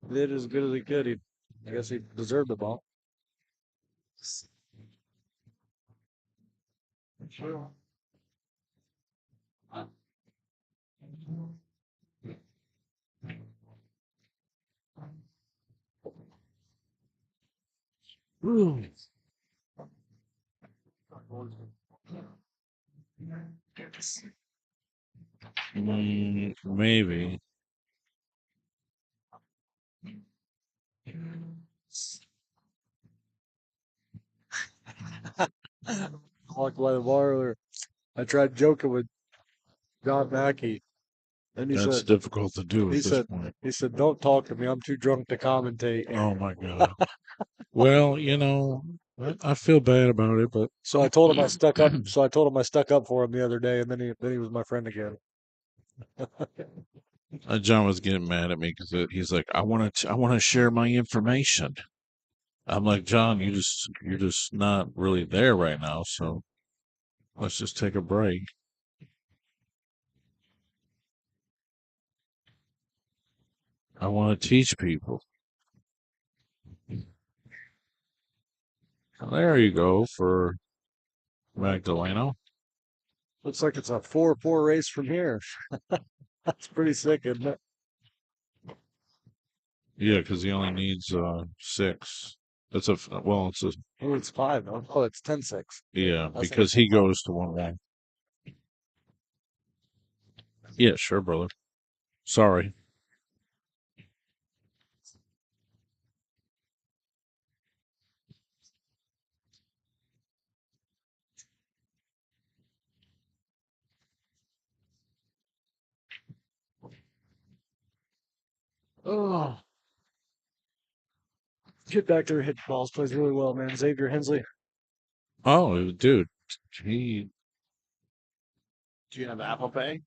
they did as good as he could. I guess he deserved the bump. Sure. Maybe. Walked by the bar earlier. I tried joking with John Mackey, and he That's said, difficult to do he at this said, point. he said, "Don't talk to me. I'm too drunk to commentate." Oh my God. Well, I feel bad about it, but So I told him I stuck up. So I told him I stuck up for him the other day, and then he was my friend again. John was getting mad at me because he's like, I want to share my information. I'm like, John, you're just not really there right now, so let's just take a break. I want to teach people. There you go for Magdaleno. Looks like it's a 4-4 race from here. That's pretty sick, isn't it? Yeah, because he only needs 6. It's a 5 though. Oh, it's 10-6. Yeah, That's because he goes to 1-1. Yeah, sure, brother. Sorry. Oh, get back there, hit balls, plays really well, man. Xavier Hensley. Oh, dude, he. Do you have Apple Pay?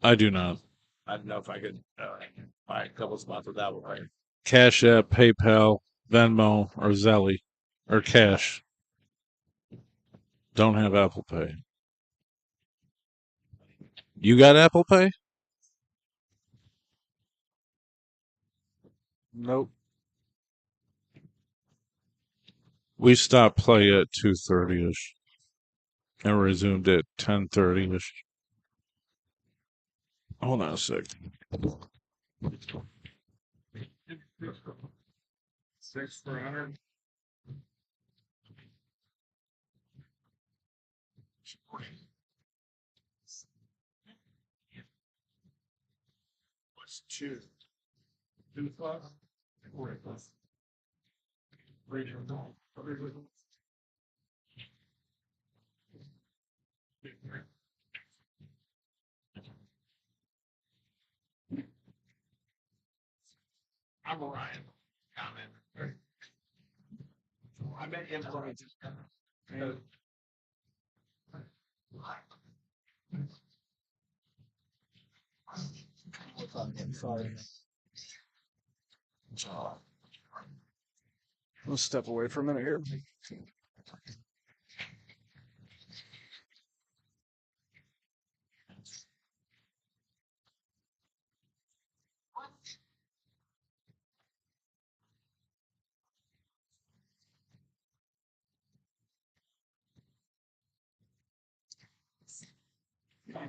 I do not. I don't know if I could buy a couple spots with Apple Pay. Cash App, PayPal, Venmo, or Zelle, or cash. Don't have Apple Pay. You got Apple Pay? Nope. We stopped play at 2:30 ish and resumed at 10:30 ish. Hold on a sec. 6 for 100. What's 2? 2 o'clock? 4 o'clock. I'm Orion. Comment. I met him for just sorry. Let's step away for a minute here.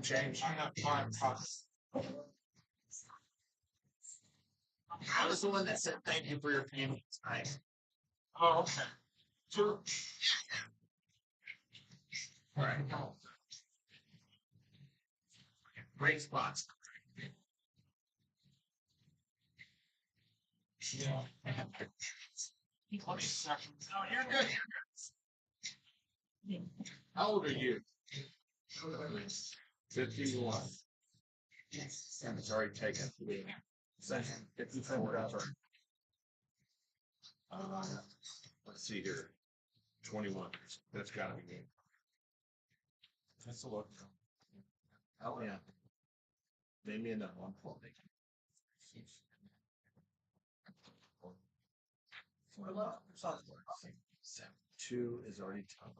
James, I'm not fine. I was the one that said thank you for your payment tonight. Oh, okay. Sure. All right. Great spots. Yeah. 20 seconds. Oh, you're good. You're good. How old are you? 51. And it's already taken. 54. Let's see here. 21. That's gotta be me. Let's look. Oh yeah. Name me another one. 2 is already tough.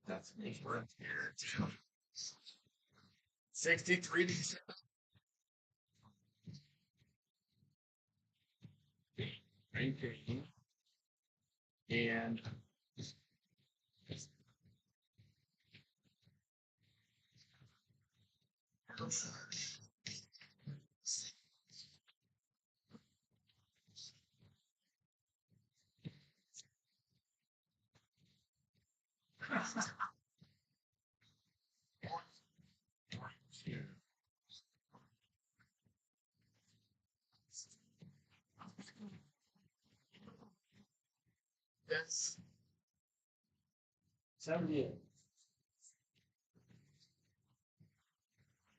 That's me. We're here. 63 to 7. And that's 78.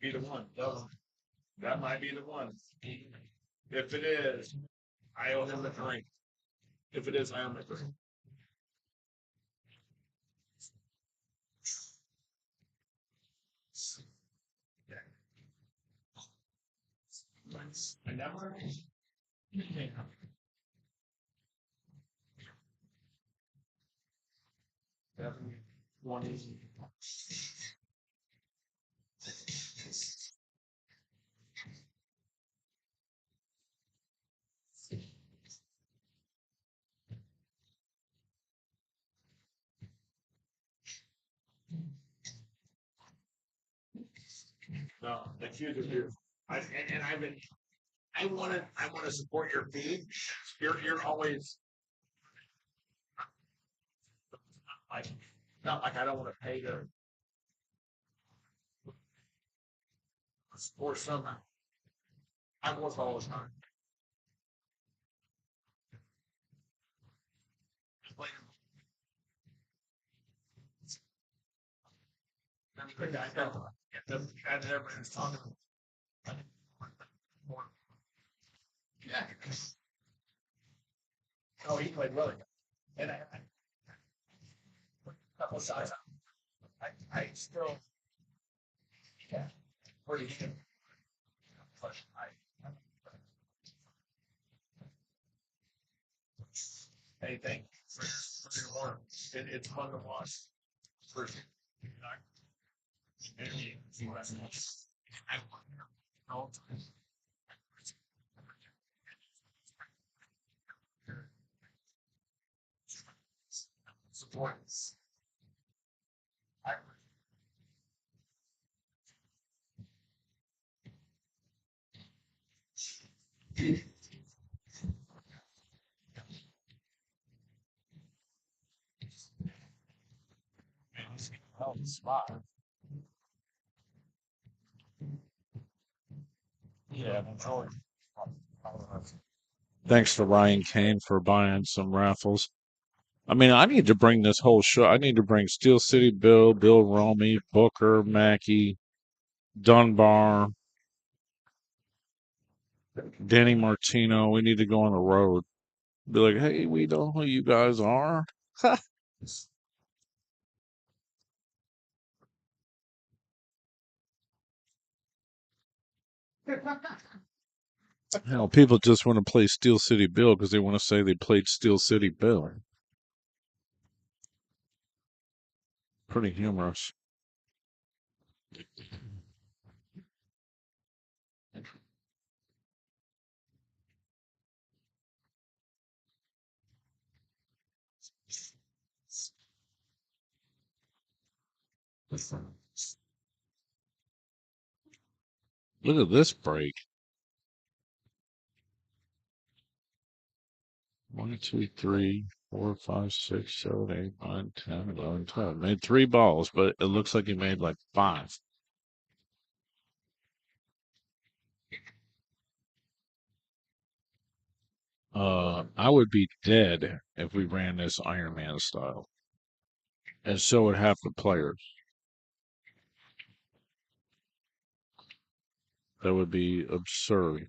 Be the one. That might be the one. If it is, I owe him a drink. If it is, I owe him a drink. I never. 20. No, the cues are here. And I've been. I want to support your feed. You're always like, not like I don't want to pay to support somehow. I work all the time. The guy that everybody's talking about. Yeah. Oh, he played really good. And I couple shots. I still, yeah, pretty good. But anything for your work. It's fun to watch. For points. Oh, spot. Yeah, enjoy. Thanks to Ryan Kane for buying some raffles. I mean, I need to bring this whole show. I need to bring Steel City Bill, Bill Romey, Booker, Mackey, Dunbar, Danny Martino. We need to go on the road. Be like, hey, we know who you guys are. Hell, people just want to play Steel City Bill because they want to say they played Steel City Bill. Pretty humorous. Look at this break. 1, 2, 3, 4, 5, 6, 7, 8, 9, 10, 11, 12. Made 3 balls, but it looks like he made like 5. I would be dead if we ran this Iron Man style. And so would half the players. That would be absurd.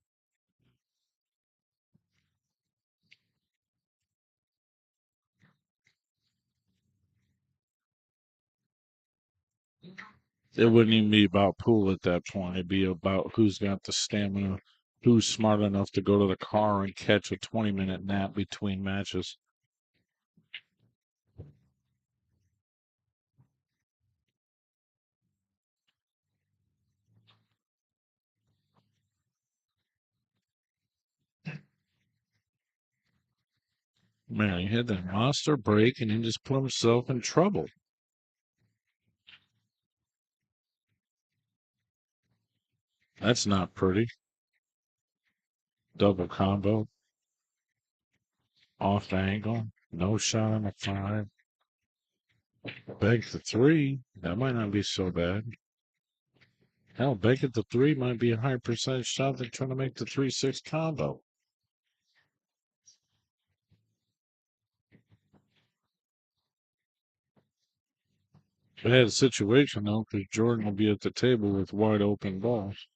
It wouldn't even be about pool at that point. It'd be about who's got the stamina, who's smart enough to go to the car and catch a 20-minute nap between matches. Man, he had that monster break and he just put himself in trouble. That's not pretty. Double combo. Off the angle. No shot on the 5. Beg the 3. That might not be so bad. Hell, beg at the 3 might be a higher percentage shot than trying to make the 3-6 combo. Bad situation, though, because Jordan will be at the table with wide open balls.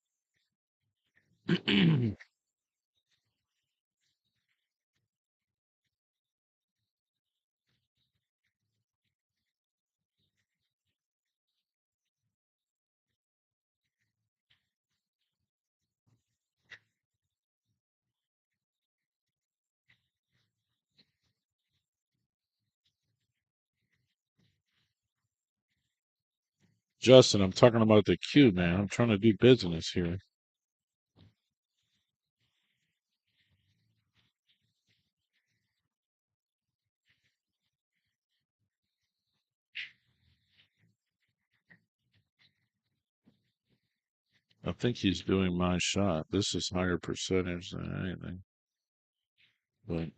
Justin, I'm talking about the cue, man. I'm trying to do business here. I think he's doing my shot. This is higher percentage than anything. But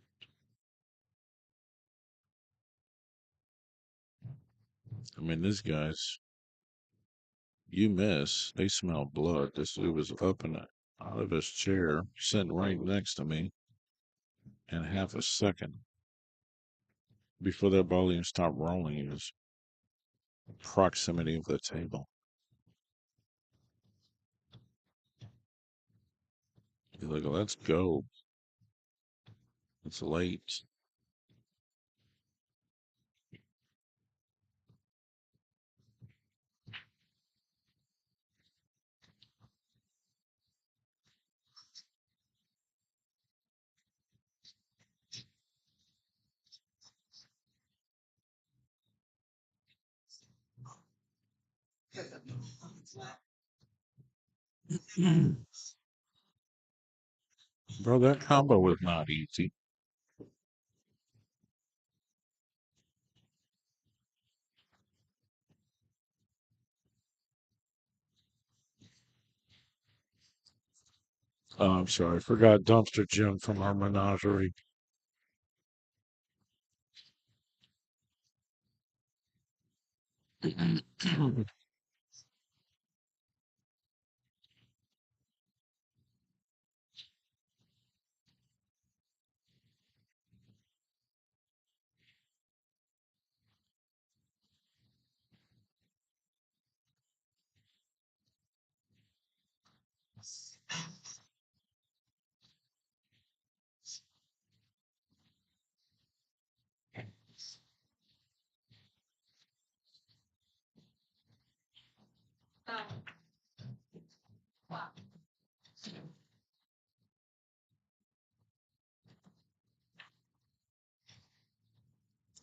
I mean, these guys, you miss, they smell blood. This dude was up and out of his chair, sitting right next to me, in half a second before that ball even stopped rolling. He was proximity of the table. He's like, let's go. It's late. Bro, that combo was not easy. Oh, I'm sorry. I forgot Dumpster Jim from our menagerie.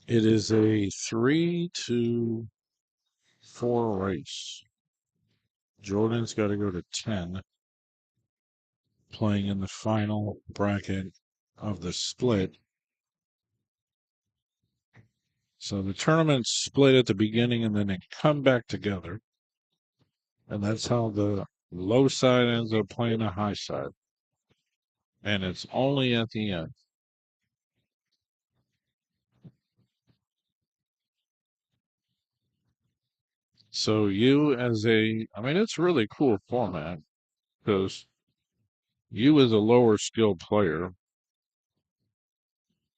It is a 3-4 race. Jordan's got to go to 10, playing in the final bracket of the split. So the tournament's split at the beginning and then they come back together. And that's how the low side ends up playing the high side. And it's only at the end. So I mean, it's really cool format because you as a lower skilled player,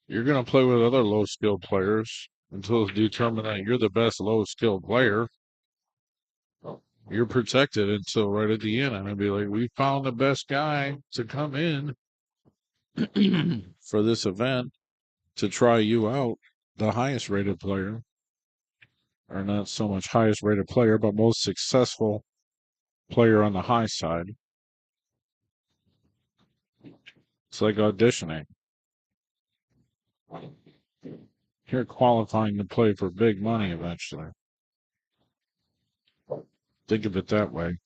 you're going to play with other low skilled players until it's determined that you're the best low skilled player. You're protected until right at the end. I'm going to be like, we found the best guy to come in for this event to try you out, the highest rated player, or not so much highest rated player, but most successful player on the high side. It's like auditioning. You're qualifying to play for big money eventually. Think of it that way.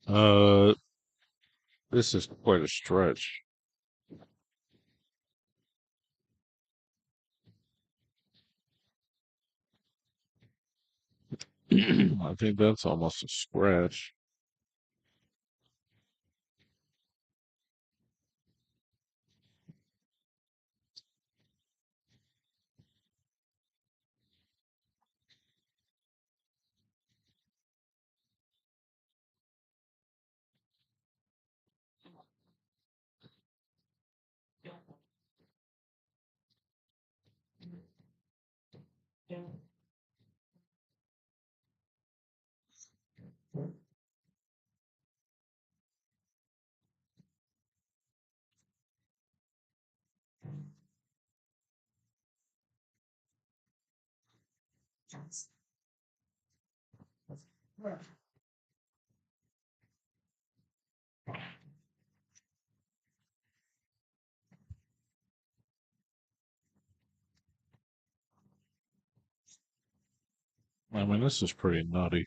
Uh, this is quite a stretch. I think that's almost a scratch. I mean, this is pretty nutty.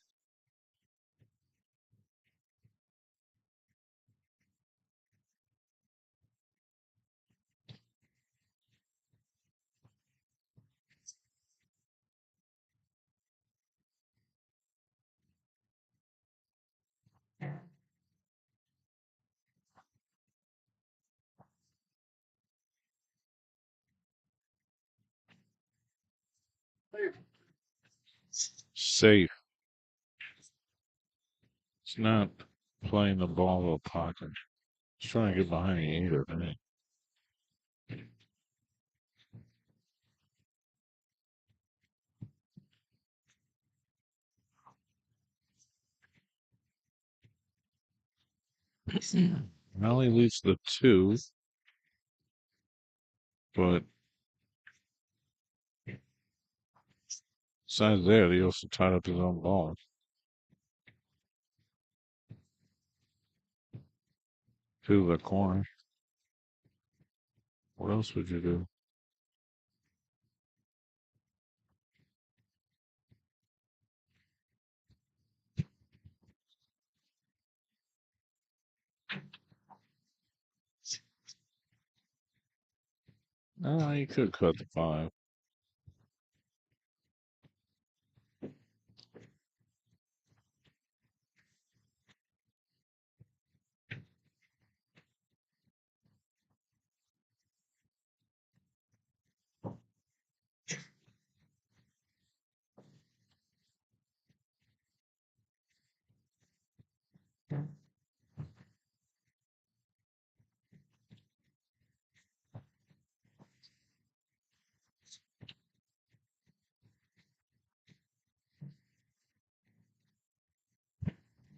Safe. It's not playing the ball of a pocket. It's trying to get behind you either, man. Now he leads the 2, but besides that, he also tied up his own ball. to the corner. What else would you do? You could cut the 5.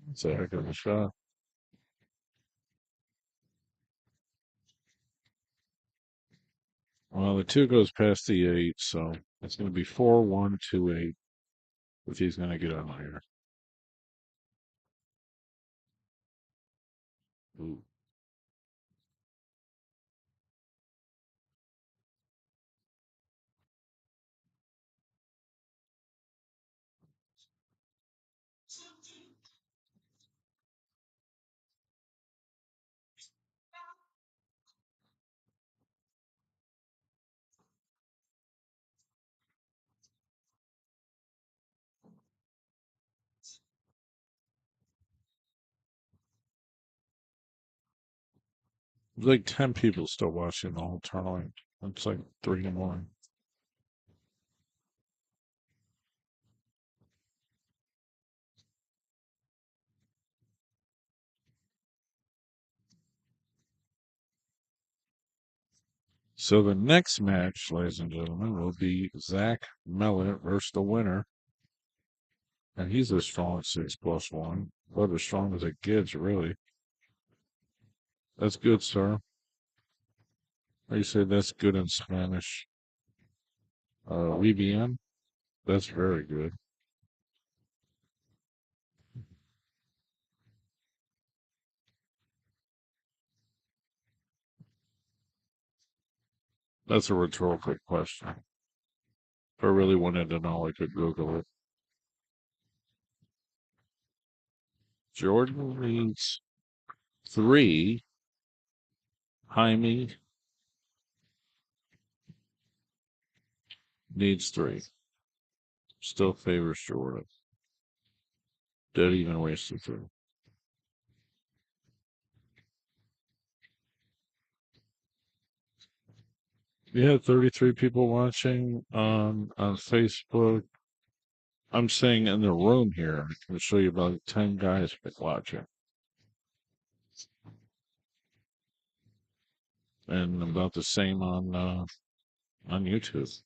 That's a heck of a shot. Well, the 2 goes past the 8, so it's going to be 4, 1, 2, 8 if he's going to get out here. Ooh. There's like 10 people still watching the whole tournament. It's like 3 in the morning. So the next match, ladies and gentlemen, will be Zach Mellett versus the winner. And he's a strong 6+1. About as strong as it gets, really. That's good, sir. How you say that's good in Spanish? Muy bien. That's very good. That's a rhetorical question. If I really wanted to know, I could Google it. Jordan needs 3. Jaime needs 3. Still favors Jordan. Dead even wasted 3. Yeah, 33 people watching on Facebook. I'm saying in the room here, I can show you about 10 guys watching. And about the same on YouTube.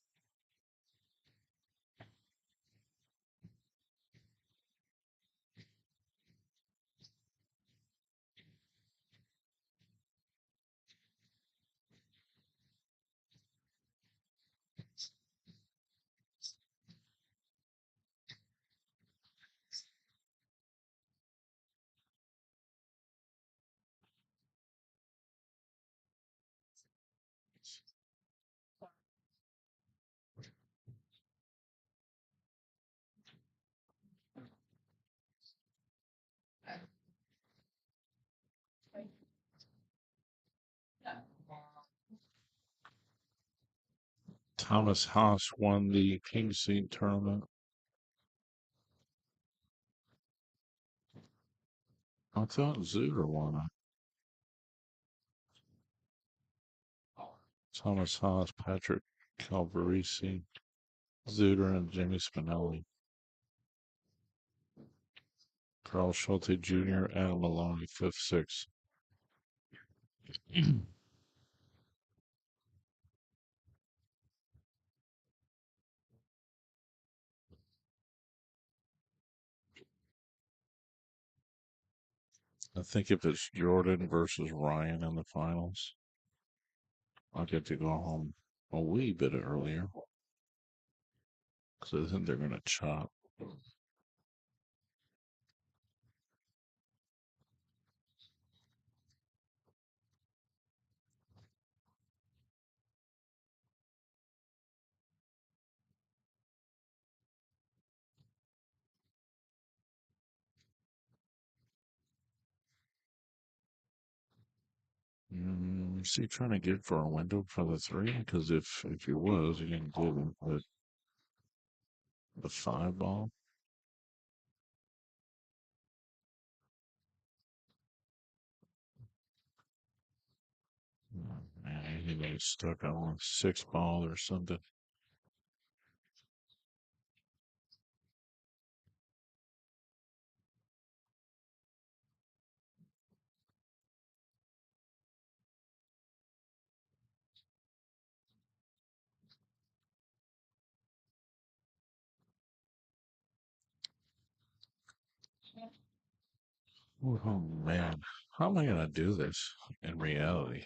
Thomas Haas won the King Seat tournament. I thought Zuder won it. Thomas Haas, Patrick Calvarisi, Zuder, and Jimmy Spinelli. Carl Schulte Jr., Adam Maloney, 5th, 6th. I think if it's Jordan versus Ryan in the finals, I'll get to go home a wee bit earlier. Because I think they're going to chop. Is he trying to get for a window for the 3? Because if he was, he didn't get it. But the 5 ball. Oh, man, he was stuck on a 6 ball or something. Oh man, how am I gonna do this in reality?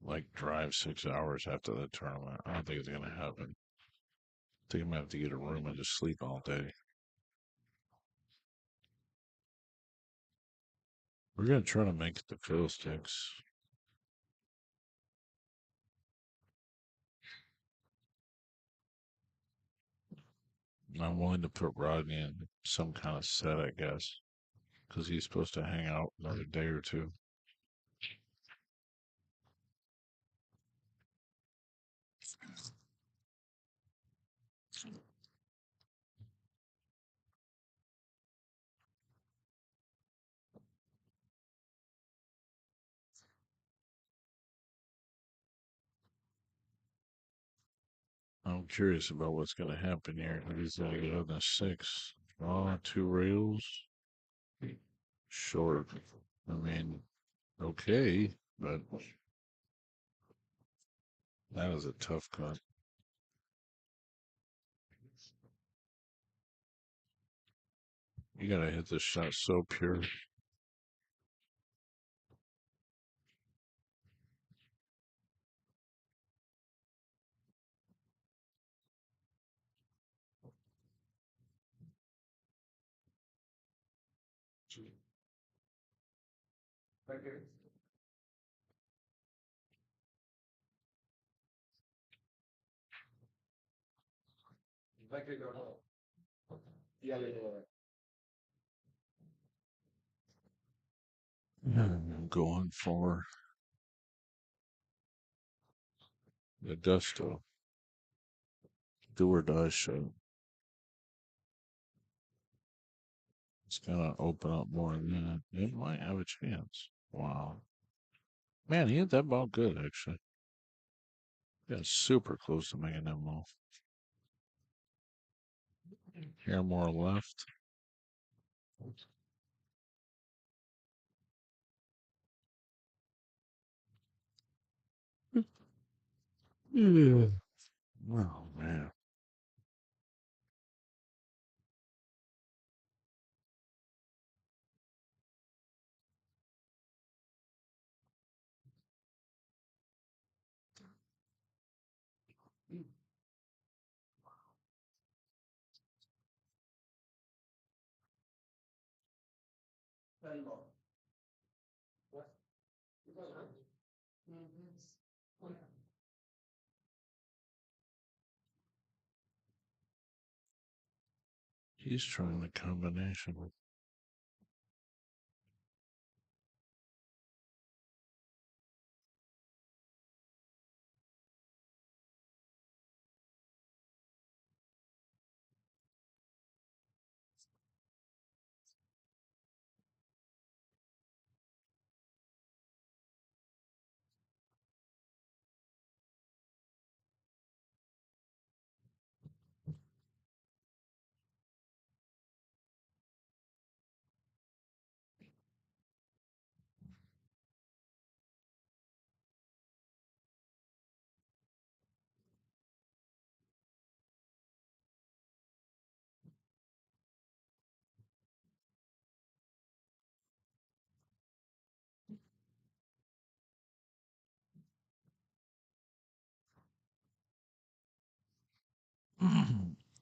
Like drive 6 hours after the tournament? I don't think it's gonna happen. I think I'm gonna have to get a room and just sleep all day. We're gonna try to make it to Fiddlesticks. I'm willing to put Rodney in some kind of set, I guess, because he's supposed to hang out another day or two. I'm curious about what's going to happen here. He's going to get on the 6. Oh, 2 rails. Short. I mean, okay, but that is a tough cut. You got to hit this shot so pure. I'm going for the gusto. Do or die shot. It's gonna open up more than that. It might have a chance. Wow. Man, he hit that ball good, actually. Got super close to making that move. Here more left. Yeah. Oh, man. He's trying the combination.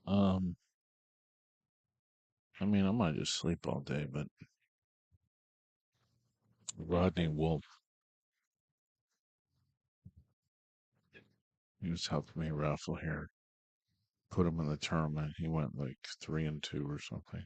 um, I mean, I might just sleep all day, but Rodney Wolf, he was helping me raffle here. Put him in the tournament. He went like 3-2 or something.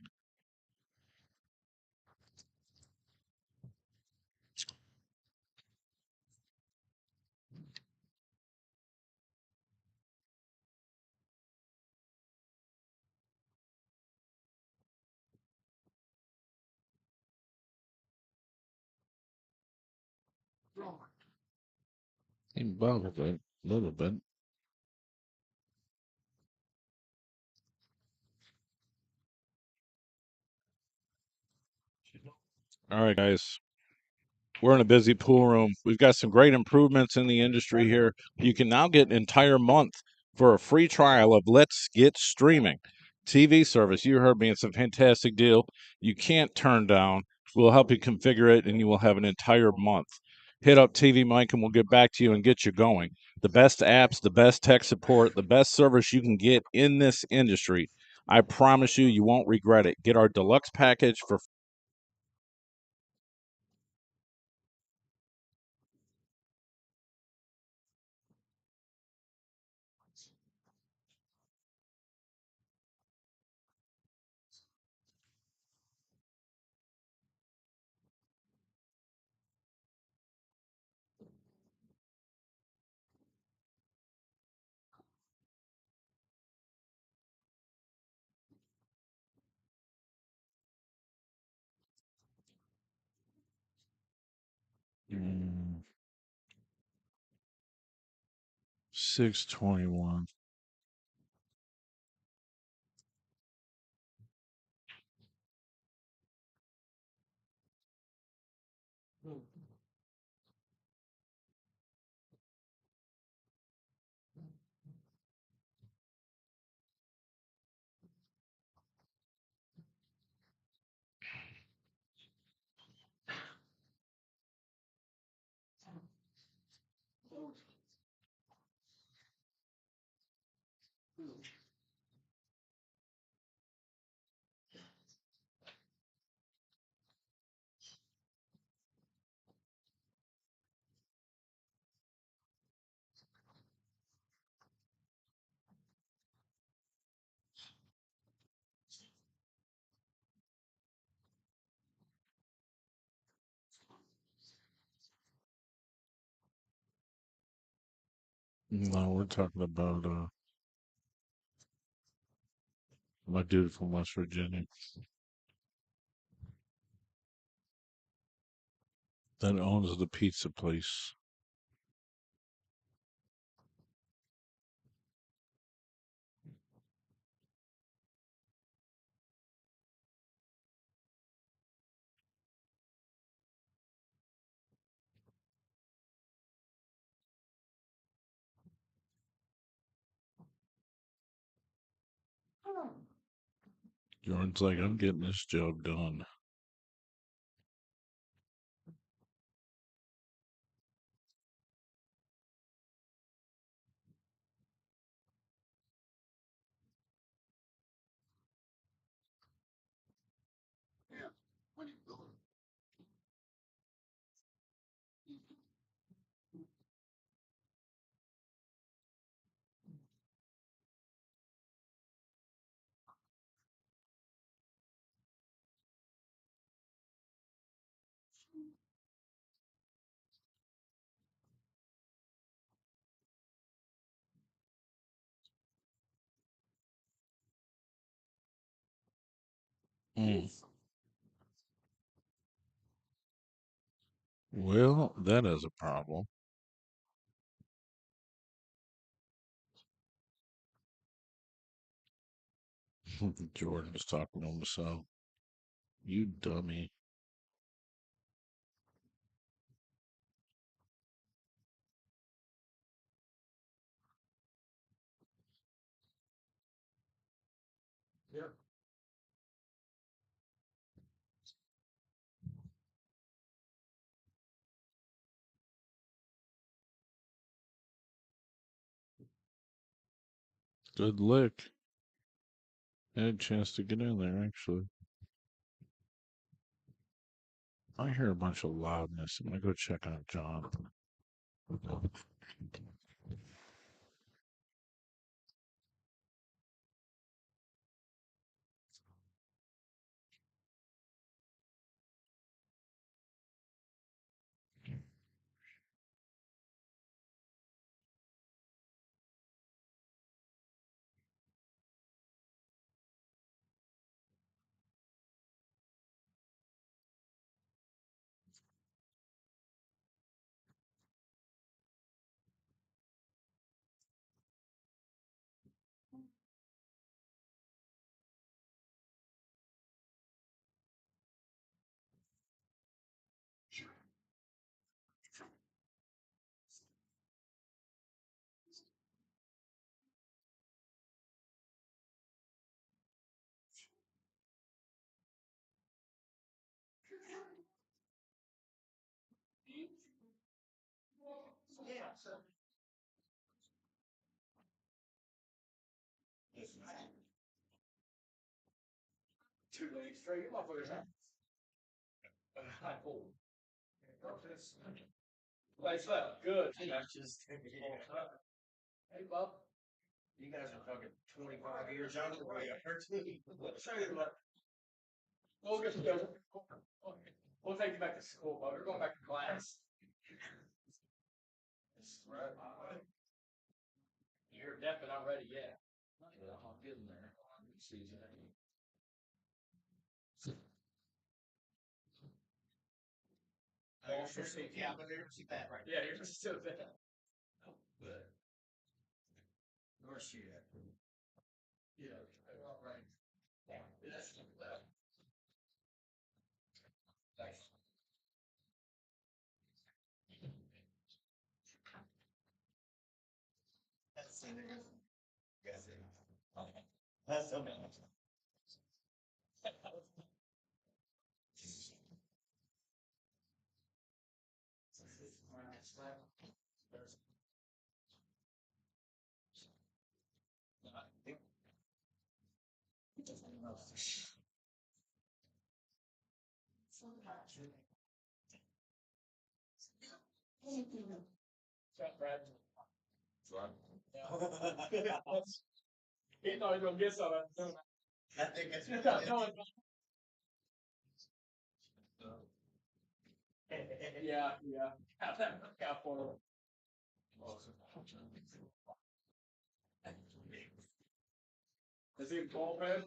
Above a little bit. All right, guys. We're in a busy pool room. We've got some great improvements in the industry here. You can now get an entire month for a free trial of Let's Get Streaming TV service. You heard me. It's a fantastic deal. You can't turn down. We'll help you configure it, and you will have an entire month. Hit up TV Mike, and we'll get back to you and get you going. The best apps, the best tech support, the best service you can get in this industry. I promise you, you won't regret it. Get our deluxe package for mm, 621. No, we're talking about my dude from West Virginia that owns the pizza place. Jordan's like, I'm getting this job done. Mm. Well, that is a problem. Jordan's talking to himself. You dummy. Yep. Good lick. Had a chance to get in there, actually. I hear a bunch of loudness. I'm gonna go check on John. 2 days straight, motherfuckers. Place left. Good. Hey, Bob. You guys are fucking 25 years younger than me. Let's show you the left. We'll get together. We'll take you back to school, Bob. We're going back to class. Right. You're deaf and not ready yet. I'm getting there. Yeah, but there's that right. Yeah, you're still there. But where's she at? Yeah, right. That's left. Thanks. That's it. That's it. Okay. That's so bad. He thought he was gonna get some. I think it's yeah, yeah. How'd that work out for him? Is he ball head?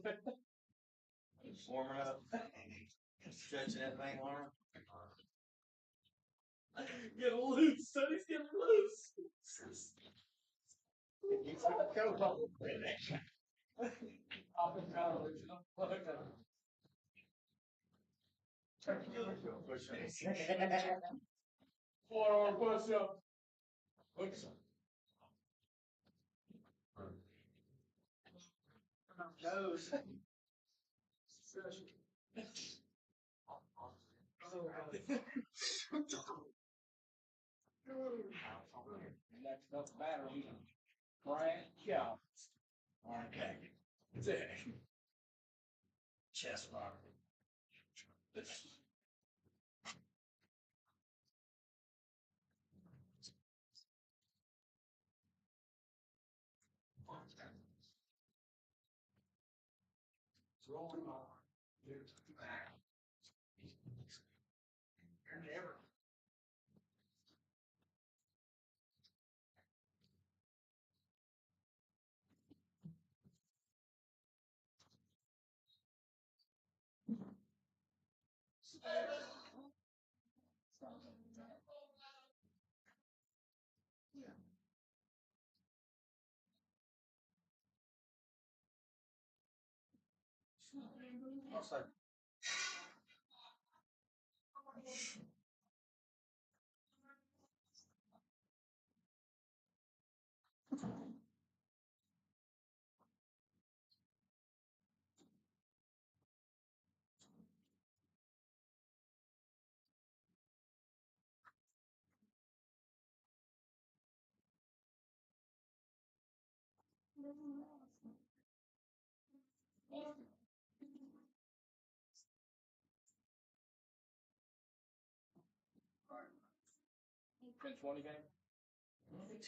Warming up. Stretching that thing arm. Get loose, son. He's getting loose. He's gonna go home. Off his collar. Forward push up. Nose. Next up battery. Brian, yeah. Okay. That's it. Chest rock. Rolling on. Never. Awesome. Been 20 game? Really?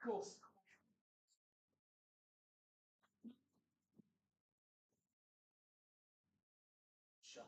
Cool. Sean.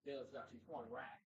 Bill's got 220 rack.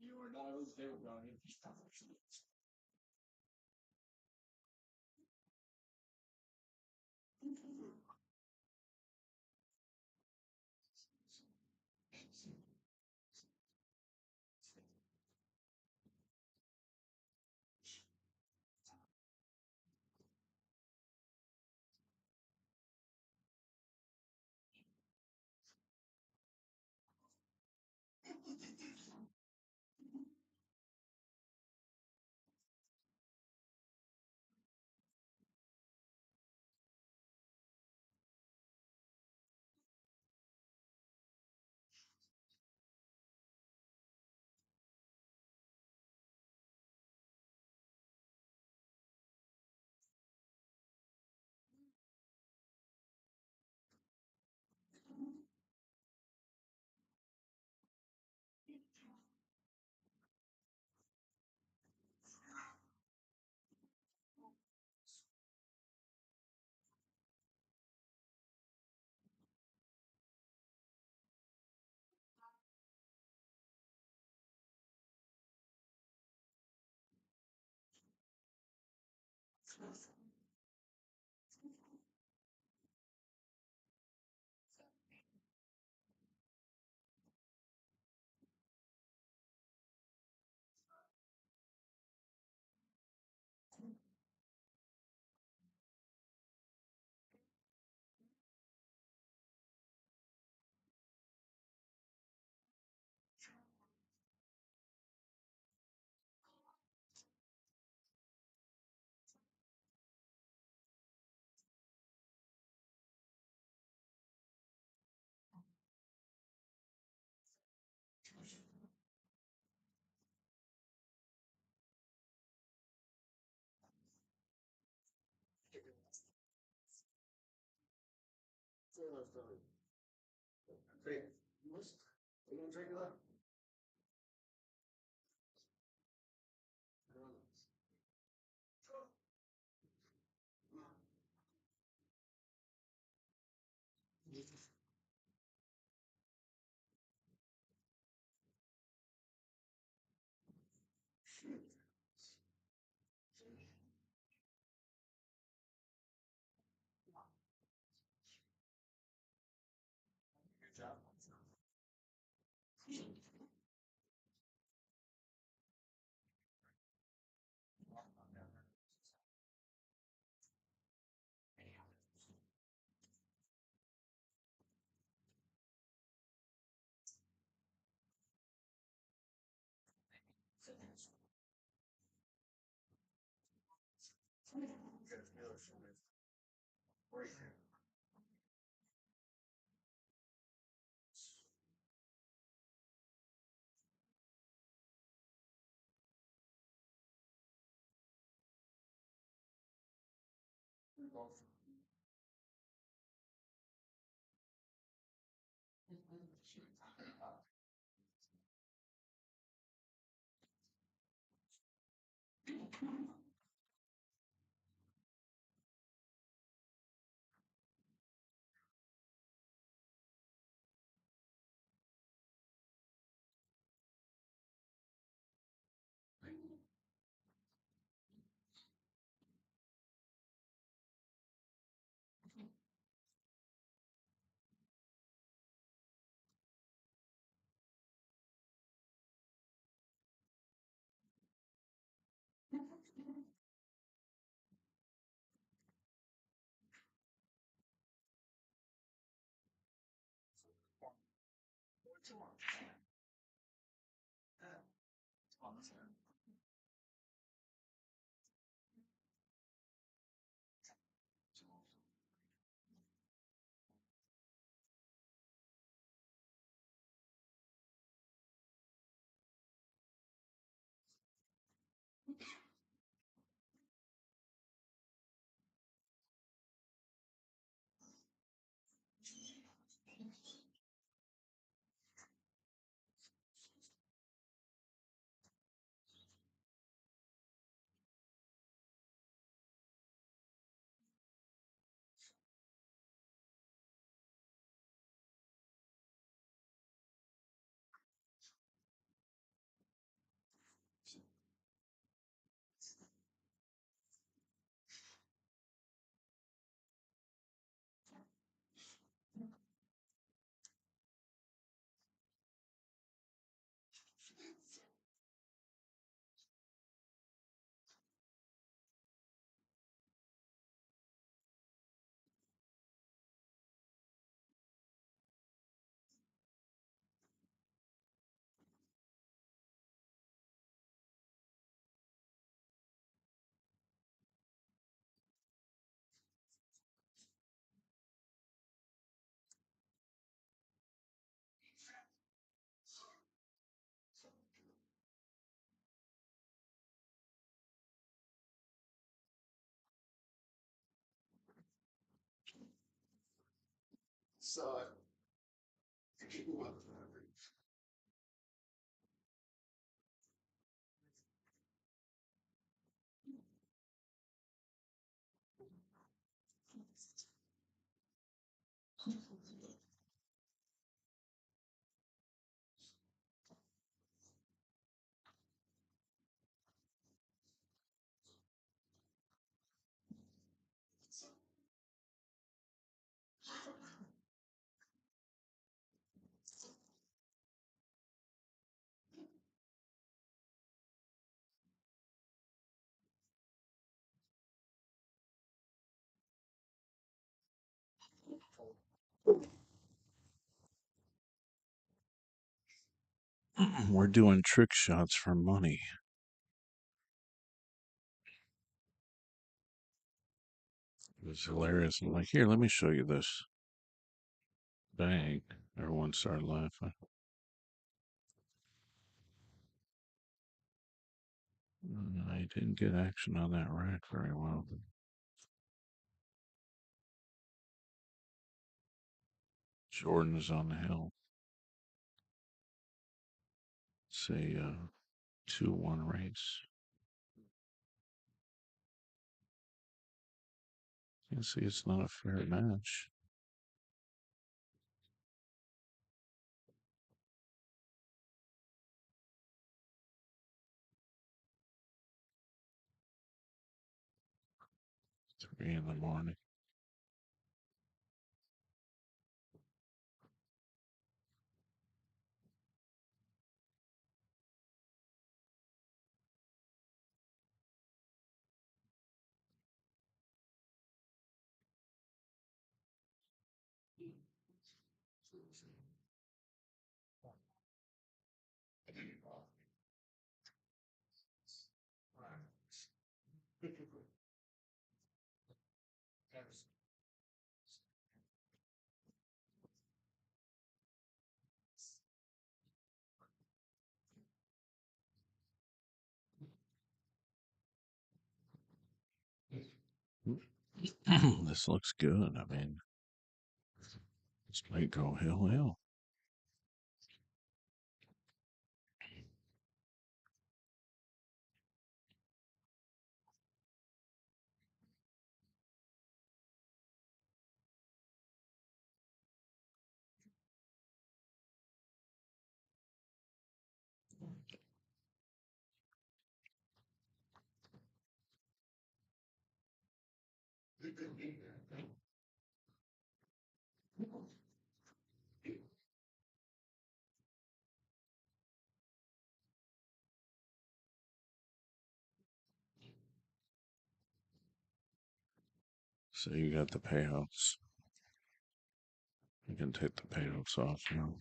You are not okay with going. Hey, you gonna drink that? Good job. So, We're doing trick shots for money. It was hilarious. I'm like, here, let me show you this. Bang. Everyone started laughing. I didn't get action on that rack very well. Jordan is on the hill. Say 2-1 race. You see, it's not a fair match. Three in the morning. This looks good. I mean, this might go hill. So you got the payouts. You can take the payouts off now.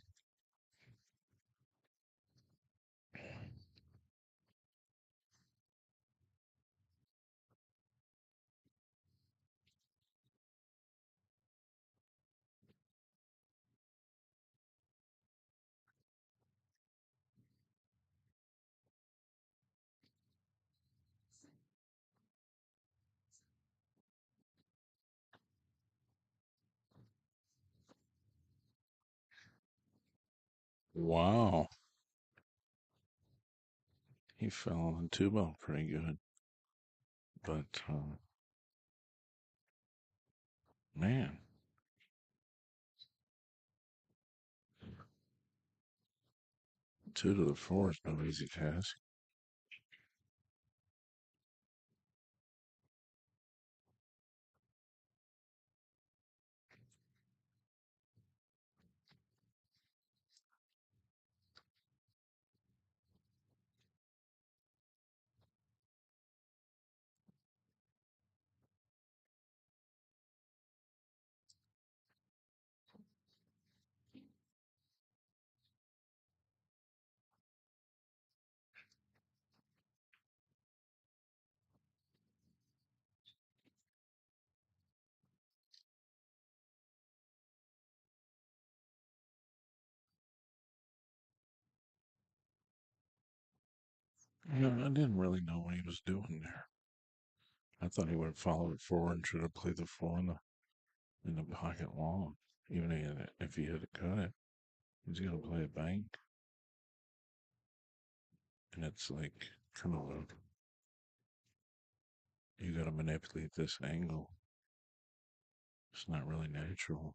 Wow. He fell on two ball pretty good. But, man. 2 to the 4 is no easy task. No, I didn't really know what he was doing there. I thought he would have followed forward and should have played the 4 in the pocket long. Even if he had cut it, he's going to play a bank. And it's like, kind of a, you got to manipulate this angle. It's not really natural.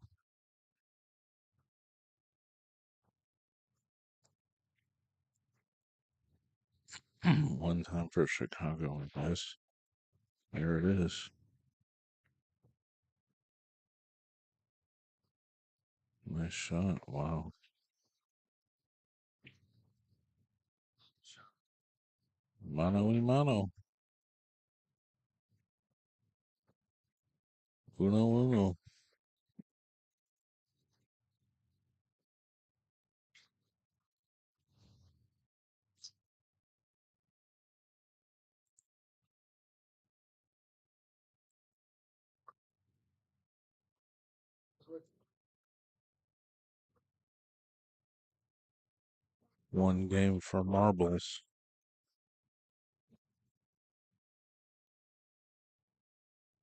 One time for Chicago, I guess. There it is. Nice shot. Wow. Mano y mano. Uno. One game for marbles.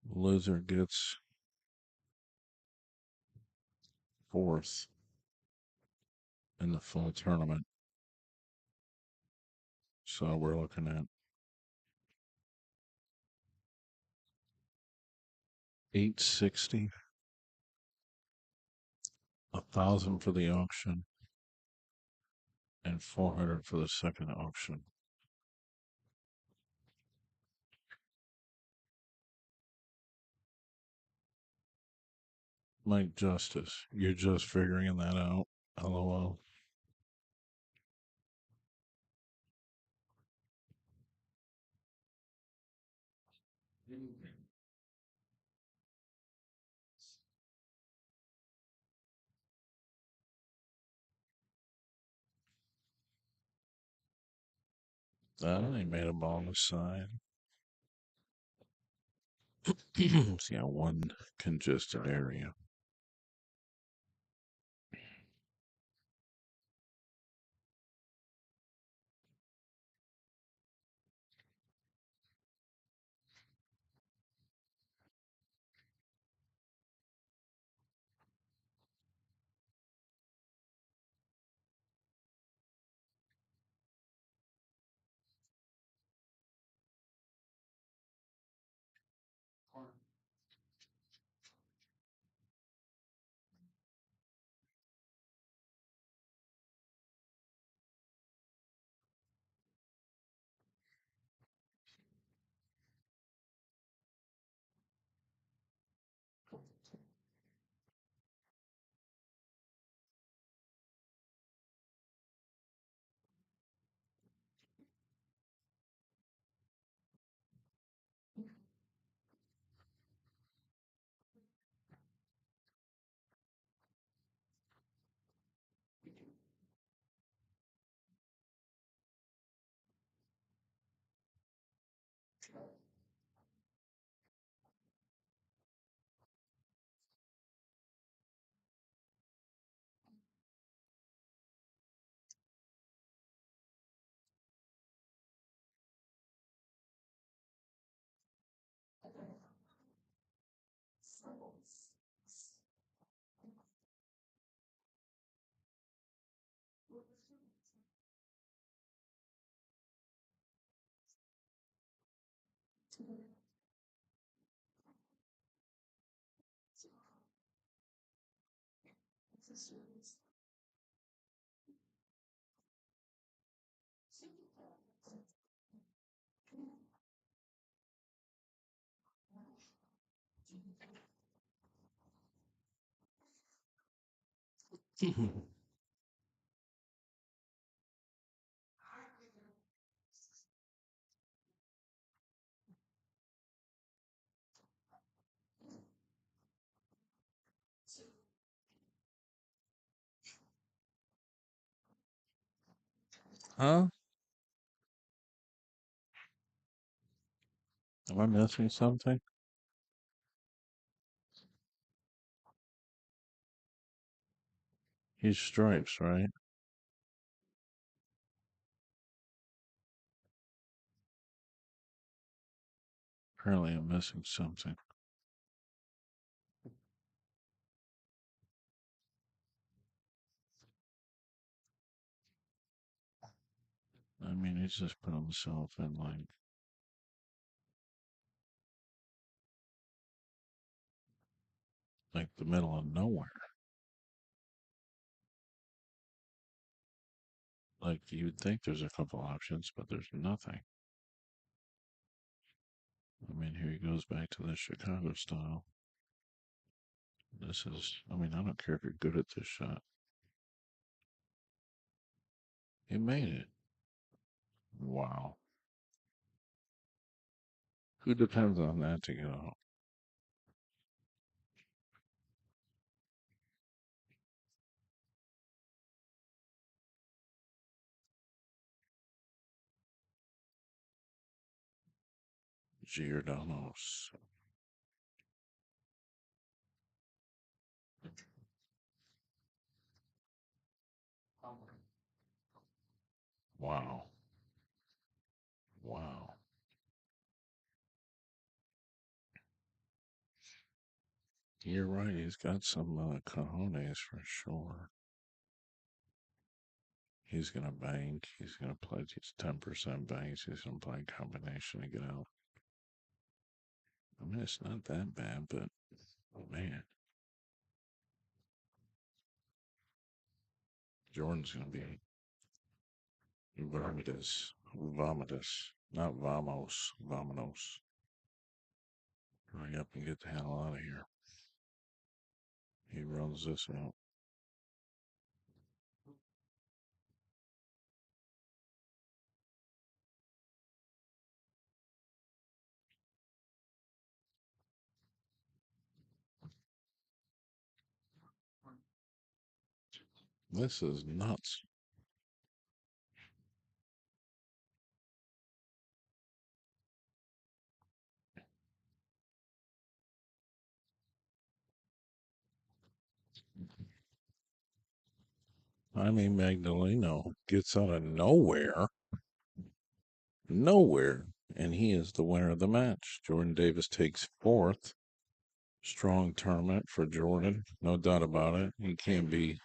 Loser gets 4th in the full tournament. So we're looking at 860, 1,000 for the auction, and 400 for the second auction. Mike Justice, you're just figuring that out. LOL. They made a ball on the side. See how one congested area. Huh? Am I missing something? He's stripes, right? Apparently I'm missing something. I mean, he's just put himself in like the middle of nowhere. Like you'd think there's a couple options, but there's nothing. I mean, here he goes back to the Chicago style. This is, I mean, I don't care if you're good at this shot. He made it. Wow. Who depends on that to get out? Giordano's. Wow. Wow. You're right. He's got some cojones for sure. He's going to bank. He's going to play these 10% banks. He's going to play a combination to get out. I mean, it's not that bad, but man. Jordan's going to be vomitus. Not vamos. Vominos. Hurry up and get the hell out of here. He runs this out. This is nuts. I mean, Magdaleno gets out of nowhere, and he is the winner of the match. Jordan Davis takes fourth. Strong tournament for Jordan, no doubt about it. He can't be.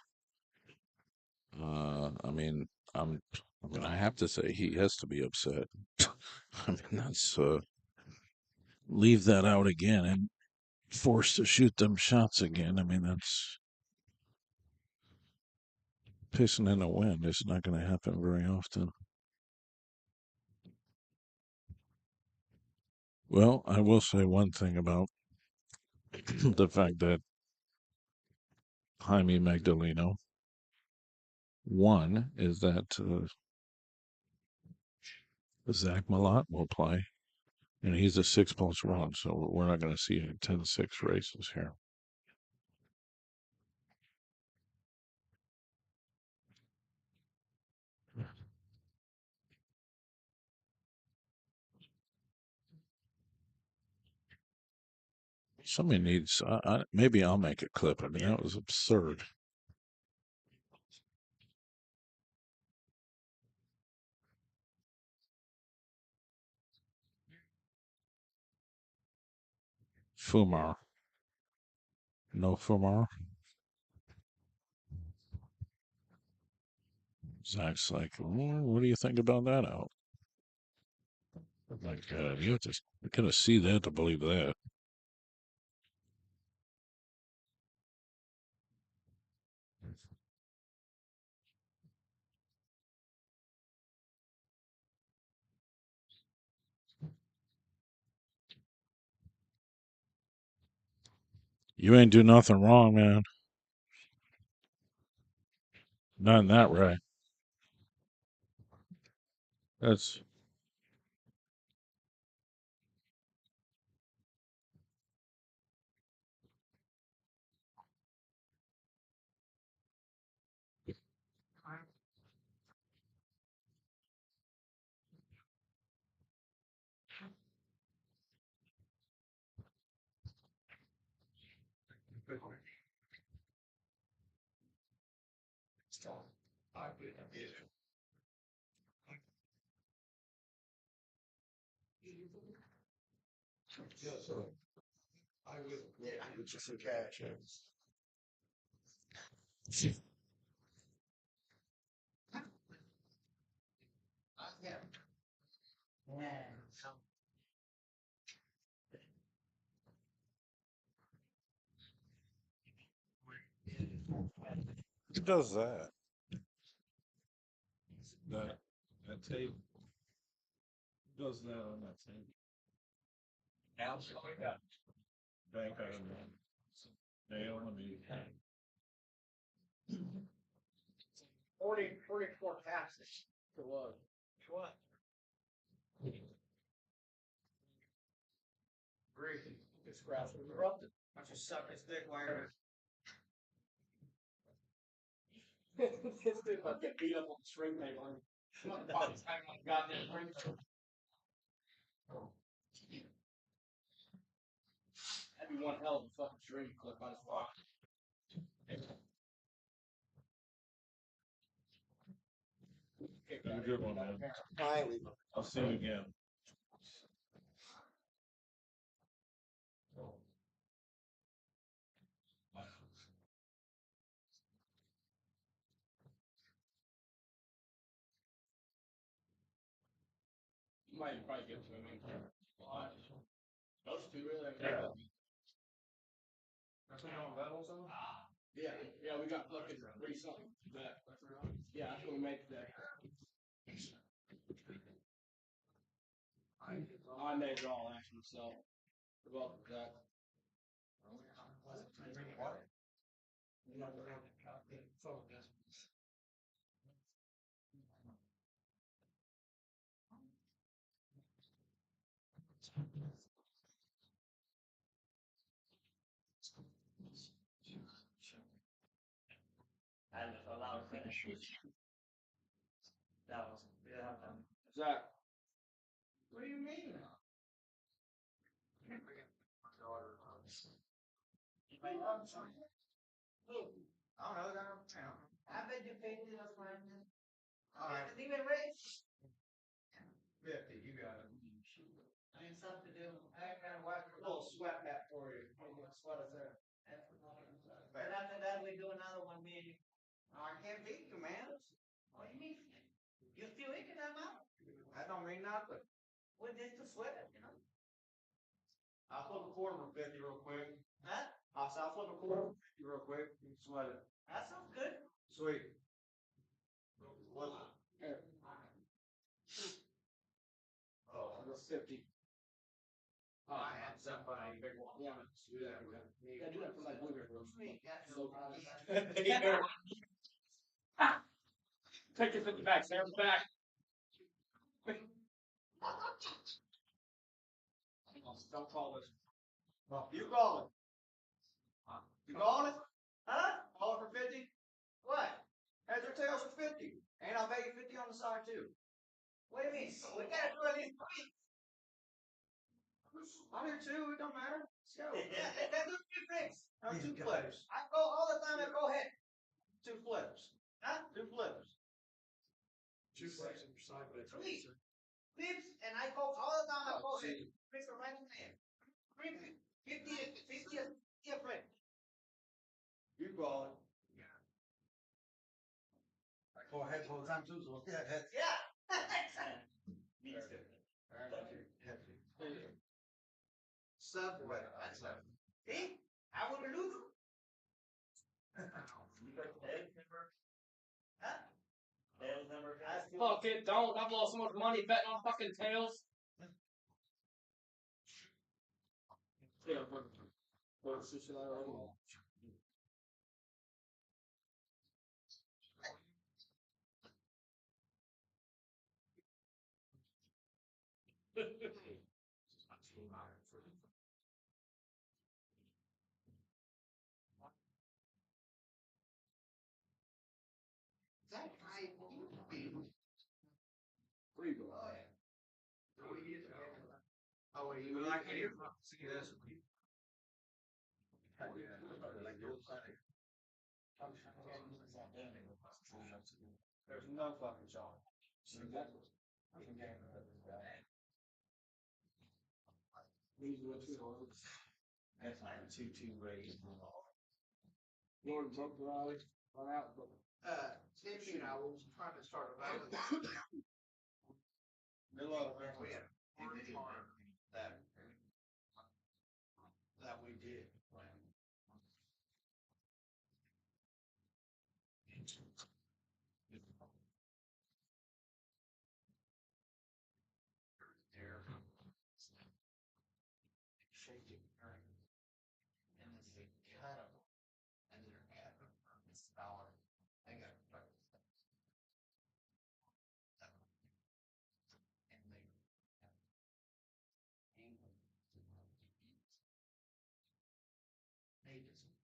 I mean, I have to say he has to be upset. I mean, that's leave that out again and forced to shoot them shots again. I mean, that's pissing in the wind. It's not going to happen very often. Well, I will say one thing about the fact that Jaime Magdaleno. One is that Zach Malott will play, and he's a 6+1, so we're not going to see any 10-6 races here. Somebody needs, maybe I'll make a clip. I mean, that was absurd. Fumar. No Fumar. Zach's like, what do you think about that out? Like, you have to kind of see that to believe that. You ain't do nothing wrong, man. Not in that way. That's I will. Yeah, it's just some cash. who does that? That tape. Who does that on that tape? Bank out of Dale and me. 44 passes. It was. What? Great. This grass was erupted. Bunch of suckers, dick wires. This dude about to get beat up on the string table. Goddamn string table. That'd be one hell of a fucking string clip on his block. Have a good one, man. Finally. I'll see you again. You might probably get to him. Those two really. Yeah. Yeah, we got fucking 3-something back. Yeah, that's what we made today. I made it all actually, so you're welcome for that. Zach, what do you mean? I don't know. I bet you paid it up right now. All right. Has he been raised? 50, you got it. I need something to do. I got a little sweat back for you. Sweat us there. But after that, we do another one meeting. I can't beat you, man. What do you mean? You still eating that mouth? That don't mean nothing. Well, just to sweat it, you know? I'll flip a quarter for 50 real quick. Huh? I'll flip a quarter for 50 real quick. You can sweat it. That sounds good. Sweet. What? Here. Oh, that's 50. Oh, I had somebody big one. Yeah, let's do that. Yeah, do that for like blueberry roast. So take your 50 back. Stay on the back. Don't call this. You call it. You calling it? Huh? Call it for 50? What? Heads or tails for 50. And I'll bet you 50 on the side too. What do you mean? We gotta do it in 3. I do too, it don't matter. Let's go. Yeah, that's 2 things. No, 2 flips. I go all the time, I go ahead. 2 flips. Huh? 2 flips. 2 flips on your side, but it's 3 flips, and I go all the time, I go ahead. Fix the right hand. 50 is different. You call it. I go ahead all the time too, so yeah. Me too. Subway. See? I would lose. Huh? Fuck it, don't. I've lost so much money betting on fucking tails. Oh, you like it? See this? There's no fucking shot. That's like 2-2 raised. Lord broke the ride, run out. Tiffany and I was trying to start a battle. We had a farm that we did. There. Shake it, and then they cut them, and then they're at them. It's $1. They got and they just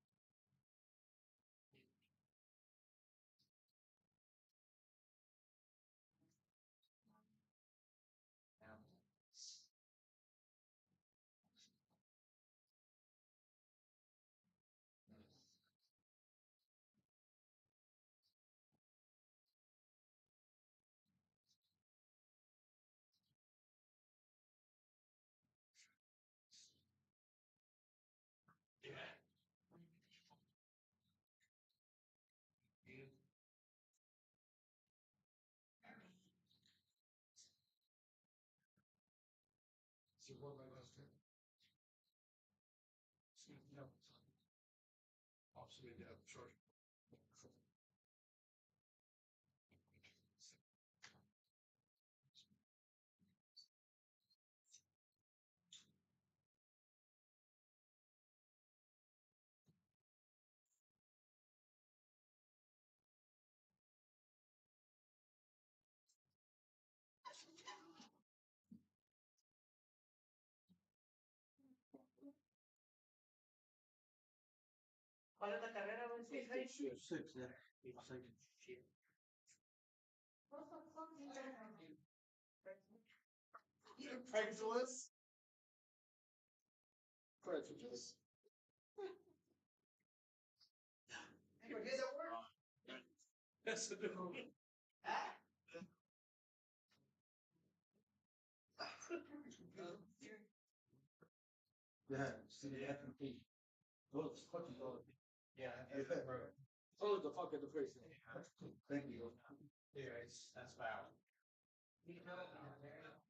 so what about us? No. Obviously, yeah, sure. ¿Cuál es la carrera? Six, yeah. Craigslist. Craigslist. You forget that word? That's a different word. Yeah, see the F&P. Look, fucking look. Yeah, bro. Oh, the fuck at the face. Thank you. Yeah, that's bad.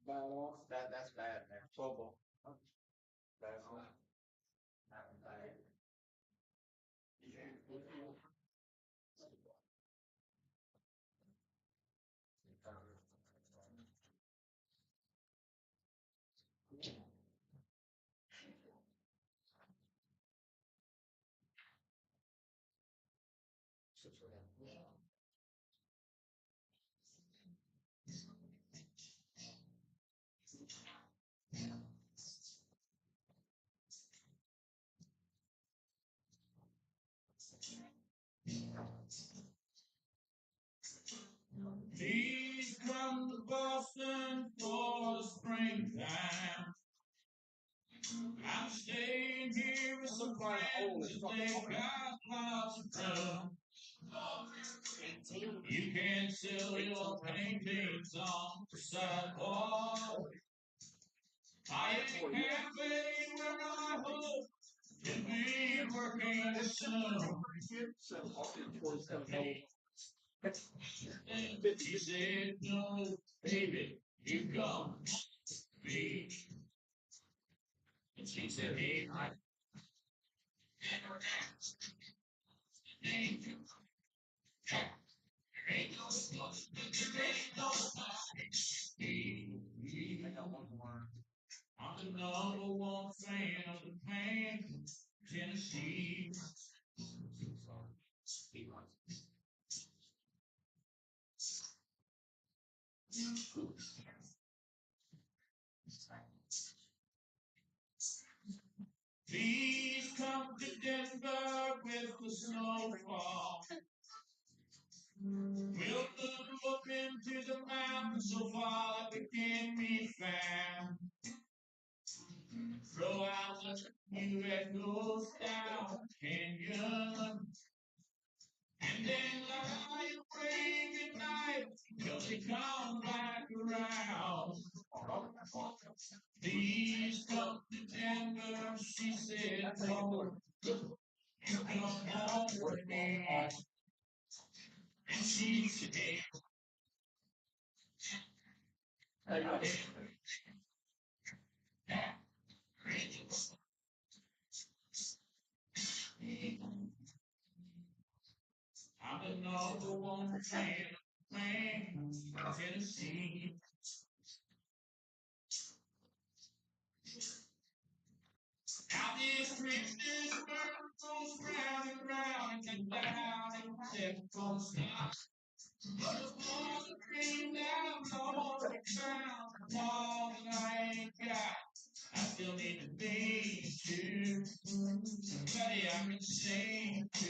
Bad off. That's bad, man. Trouble. Bad off. Bad. He's come to Boston for the springtime. I'm staying here with some friends and they got lots of trouble. You can sell your paintings on the sidewalk. I ain't happy when I hope to be working soon. She said, no, baby, you come to me. And she said, hey, I I'm the number one fan of the band. Tennessee. Please come to Denver with the snowfall. We'll move up into the mountains so far that we can't be found. Throw out the new that goes down canyon. And then lie awake at night till they come back around. Please come to Denver, she said, no. You come home with me. And she said, I'm the number one fan in Tennessee. Now this Christmas world goes round and round and down and never gonna stop. But the more the dream down, the more the found, all that I ain't got. I still need to be too. Somebody I can sing to.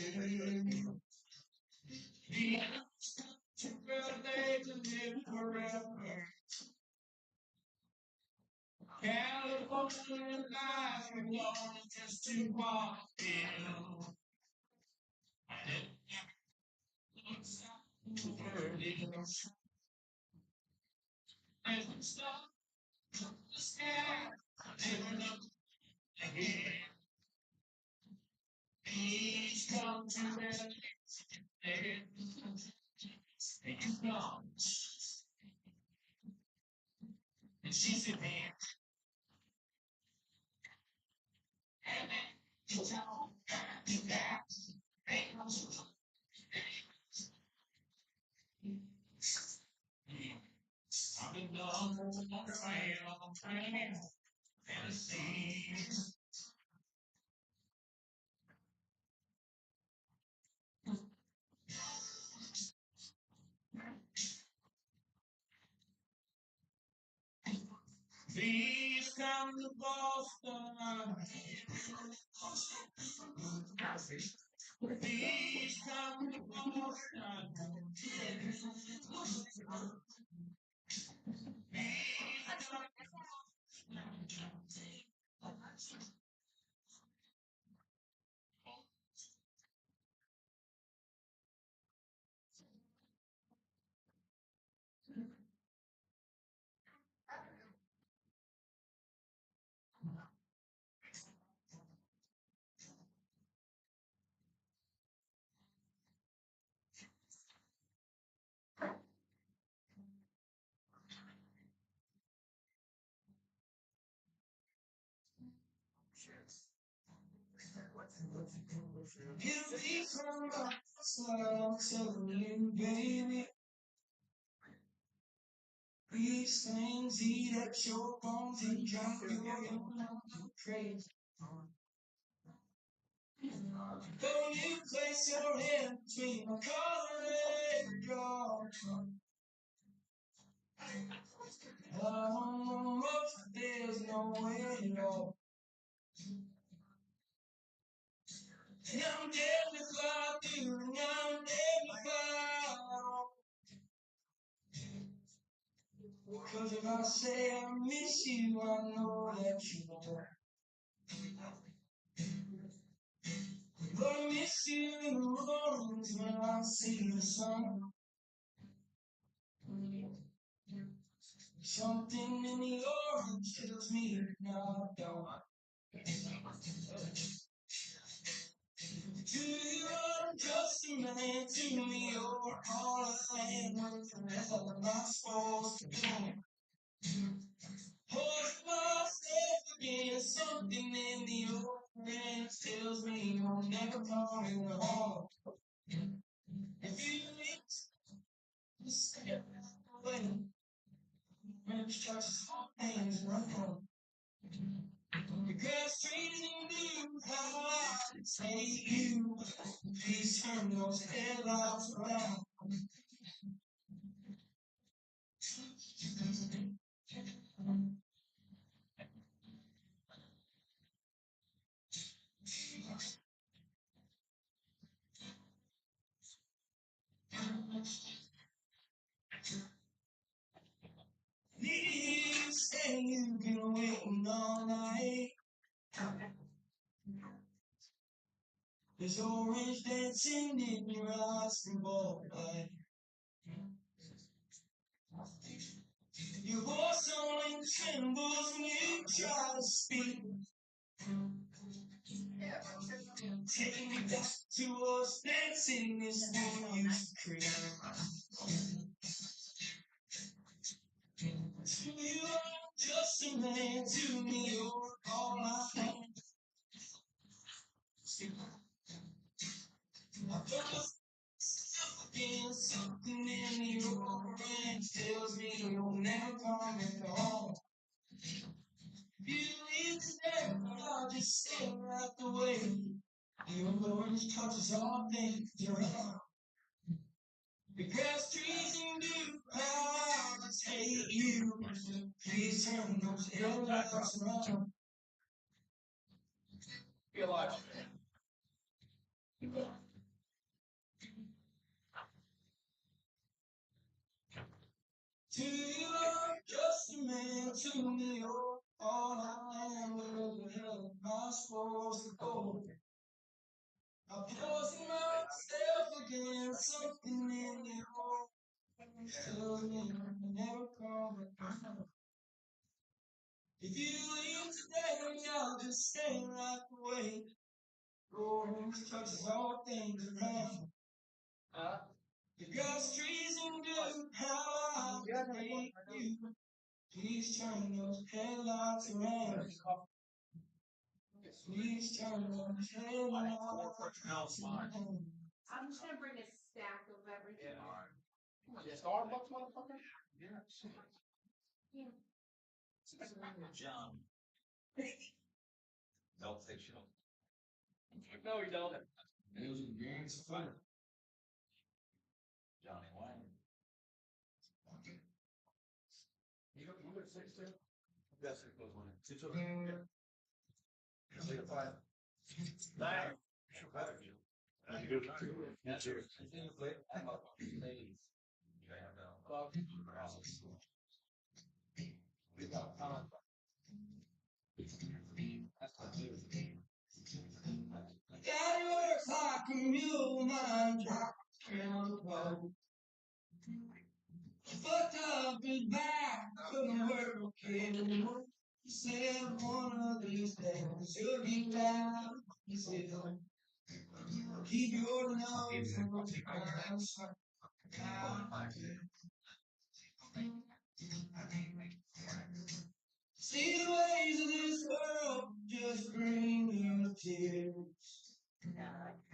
The birthday to live forever. California life alone is just too far to feel. And stop the sky. Never know again. Please come to me. And you come. And she said, man. I'm the number one fan of Tennessee. Please come to Boston. Please come to Boston. Give me some love, telling baby. These things eat at your bones and drop your crazy. Though you place your hand between my collar and jaw. There's no way at all. And I'm dead to fly through, and I'm dead to fly. Cause if I say I miss you, I know that you don't. But I miss you in the mornings when I see the sun. Something in the orange tells me now I don't. To you, I'm just a man. To me, you're all I am. What the hell am I supposed to do? Hold myself again. Something in the orange tells me you're never coming home. If you leave, just step away. Maybe just hands run home. Because treating you how I hate you. Please turn those headlights around. You say you've been waiting all night. There's orange dancing in your eyes from boy. Your voice only trembles when you try to speak. Take me back to us dancing this thing used to create. You are just a man to me, you're all I have. I felt again, something in your brain tells me you'll never come back home. You leave today, I'll just stay right the way. Your orange touches all things around. The grass, trees, and you, I just hate you. Please turn those headlights around. Feel like to you, I'm just a man. To me, you're all I am. Where the hell am I supposed to go? I'm forcing myself against something in your heart. Tells me I'll never come back. If you leave today, I'll just stay right away. Orange touches all things around. The grass, trees, and you, how I hate you. Please turn those headlights around. Please turn those headlights around. I'm just gonna bring a stack of everything. Starbucks, motherfucker? John. Don't say shit. No, you don't. Johnny Wayne. You got 6 too? Yes, it goes on. 6 of them. Take a 5. Nine. Daddy works like a mule, man. Fucked up his back, couldn't work anymore. He said one of these days you'll be down. He said, keep your nose from the ground. See the ways of this world just bring you tears.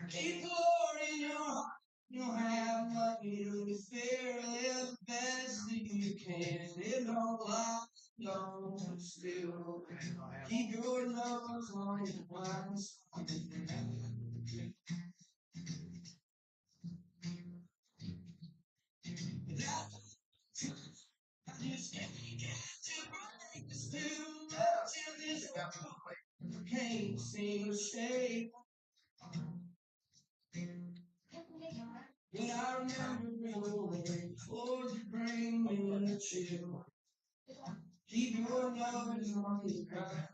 Keep the Lord in your heart. You don't have nothing to fear. Live the best that you can. Live your life, don't still. Keep your nose on your blind spot. I just can't get to break this too much in this world. Can't seem to stay. When I remember the way towards you bring me a chill. Keep your nose on the ground.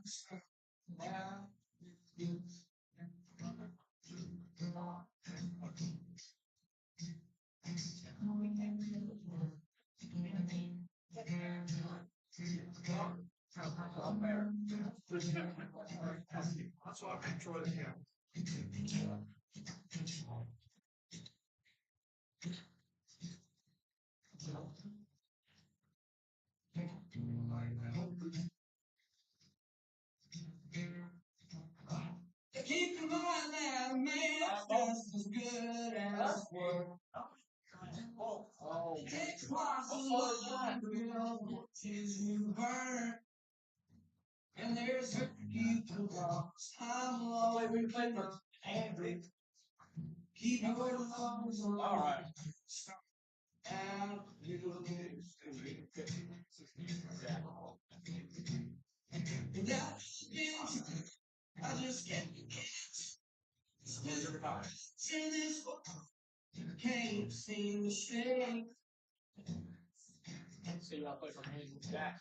That's why I enjoy the game. Keep in mind that a man's just as good as work. It takes lots of love to build watches you burn. And there's All right. So y'all play from hand to back.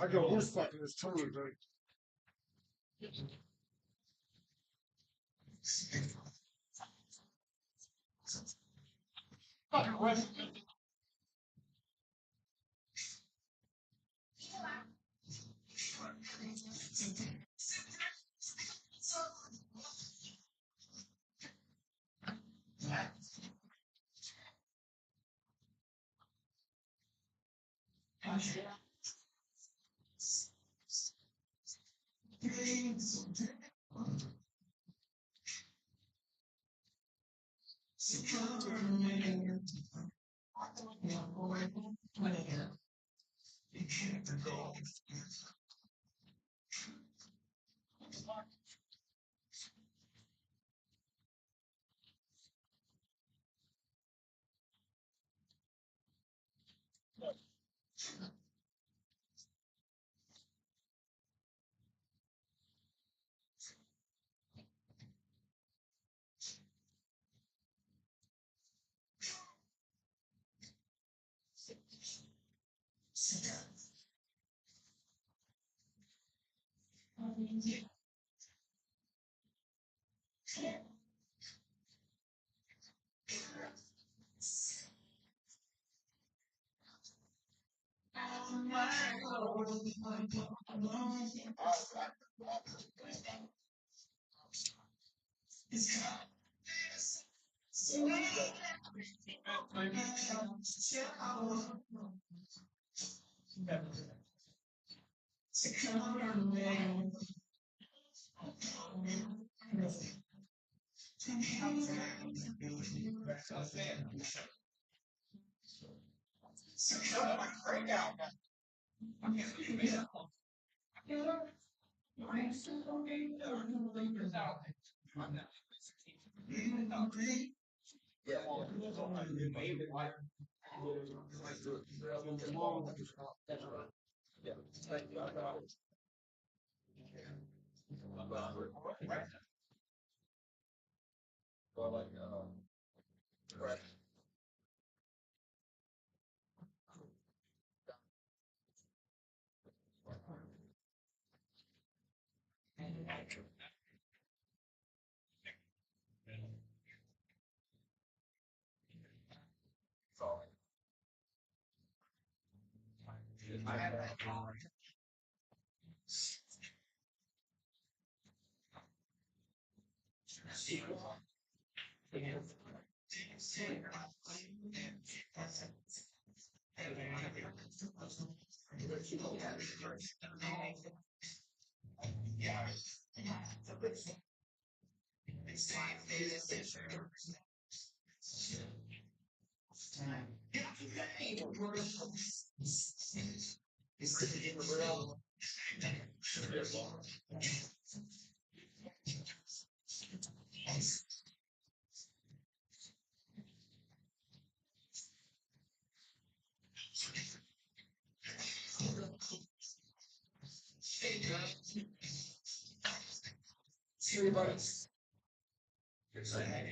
I go, who's fucking this totally great.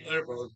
There, bud.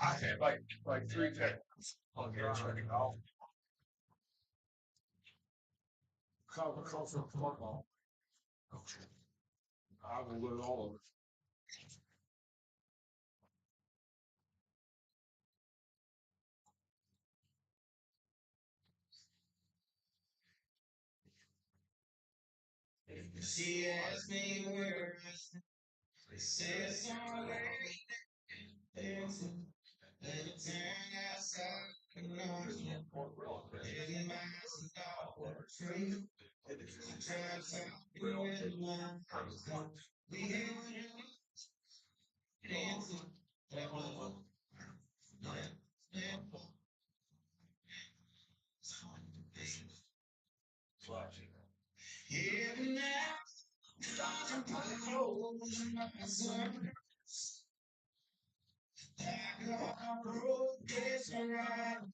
I had like 3 tickets on the training off. Cover football. I will win all of it. She asked me where I said somewhere dancing. Let it turn outside and on in my tree. Turns out we went one. We had dancing. That was every night. Stars and potholes in my sun. I broke this around.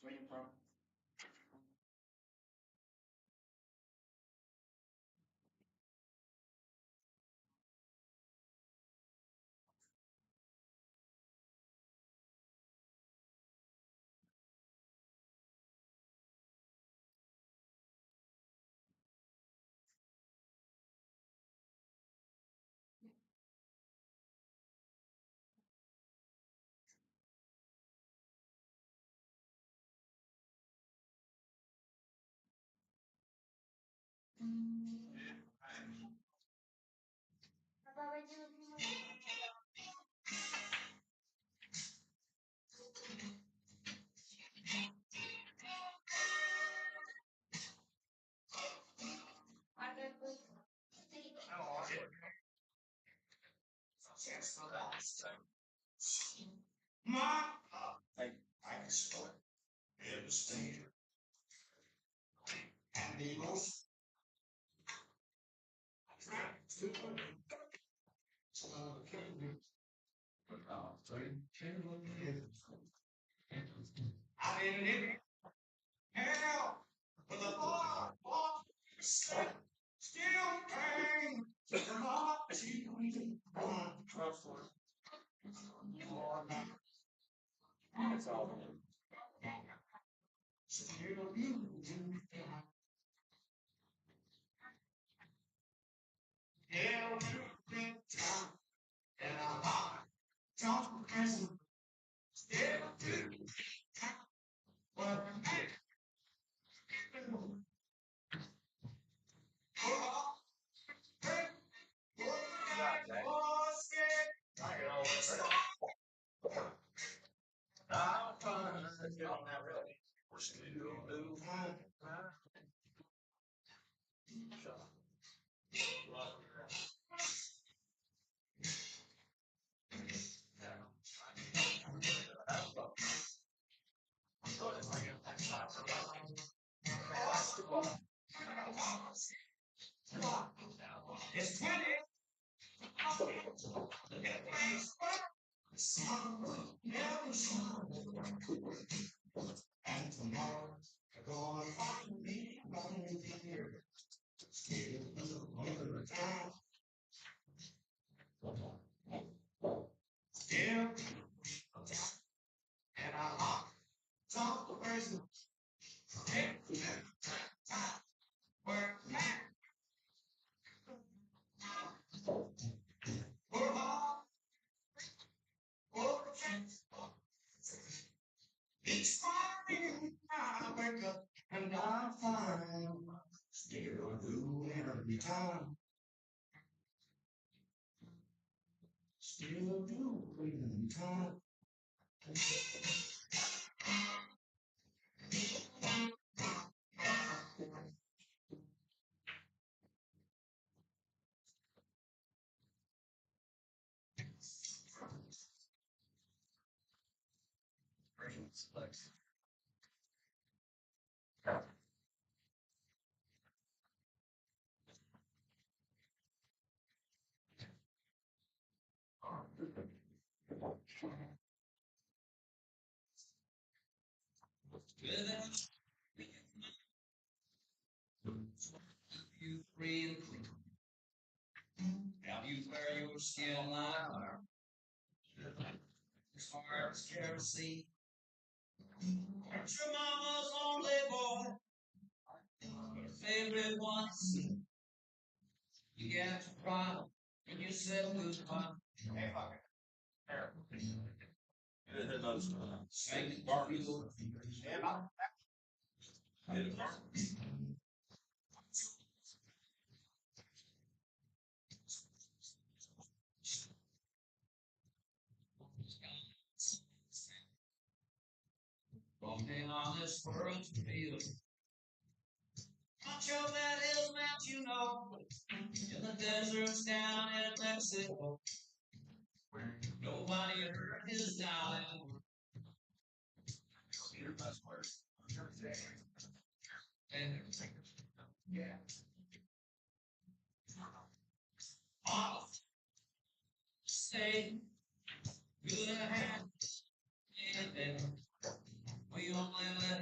Where you from? You breathe. Now you wear your skin like as far as kerosene. Your mama's only boy, your favorite one. You got to cry when you said goodbye. Say goodbye. Walking on this world's field. Much of that is meant, you know, in the deserts down in Mexico. Nobody heard his dying. Yeah. Stay good hands. We only let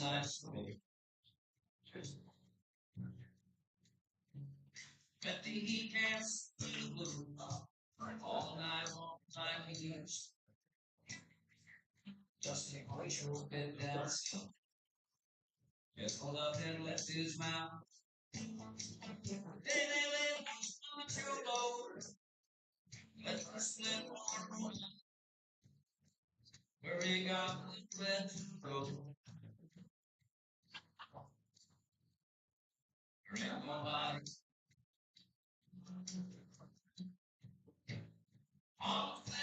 nice way. But the heat dance blue all night long, time he used. Just a glacial bit down. Just pulled up and left his mouth. They let your load. Let the slip on where he got let to go. There ain't nobody on that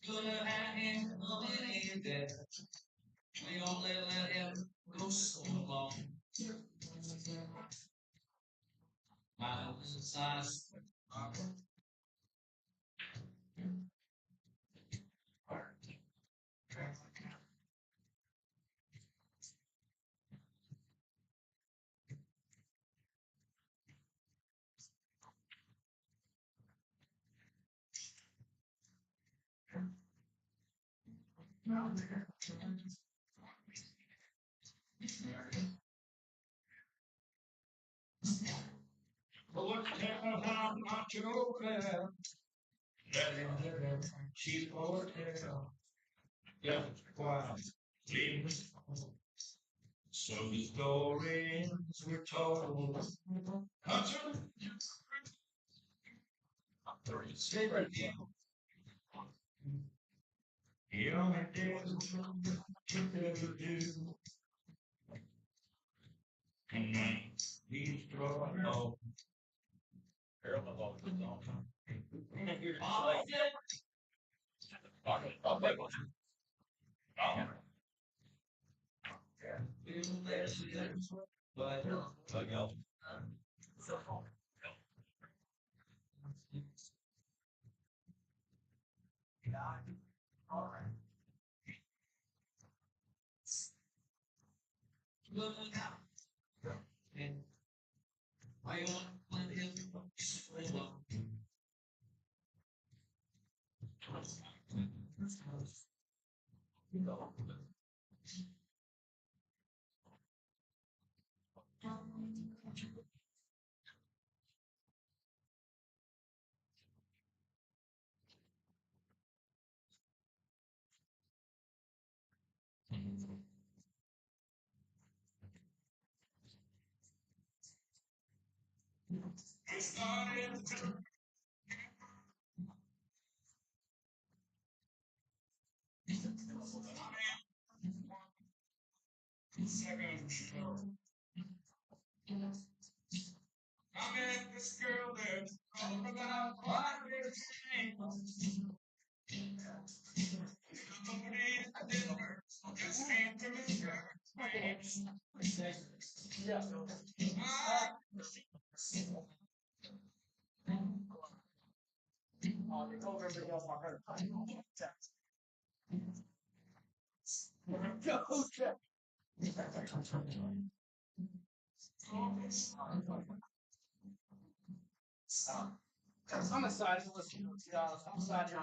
gonna have him coming in there. We only let him go so long. Miles and size. Look at how much you have. She's hotel. Yeah, quiet. So the stories were told. Favorite people. You only did what you could do. He's throwing off. I met this girl there, talking about why we're changed. Just came from his church. I'm excited to listen to it. I'm excited.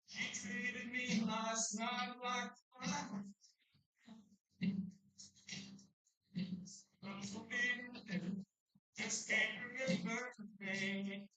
She treated me last night like just can't remember the name.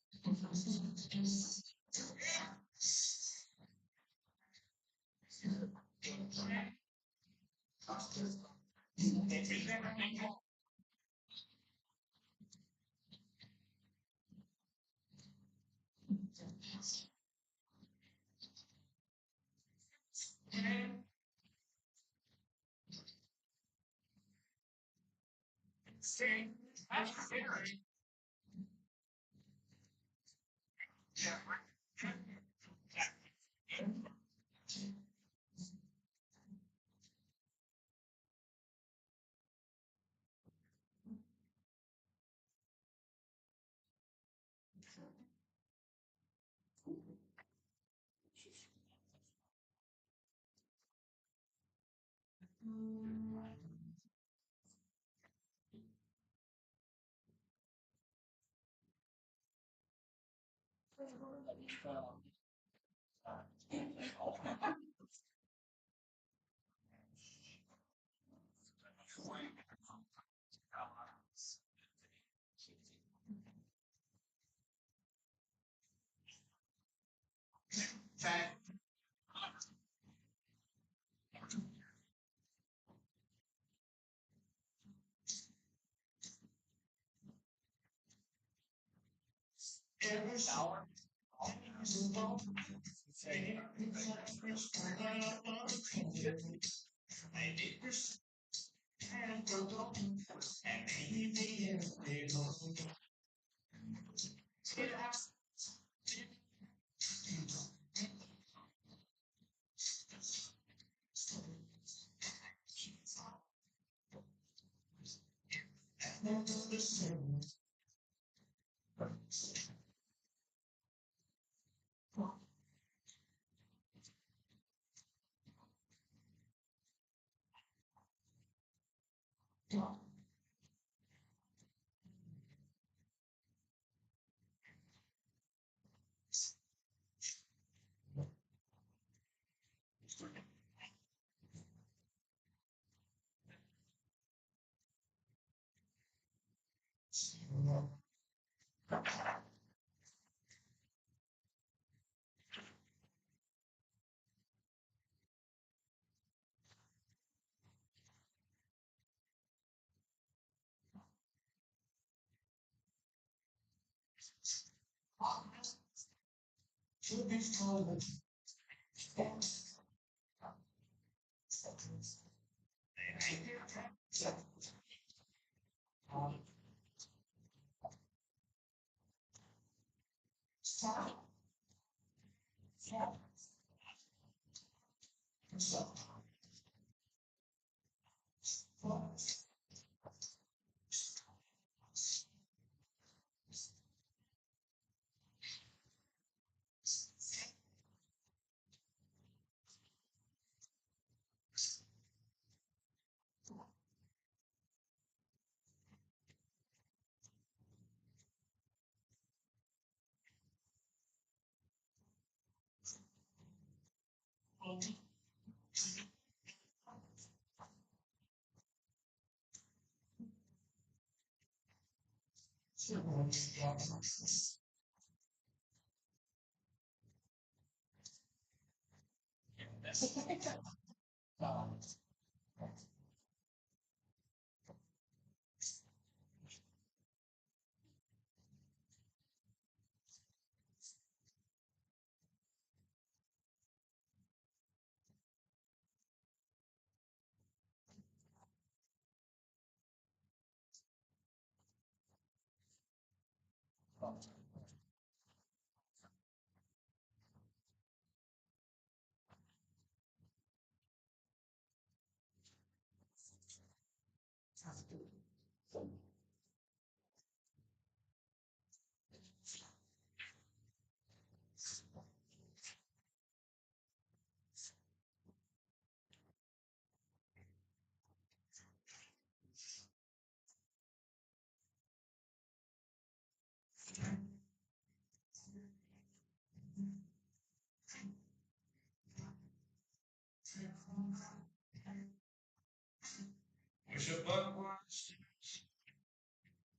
Wish a buck was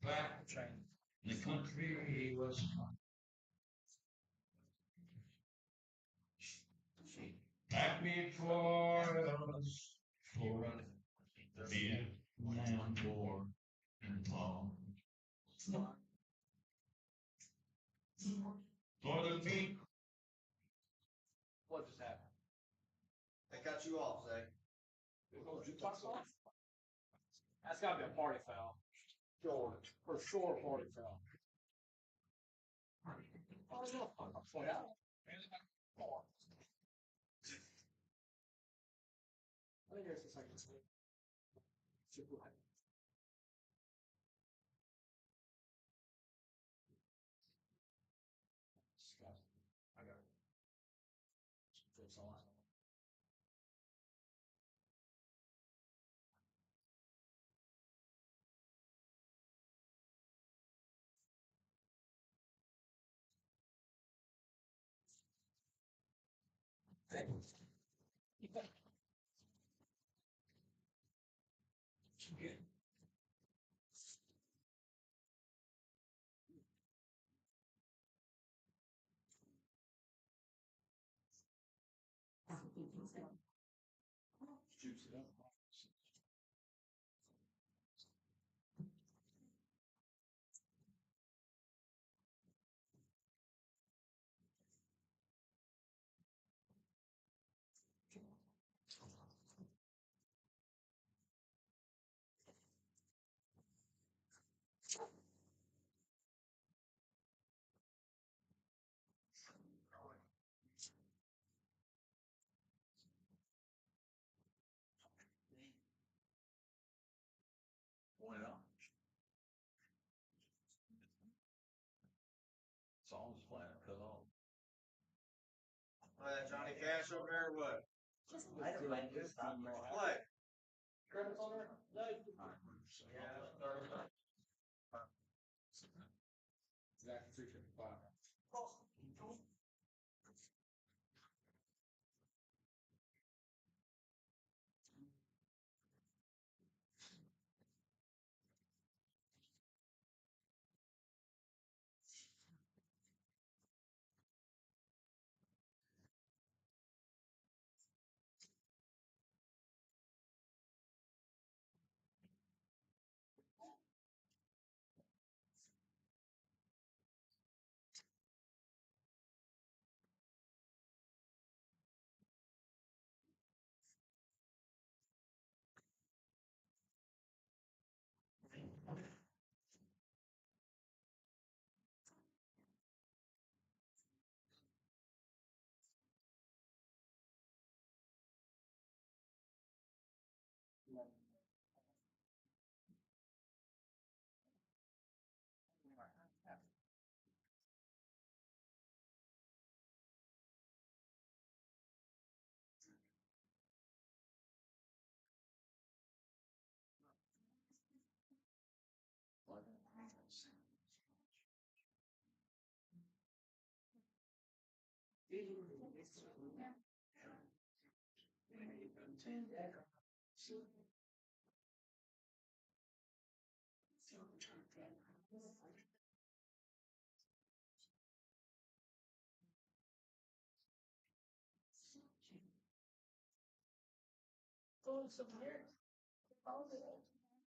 back in the country was back before it was for the Vietnam War involved. For the people. What just happened? They got you off, Zay. That's gotta be a party foul. Sure, for sure, party foul. I think there's a second. I got it. Juice it up. Point up. Song's playing, cut off. Johnny Cash over there, or what? Play. Exactly 355.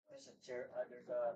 There's a chair, there's a.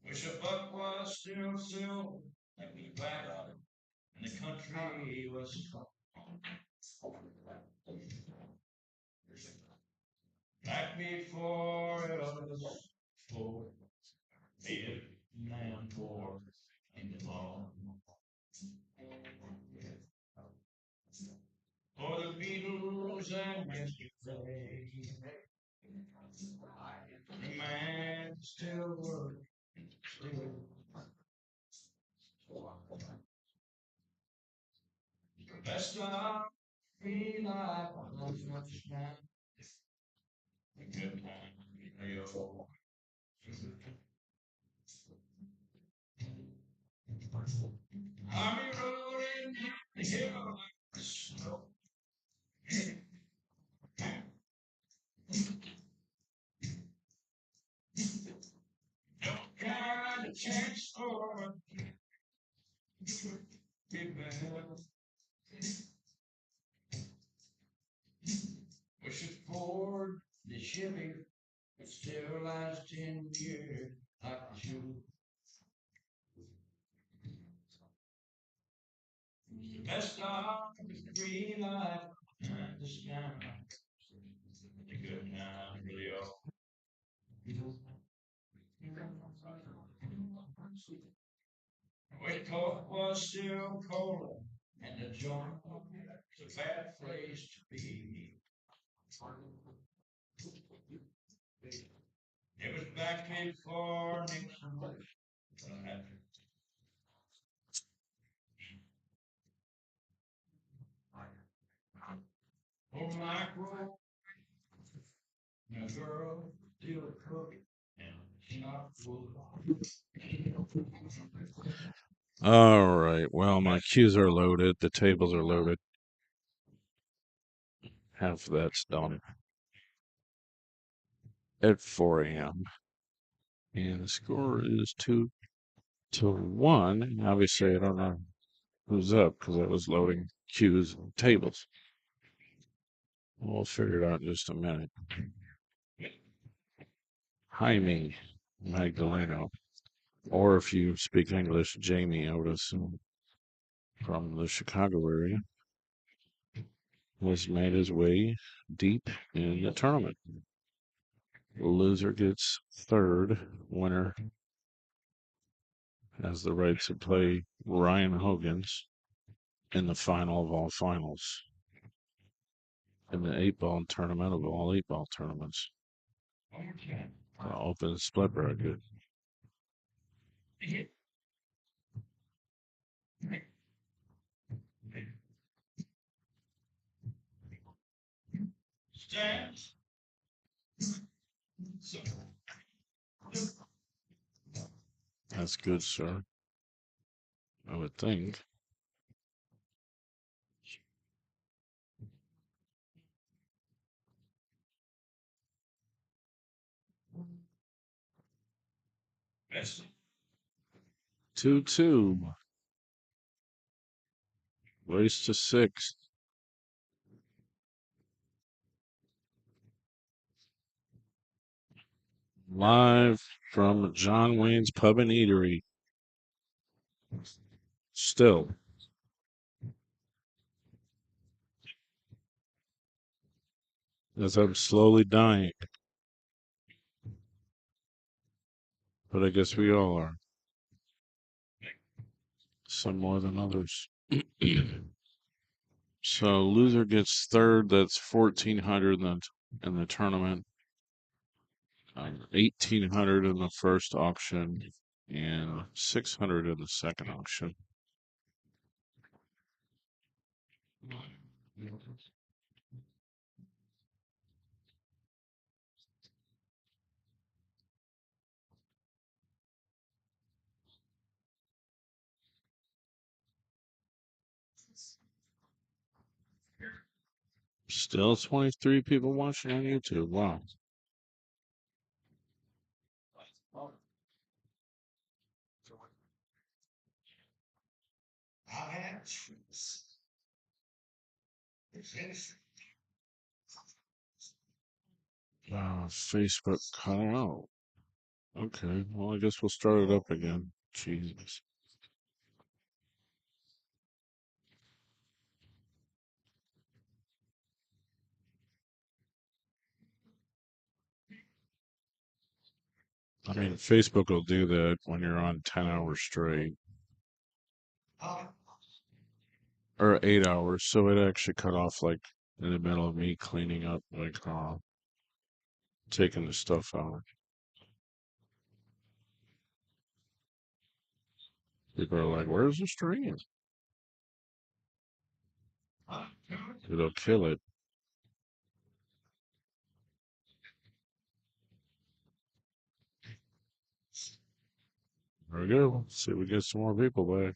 Wish a buck was still silver, and we back and the country was back before it was for Vietnam War in the fall. For the Beatles and yesterday, the man still works. Best of me life on much time. A good time, yo. Army road in the hill like the snow. Don't got a chance for big man. Wish it Ford, the Chevy, would still last 10 years like the shoe. The best of the green light behind the sky. The good time, really all. When coke was still cold and the joint was a bad place to be. It was back before Nixon. Oh, micro, a girl, still a cook, and she's not full. All right. Well, my cues are loaded. The tables are loaded. Half of that's done at 4 a.m. And the score is 2-1. And obviously, I don't know who's up because I was loading cues and tables. We'll figure it out in just a minute. Jaime Magdaleno. Or if you speak English, Jamie, I would assume, from the Chicago area, has made his way deep in the tournament. Loser gets third. Winner has the right to play Ryan Hogan's in the final of all finals in the 8-ball tournament of all 8-ball tournaments. Open split bracket. Stands. That's good, sir. I would think. Best. 2-2. Race to 6. Live from John Wayne's Pub and Eatery. Still. As I'm slowly dying. But I guess we all are. Some more than others. So loser gets third. That's 1,400 in the tournament. 1,800 in the first auction and 600 in the second auction. Still 23 people watching on YouTube. Wow. I had trees. It's innocent. Facebook cut out. Okay, well, I guess we'll start it up again. Jesus. I mean, Facebook will do that when you're on 10 hours straight or 8 hours. So it actually cut off like in the middle of me cleaning up, like taking the stuff out. People are like, where's the stream? It'll kill it. There we go. See if we get some more people back.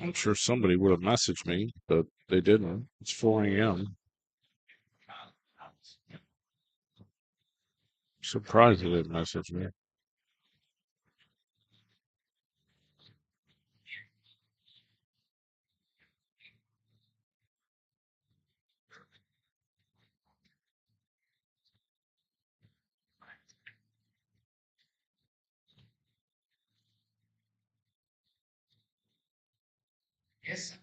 I'm sure somebody would have messaged me, but they didn't. It's 4 a.m. Surprised they didn't message me. Yes.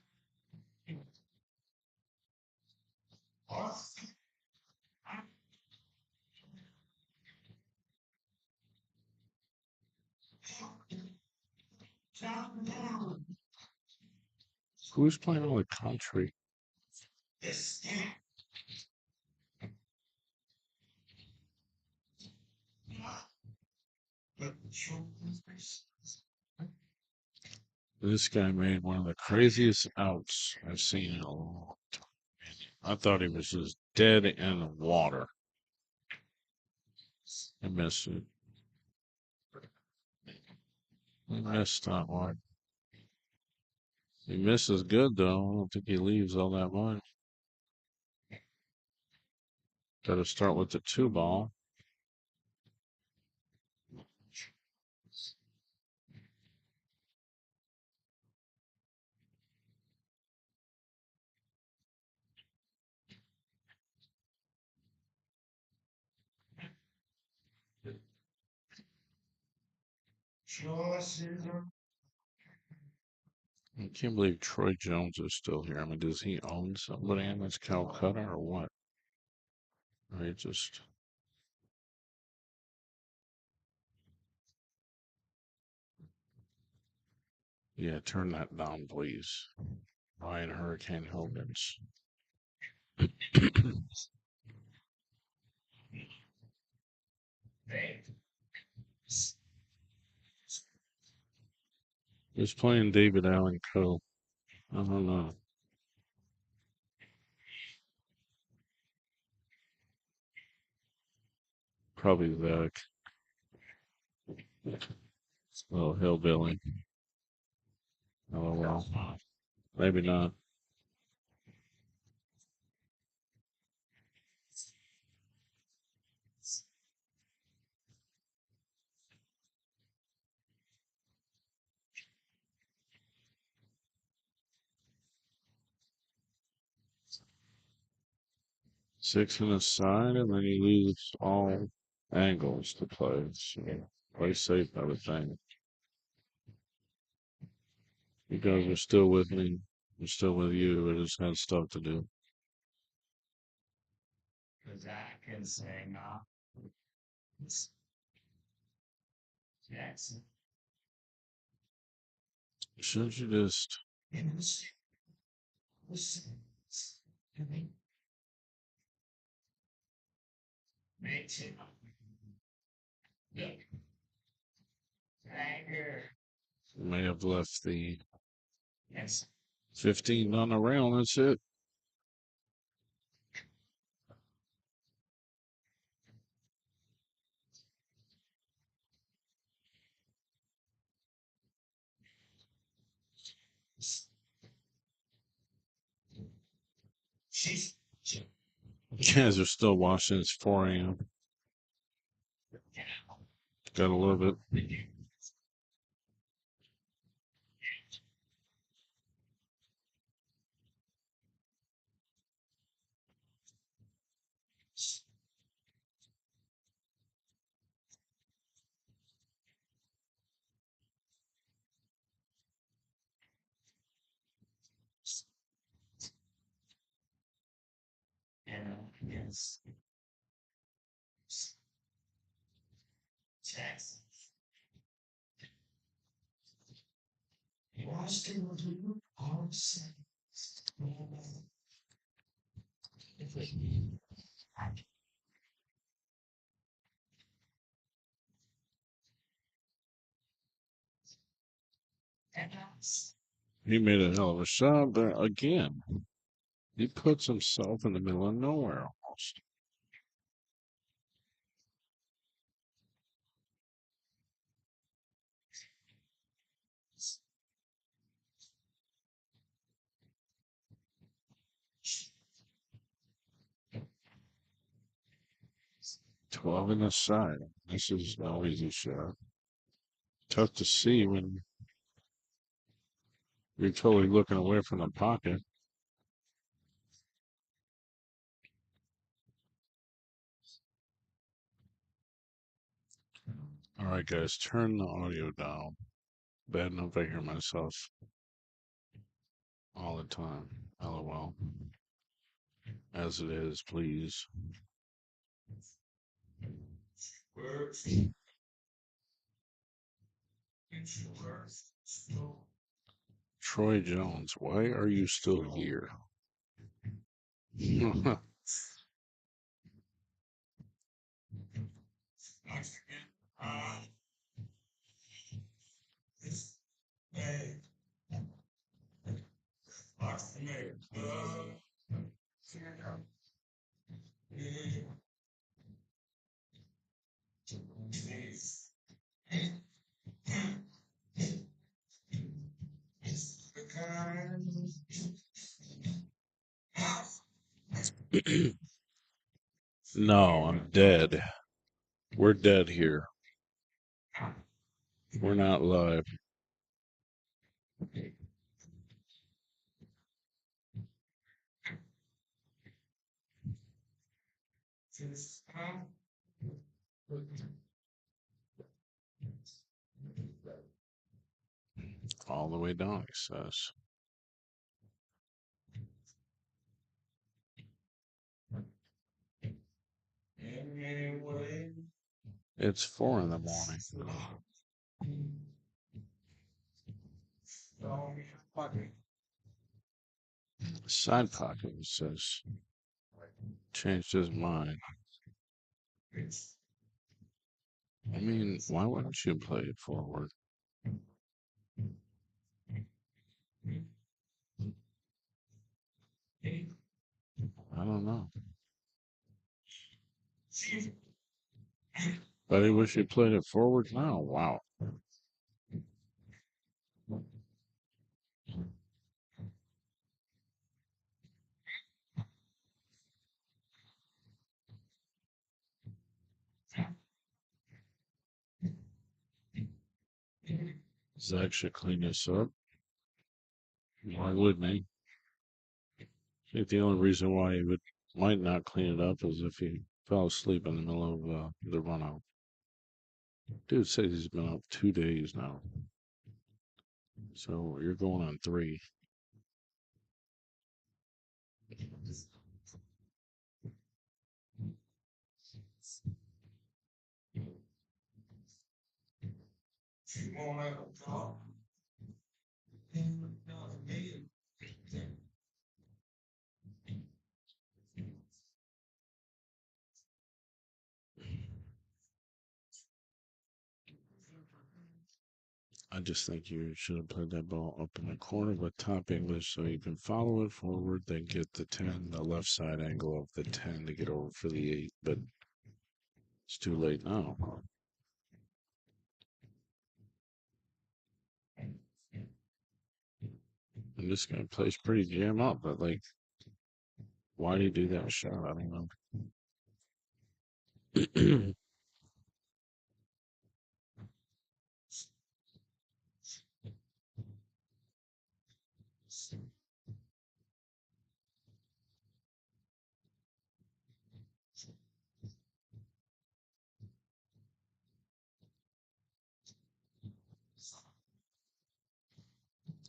Who's playing all the country? Yes. This guy made one of the craziest outs I've seen in a long time. I thought he was just dead in the water. I missed it. He missed that one. He misses good though. I don't think he leaves all that much. Got to start with the 2 ball. I can't believe Troy Jones is still here. I mean, does he own somebody in this Calcutta or what? Or he just. Yeah, turn that down, please. Ryan Hurricane Hogan's. Who's playing David Allen Coe? I don't know. Probably Zach. Little hillbilly. Oh well. Maybe not. Six in the side, and then you lose all angles to play. So play safe, I would think. You guys are still with me. I'm still with you. I just had stuff to do. Zach can sing Jackson. Shouldn't you just. May have left the 15 on the rail. That's it. You guys are still watching. It's 4 a.m. Got a little bit. Yes. Jackson. Washington do all say. He made a hell of a shot, but again, he puts himself in the middle of nowhere almost. $12 in the side. This is no easy shot. Tough to see when you're totally looking away from the pocket. All right, guys, turn the audio down. Bad enough I hear myself all the time. LOL. As it is, please. Troy Jones, why are you still here? No, I'm dead. We're dead here. We're not live. All the way down, he says. It's 4 in the morning. Side pocket, he says. Changed his mind. I mean, why wouldn't you play it forward? I don't know. But I wish you played it forward now. Wow. Zach should clean this up. Why wouldn't he? I think the only reason why he might not clean it up is if he fell asleep in the middle of the run out. Dude says he's been up 2 days now. So you're going on 3. I just think you should have played that ball up in the corner with top English so you can follow it forward, then get the 10, the left side angle of the 10 to get over for the 8. But it's too late now. And this guy plays pretty jam up, but like, why did he do that shot? I don't know.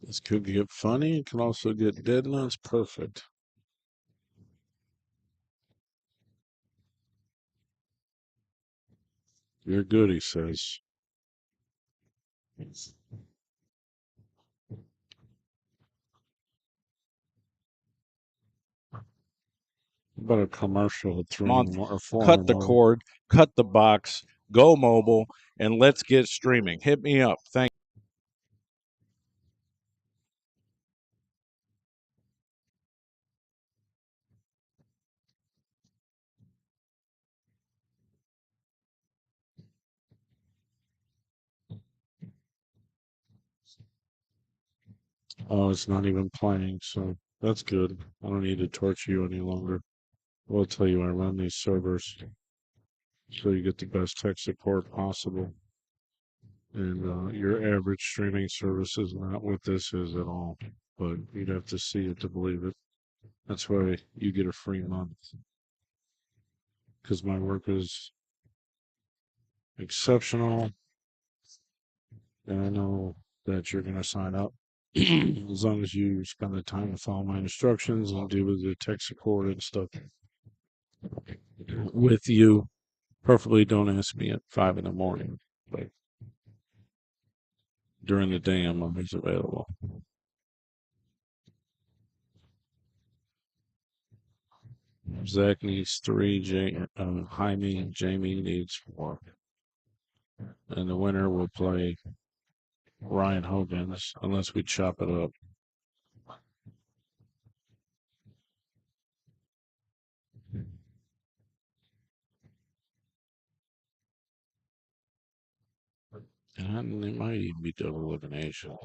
This could get funny. It can also get dead nuts. Perfect. You're good, he says. About a commercial with three Month. more or four Cut the more. cord, cut the box, go mobile, and let's get streaming. Hit me up. Thank Oh, it's not even playing, so that's good. I don't need to torture you any longer. I will tell you, I run these servers so you get the best tech support possible. And your average streaming service is not what this is at all. But you'd have to see it to believe it. That's why you get a free month. Because my work is exceptional. And I know that you're going to sign up as long as you spend the time to follow my instructions and do the tech support and stuff with you. Preferably don't ask me at 5 in the morning, but during the day I'm always available. Zach needs 3, Jamie needs 4. And the winner will play Ryan Hogan's unless we chop it up. And it might even be double elimination.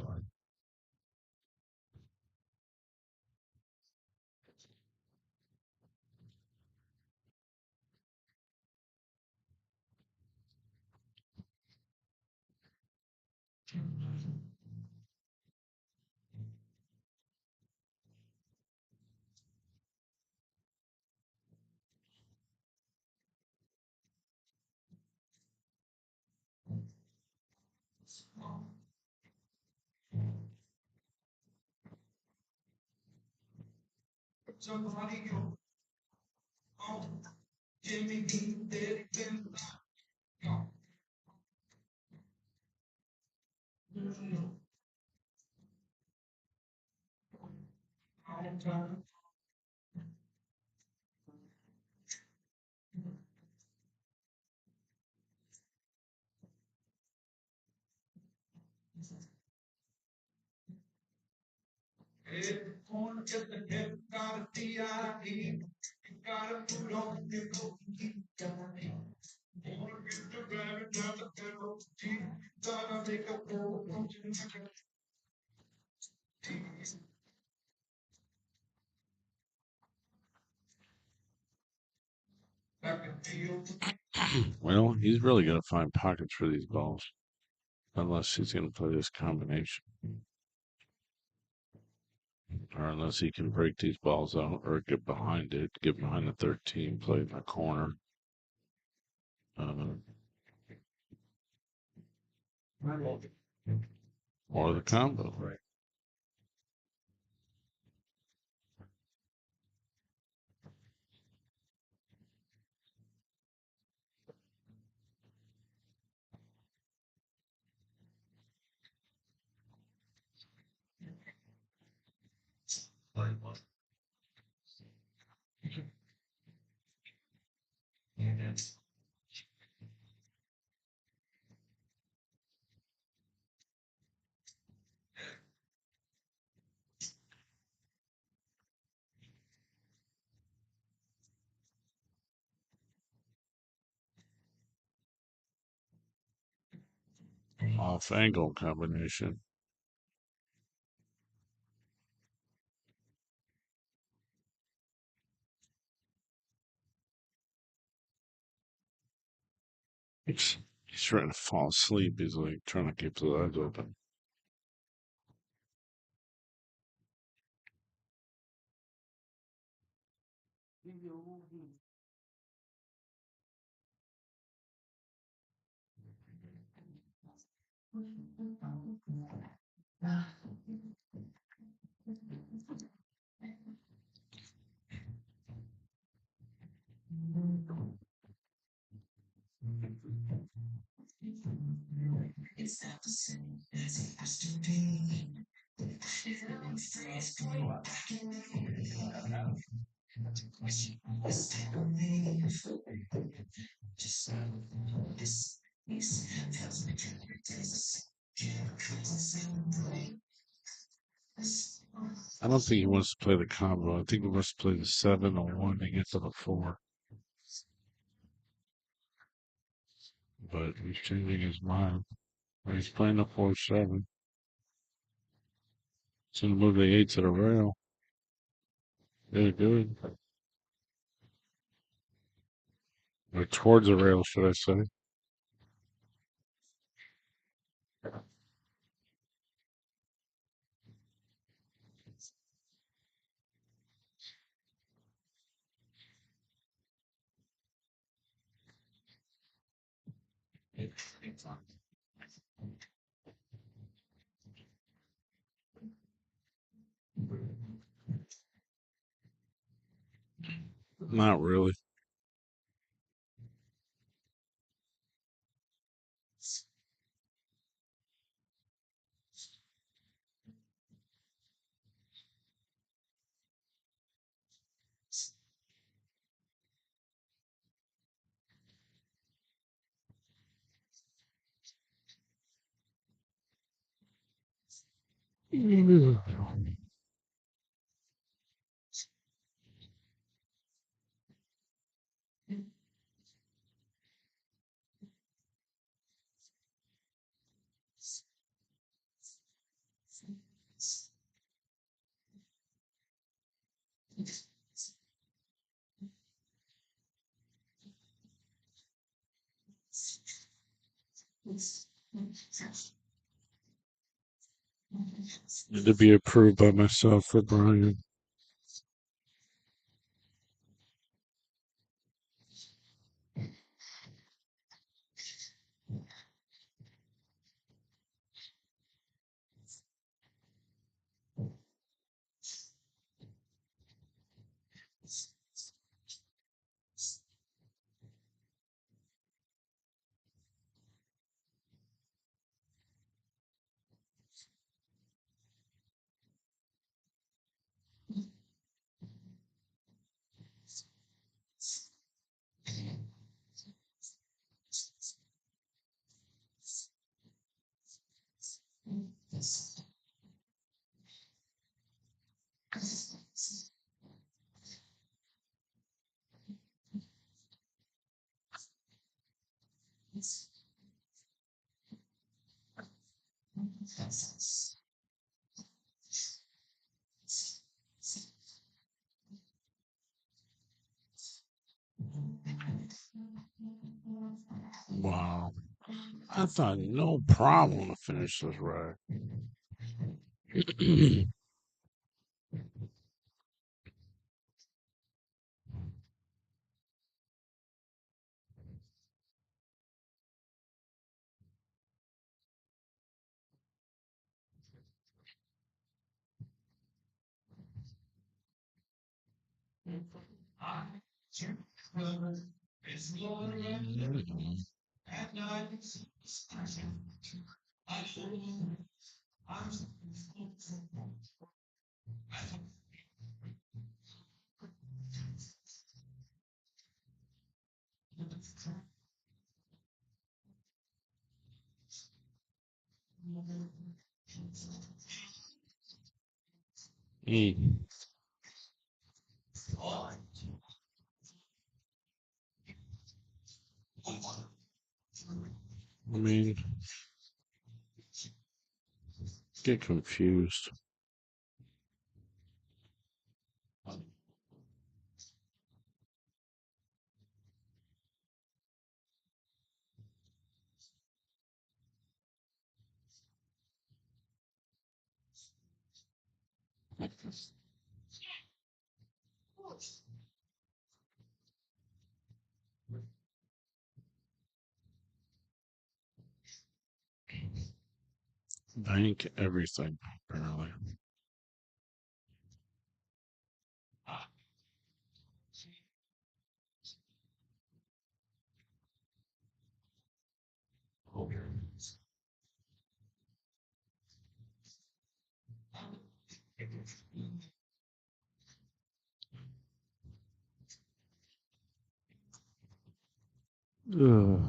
Somebody go. Oh, Jimmy Dean did it again. Go. All time. Every corner just a hip, got a D.I.E. You gotta put on your coat and keep going. Wanna get the rabbit down the pedal. Gotta make a roll, don't you know? I can feel Well, he's really going to find pockets for these balls. Unless he's going to play this combination. Or unless he can break these balls out or get behind it, get behind the 13, play in the corner. Or the combo. Off angle combination. He's trying to fall asleep. He's like trying to keep his eyes open. It's not the same as it used to be. If I'm freeze going back in the step of me. Just this is tells me there's I don't think he wants to play the combo. I think he wants to play the 7 or 1 to get to the 4. But he's changing his mind. He's playing the 4-7. He's going to move the 8 to the rail. Very good. Or towards the rail, should I say. Not really. Need to be approved by myself for Brian. Wow. I thought no problem to finish this right. Mm. I mean, get confused. Bank everything, apparently. Ugh.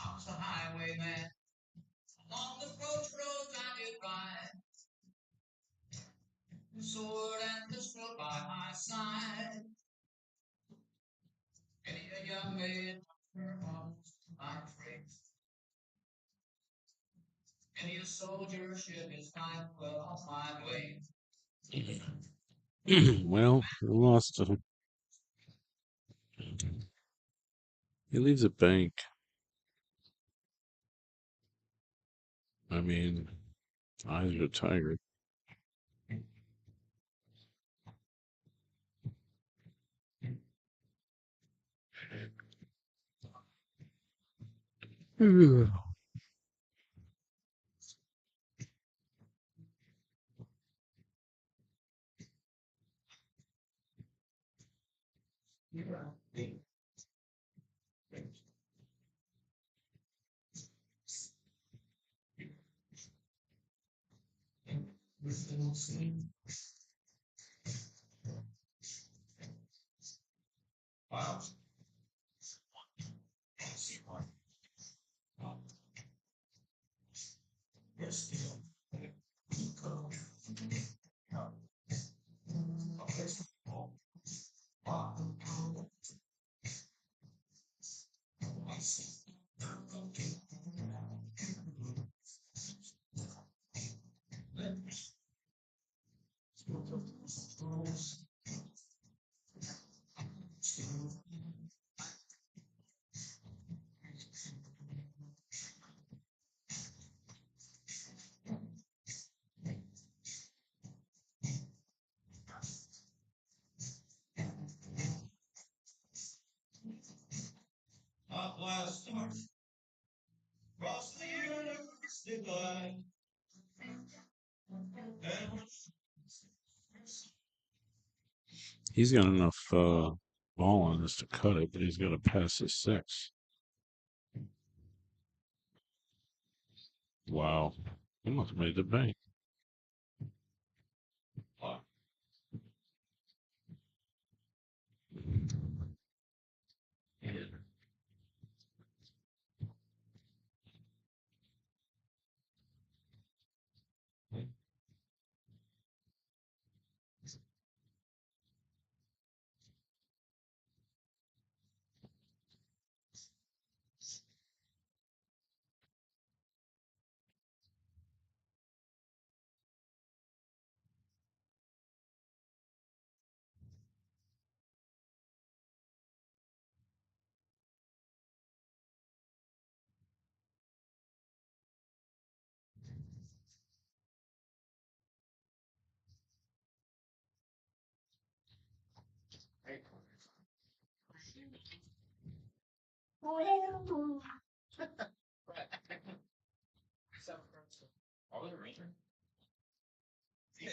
I was a highwayman. Along the approach roads I did ride. Sword and pistol by my side. Many a young maid my trade. Many a soldier should his knife well on my blade. Well, we lost him. He leaves a bank. I mean, eyes of a tiger. Ugh. Wow. Up last summer, across the universe divide. He's got enough ball on this to cut it, but he's got to pass his 6. Wow. He must have made the bank.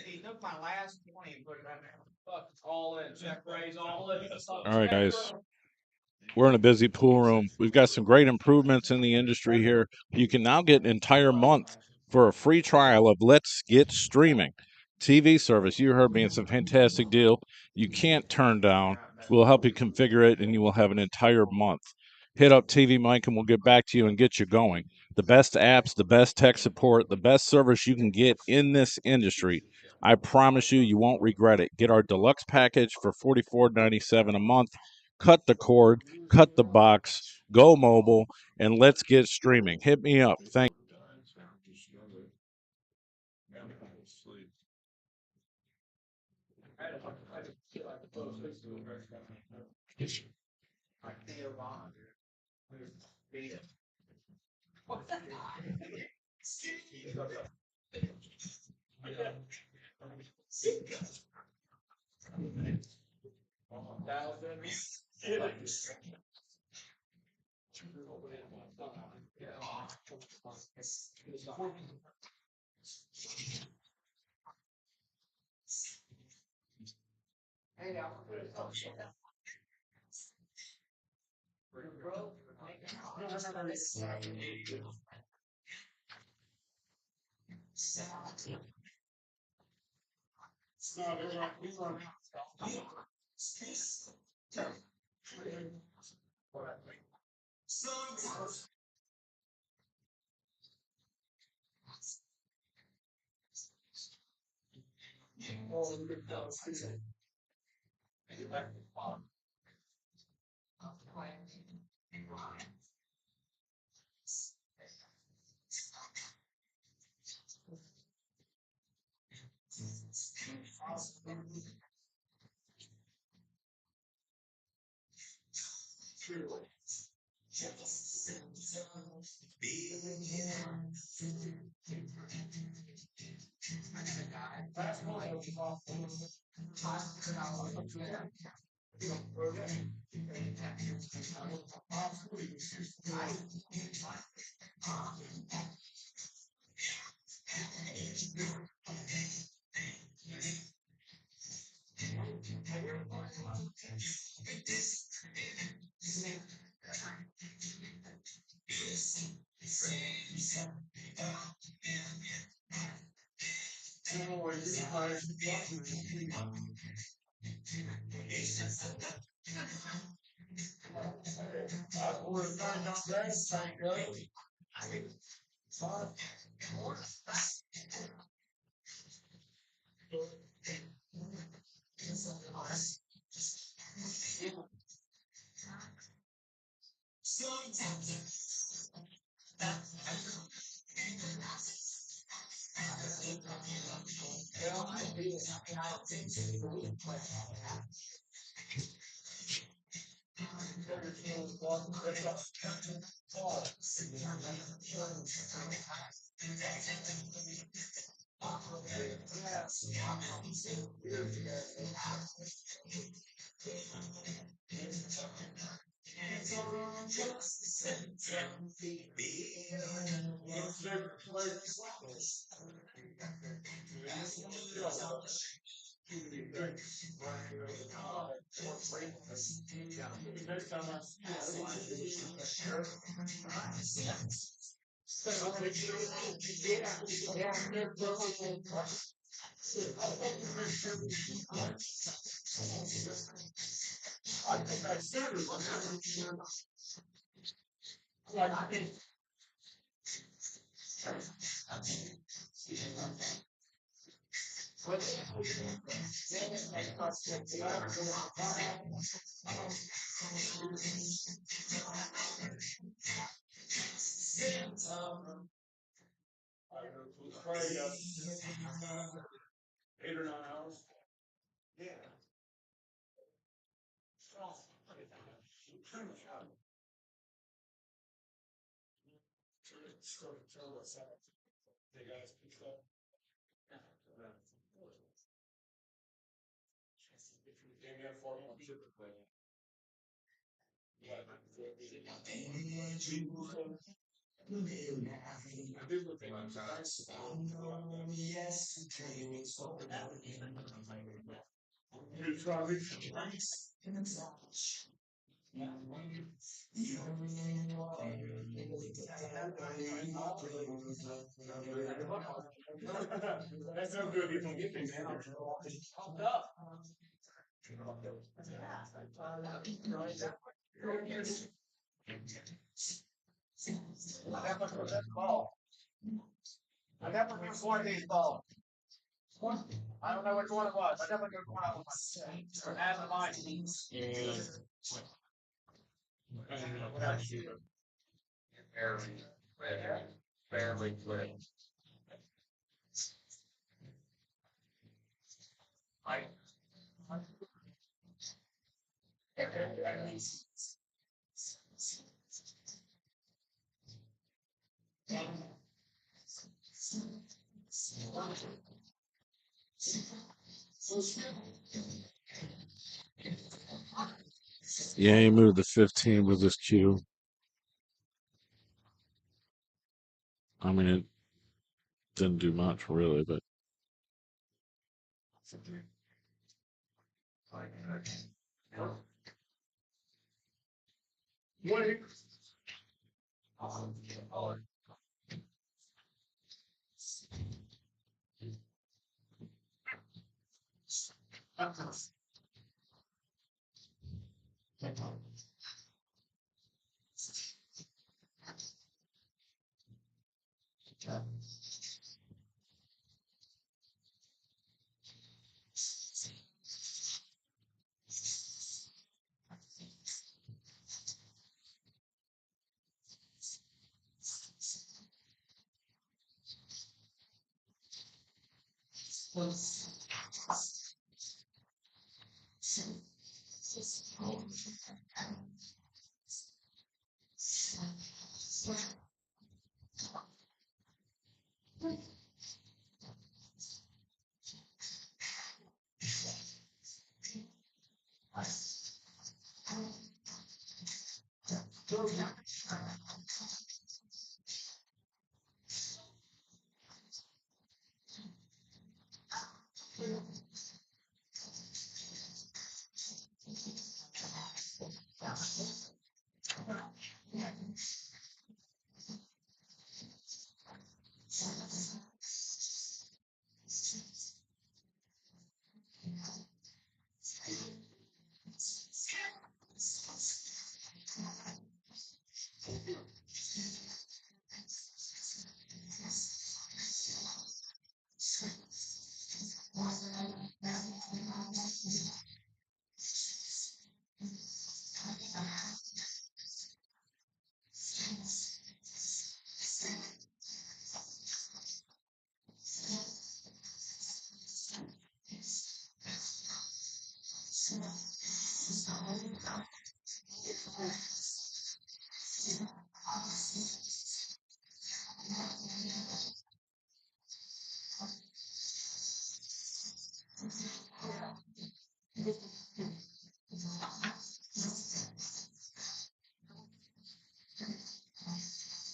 He took my last 20 and put it in there. Fuck, it's all in. Check raise all in. All right, guys. We're in a busy pool room. We've got some great improvements in the industry here. You can now get an entire month for a free trial of Let's Get Streaming TV service. You heard me. It's a fantastic deal. You can't turn down. We'll help you configure it, and you will have an entire month. hit up TV Mike and we'll get back to you and get you going. The best apps, the best tech support, the best service you can get in this industry. I promise you, you won't regret it. Get our deluxe package for $44.97 a month. Cut the cord, cut the box, go mobile, and let's get streaming. Hit me up. Thank I never put that ball. I never put one of these balls. I don't know which one it was. I never put one of them. As of mine. Barely clear. Yeah, he moved to 15 with his cue. I mean, it didn't do much really, but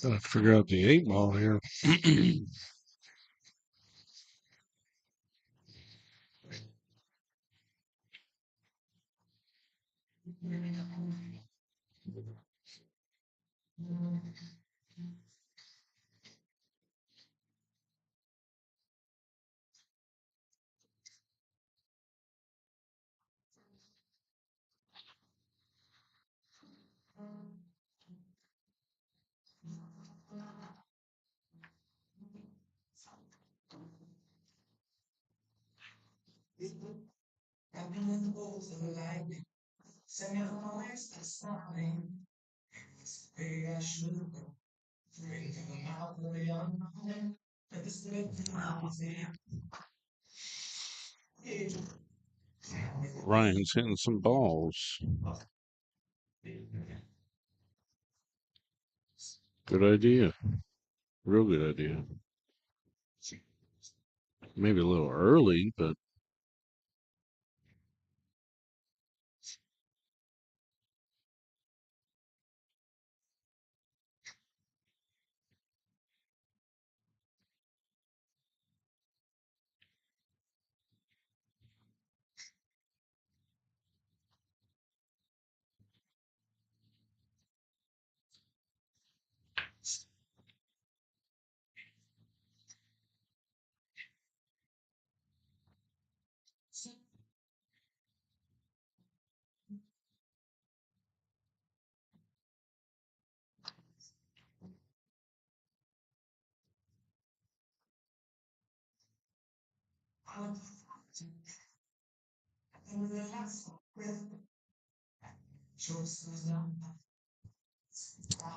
gotta figure out the 8 ball here. Ryan's hitting some balls. Good idea. Real good idea. Maybe a little early, but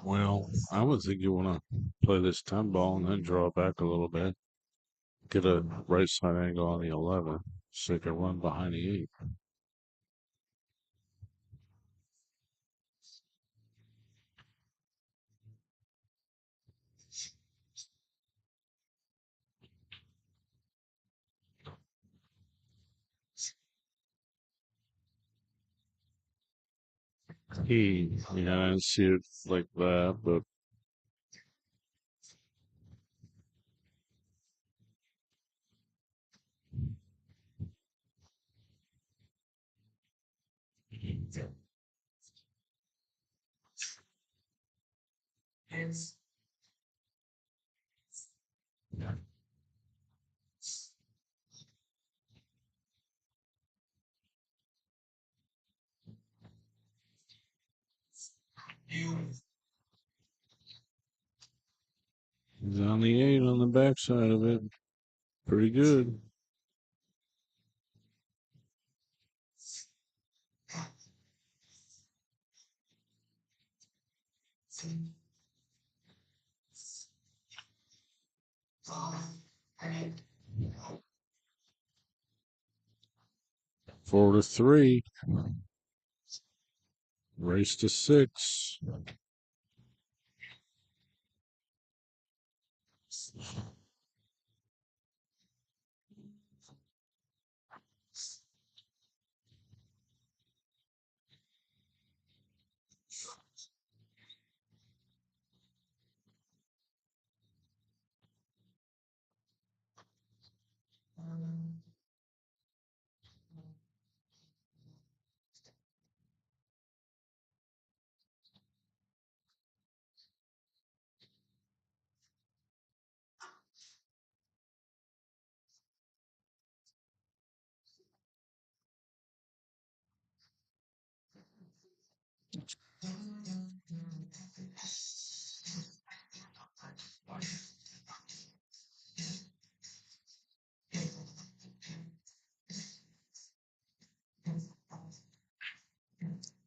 Well, I would think you want to play this 10 ball and then draw back a little bit. Get a right side angle on the 11 so you can run behind the 8. Yeah, I see it like that, but he's on the 8 on the backside of it. Pretty good. Four to 3. Race to 6.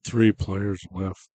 Three players left.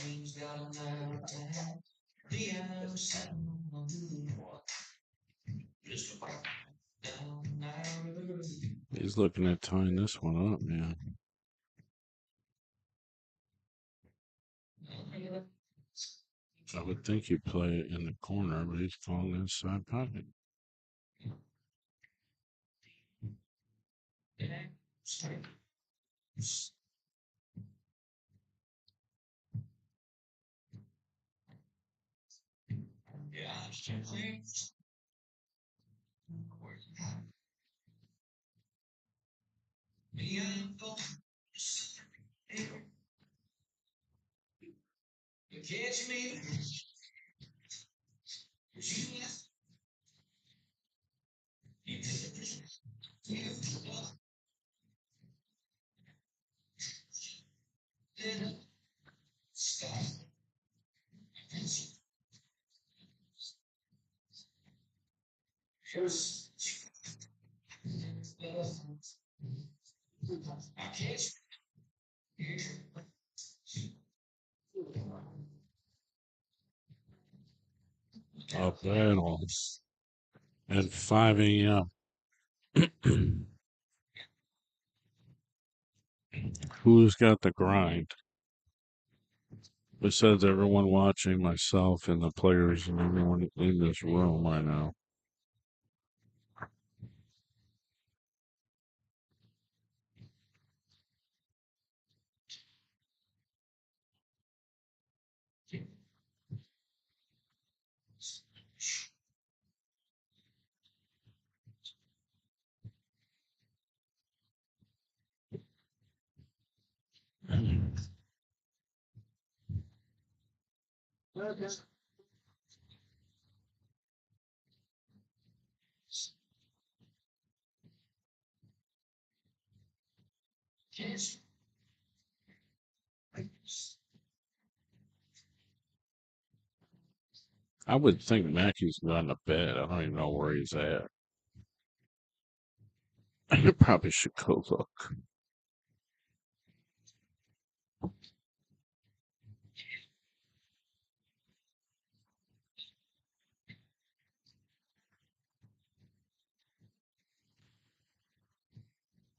Dreams got a night attack. The hour sitting on the wall. Just a down narrow. He's looking at tying this one up, man. I would think you'd play it in the corner, but he's calling inside pocket. Catch me. Up battles at 5 a.m. Who's got the grind? Besides everyone watching, myself and the players and everyone in this room right now. I would think Mackey's gone to bed. I don't even know where he's at. I probably should go look.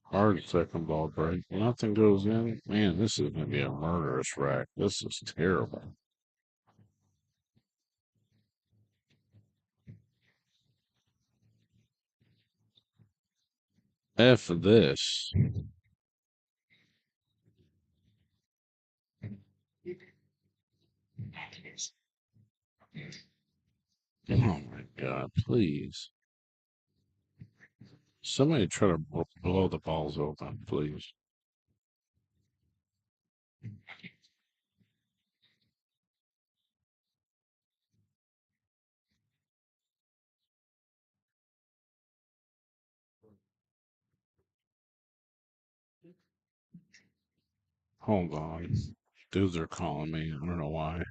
Hard second ball break. Nothing goes in. Man, this is going to be a murderous rack. This is terrible. F this. Oh my God, please. Somebody try to blow the balls open, please. Hold on. Dudes are calling me. I don't know why.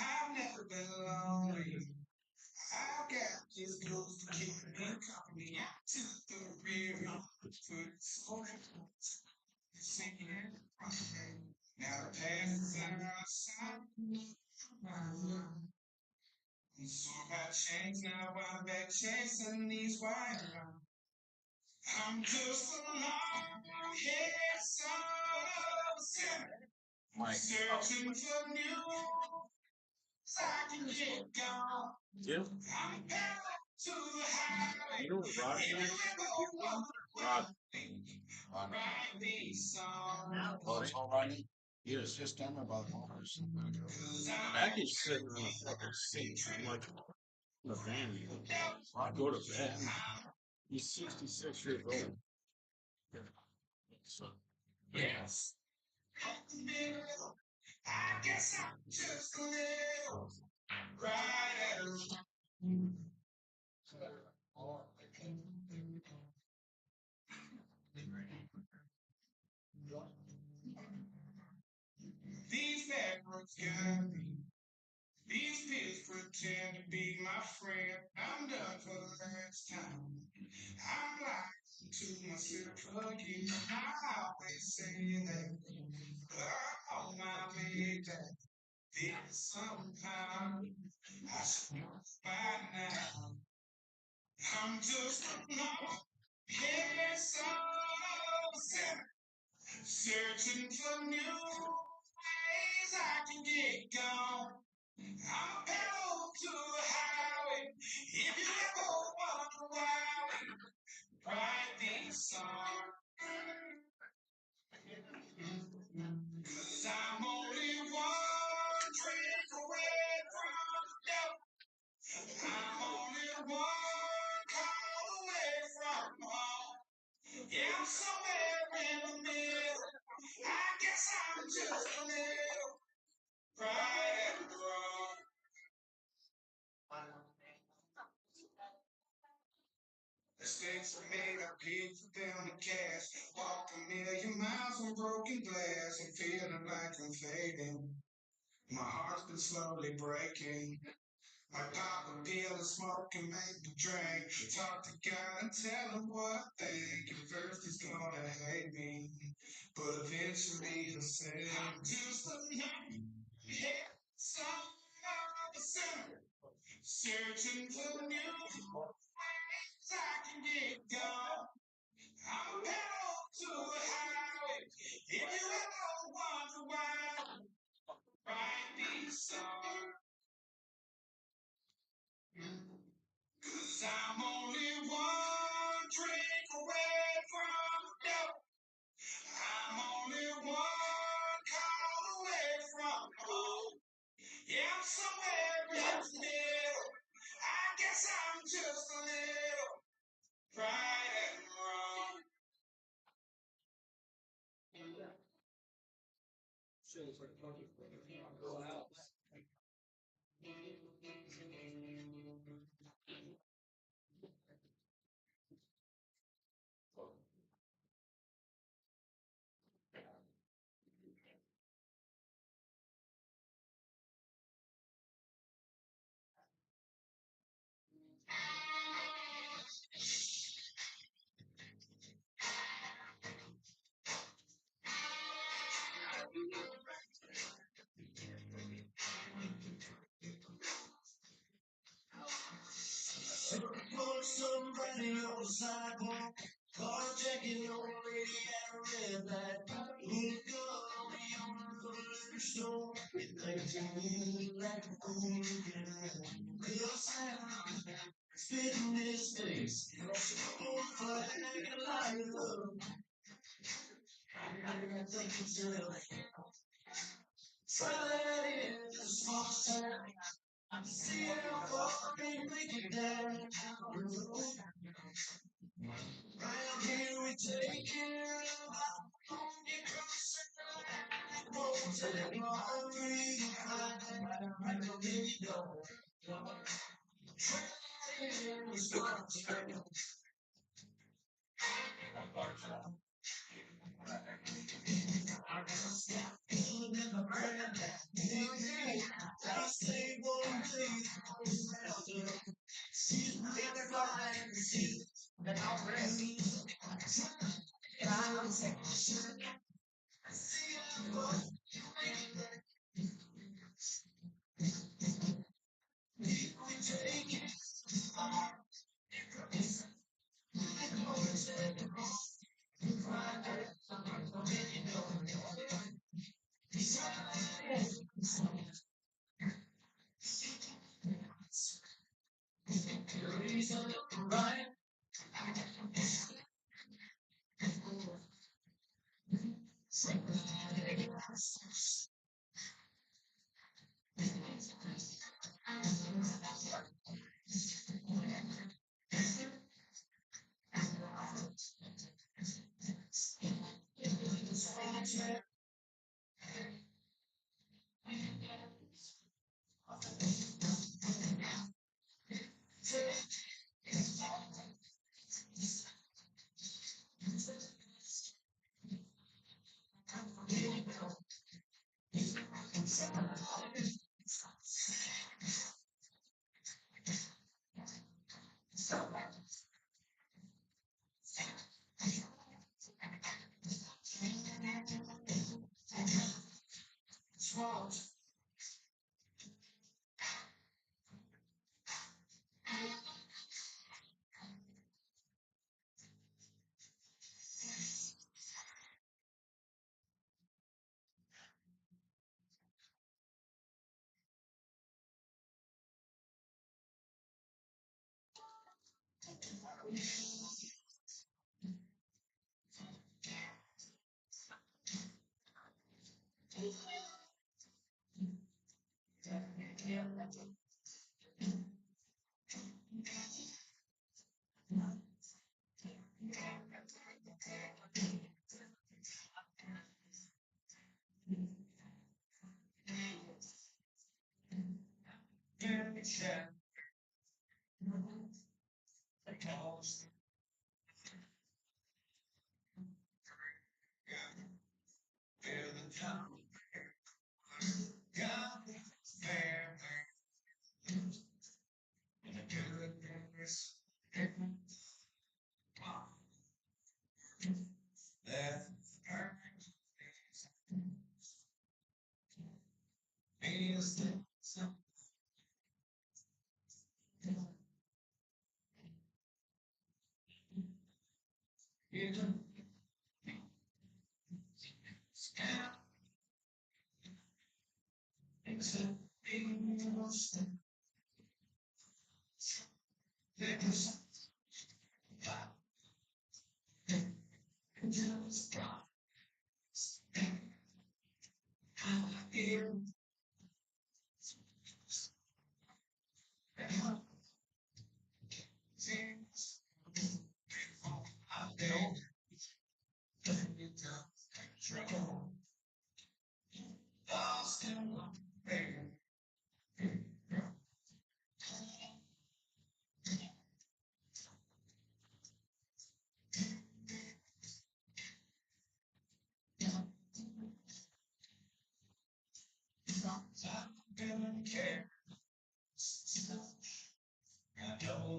I've never been lonely. I've got these clothes to keep me company. I took the river for singing. Now the past is outside. So I changed, now I'm back chasing these white lines. I'm just a long-haired son of a sinner, searching for new I can get gone. Yeah. I'm pedal to the highway. You know what Rod If you is? ever want Rod. to write these songs, Well, it's all right. Yes. Just tell me about Mars. 'cause I'm Maggie's sitting on a fucking seat. I'm like a van. I go to bed. He's 66 years old. So, yes. I guess I'm just a little brighter. These backwards got me. These pills pretend to be my friend. I'm done for the last time. I'm lying to myself again. I always say that, but I know my way that this somehow I should know by now. I'm just a long-haired son of a sinner, searching for new ways I can get gone. I'm a pedal to the highway. If you ever wonder why we write these songs, 'cause I'm only one drink away from death. I'm only one call away from home. Yeah, I'm somewhere in the middle. I guess I'm just a little right and wrong. Mistakes were made, I paid for them in cash. Walked a million miles on broken glass. I'm feeling like I'm fading. My heart's been slowly breaking. I pop a pill and smoke and make the drink. Talk to God and tell him what I think. At first he's gonna hate me, but eventually he'll say I'm just a yeah, son of a sinner, searching for new ways I can get gone. I'm a pedal to the highway. If you ever wonder why I write these songs. 'Cause I'm only one drink away from death. I'm only one call away from home. Yeah, I'm somewhere in the middle. I guess I'm just a little right and wrong. somebody on the sidewalk, carjacking old lady at a red light, little gun on me on the liquor store. It thinks me like a fool again. Cause I'm spitting his face, on flag and light up. I think it's try that in the small town. See how far we make it down. Round here we take care of our own. You cross the line, won't take long for you to find out. Then you don't. Try it in the small town. I stay one day, see the flying sea, and I'll rest. I'm see how we take it. Right.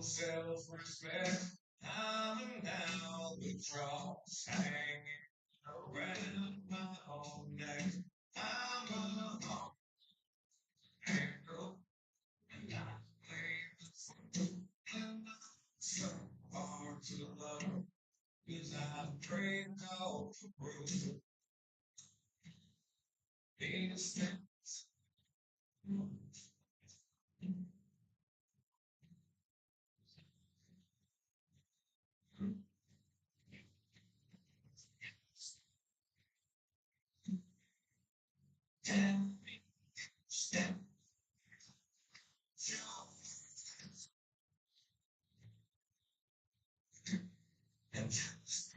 Self-respect. I'm an albatross hanging around my own neck. I'm a hawk angle, and I play the fool. 'Cause I'm trading all for broke. Ain't a sense. Step. And just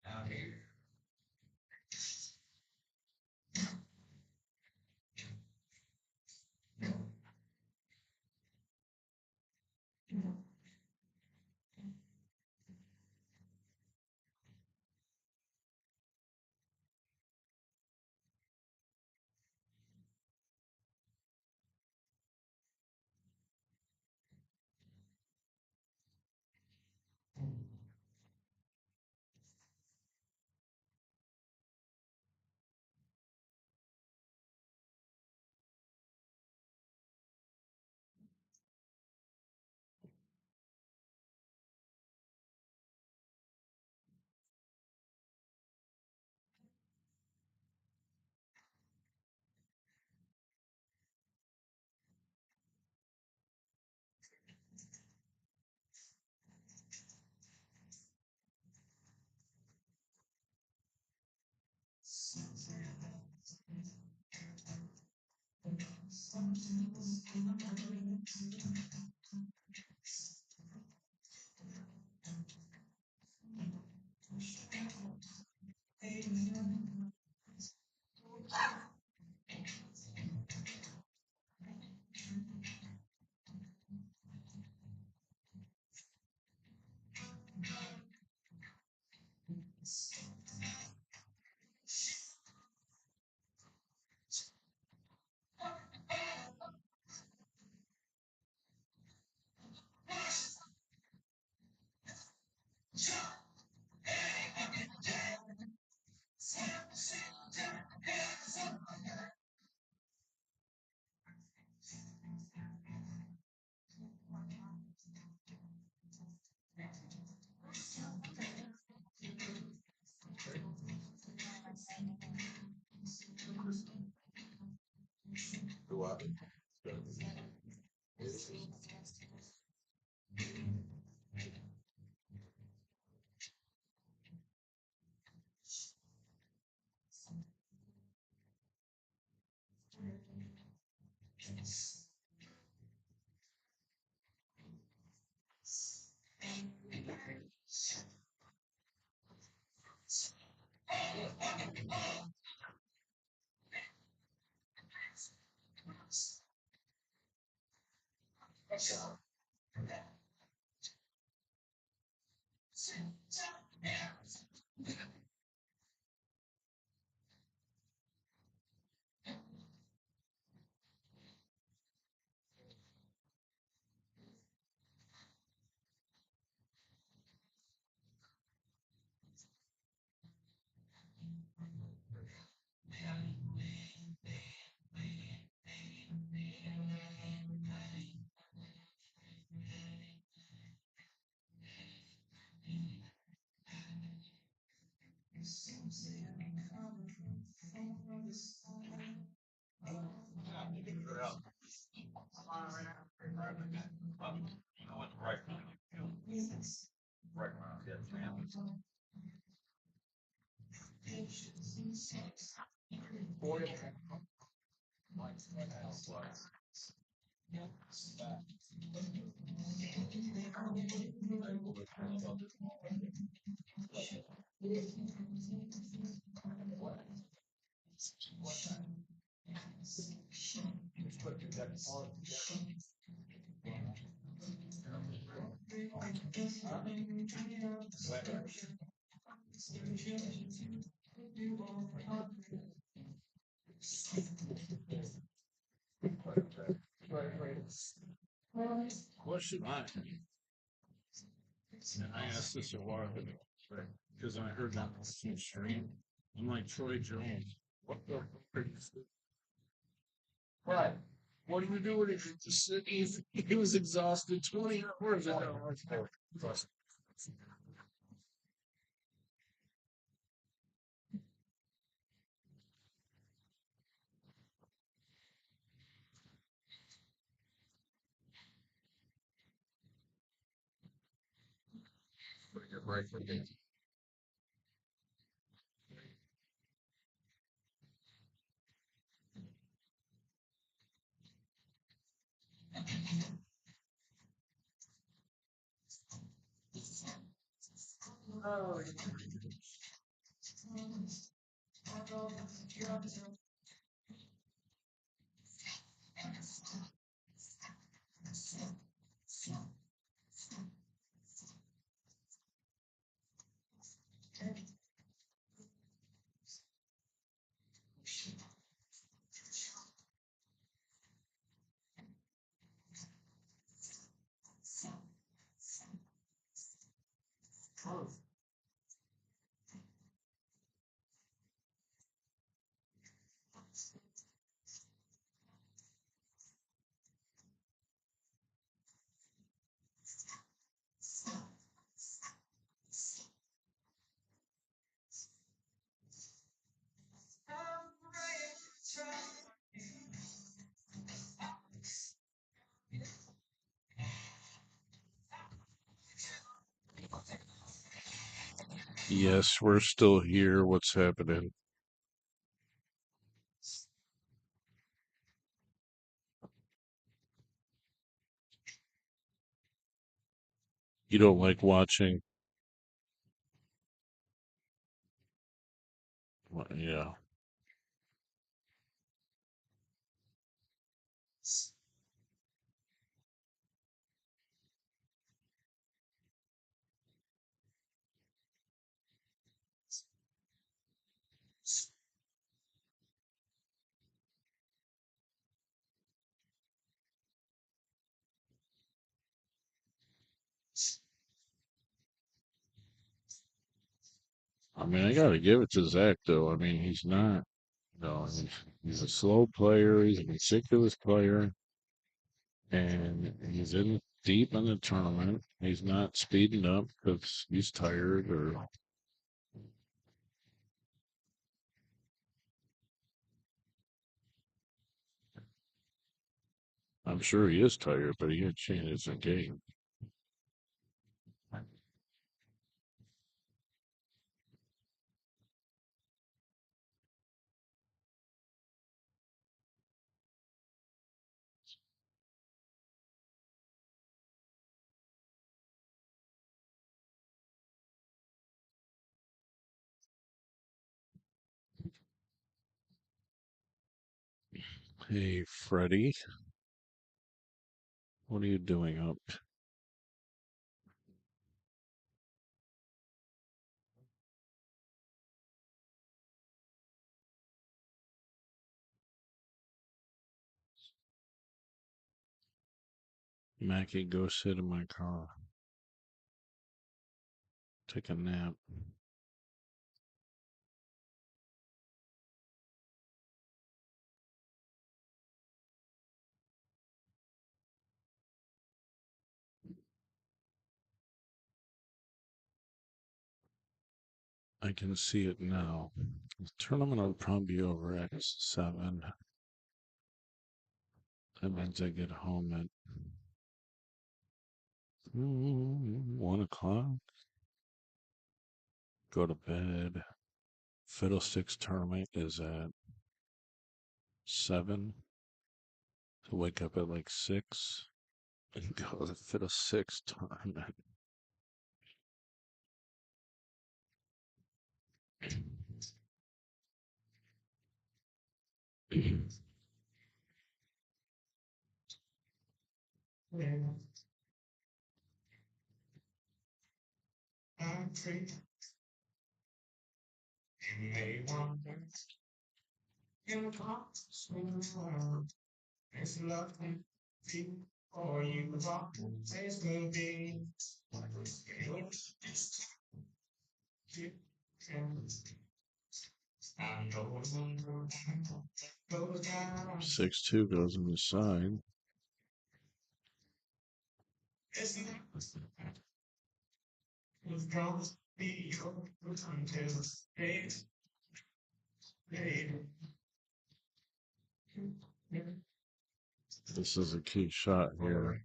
out here. Do I? Question I asked this a while ago because I heard that on some stream. I'm like Troy Jones. What the fuck are you saying? Right. What do you do when he's just sitting? He was exhausted 20 hours ago. Right. Yes, we're still here. What's happening? You don't like watching? Yeah. I mean, I gotta give it to Zach though. I mean, he's not. No, he's a slow player. He's a meticulous player, and he's in deep in the tournament. He's not speeding up because he's tired, or I'm sure he is tired, but he had changes in game. Hey, Freddie, what are you doing up? Mackie, go sit in my car. Take a nap. I can see it now. The tournament will probably be over at 7. That means I get home at 1 o'clock. Go to bed. Fiddlesticks tournament is at 7. So wake up at like 6 and go to the Fiddlesticks tournament. Six two goes on the side. This is a key shot here.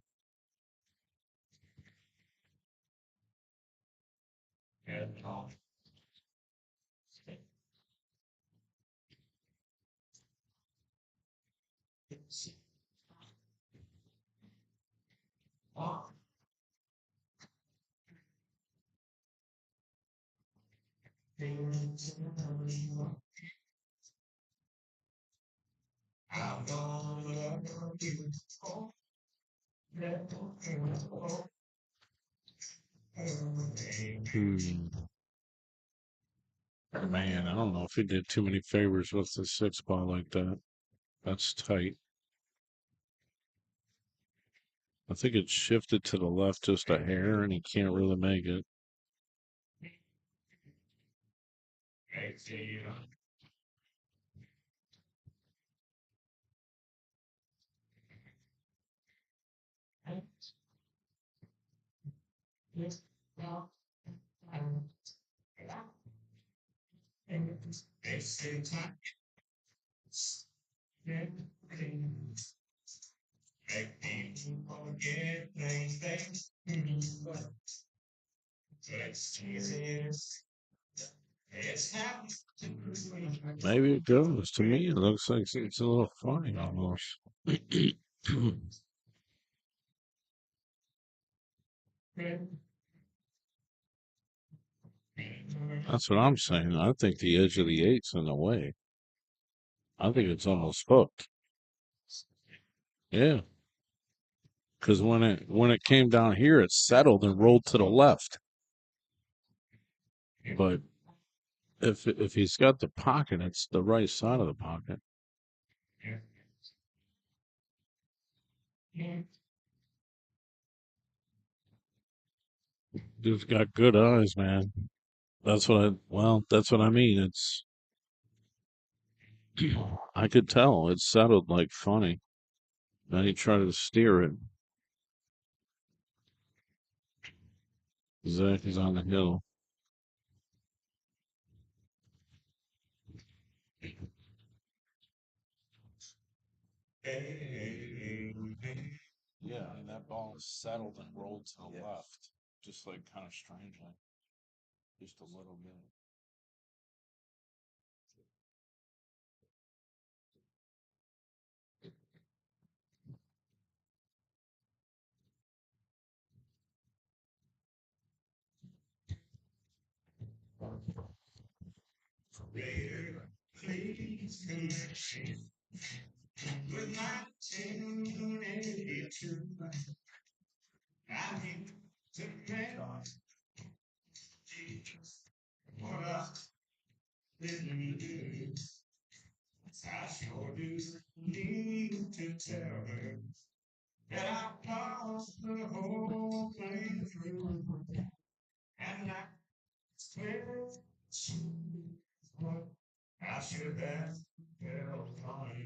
Man, I don't know if he did too many favors with the 6 ball like that. That's tight. I think it shifted to the left just a hair, and he can't really make it. Maybe it goes. To me, it looks like it's a little funny almost. That's what I'm saying. I think the edge of the 8's in the way. I think it's almost hooked. Yeah. Because when it came down here, it settled and rolled to the left. But if he's got the pocket, it's the right side of the pocket. Dude's got good eyes, man. That's what I mean. It's I could tell it settled like funny. Then he tried to steer it. Zach is on the hill. Yeah, and that ball settled and rolled to the left, just like kind of strangely, just a little bit.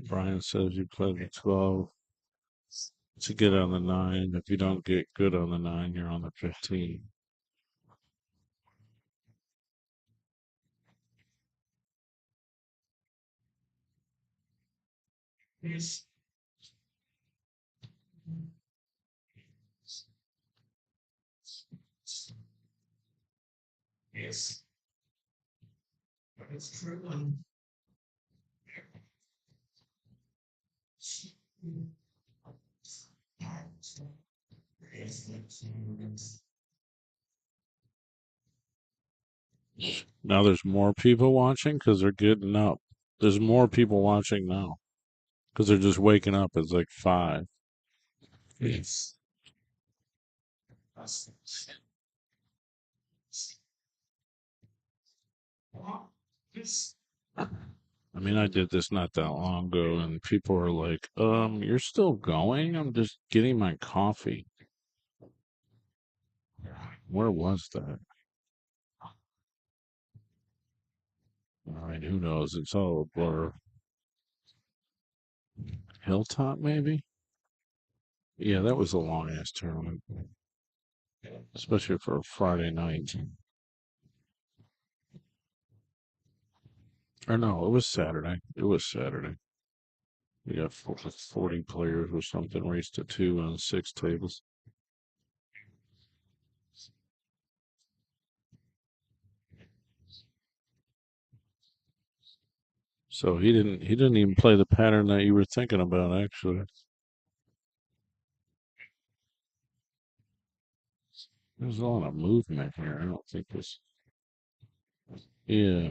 Brian says you play the 12 to get on the 9. If you don't get good on the 9, you're on the 15. Yes. It's true. Now there's more people watching because they're getting up. There's more people watching now because they're just waking up. It's like 5. Yes. I mean, I did this not that long ago, and people are like, you're still going? I'm just getting my coffee. Where was that? I mean, who knows? It's all a blur. Hilltop, maybe? Yeah, that was a long ass tournament, especially for a Friday night. Or no, it was Saturday. It was Saturday. We got 40 players or something, raced to 2 on 6 tables. So he didn't even play the pattern that you were thinking about, actually. There's a lot of movement here. I don't think this. Yeah.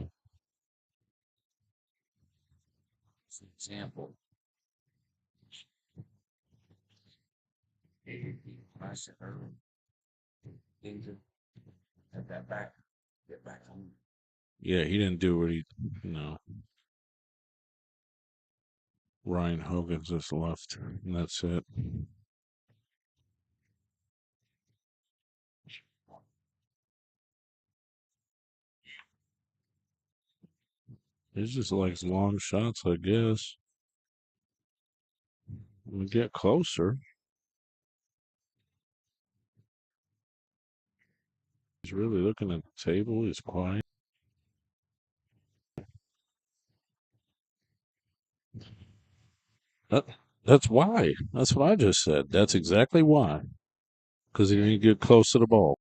For example, I said earlier, need to have that back, get back home. Yeah, he didn't do what he. No. Ryan Hogan's just left, and that's it. He just likes long shots, I guess. We get closer. He's really looking at the table. He's quiet. That, that's why. That's what I just said. That's exactly why. Because he didn't get close to the ball.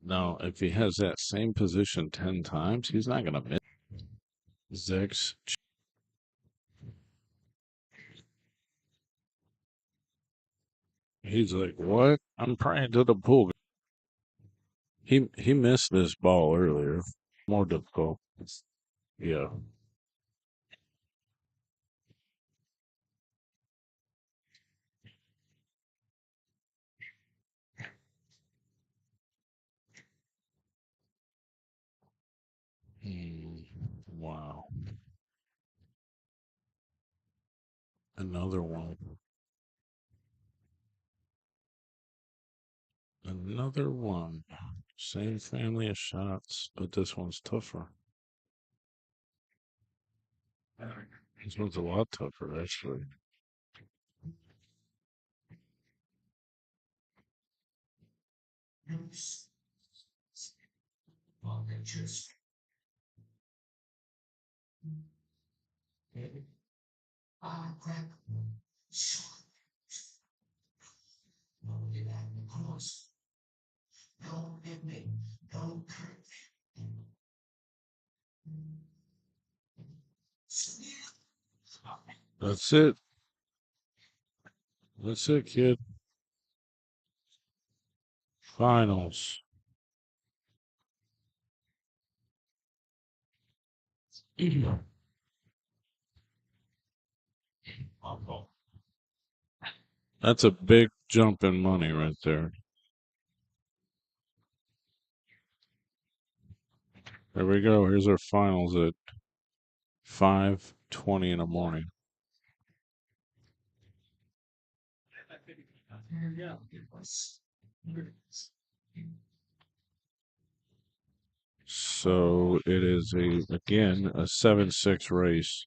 Now, if he has that same position 10 times, he's not going to miss. Zex. He's like, what? I'm praying to the pool. He missed this ball earlier. More difficult. Yeah. Wow. Another one. Another one. Same family of shots, but this one's tougher. This one's a lot tougher, actually. Well, they just. Crack. Don't get out of close. Don't hit me. Don't hurt me. That's it. That's it, kid. Finals. That's a big jump in money right there. There we go. Here's our finals at 5:20 in the morning. So it is again a 7-6 race.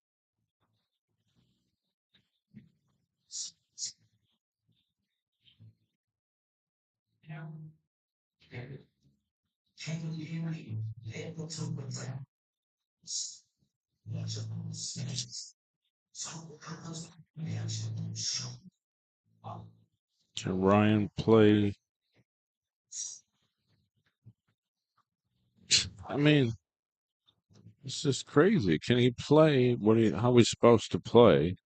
Can Ryan play I mean, it's just crazy. Can he play? How he's supposed to play?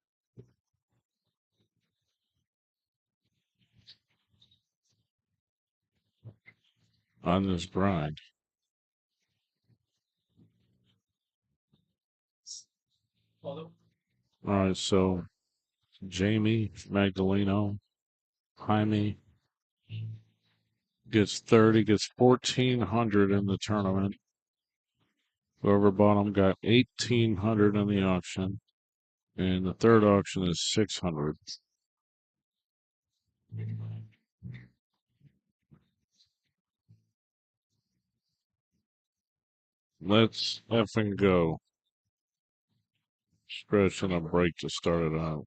On this grind. All right, so Jamie Magdaleno, Jaime gets 30, gets 1,400 in the tournament. Whoever bought him got 1,800 in the auction, and the third auction is 600. Let's effing go. Stretch and a break to start it out.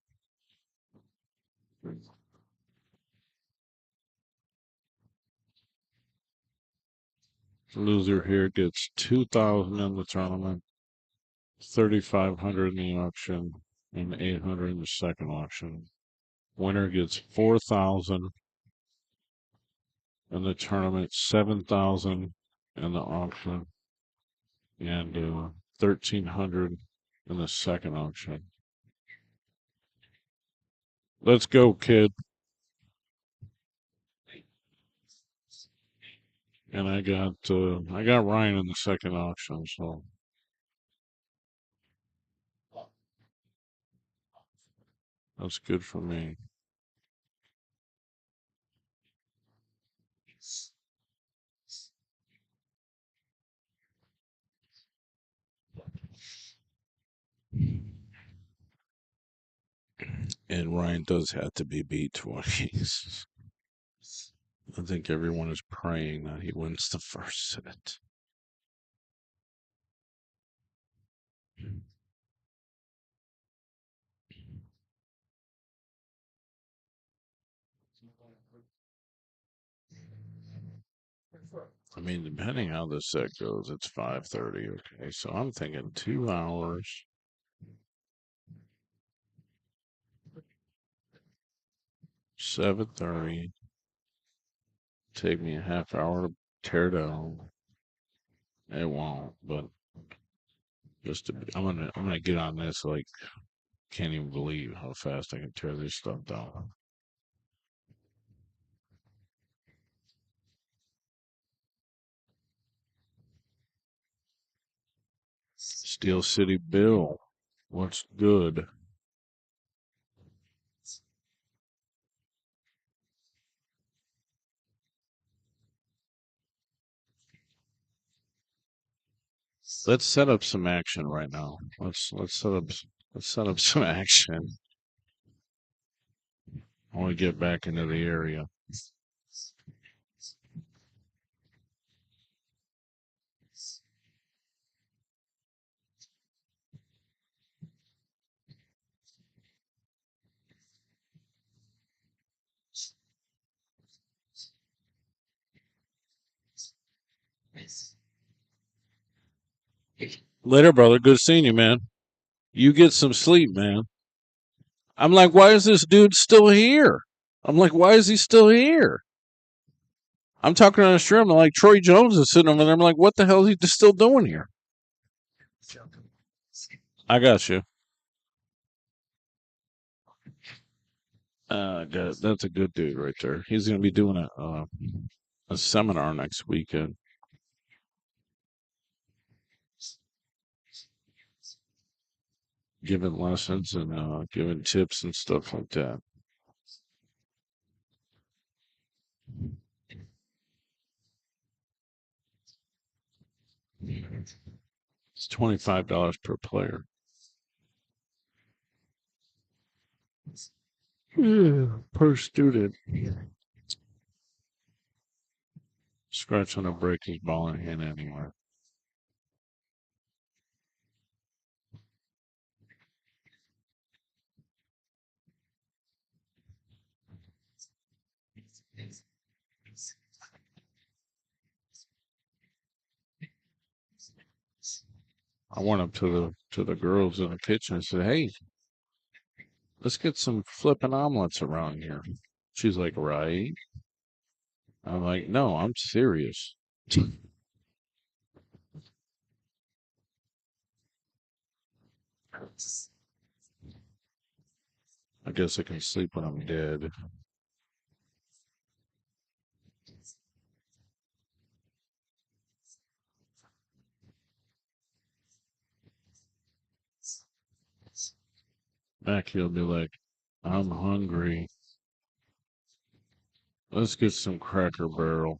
Loser here gets 2,000 in the tournament, 3,500 in the auction, and 800 in the second auction. Winner gets 4,000 in the tournament, 7,000 in the auction, and 1,300 in the second auction. Let's go, kid. And I got Ryan in the second auction, so that's good for me. And Ryan does have to be beat twice. I think everyone is praying that he wins the first set. I mean, depending how this set goes, it's 5:30. Okay, so I'm thinking 2 hours. 7:30. Take me a half hour to tear down. It won't, but I'm gonna get on this. Like, can't even believe how fast I can tear this stuff down. Steel City Bill, what's good? Let's set up some action right now. Let's set up some action. I want to get back into the area. Later, brother. Good seeing you, man. You get some sleep, man. I'm like, why is this dude still here? I'm like, why is he still here? I'm talking on a stream. I'm like, Troy Jones is sitting over there. I'm like, what the hell is he still doing here? I got you. That's a good dude right there. He's going to be doing a seminar next weekend. Giving lessons and giving tips and stuff like that. It's $25 per player. Per student. Scratch on a break his ball in hand anyway. I went up to the girls in the kitchen and said, "Hey, let's get some flipping omelets around here." She's like, "Right?" I'm like, "No, I'm serious." I guess I can sleep when I'm dead. Back he'll be like, I'm hungry. Let's get some Cracker Barrel.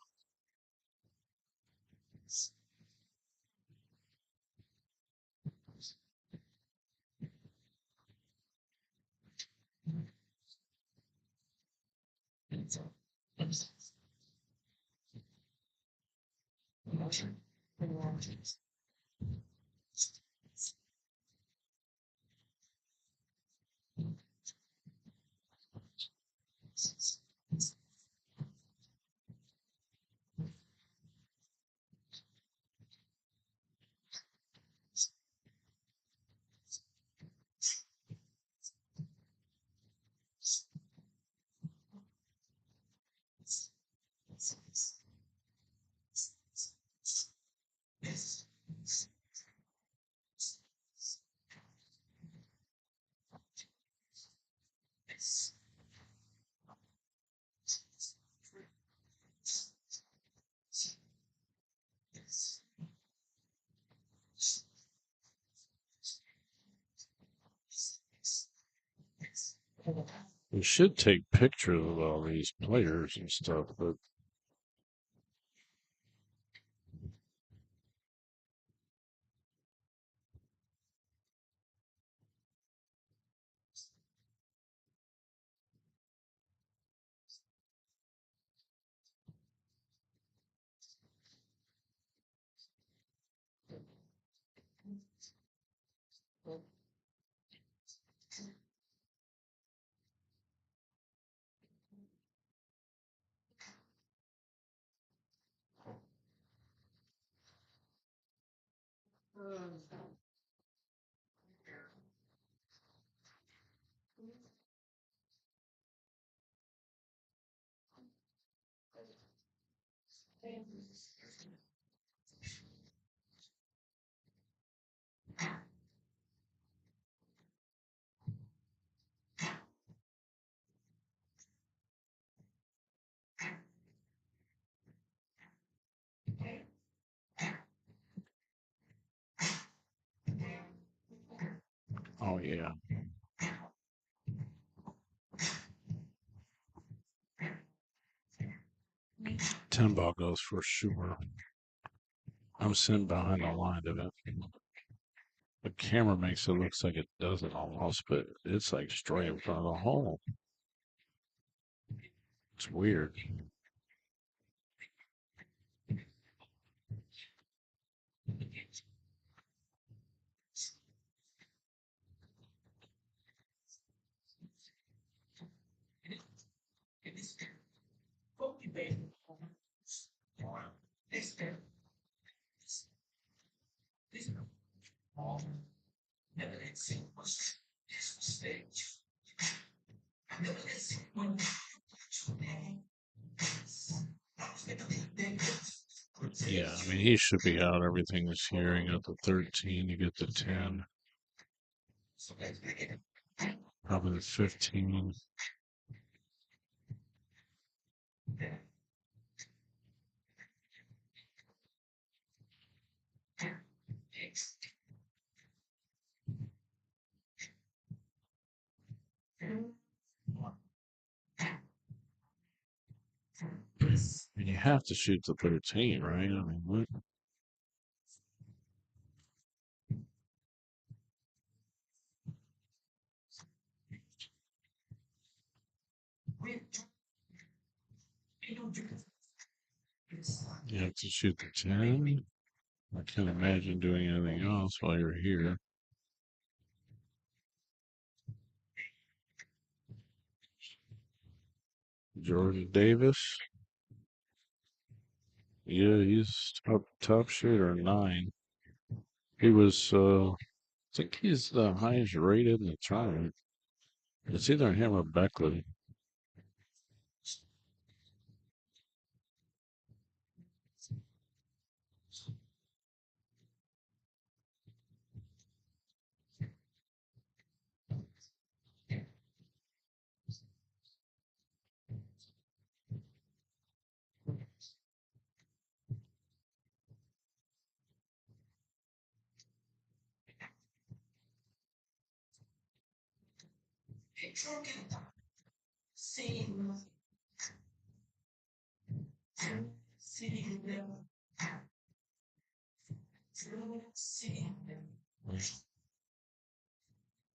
We should take pictures of all these players and stuff, but oh yeah. 10 ball goes for sure. I'm sitting behind the line of it. The camera makes it look like it doesn't almost, but it's like straight in front of the hole. It's weird. Yeah, I mean, he should be out. Everything is here. You got the 13, you get the 10, probably the 15. And you have to shoot the 13, right? I mean, what? You have to shoot the 10. I can't imagine doing anything else while you're here. Jordan Davis. Yeah, he's top shooter, 9. He was, I think he's the highest rated in the tournament. It's either him or Beckley.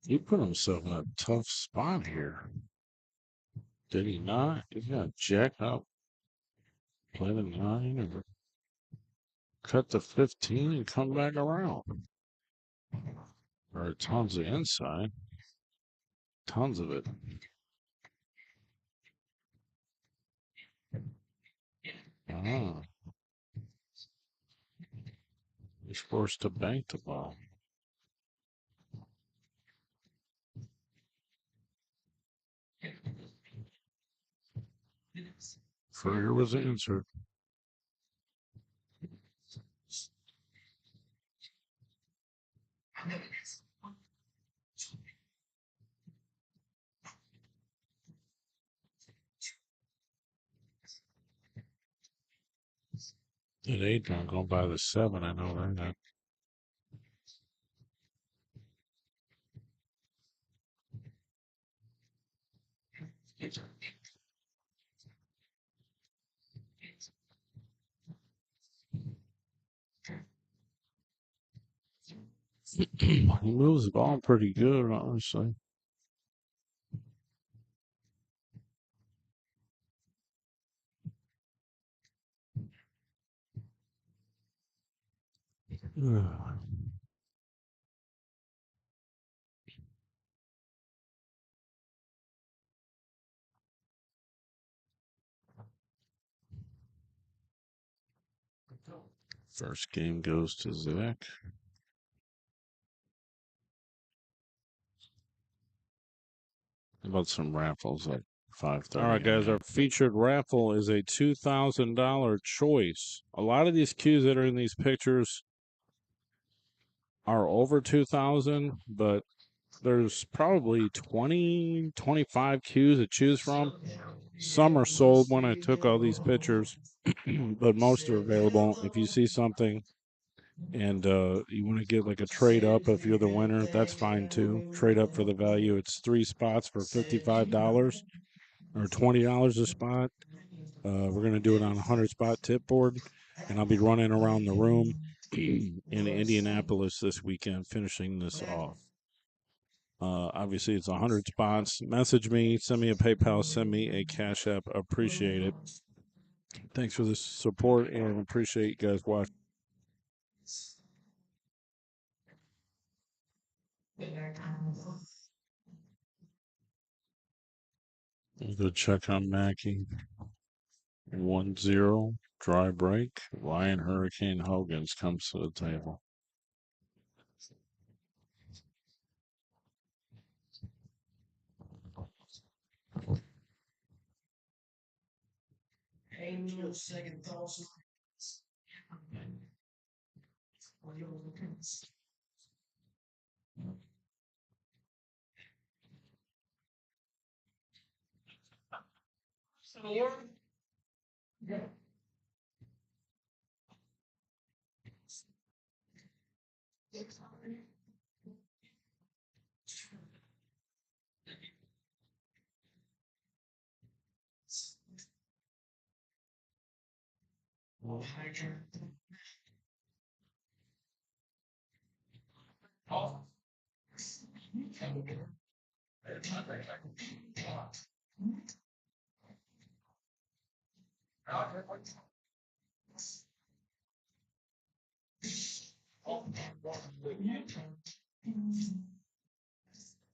He put himself in a tough spot here. Did he not? He got jack up, play the 9, or cut the 15 and come back around. Or tons of inside. Tons of it. Ah. He's forced to bank the ball. Furrier was answered. At 8, I'm going by the 7. I know that. He moves the ball pretty good, honestly. First game goes to Zach. How about some raffles at 5:30? All right, guys. Our featured raffle is a $2,000 choice. A lot of these cues that are in these pictures are over 2,000, but there's probably 20, 25 cues to choose from. Some are sold when I took all these pictures, but most are available. If you see something and you want to get like a trade up if you're the winner, that's fine too. Trade up for the value. It's 3 spots for $55 or $20 a spot. We're going to do it on a 100 spot tip board, and I'll be running around the room in Indianapolis this weekend, finishing this off. Obviously, it's 100 spots. Message me, send me a PayPal, send me a Cash App. Appreciate it. Thanks for the support and appreciate you guys watching. We'll go check on Mackey. 1-0, dry break. Ryan Hurricane Hogan's comes to the table. Second thoughts.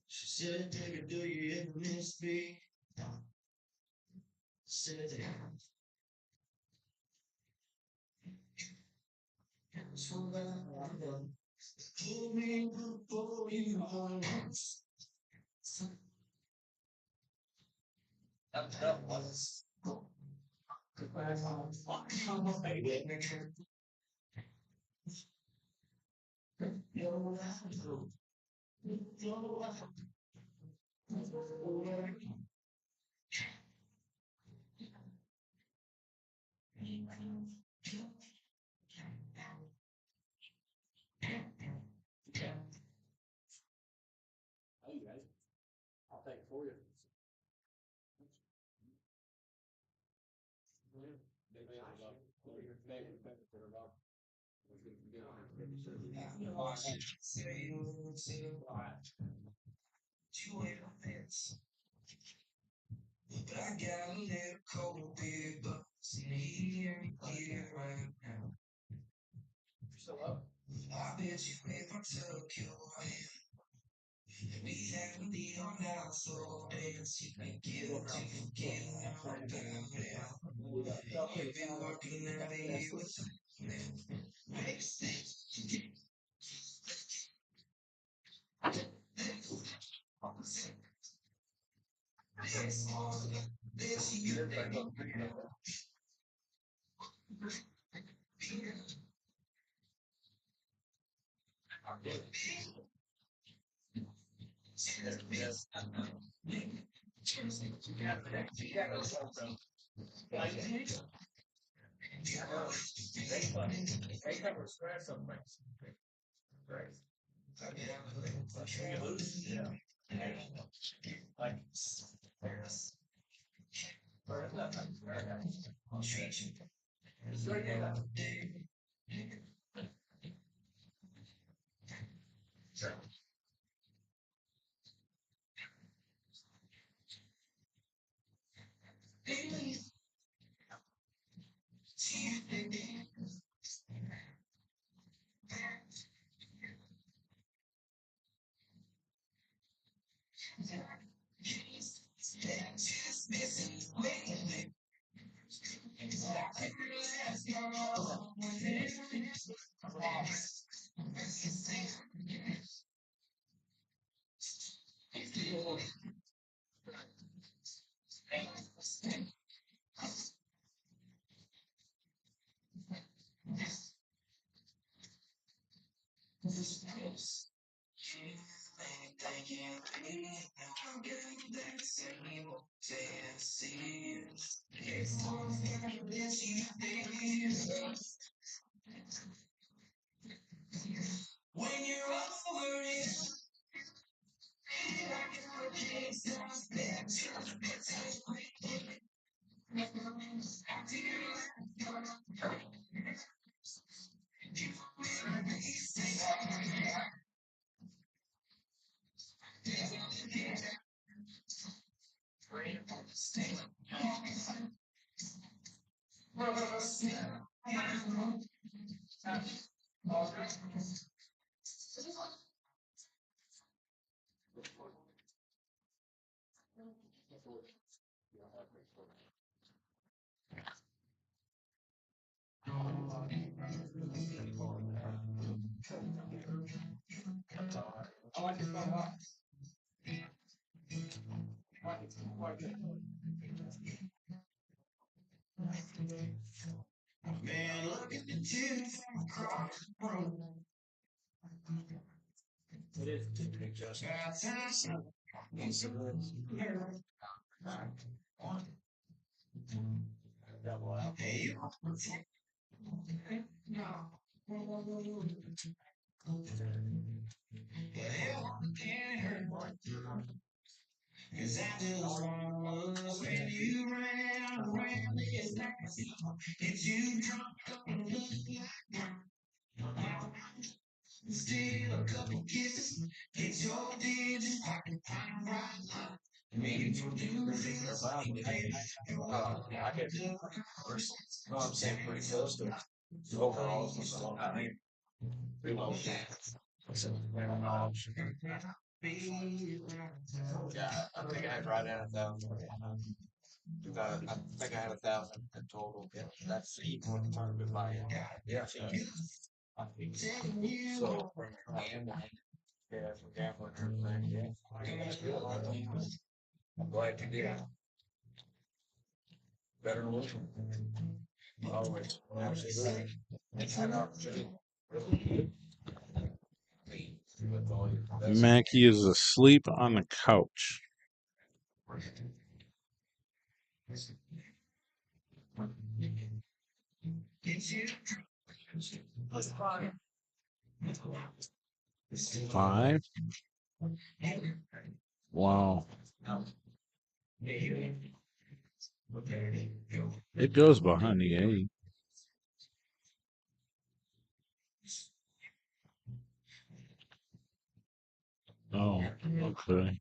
She said, "Nigga, do you ever miss me?" Said, "So that pull me before you home." That was. Hey guys, I'll take it for you. But I got a little cold beer, but it's near here right now. I bet you if I took your hand, we had the on our soul dance, you can get to forget all about it. You've been working out here with makes sense. This you when you're over it. Man, look at the two from across the road. Got time. Hey, you. Well, can't hurt. Cause I just was when you ran around this night. Get you drunk, steal a couple kisses, get your digits, pocket time right line. Make it your do things like I get it. No, I'm saying pretty close to overall. So I think pretty well. Yeah, I think I had right at 1,000. I think I had 1,000 in total. Yeah, that's equal to tournament buy. Yeah. So and yeah, from gambling and everything. Yeah, that's good. I'm glad you did. Better than losing. Always, absolutely. It's an opportunity. Mackie is asleep on the couch. Five? Wow. It goes behind the 8. Oh, okay.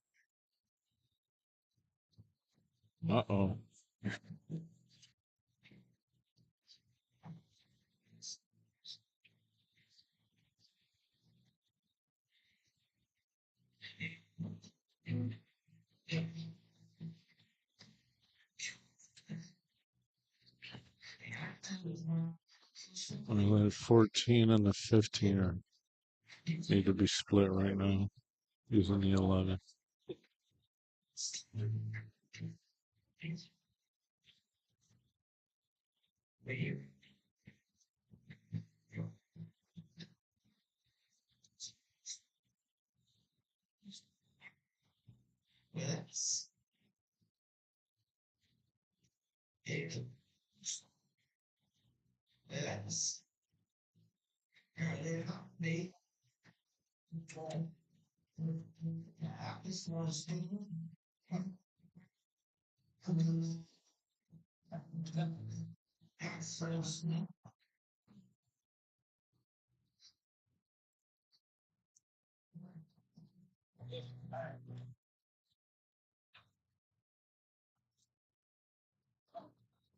Uh-oh. Well, the 14 and the 15 are, need to be split right now using the 11.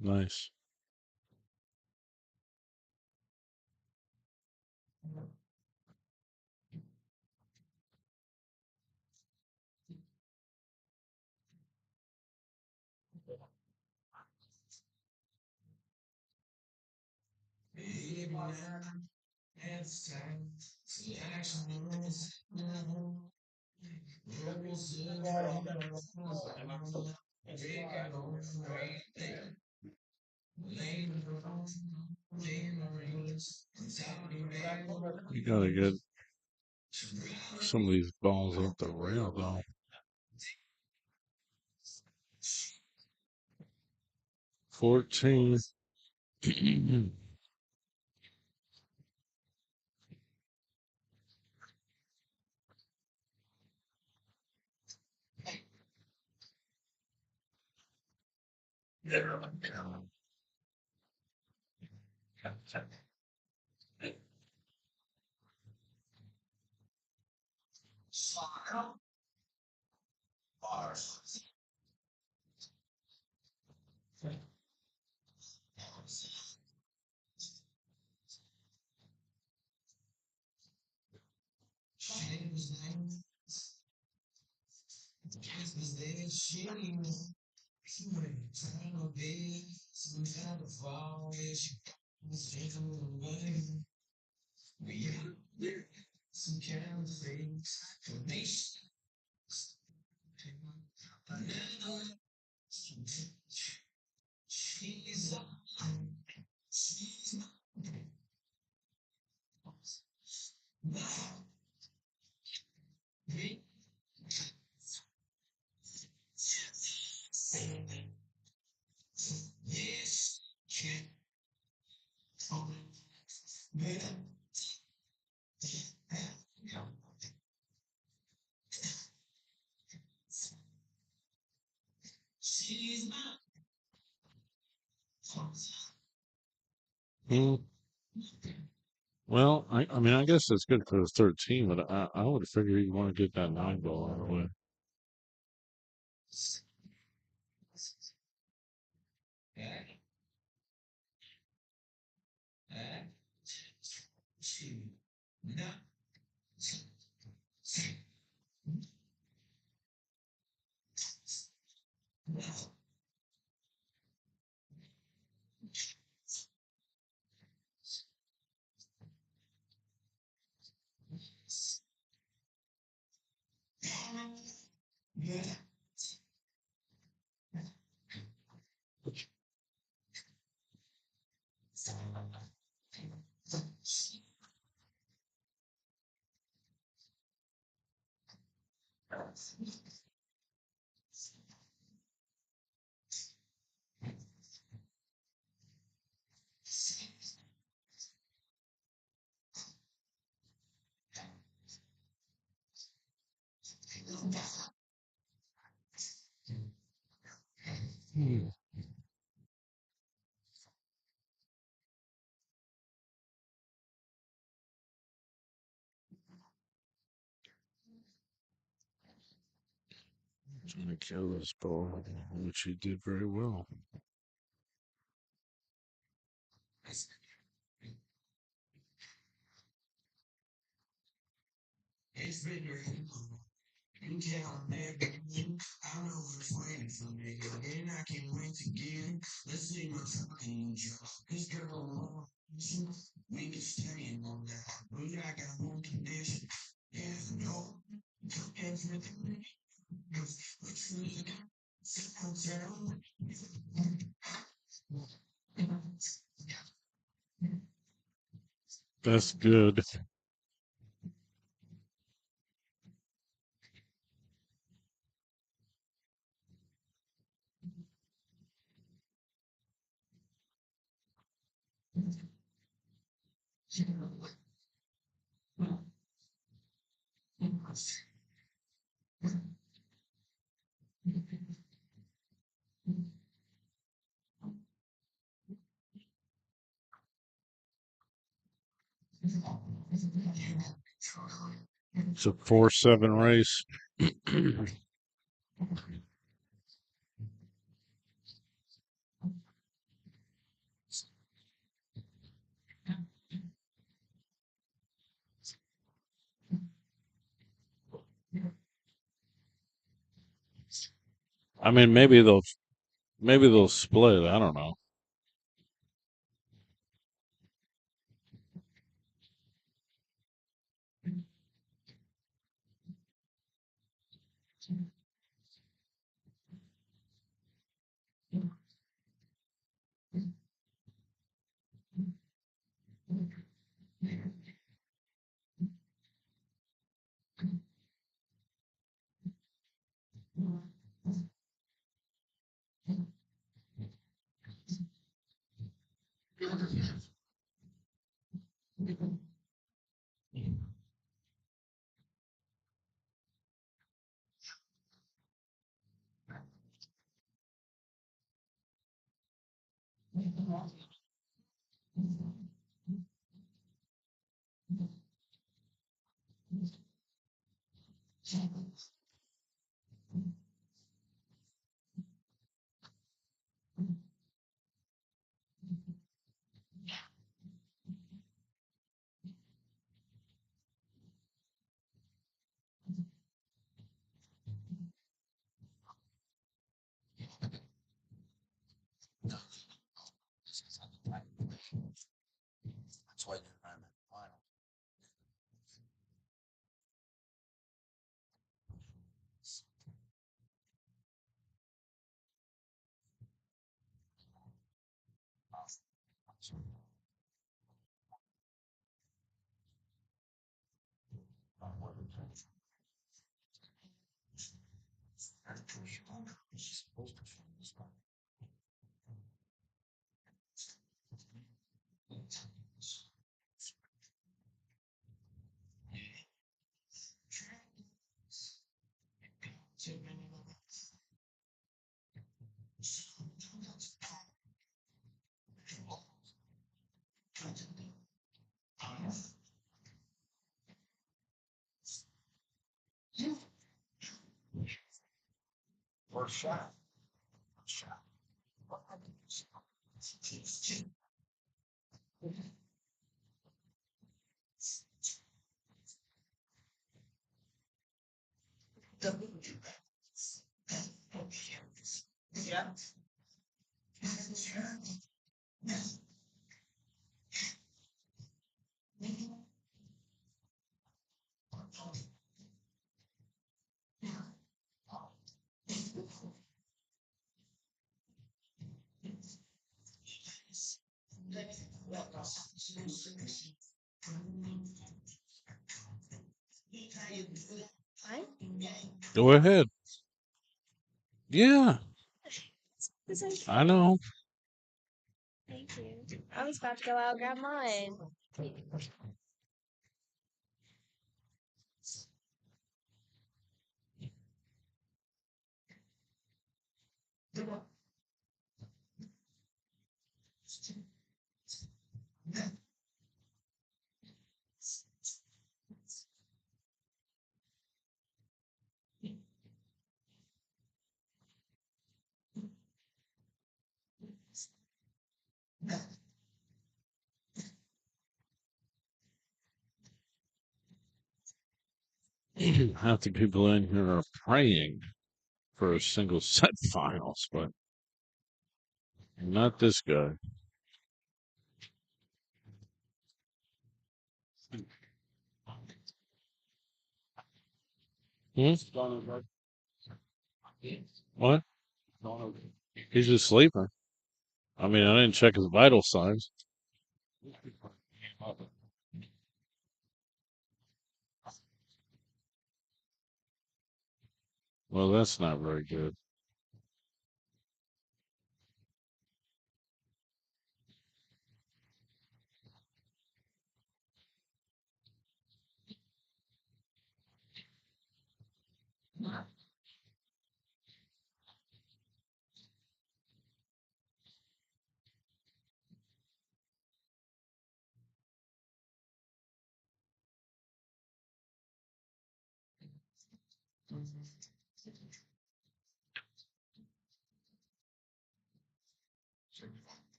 Nice. You gotta get some of these balls off the rail, though. 14. Mm, well, I mean, I guess it's good for the 13, but I would figure you'd want to get that 9 ball out of the way. Trying to kill this ball, which he did very well. It's been you can't imagine. I know what's waiting for me, and I can't wait to get. Let's see my fucking job. This girl, we can stay on that, but I got one condition. Yeah, no, everything. That's good. It's a 4-7 race. I mean, maybe they'll split. I don't know. That's why you're in the final. First shot. Yeah. Go ahead. Yeah, I know. Thank you. I was about to go out and grab mine. Half the people in here are praying for a single set finals, but not this guy. What? He's just sleeping. I mean, I didn't check his vital signs. Well, that's not very good.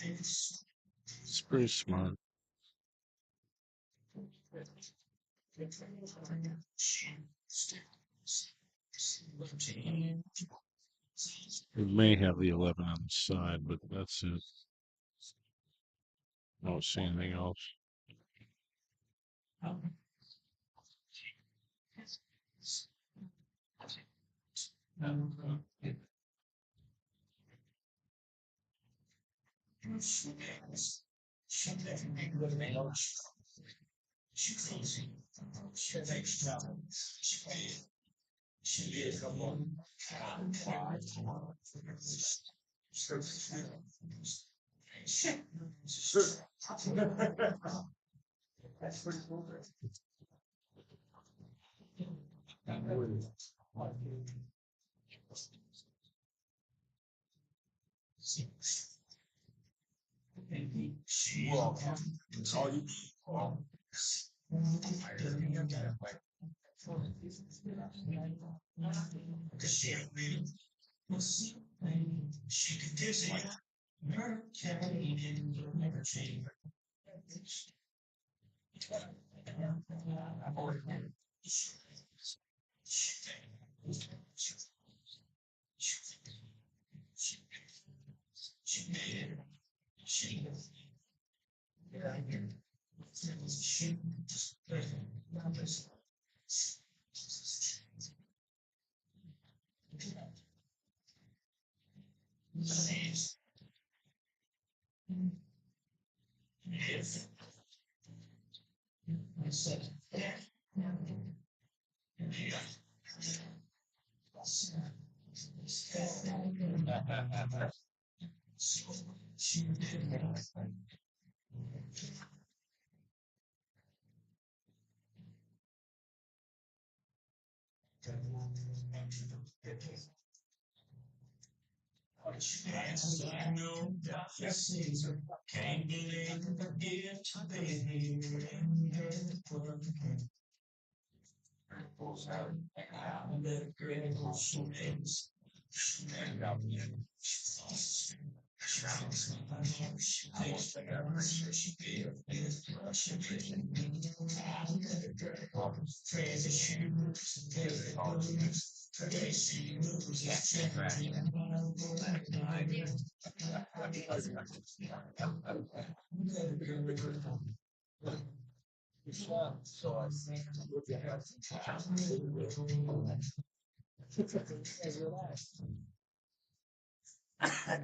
It's pretty smart. It may have the 11 on the side, but that's it. I don't see anything else.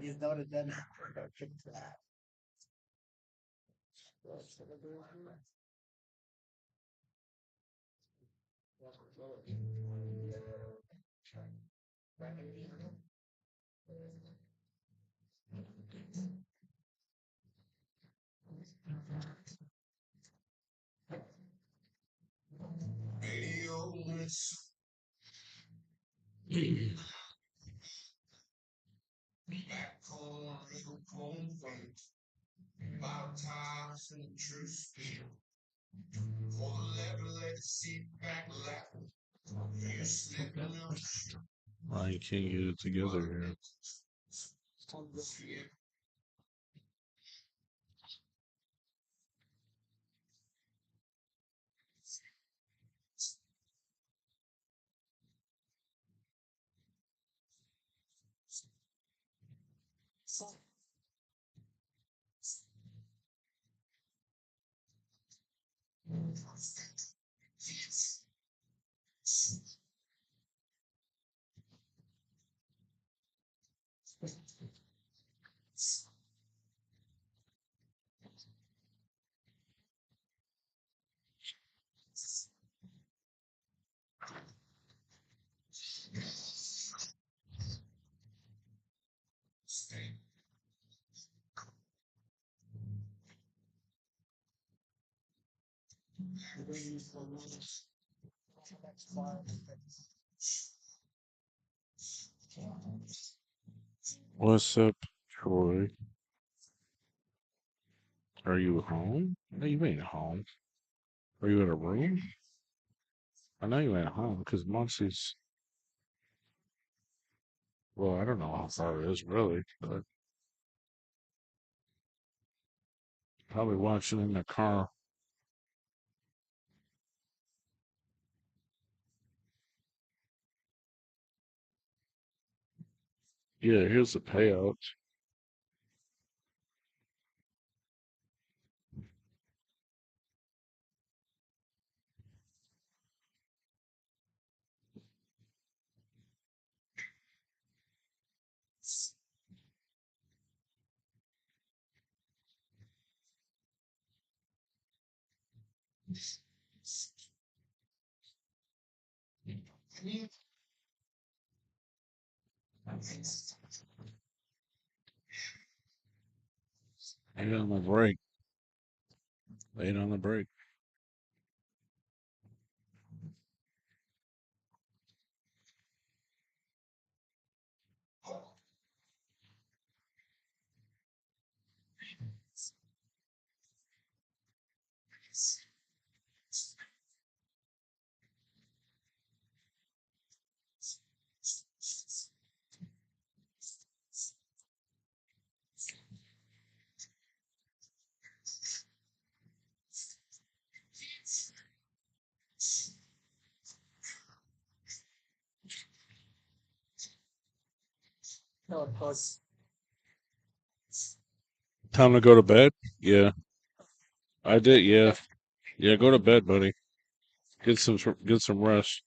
You noted that. Ryan can't get it together here. What's up, Troy? Are you home? No, you ain't home. Are you in a room? I know you ain't home because Muncie's. Well, I don't know how far it is really, but probably watching in the car. Yeah, here's the payout. Eight on the break. Eight on the break. Time to go to bed? Yeah, I did. Yeah, yeah. Go to bed, buddy. Get some rest.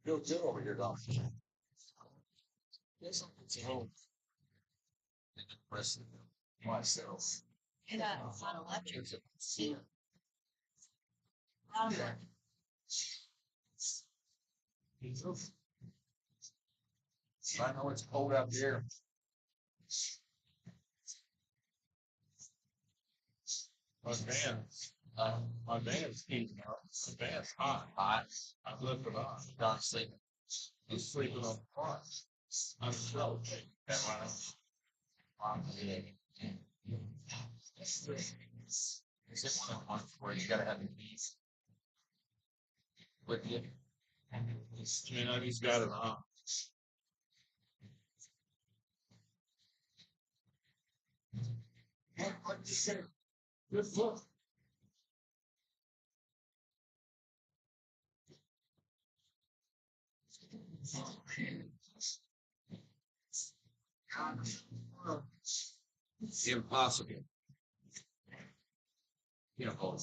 Feel good over here, dog. Yes, I'm home. Rest myself. Yeah, it's not electric. I know it's cold out there. My van's heating up. The van's hot. I've left it on. Not sleeping. I'm sleeping on the front. I'm so that is it one of the ones where you gotta have the keys with you? I mean, I just got it on. What you say? Good look. Impossible. You know,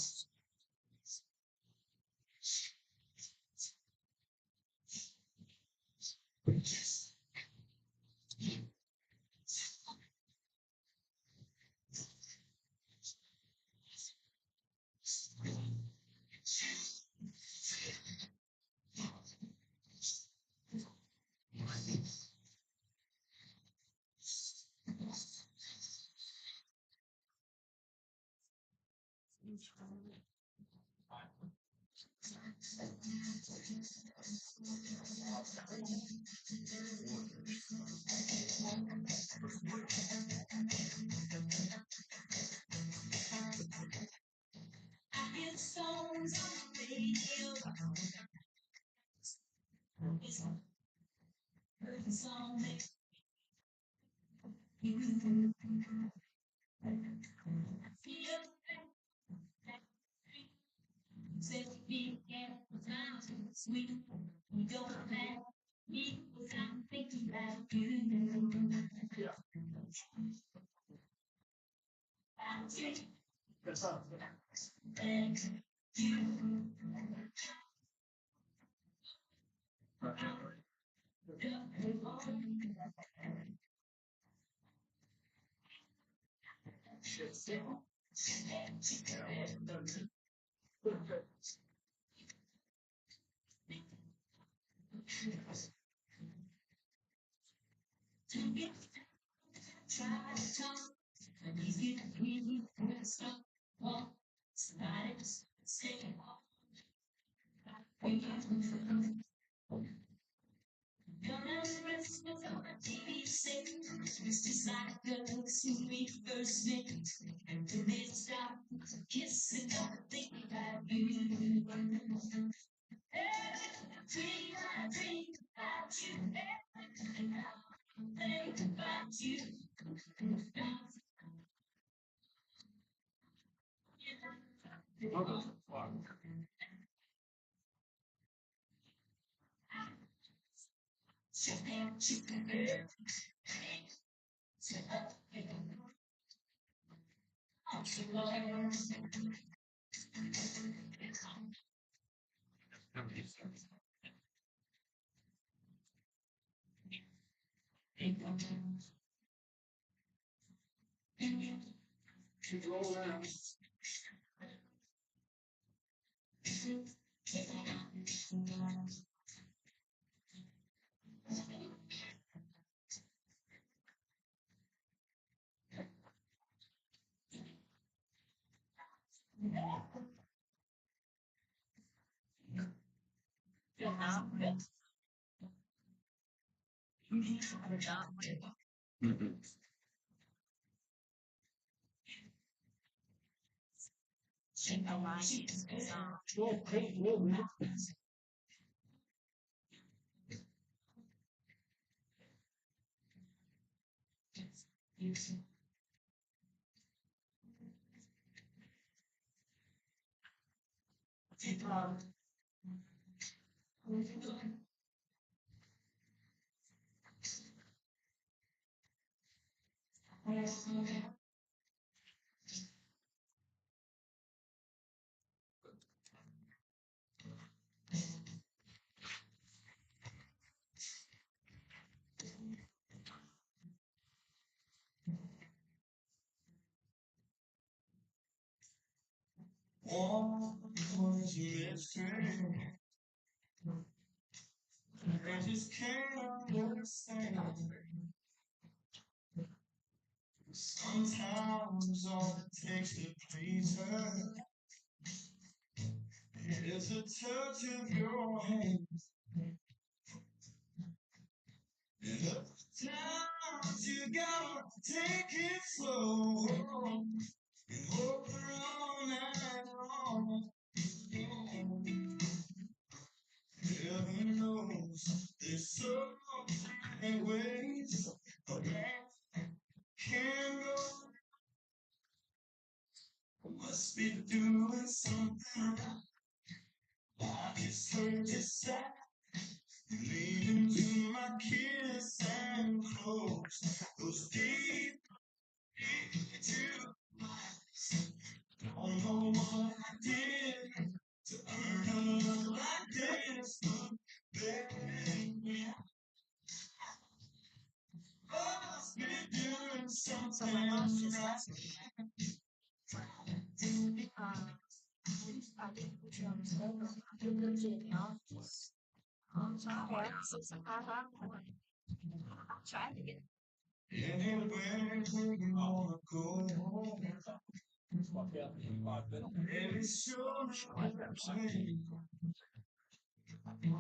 One was mystery. I just can't understand. Sometimes all it takes to please her is a touch of your hand. And sometimes you gotta take it slow and hold her all night long. Heaven knows there's so many ways a man can go. Must be doing something right. I just heard you sigh. Leading to my kiss and close those deep into my eyes. Don't know what I did to earn a love like this, but baby, I must be doing something right. Anywhere you wanna go, baby, show me the way.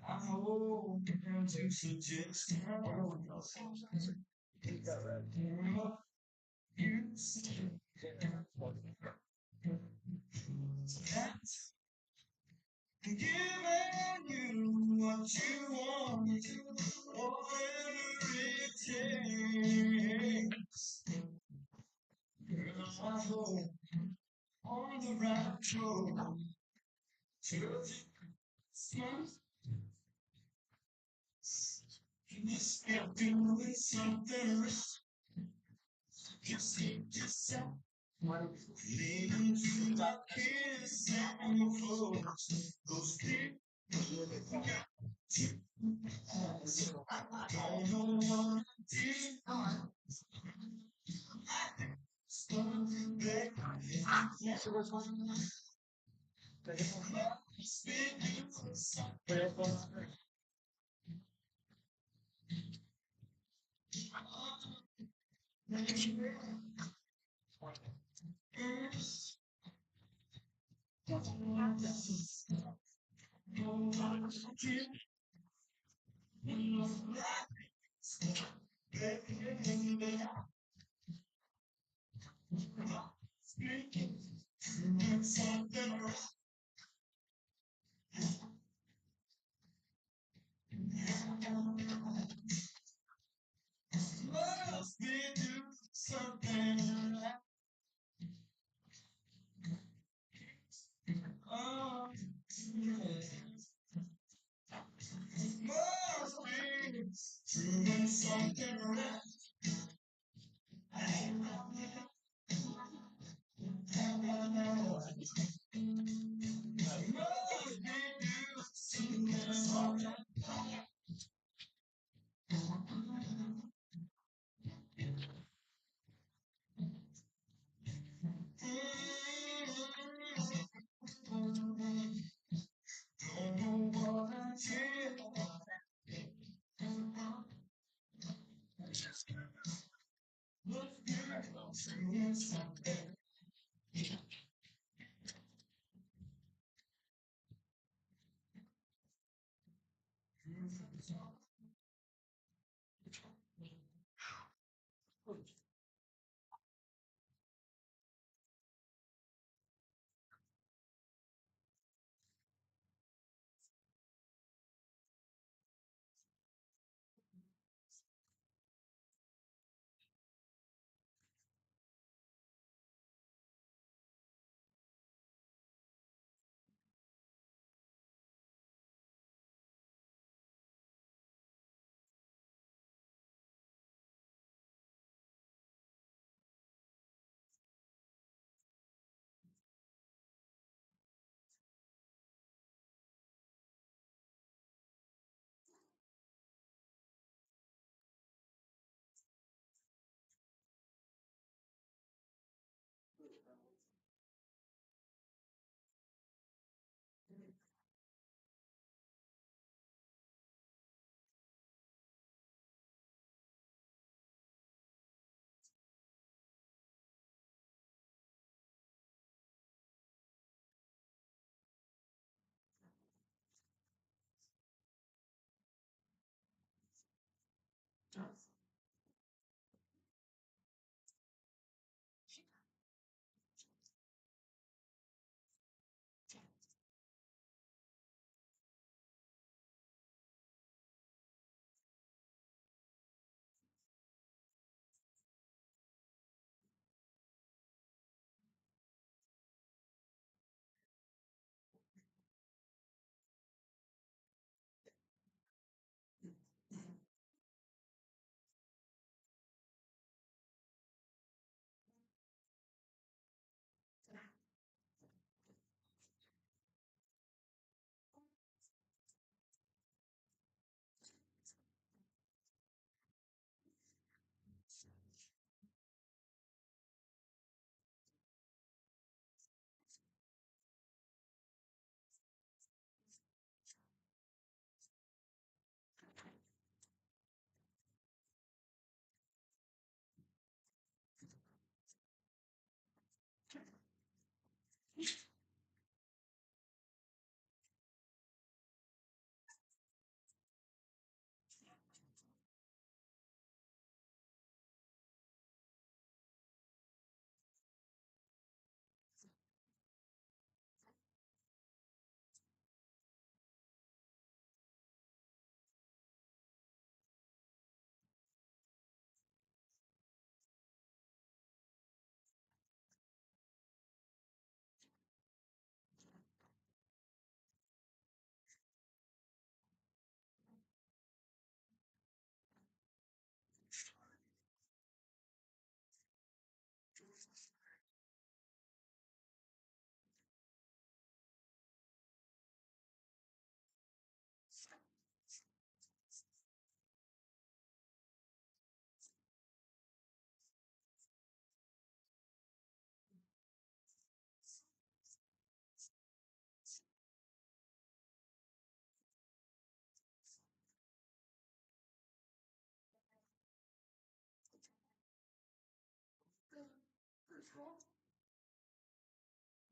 I hope you suggest you say that giving you what you want, whatever it takes. Girl, I hope on the right road to you must be doing something right. Just hit yourself. Leaning to my kiss and close those deep. Don't know what I did. Must be do something right. Oh, must be doing something right. Must be doing something right. Don't know what I did. Must be doing something.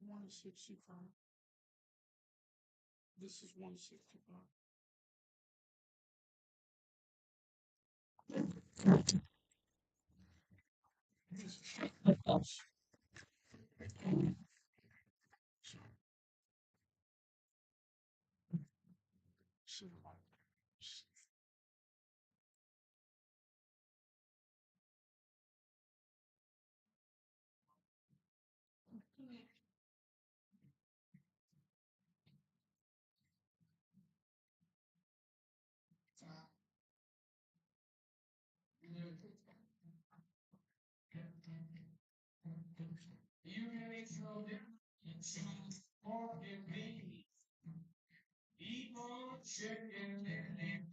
165. This is 165. You really told him, forgive me. Keep on checking and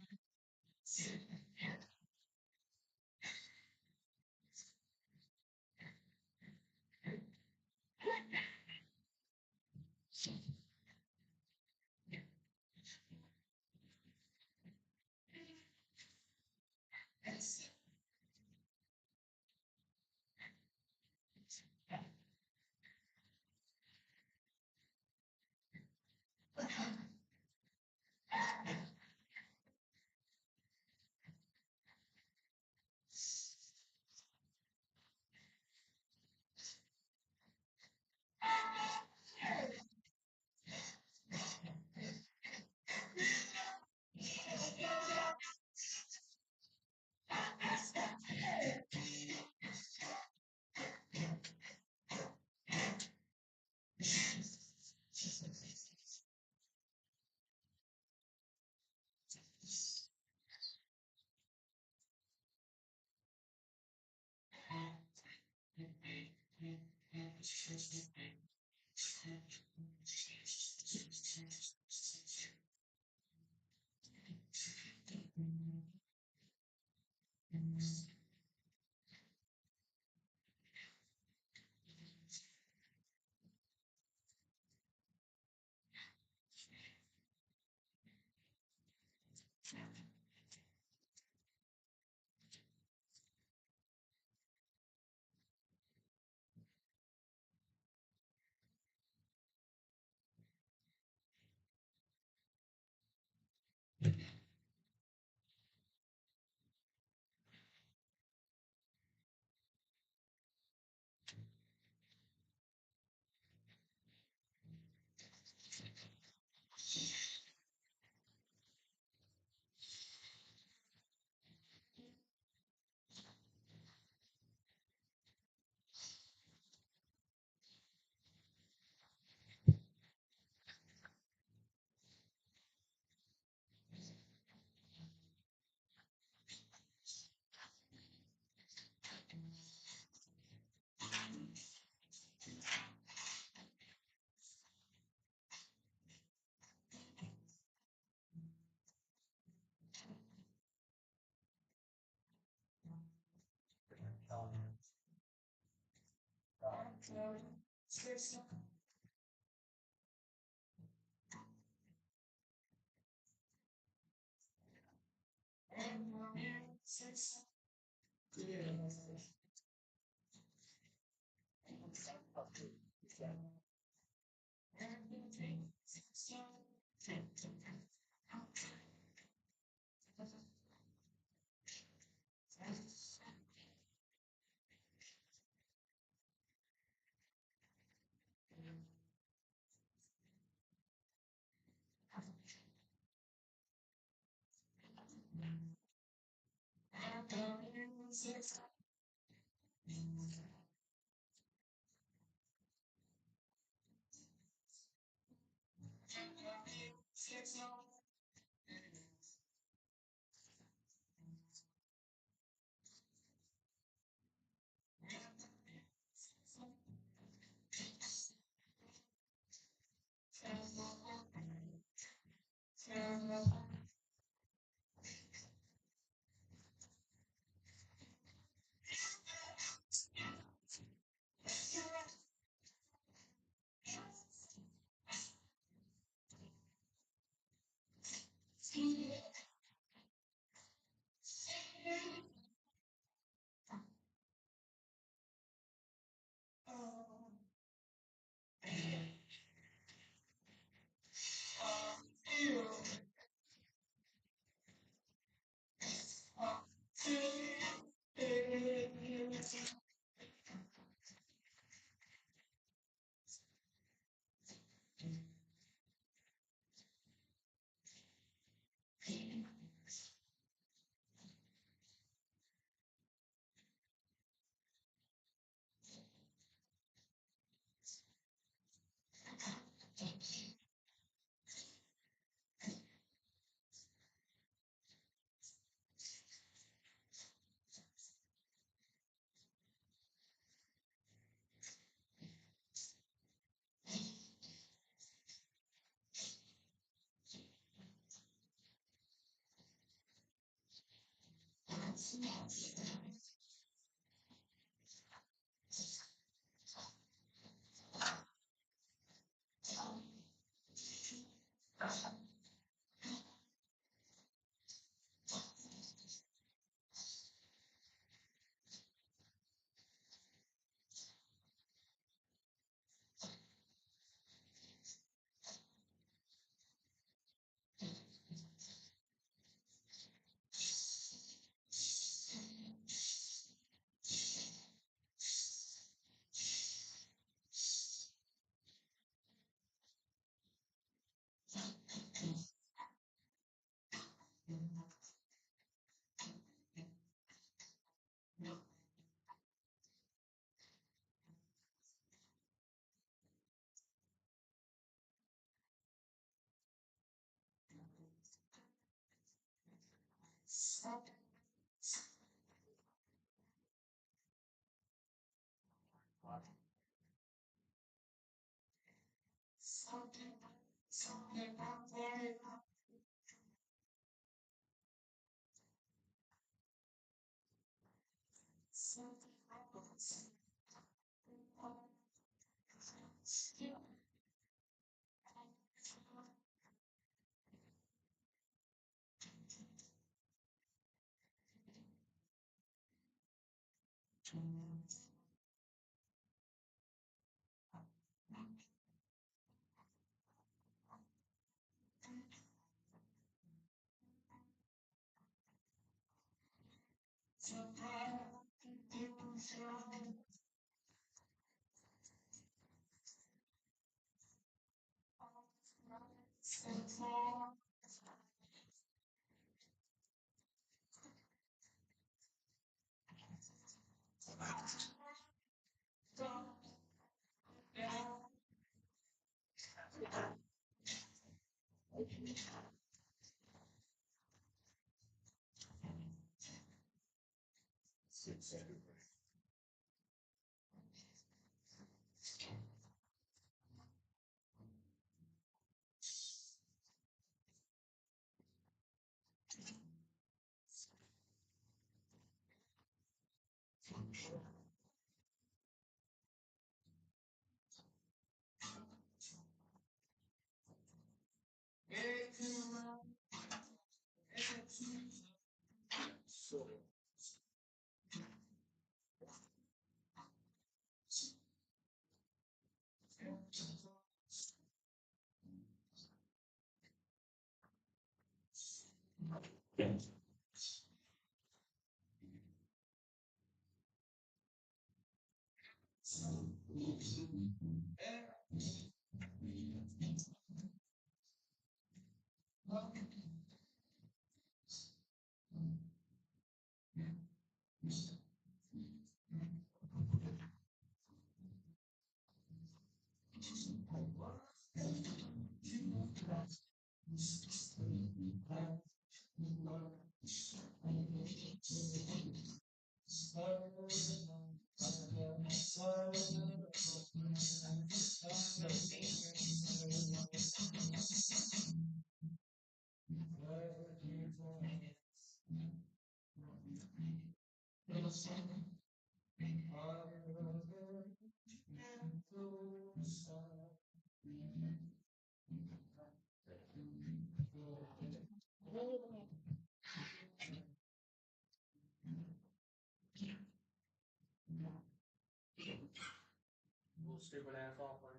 Stupid ass offering.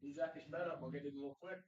You jack his bed up, we'll get it a little quick.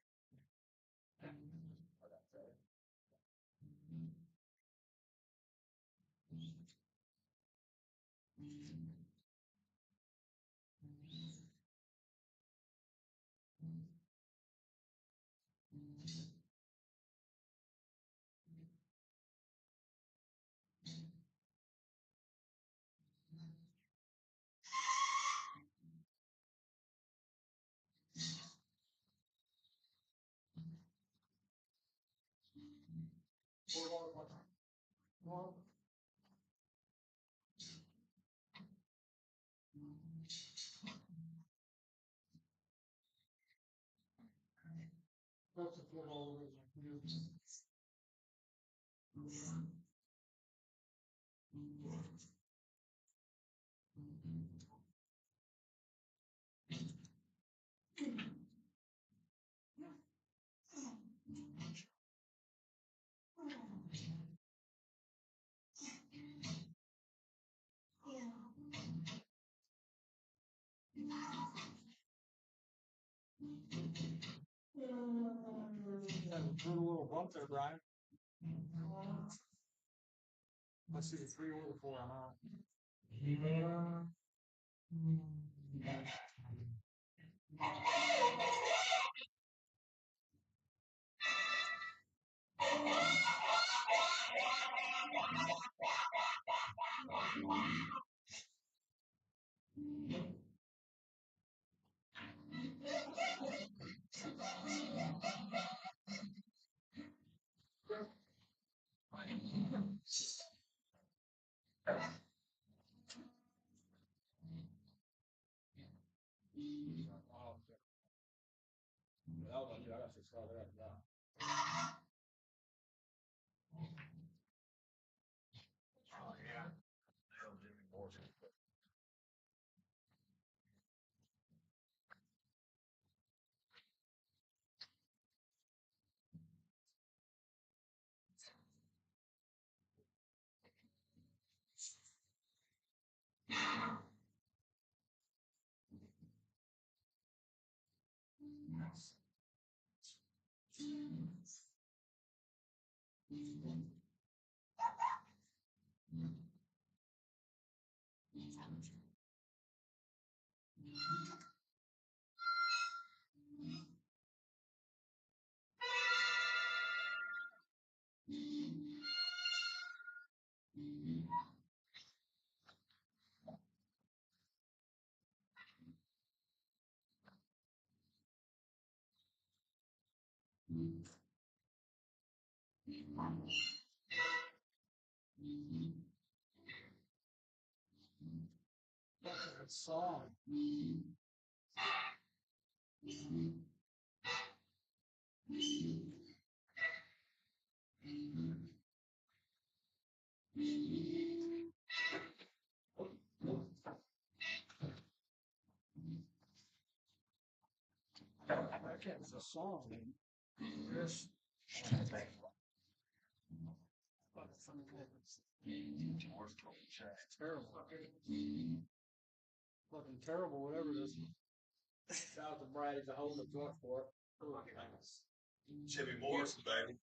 Put a little bump there, Brian. Let's see the 3 or the 4 I'm out. Song. That was a song. Yes. Terrible. Fucking terrible, whatever it is. Shout out to Brady for holding the fort for it. Jimmy Morrison, baby.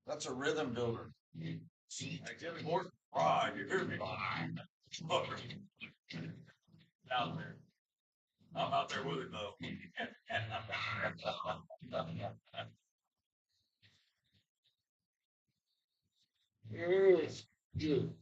That's a rhythm builder. Hey, Jimmy Morrison, right, you hear me? Out there. I'm out there with him though. Good.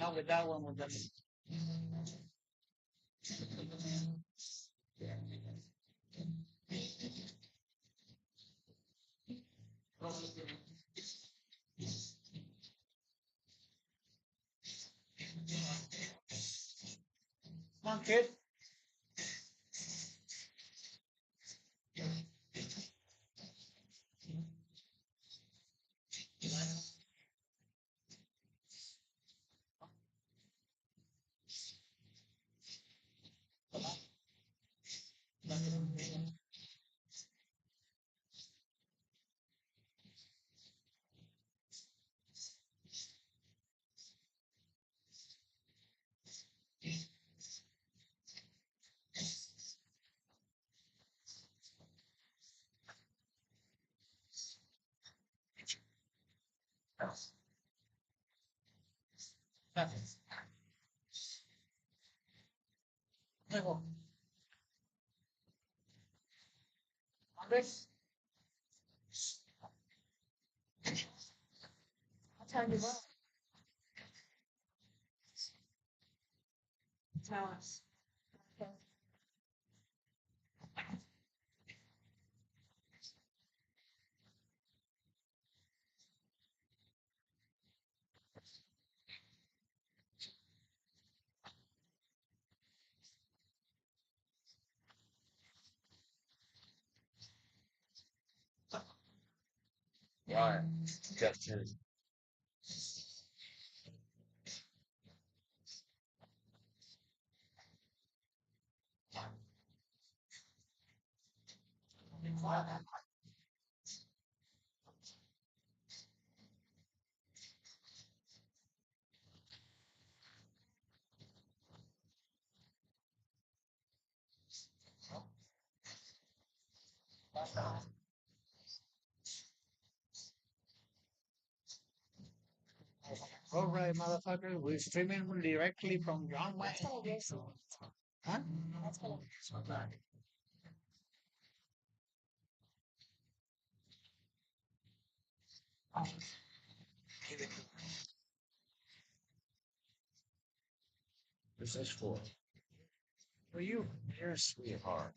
Not with that one with the Come on, kid. I'll tell you what. Tell us. Right. Got two. All right, motherfucker. We're streaming directly from John Wayne. Huh? This is for. For you, you're a sweetheart.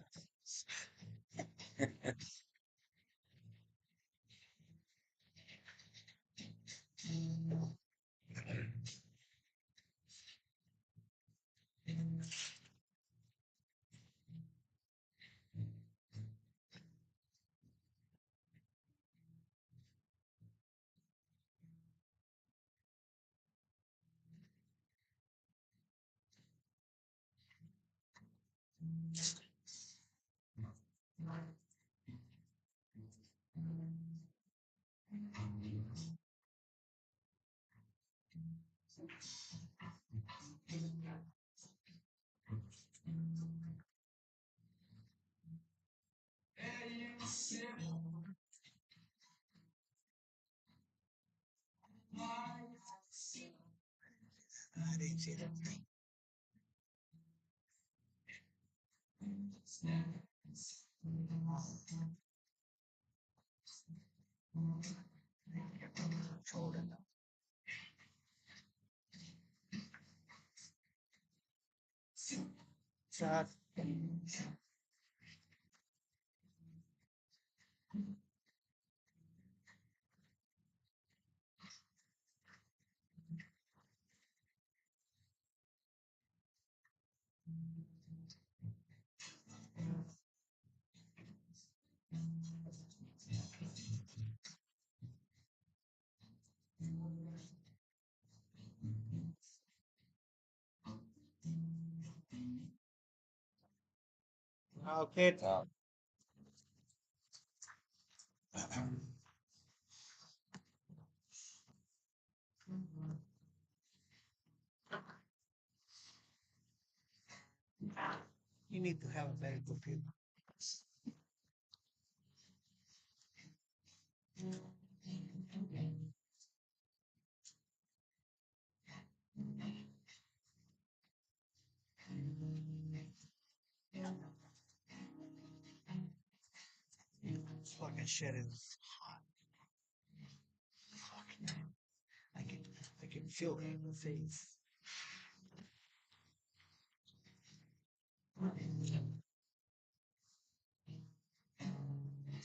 I didn't see that. Shot. Okay. You need to have a better computer. Fucking shit is hot. Fucking, I can feel it in the face. I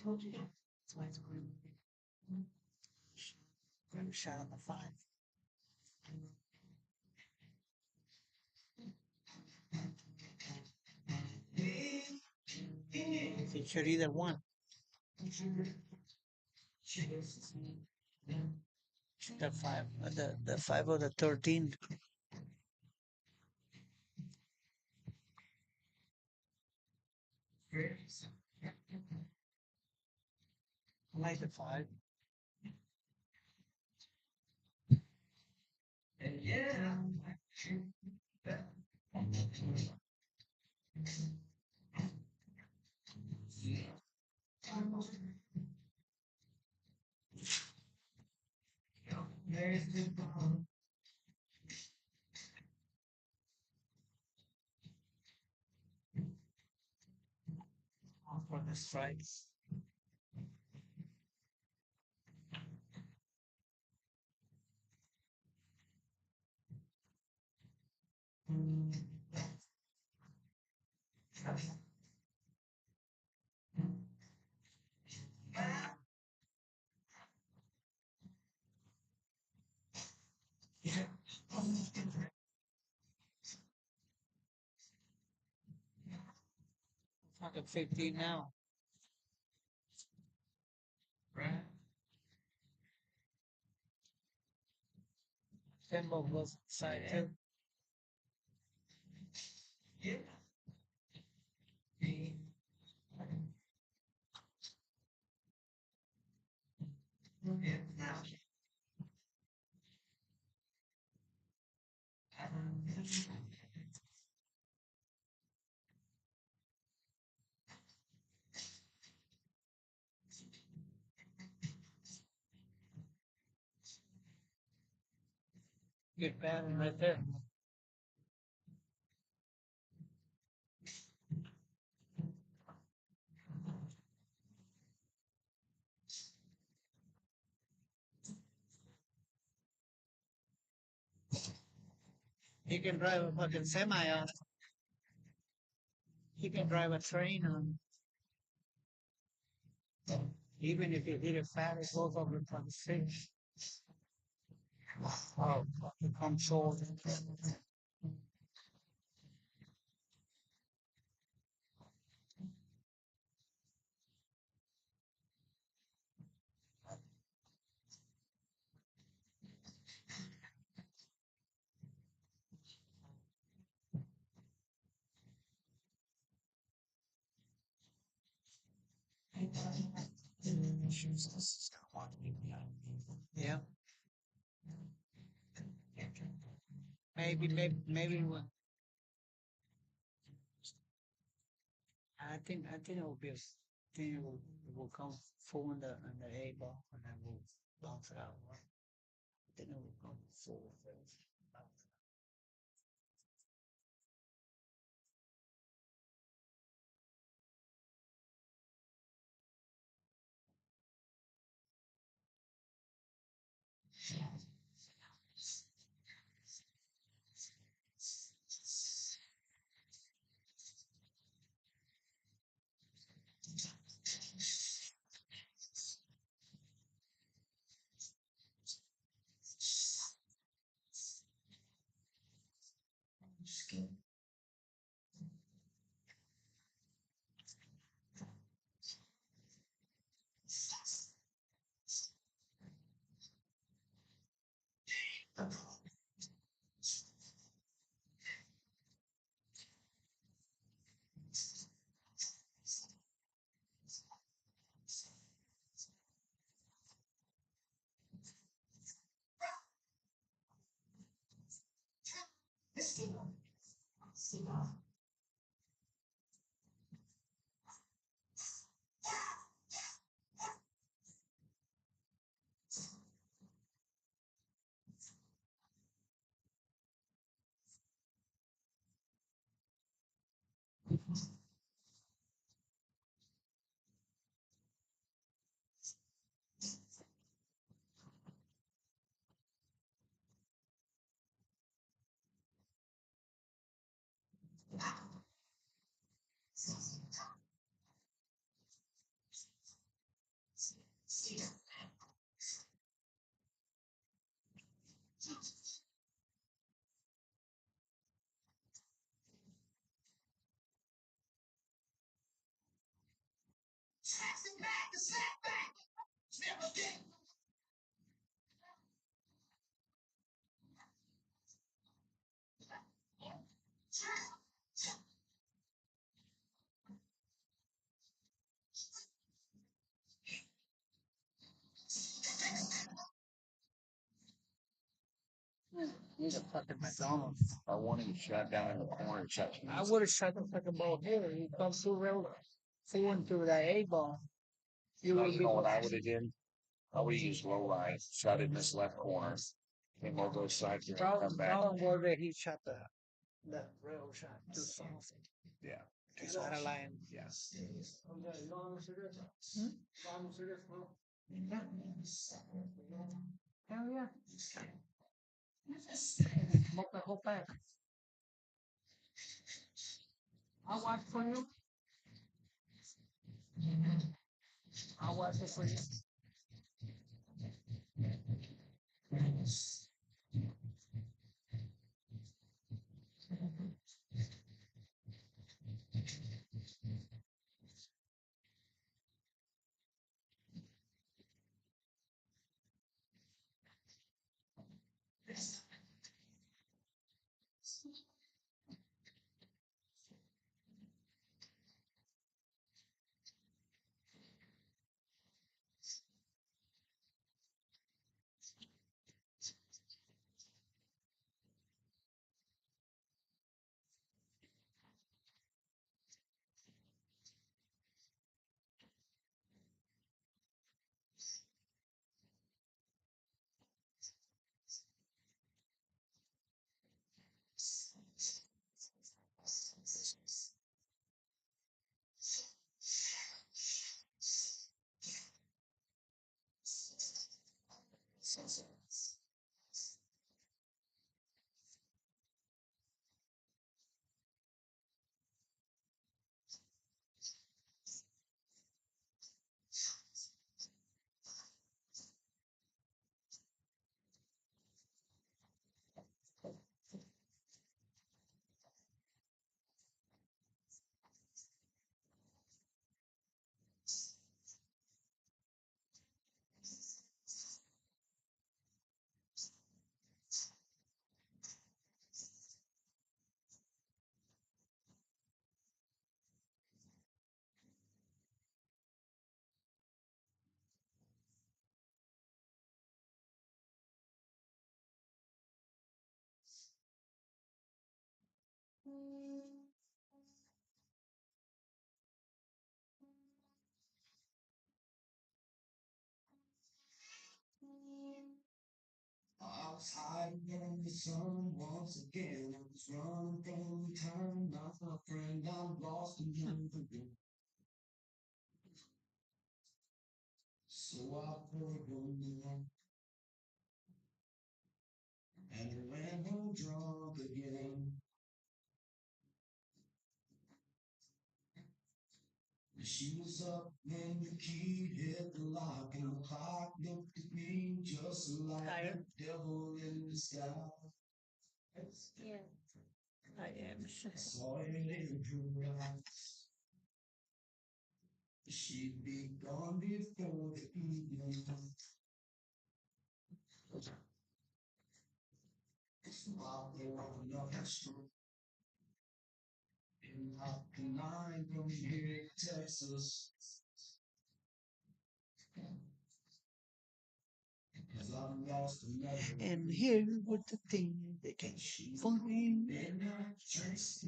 told you. That's why it's green. Grab a shot on the 5. It should either one. The 5, the 5 or the 13. I like the 5. Yeah. There's the ball. For the strikes. Fucking 15 now. Right. Tempo goes side too. Yeah. Good pattern right there. You can drive a fucking semi on it. You can drive a train on it. Even if you hit it fat, it goes over 26. Oh, fucking control. Yeah. Maybe we'll, I think it will be, it will come full in the A ball and then we'll bounce it out. I think it will come full first. He's a fucking McDonald's. I wanted to shut down in the corner and shut. I would have shot the fucking ball here. You come through real forward through that A ball. You would know what I would have did? I would have used low line, shot in this left corner, came over those sides and come back. Problem was that he shot the rail shot too soft. Yeah. Too out of line. Yeah. Hell yeah. Smoke the whole pack. I'll watch for you. I'll watch it for you. I was hiding from the sun once again. I was running from the time, not my friend. I'm lost in the so I poured one more, and I ran home drunk again. She was up when the key hit the lock, and the clock looked at me just like the devil in the sky. Yeah. I am. Saw it in her eyes. She'd be gone before the evening. While they were another street. In up the line from here to Texas. And here with the thing they can find in our tracks.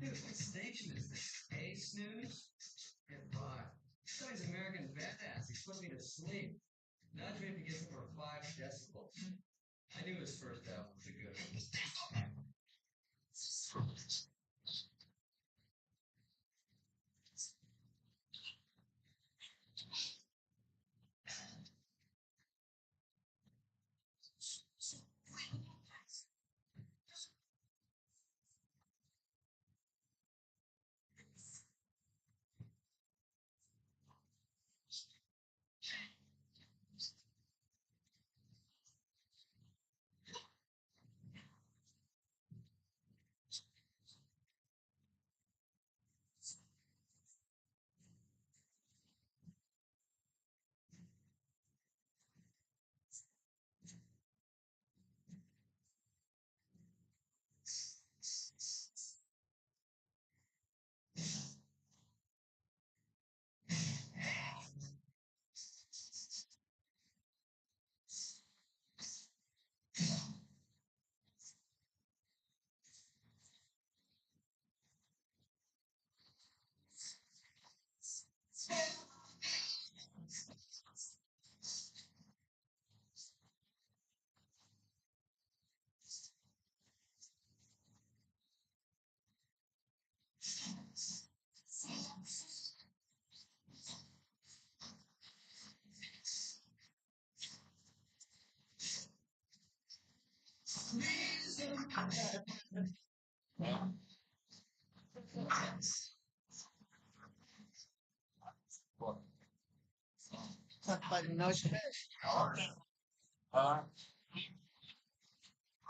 Dude, what station is this? A snooze? Good fuck. Somebody's American badass. He's put me to sleep. Not trying to get over 5 decibels. I knew his first album was a good one.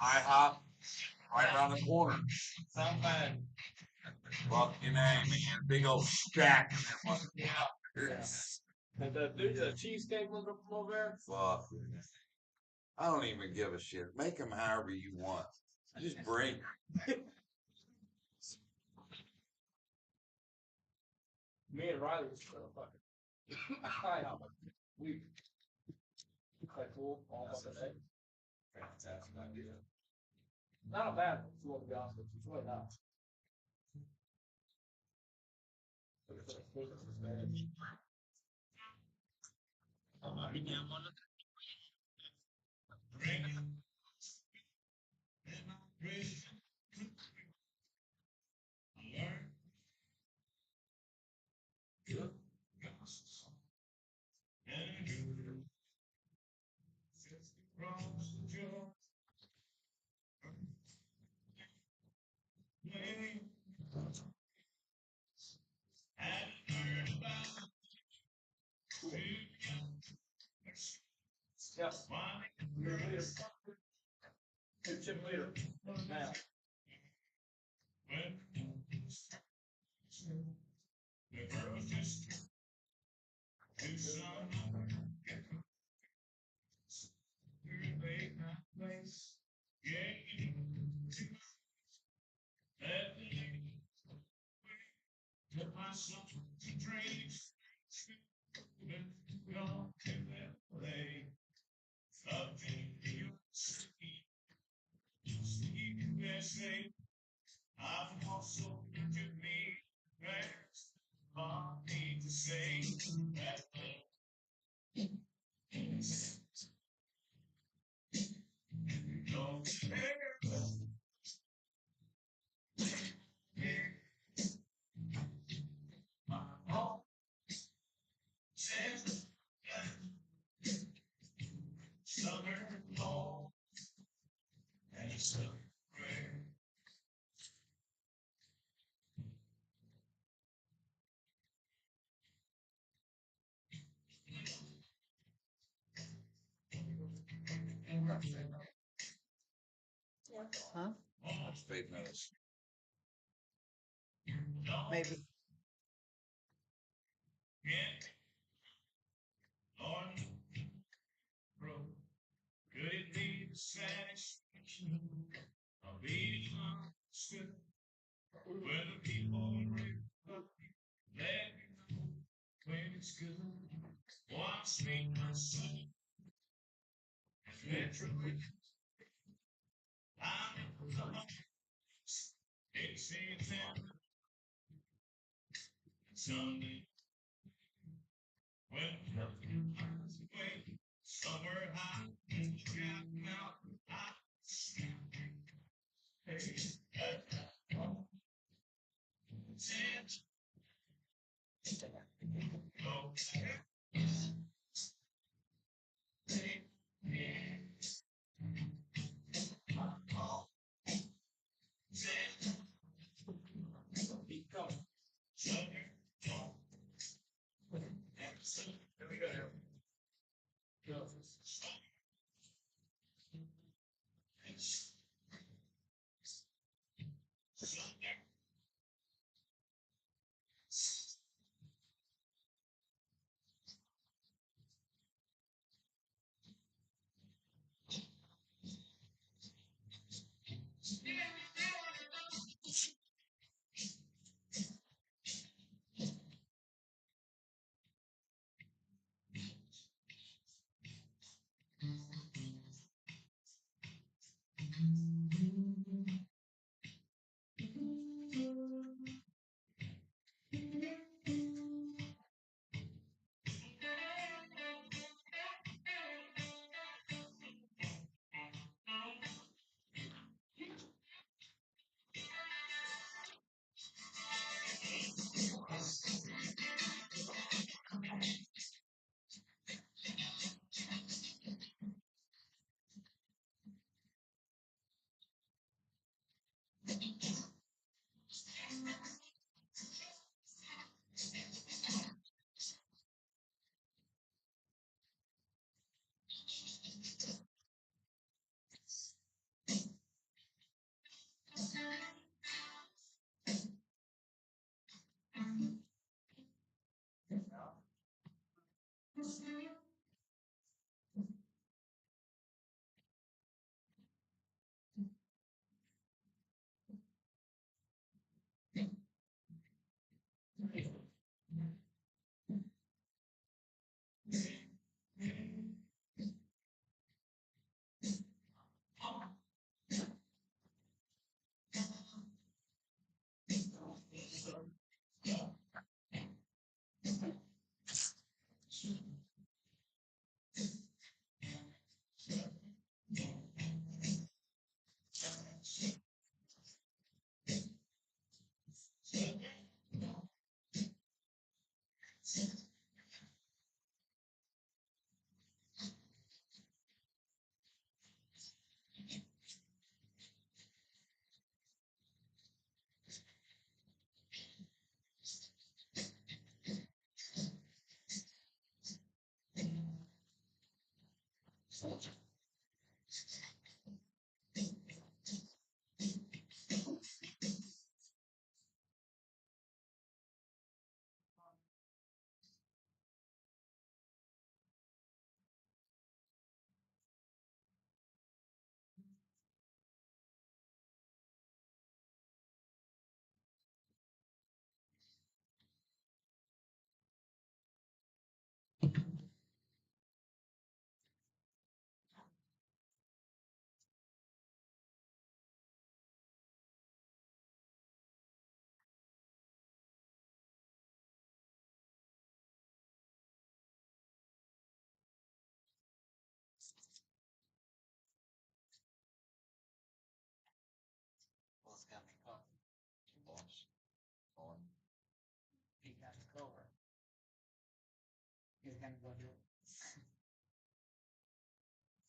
IHOP right around the corner. Fucking A, man. Big old stack. And the cheesecake was from over there. Fuck. I don't even give a shit. Make them however you want. Just bring. Me and Riley was fucking. I know. We quite cool all fucking day. Fantastic idea. Not a bad one, to be honest with you. It's really not. Yes. Chip leader. Now. Huh? That's fake notice. Maybe. Could it be the satisfaction of being understood when the people let me know when it's good? Watch me myself. Naturally, I'm it's someday when nothing finds a way somewhere high in the mountain.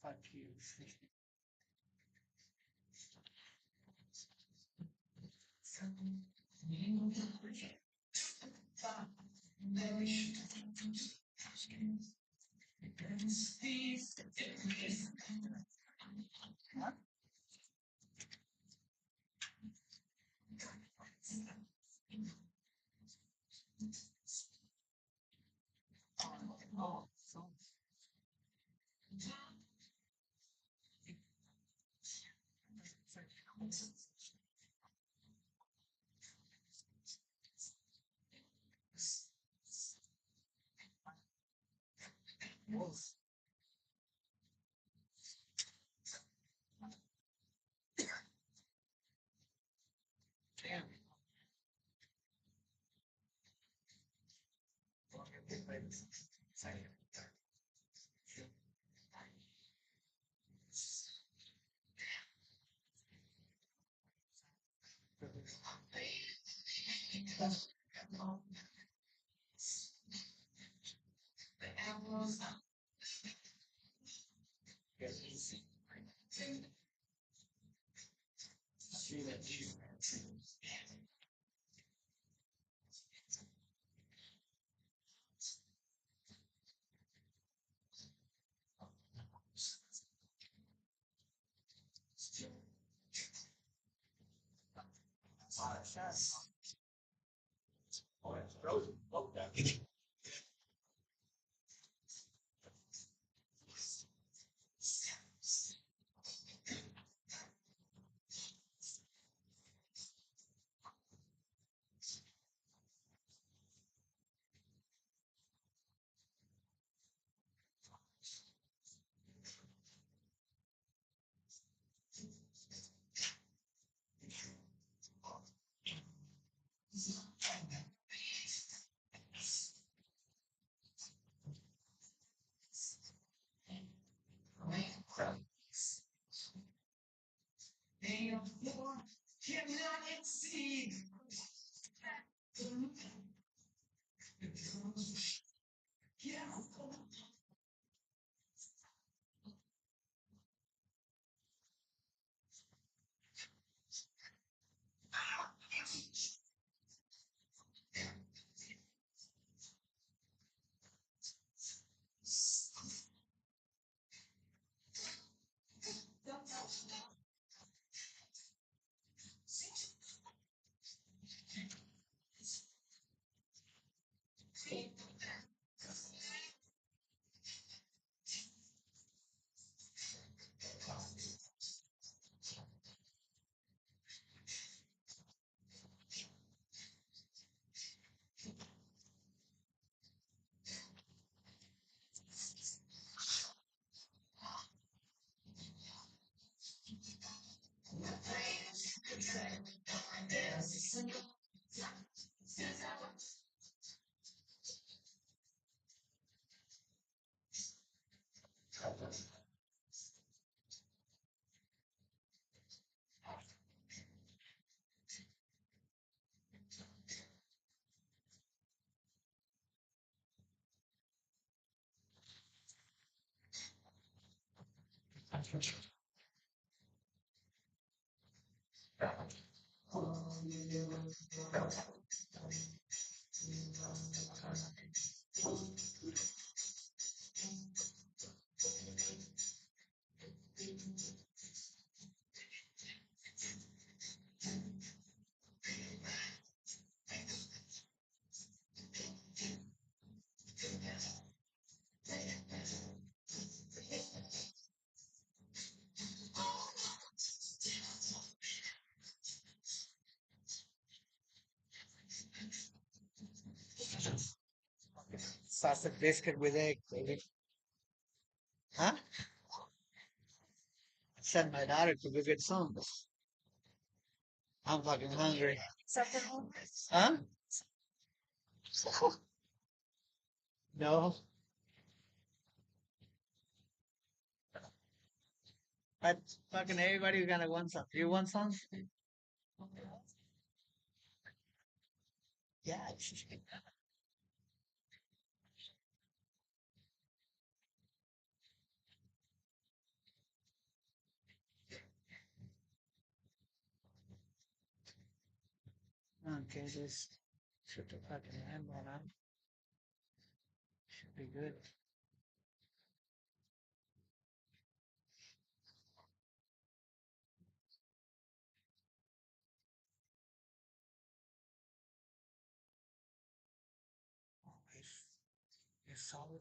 Fuck you. Sausage biscuit with egg, baby. Huh? Send my daughter to go get some. I'm fucking hungry. Huh? No. But fucking everybody's gonna want some. You want some? Yeah. can just shoot the fucking handball out. Should be good. It's solid.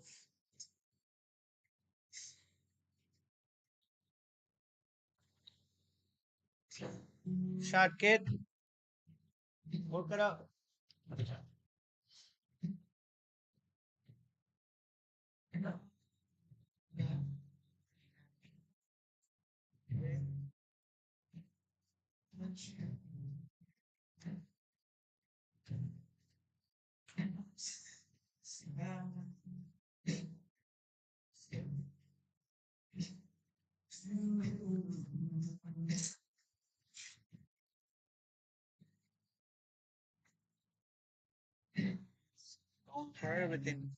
Shot, kid. Work it up. Going for everything.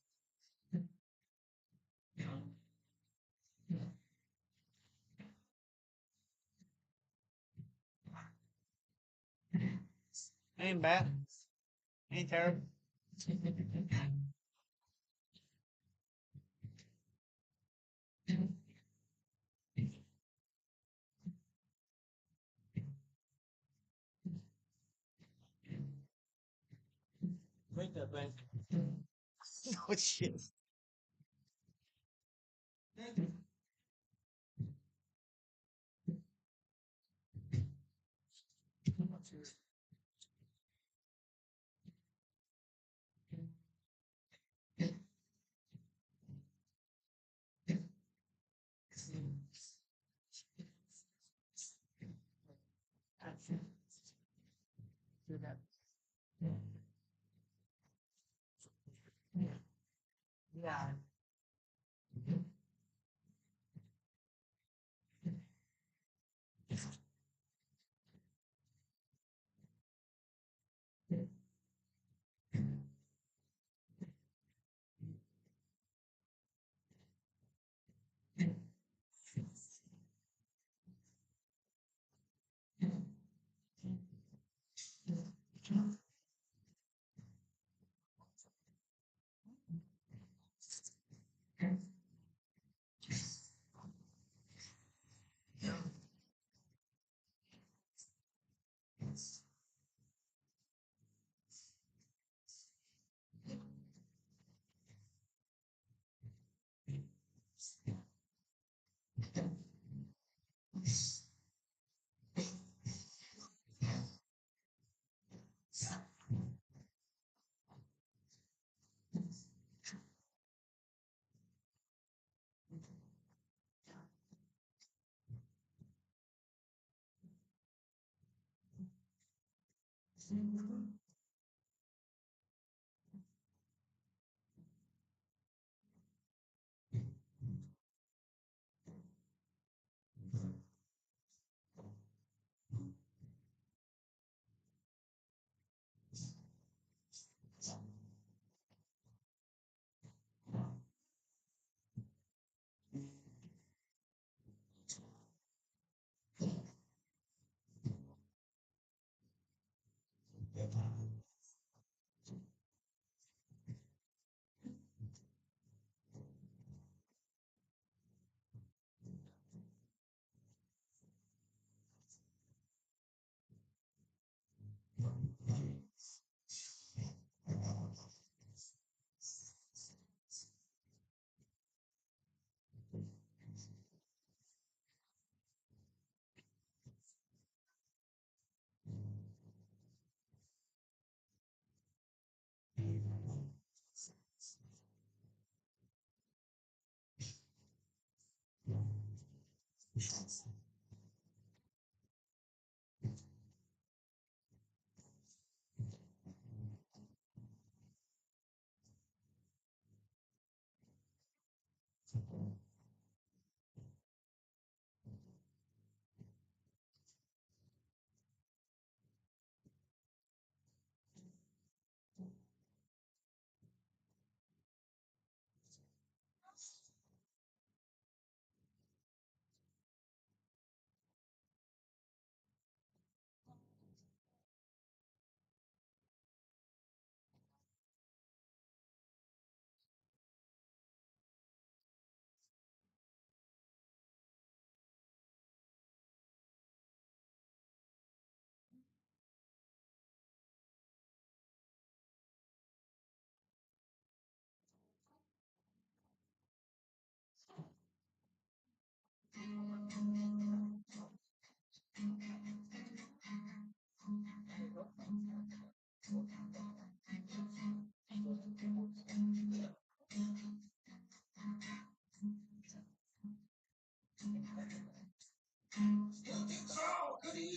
Ain't bad. Ain't terrible. Wait that bank. Oh shit. Do that. Yeah.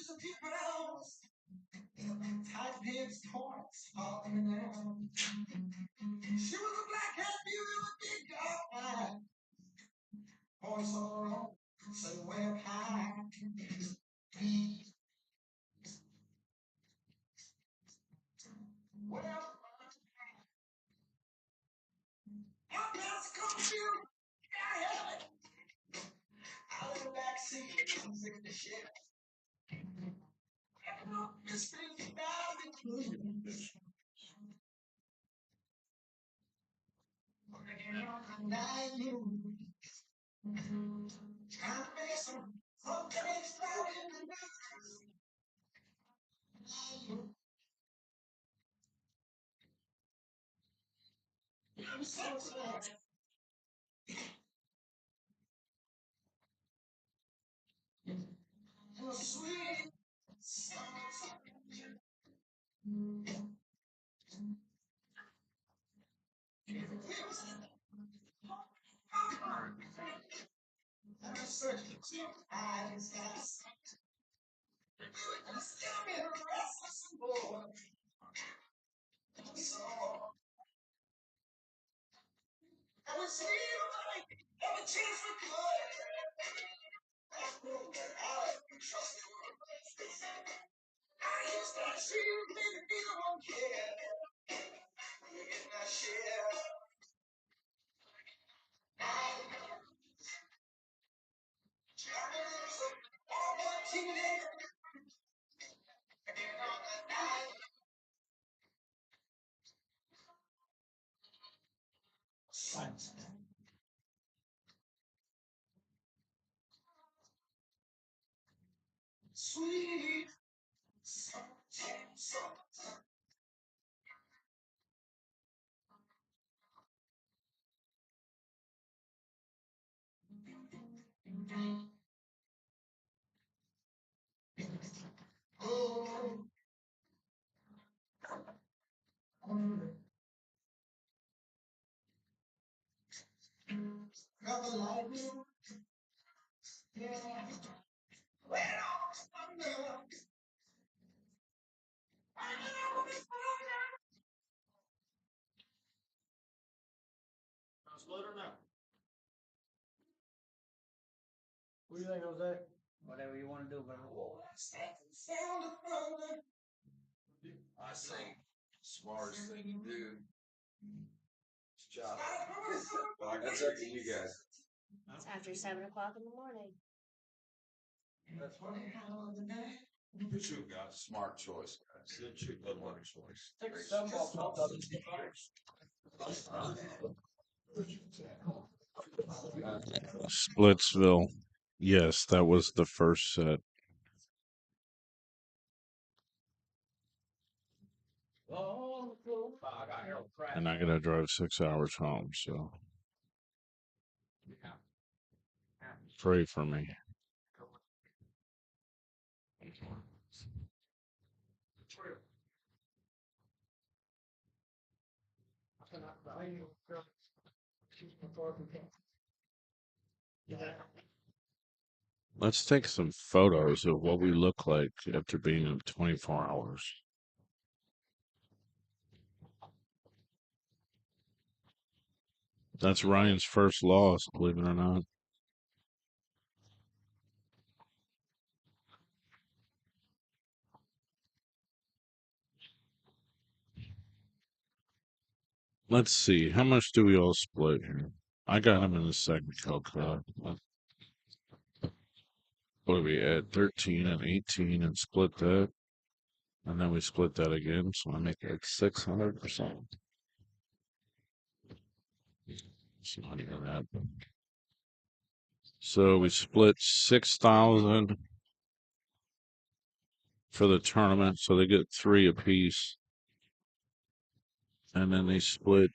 used to be brows, tight hips, points, all in there. She was a black cat beauty with big dark eyes. Voice so low, so way up high. Well, your best come to I have it. Out in the back seat, I'm sick of the shit. Miss Fifty Thousand. Sweet. Sweet. What do you think, Jose? Whatever you want to do, brother. I think smartest thing to do is job. That's up to you guys. It's after 7 o'clock in the morning. That's funny. You two got a smart choice, guys. You two good one choice. Splitsville. Yes, that was the first set. And I gotta drive 6 hours home, so pray for me. Let's take some photos of what we look like after being in 24 hours. That's Ryan's first loss, believe it or not. Let's see, how much do we all split here? I got him in the second co-cut. What do we add? 13 and 18 and split that. And then we split that again, so I make like 600%. It's not even that. So we split 6,000 for the tournament, so they get 3 apiece. And then they split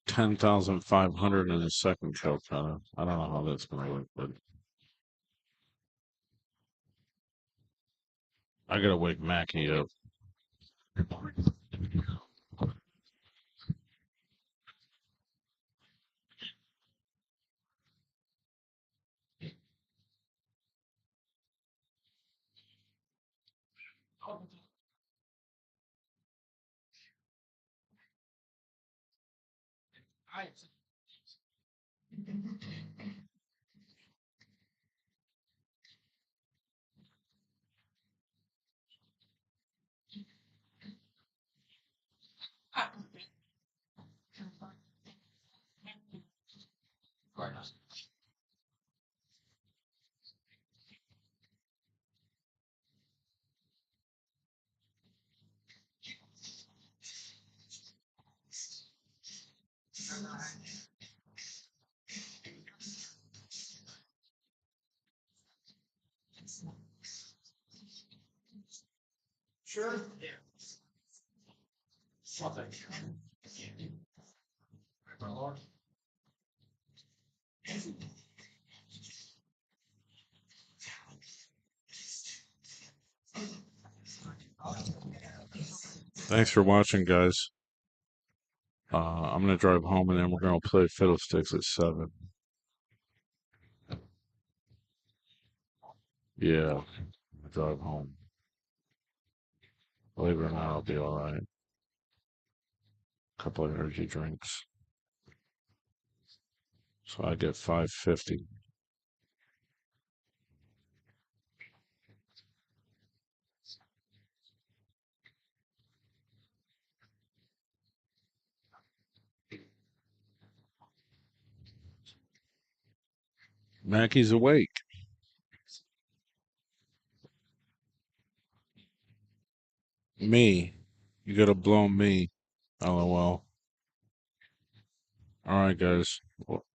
10,500 in the second Calcutta. I don't know how that's gonna work, but I gotta wake Mackie up. Sure. Thanks for watching, guys. I'm gonna drive home and then we're gonna play Fiddlesticks at 7. Yeah, drive home. Believe it or not, I'll be all right. Couple of energy drinks. So I get 550. Mackey's awake. Me. You gotta blow me. LOL. All right, guys.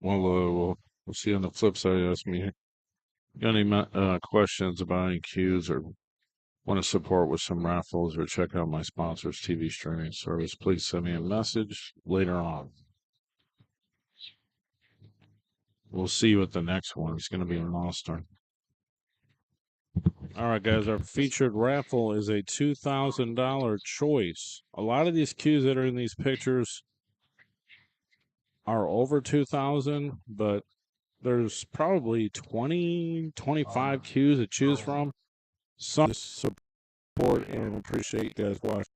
We'll see you on the flip side. Ask me. Got any questions about any cues or want to support with some raffles or check out my sponsor's TV streaming service? Please send me a message later on. We'll see you at the next one. It's going to be a monster. All right, guys. Our featured raffle is a $2,000 choice. A lot of these cues that are in these pictures are over 2,000, but there's probably 20, 25 cues to choose from. Some support and appreciate you guys watching.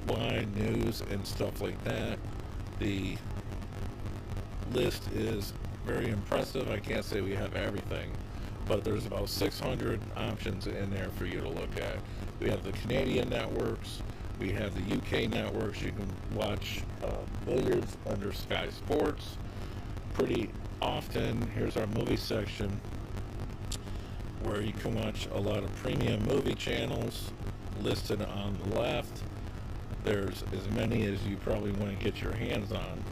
Wine, news, and stuff like that. The list is very impressive. I can't say we have everything, but there's about 600 options in there for you to look at. We have the Canadian networks, we have the UK networks. You can watch billiards under Sky Sports pretty often. Here's our movie section where you can watch a lot of premium movie channels listed on the left. There's as many as you probably want to get your hands on.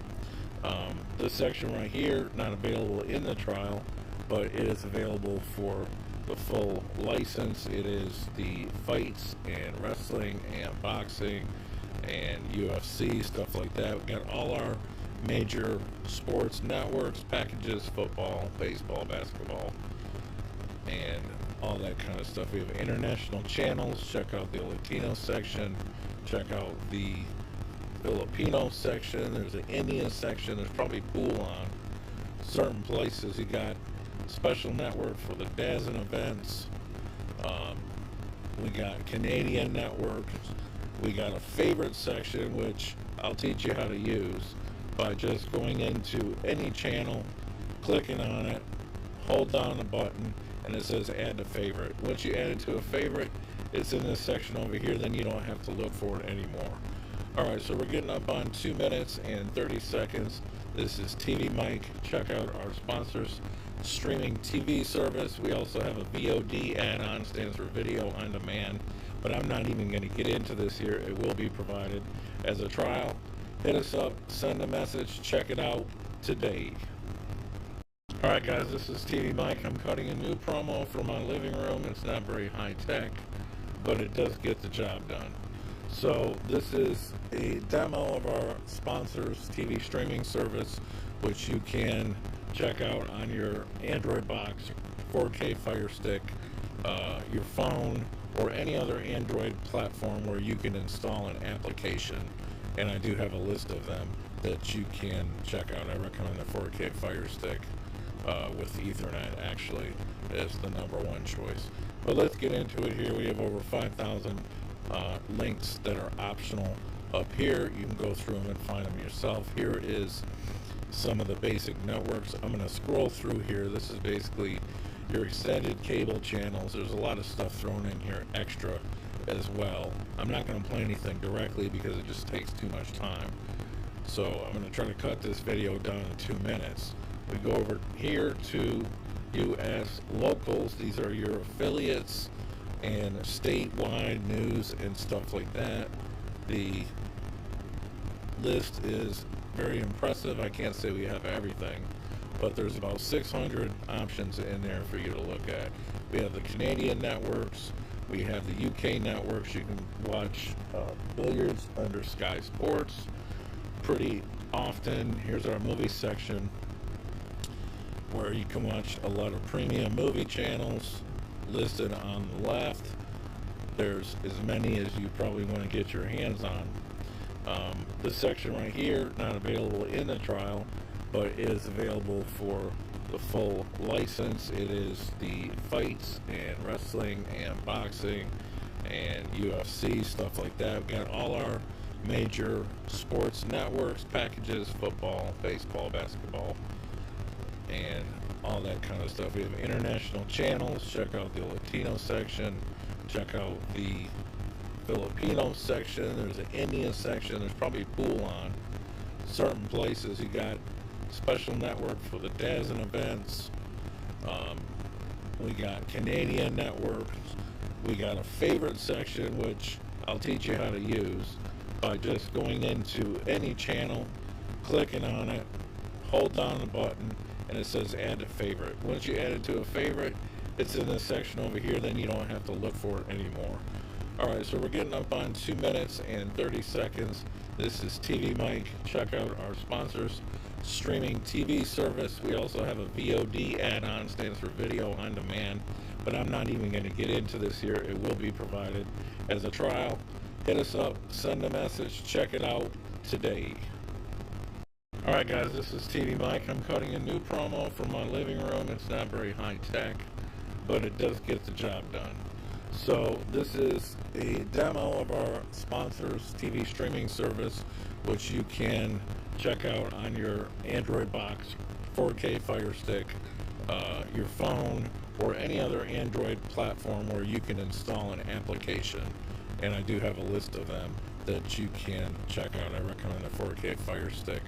This section right here, not available in the trial, but it is available for the full license. It is the fights and wrestling and boxing and UFC, stuff like that. We've got all our major sports networks, packages, football, baseball, basketball, and all that kind of stuff. We have international channels. Check out the Latino section. Check out the Filipino section. There's an Indian section. There's probably pool on. certain places. You got special network for the days and events. We got Canadian networks. We got a favorite section, which I'll teach you how to use by just going into any channel, clicking on it, hold down the button, and it says add to favorite. Once you add it to a favorite, it's in this section over here, then you don't have to look for it anymore. Alright, so we're getting up on 2 minutes and 30 seconds. This is TV Mike. Check out our sponsors. Streaming TV service. We also have a VOD add-on, stands for video on demand, but I'm not even going to get into this here. It will be provided as a trial. Hit us up, send a message, check it out today. Alright guys, this is TV Mike. I'm cutting a new promo for my living room. It's not very high tech, but it does get the job done. So this is a demo of our sponsors TV streaming service, which you can check out on your Android box, 4K Fire Stick, your phone, or any other Android platform where you can install an application. And I do have a list of them that you can check out. I recommend the 4K Fire Stick with Ethernet, actually, is the #1 choice. But let's get into it here. We have over 5,000 links that are optional up here. You can go through them and find them yourself. Here is some of the basic networks. I'm going to scroll through here. This is basically your extended cable channels. There's a lot of stuff thrown in here extra as well. I'm not going to play anything directly because it just takes too much time. So I'm going to try to cut this video down to 2 minutes. We go over here to US locals. These are your affiliates and statewide news and stuff like that. The list is very impressive. I can't say we have everything, but there's about 600 options in there for you to look at. We have the Canadian networks. We have the UK networks. You can watch billiards under Sky Sports pretty often. Here's our movie section where you can watch a lot of premium movie channels listed on the left. There's as many as you probably want to get your hands on. This section right here, not available in the trial, but is available for the full license. It is the fights and wrestling and boxing and UFC, stuff like that. We've got all our major sports networks, packages, football, baseball, basketball, and all that kind of stuff. We have international channels. Check out the Latino section. Check out the Filipino section. There's an Indian section. There's probably pool on certain places. You got special network for the days and events. We got Canadian networks. We got a favorite section, which I'll teach you how to use by just going into any channel, clicking on it, hold down the button, and it says add to favorite. Once you add it to a favorite, it's in this section over here, then you don't have to look for it anymore. Alright, so we're getting up on 2 minutes and 30 seconds. This is TV Mike. Check out our sponsors. Streaming TV service. We also have a VOD add-on, stands for video on demand, but I'm not even going to get into this here. It will be provided as a trial. Hit us up, send a message, check it out today. Alright guys, this is TV Mike. I'm cutting a new promo for my living room. It's not very high tech, but it does get the job done. So this is a demo of our sponsors TV streaming service, which you can check out on your Android box, 4K Fire Stick, your phone, or any other Android platform where you can install an application. And I do have a list of them that you can check out. I recommend the 4K Fire Stick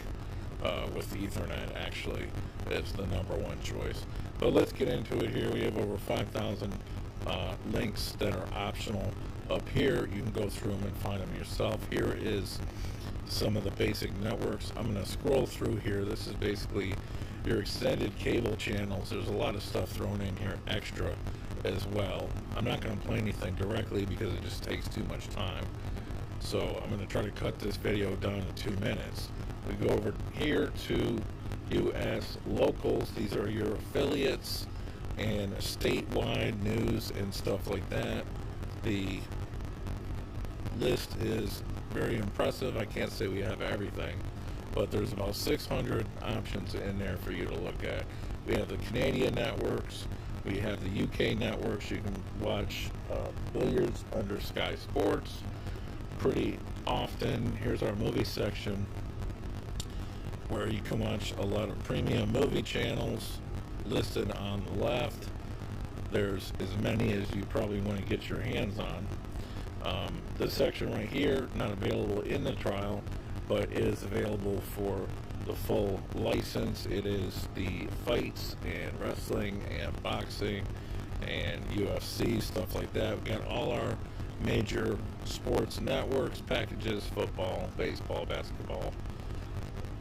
with Ethernet, actually, is the #1 choice. But let's get into it here. We have over 5,000 links that are optional up here. You can go through them and find them yourself. Here is some of the basic networks. I'm going to scroll through here. This is basically your extended cable channels. There's a lot of stuff thrown in here extra as well. I'm not going to play anything directly because it just takes too much time. So I'm going to try to cut this video down to 2 minutes. We go over here to US locals. These are your affiliates and statewide news and stuff like that. The list is very impressive. I can't say we have everything, but there's about 600 options in there for you to look at. We have the Canadian networks, we have the UK networks. You can watch billiards under Sky Sports pretty often. Here's our movie section, where you can watch a lot of premium movie channels listed on the left. There's as many as you probably want to get your hands on. This section right here, not available in the trial, but is available for the full license. It is the fights and wrestling and boxing and UFC, stuff like that. We've got all our major sports networks packages: football, baseball, basketball,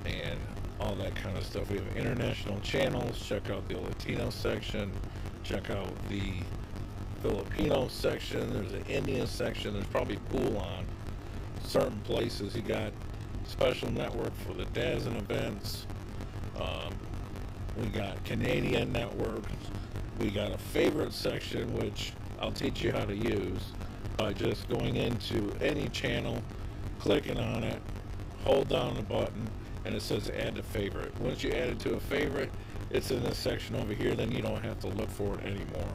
and all that kind of stuff. We have international channels. Check out the Latino section. Check out the Filipino section. There's an Indian section. There's probably pool on certain places. You got special network for the dads and events. We got Canadian networks. We got a favorite section, which I'll teach you how to use by just going into any channel, clicking on it, hold down the button, and it says add to favorite. Once you add it to a favorite, it's in this section over here. Then you don't have to look for it anymore.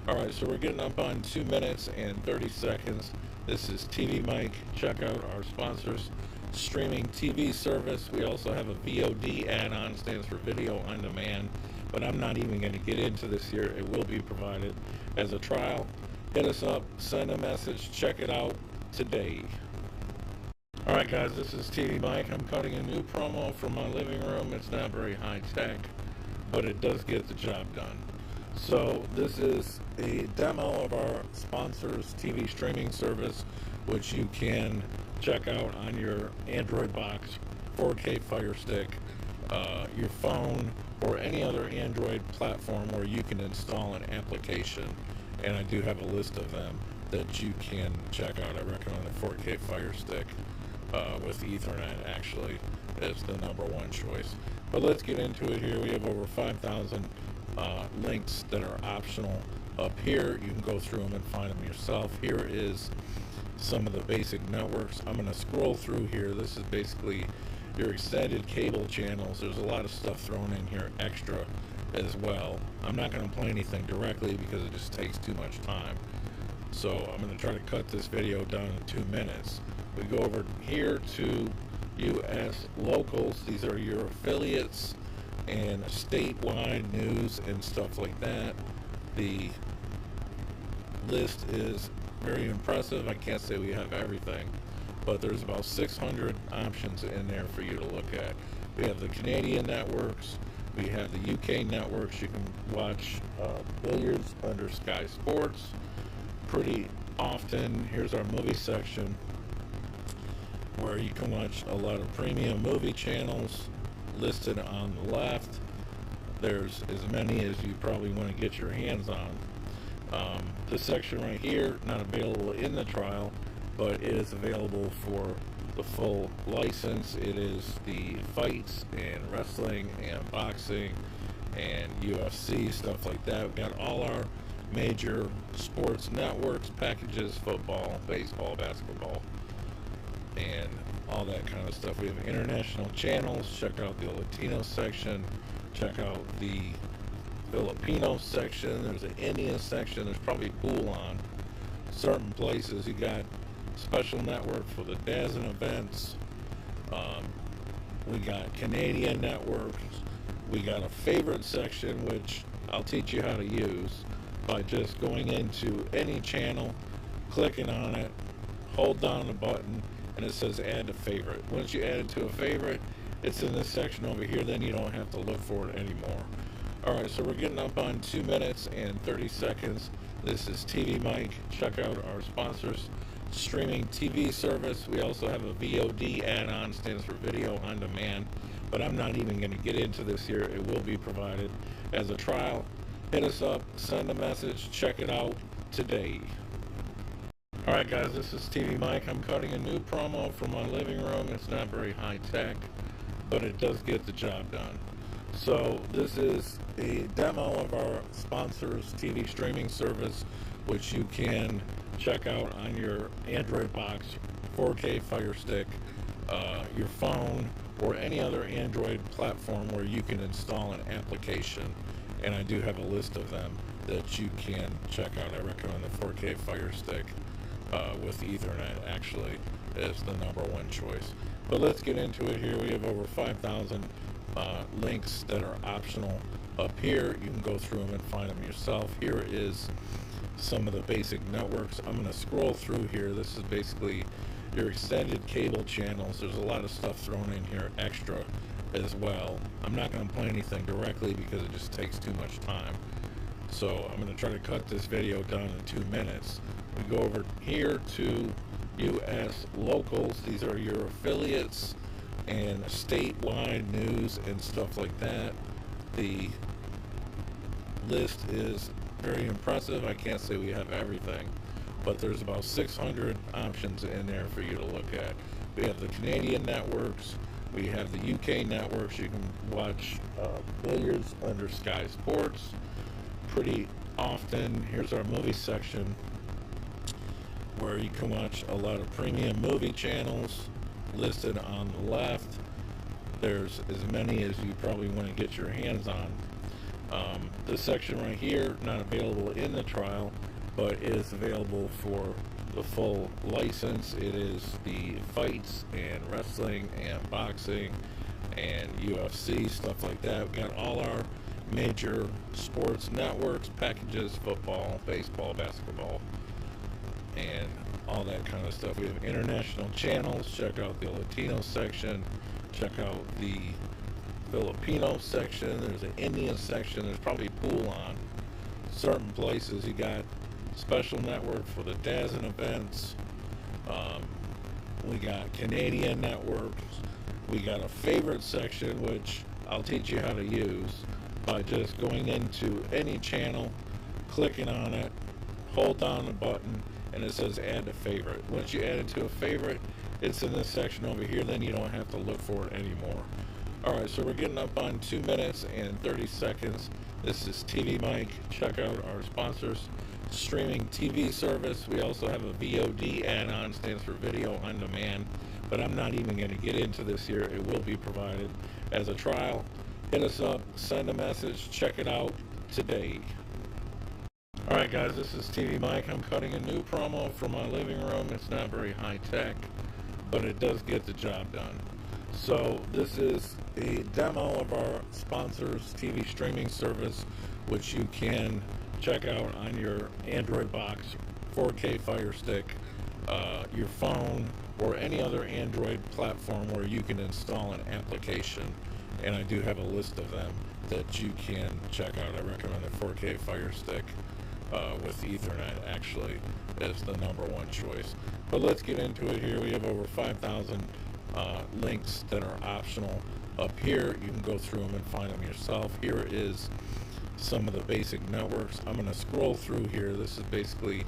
Alright, so we're getting up on 2 minutes and 30 seconds. This is TV Mike. Check out our sponsors. Streaming TV service. We also have a VOD add-on, stands for video on demand, but I'm not even going to get into this here. It will be provided as a trial. Hit us up, send a message, check it out today. Alright guys, this is TV Mike. I'm cutting a new promo from my living room. It's not very high tech, but it does get the job done. So this is a demo of our sponsors TV streaming service, which you can check out on your Android box, 4K Fire Stick, your phone, or any other Android platform where you can install an application. And I do have a list of them that you can check out. I recommend the 4K Fire Stick with Ethernet, actually, is the #1 choice. But let's get into it here. We have over 5,000 links that are optional up here. You can go through them and find them yourself. Here is some of the basic networks. I'm going to scroll through here. This is basically your extended cable channels. There's a lot of stuff thrown in here extra as well. I'm not going to play anything directly because it just takes too much time. So I'm going to try to cut this video down to 2 minutes. We go over here to US locals. These are your affiliates and statewide news and stuff like that. The list is very impressive. I can't say we have everything, but there's about 600 options in there for you to look at. We have the Canadian networks. We have the UK networks. You can watch billiards under Sky Sports pretty often. Here's our movie section, where you can watch a lot of premium movie channels listed on the left. There's as many as you probably want to get your hands on. This section right here, not available in the trial, but it is available for the full license. It is the fights and wrestling and boxing and UFC, stuff like that. We've got all our major sports networks packages: football, baseball, basketball, and all that kind of stuff. We have international channels. Check out the Latino section. Check out the Filipino section. There's an Indian section. There's probably pool on certain places. You got special network for the dads and events. We got Canadian networks. We got a favorite section, which I'll teach you how to use by just going into any channel, clicking on it, hold down the button, and it says add to favorite. Once you add it to a favorite, it's in this section over here. Then you don't have to look for it anymore. Alright, so we're getting up on 2 minutes and 30 seconds. This is TV Mike. Check out our sponsors. Streaming TV service. We also have a VOD add-on, stands for video on demand, but I'm not even going to get into this here. It will be provided as a trial. Hit us up, send a message, check it out today. Alright guys, this is TV Mike. I'm cutting a new promo from my living room. It's not very high tech, but it does get the job done. So this is a demo of our sponsors TV streaming service, which you can check out on your Android box, 4K Fire Stick, your phone, or any other Android platform where you can install an application. And I do have a list of them that you can check out. I recommend the 4K Fire Stick with Ethernet, actually, is the #1 choice. But let's get into it here. We have over 5,000 links that are optional up here. You can go through them and find them yourself. Here is some of the basic networks. I'm going to scroll through here. This is basically your extended cable channels. There's a lot of stuff thrown in here extra as well. I'm not going to play anything directly because it just takes too much time. So I'm going to try to cut this video down in 2 minutes. We go over here to US locals. These are your affiliates and statewide news and stuff like that. The list is very impressive. I can't say we have everything, but there's about 600 options in there for you to look at. We have the Canadian networks, we have the UK networks. You can watch billiards under Sky Sports pretty often. Here's our movie section where you can watch a lot of premium movie channels listed on the left. There's as many as you probably want to get your hands on. This section right here, not available in the trial, but is available for the full license. It is the fights and wrestling and boxing and UFC, stuff like that. We've got all our major sports networks, packages, football, baseball, basketball, and all that kind of stuff. We have international channels. Check out the Latino section. Check out the Filipino section. There's an Indian section. There's probably pool on certain places. You got special network for the DAZN events. We got Canadian networks. We got a favorite section, which I'll teach you how to use by just going into any channel, clicking on it, hold down the button, and it says add to favorite. Once you add it to a favorite, it's in this section over here. Then you don't have to look for it anymore. Alright, so we're getting up on 2 minutes and 30 seconds. This is TV Mike. Check out our sponsors. Streaming TV service. We also have a VOD add-on, stands for Video on Demand, but I'm not even going to get into this here. It will be provided as a trial. Hit us up, send a message, check it out today. Alright guys, this is TV Mike. I'm cutting a new promo for my living room. It's not very high tech, but it does get the job done. So this is a demo of our sponsors TV streaming service, which you can check out on your Android box, 4K Fire Stick, your phone, or any other Android platform where you can install an application. And I do have a list of them that you can check out. I recommend the 4K Fire Stick with Ethernet, actually, is the #1 choice. But let's get into it here. We have over 5,000 links that are optional up here. You can go through them and find them yourself. Here is some of the basic networks. I'm going to scroll through here. This is basically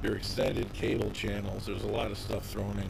your extended cable channels. There's a lot of stuff thrown in